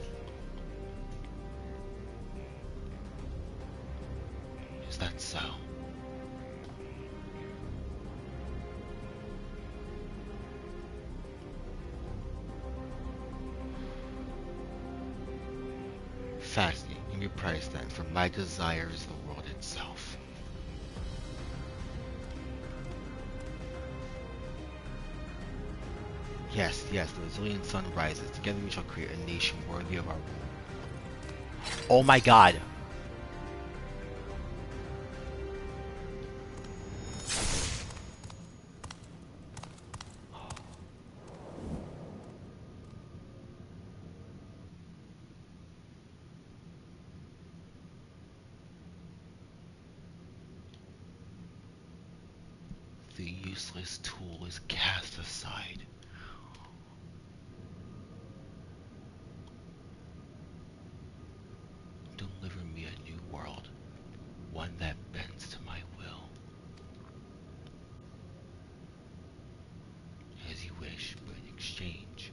Is that so? Fascinating. Name your price then, for my desire is the world itself. Yes, yes, the resilient sun rises. Together we shall create a nation worthy of our rule. Oh my god! The useless tool is cast aside. Deliver me a new world, one that bends to my will. As you wish, but in exchange.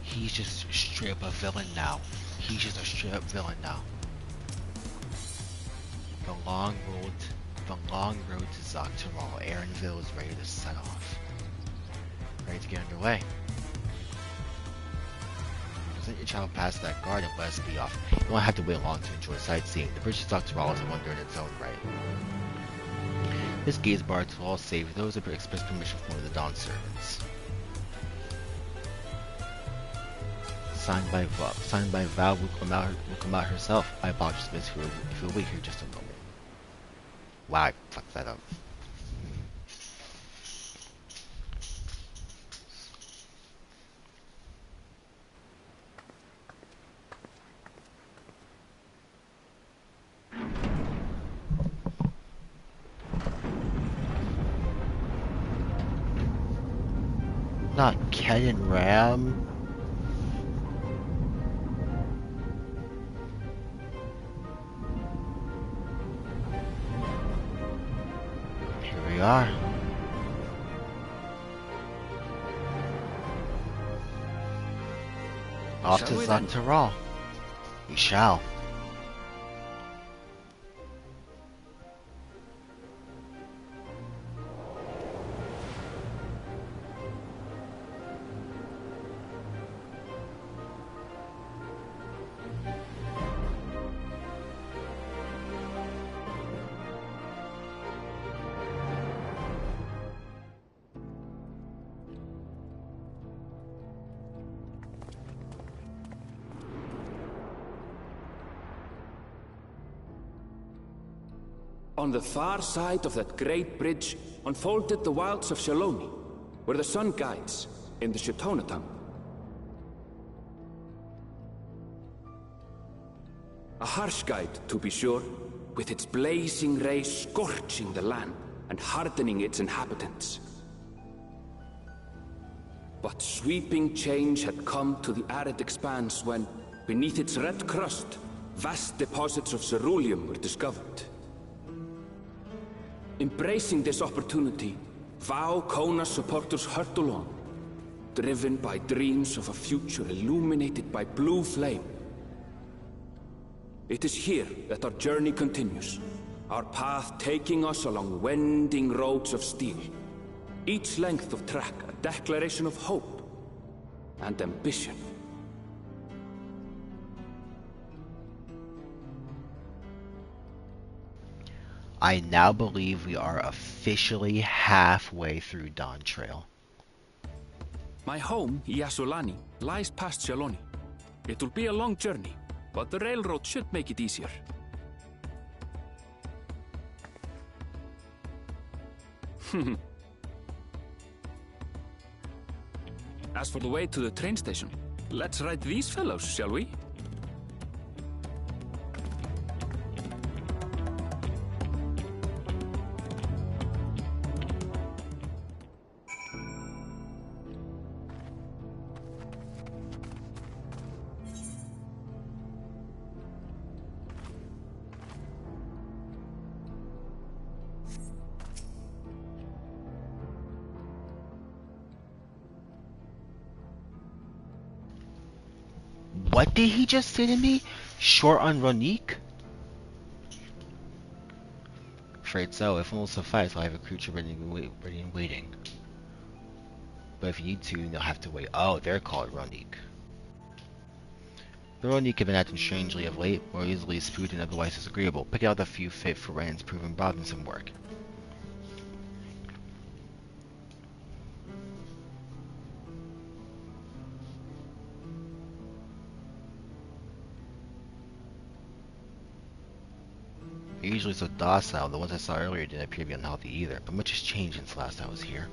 He's just straight up a villain now. He's just a straight up villain now. The long road to Zaktaral. Aaronville is ready to set off. Ready to get underway. Present your child past that guard and let us be off. You won't have to wait long to enjoy sightseeing. The bridge to Zaktaral is a wonder in its own right. This gate is barred to all save those who express permission from one of the Dawn servants. Signed by Val will come out herself. I apologize, miss, if you'll wait here just a moment. Wow, I fucked that up. Not Ken and Ram. We are. Off to Zaktaral. We shall. On the far side of that great bridge unfolded the wilds of Shaloni, where the sun guides in the Shitona tongue. A harsh guide, to be sure, with its blazing rays scorching the land and hardening its inhabitants. But sweeping change had come to the arid expanse when, beneath its red crust, vast deposits of ceruleum were discovered. Embracing this opportunity, Vow Kona supporters hurtle on, driven by dreams of a future illuminated by blue flame. It is here that our journey continues, our path taking us along winding roads of steel. Each length of track a declaration of hope and ambition. I now believe we are officially halfway through Dawn Trail. My home, Yasulani, lies past Shaloni. It will be a long journey, but the railroad should make it easier. As for the way to the train station, let's ride these fellows, shall we? What did he just say to me? Short on Ronique? Afraid so. If it will suffice, I'll have a creature ready and waiting. But if you need to, you'll have to wait. Oh, they're called Ronique. The Ronique have been acting strangely of late, more easily spooked and otherwise disagreeable. Pick out the few fit for Rand's proven Robinson work. They're usually so docile, the ones I saw earlier didn't appear to be unhealthy either, but much has changed since last I was here.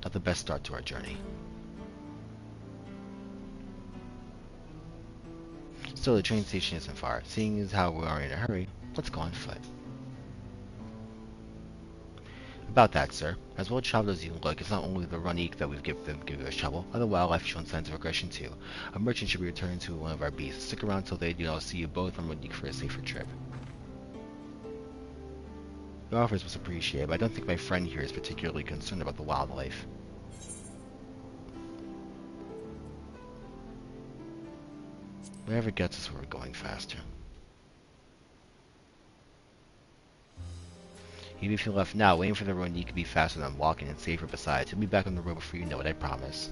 Not the best start to our journey. Still, the train station isn't far. Seeing as how we are in a hurry, let's go on foot. About that, sir. As well traveled as you look, it's not only the Ronique that we've given us trouble. Other wildlife shown signs of aggression too. A merchant should be returning to one of our beasts. Stick around till they do not see you both on Ronique for a safer trip. Your offers was appreciated, but I don't think my friend here is particularly concerned about the wildlife. Whatever gets us where we're going faster. Even if you left now, waiting for the Ronique could be faster than walking and safer besides. He'll be back on the road before you know it, I promise.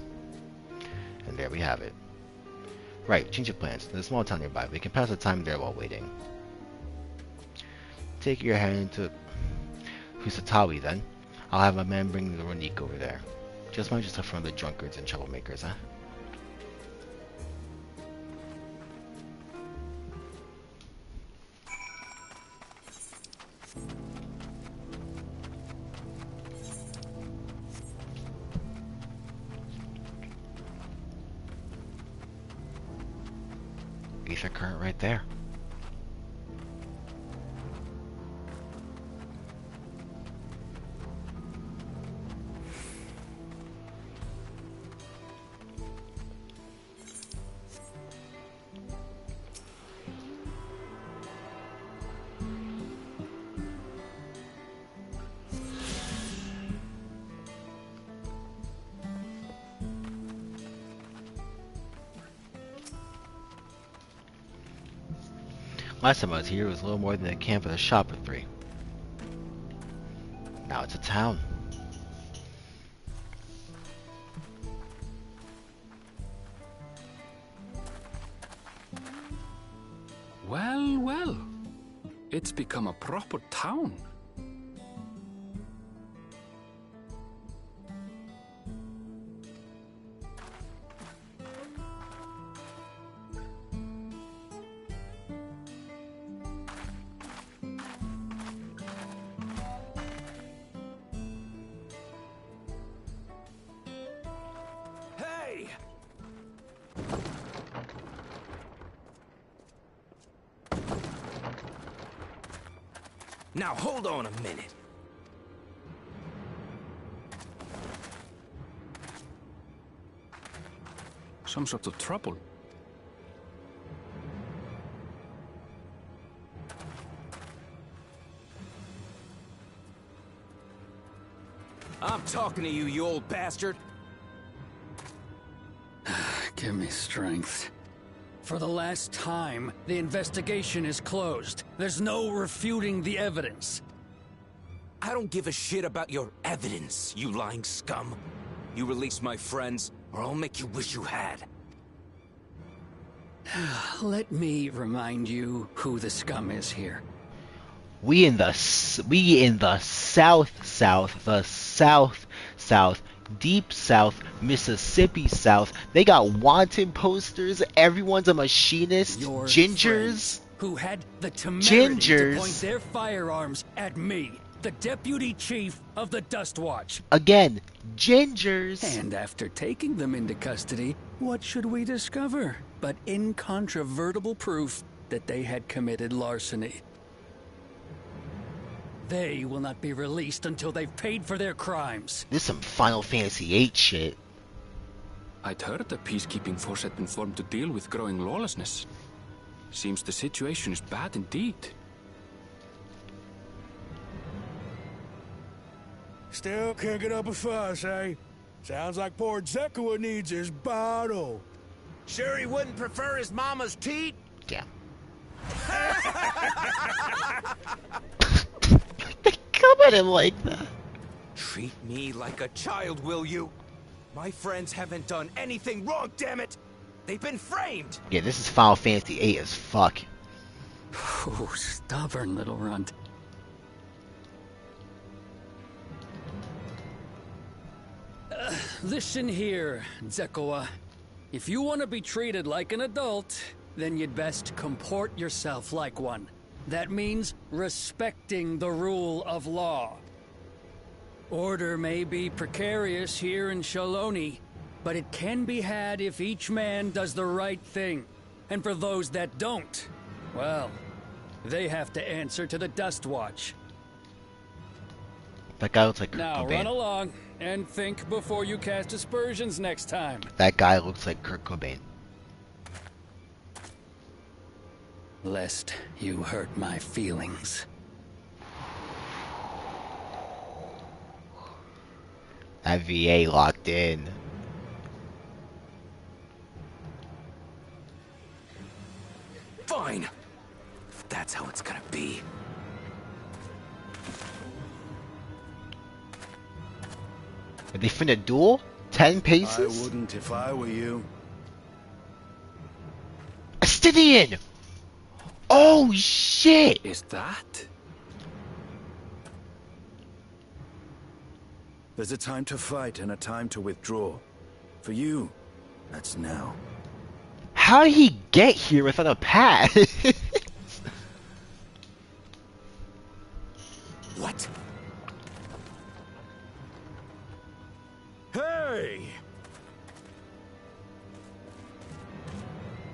And there we have it. Right, change of plans. There's a small town nearby. We can pass the time there while waiting. Take your hand to Husatawi then. I'll have my man bring the Ronique over there. Just mind yourself from the drunkards and troublemakers, huh? Ether current right there. Last time I was here, it was a little more than a camp with a shop or three. Now it's a town. Well, well. It's become a proper town. Now hold on a minute. Some sort of trouble. I'm talking to you, you old bastard. Give me strength. For the last time, the investigation is closed. There's no refuting the evidence. I don't give a shit about your evidence, you lying scum. You release my friends, or I'll make you wish you had. Let me remind you who the scum is here. We in the south, deep south, Mississippi south. They got wanted posters. Everyone's a machinist. Your Gingers. friends who had the temerity to point Gingers. their firearms at me, the deputy chief of the Dust Watch. Again, gingers. And after taking them into custody, what should we discover but incontrovertible proof that they had committed larceny? They will not be released until they've paid for their crimes. This is some Final Fantasy VIII shit. I'd heard the peacekeeping force had been formed to deal with growing lawlessness. Seems the situation is bad indeed. Still can't get up a fuss, eh? Sounds like poor Zekua needs his bottle. Sure he wouldn't prefer his mama's teat? Damn. They come at him like that. Treat me like a child, will you? My friends haven't done anything wrong, damn it! They've been framed! Yeah, this is Final Fantasy VIII as fuck. Oh, stubborn little runt. Listen here, Zekua. If you want to be treated like an adult, then you'd best comport yourself like one. That means respecting the rule of law. Order may be precarious here in Shaloni, but it can be had if each man does the right thing. And for those that don't, well, they have to answer to the Dust Watch. That guy looks like Kurt Now Cobain. run along and think before you cast aspersions next time. That guy looks like Kurt Cobain. Lest you hurt my feelings. That VA locked in. Fine. If that's how it's gonna be. Are they finna duel? 10 paces? I wouldn't if I were you. Astidian! Oh shit! Is that? There's a time to fight and a time to withdraw. For you, that's now. How did he get here without a pass? What? Hey!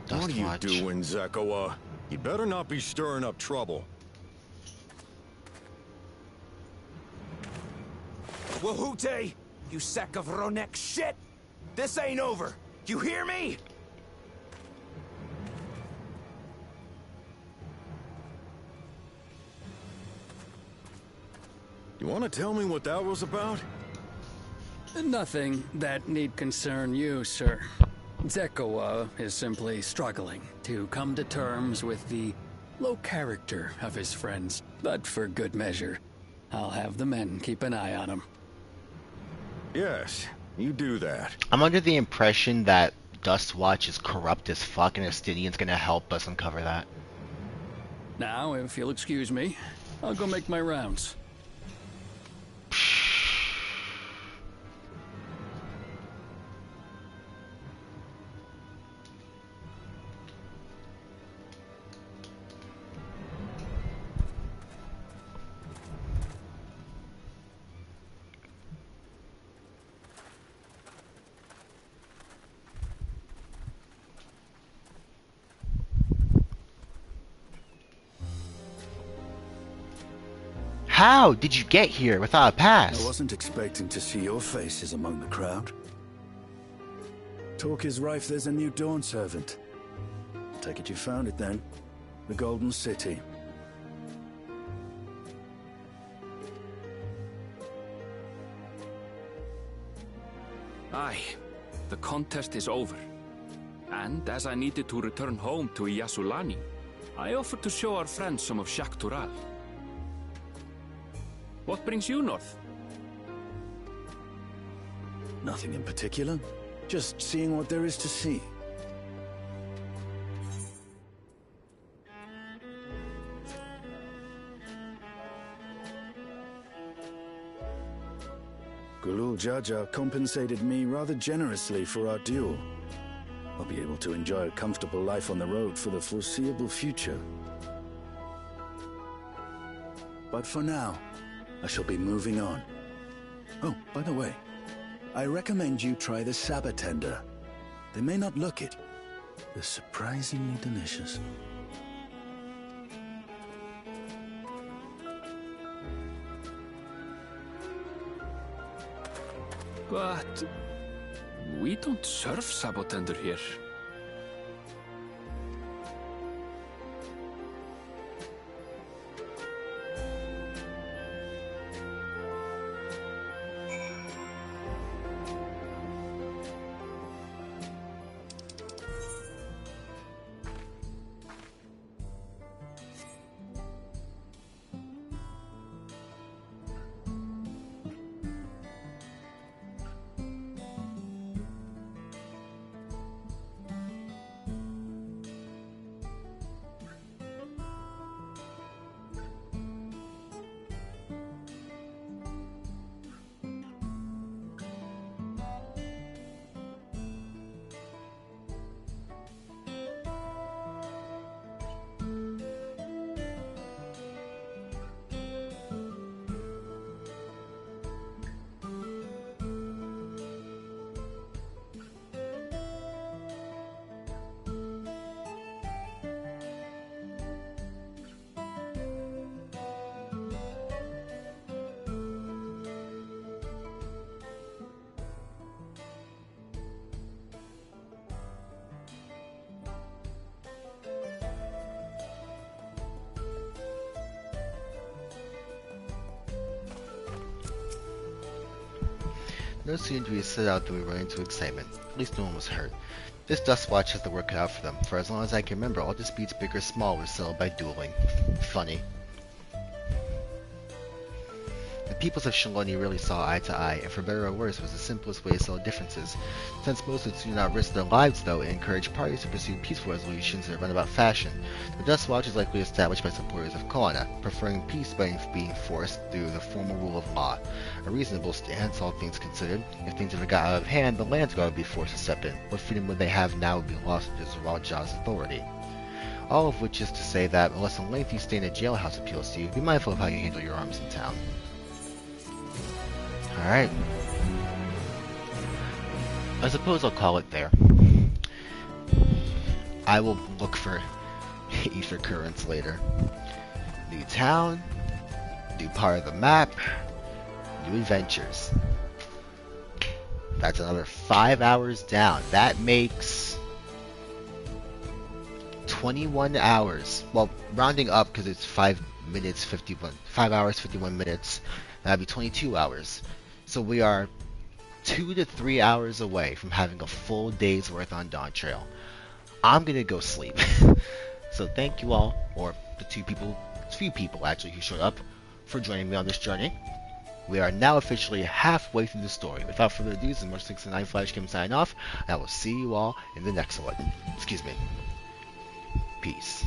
What are you doing, Zekua? You better not be stirring up trouble. Wahute! You sack of Ronek shit! This ain't over! You hear me? You want to tell me what that was about? Nothing that need concern you, sir. Zekua is simply struggling to come to terms with the low character of his friends. But for good measure, I'll have the men keep an eye on him. Yes, you do that. I'm under the impression that Dust Watch is corrupt as fuck and Astidian's gonna help us uncover that. Now, if you'll excuse me, I'll go make my rounds. How did you get here without a pass? I wasn't expecting to see your faces among the crowd. Talk is rife there's a new Dawn servant. Take it you found it then. The Golden City. Aye, the contest is over. And as I needed to return home to Yasulani, I offered to show our friends some of Shaktural. What brings you north? Nothing in particular. Just seeing what there is to see. Gulul Jaja compensated me rather generously for our duel. I'll be able to enjoy a comfortable life on the road for the foreseeable future. But for now, I shall be moving on. Oh, by the way, I recommend you try the Sabatender. They may not look it. They're surprisingly delicious. But we don't serve Sabotender here. No sooner did we set out than we run into excitement. At least no one was hurt. This Dust Watch has the work cut out for them. For as long as I can remember, all disputes, big or small, were settled by dueling. Funny. The peoples of Shaloni really saw eye to eye, and for better or worse was the simplest way to settle differences. Since most do not risk their lives, though, it encouraged parties to pursue peaceful resolutions in a runabout fashion. The Dust Watch is likely established by supporters of Koana, preferring peace by being forced through the formal rule of law. A reasonable stance, all things considered. If things ever got out of hand, the Land's Guard would be forced to step in. What freedom would they have now would be lost to Zeralja's authority. All of which is to say that, unless a lengthy stay in a jailhouse appeals to you, be mindful of how you handle your arms in town. Alright. I suppose I'll call it there. I will look for ether currents later. New town, new part of the map, new adventures. That's another 5 hours down. That makes 21 hours. Well, rounding up because it's 5 hours, 51 minutes. That'd be 22 hours. So we are 2 to 3 hours away from having a full day's worth on Dawntrail. I'm gonna go sleep. So thank you all, or the few people actually who showed up, for joining me on this journey. We are now officially halfway through the story. Without further ado, this is March 69 Flash Kim signing off, and I will see you all in the next one. Excuse me. Peace.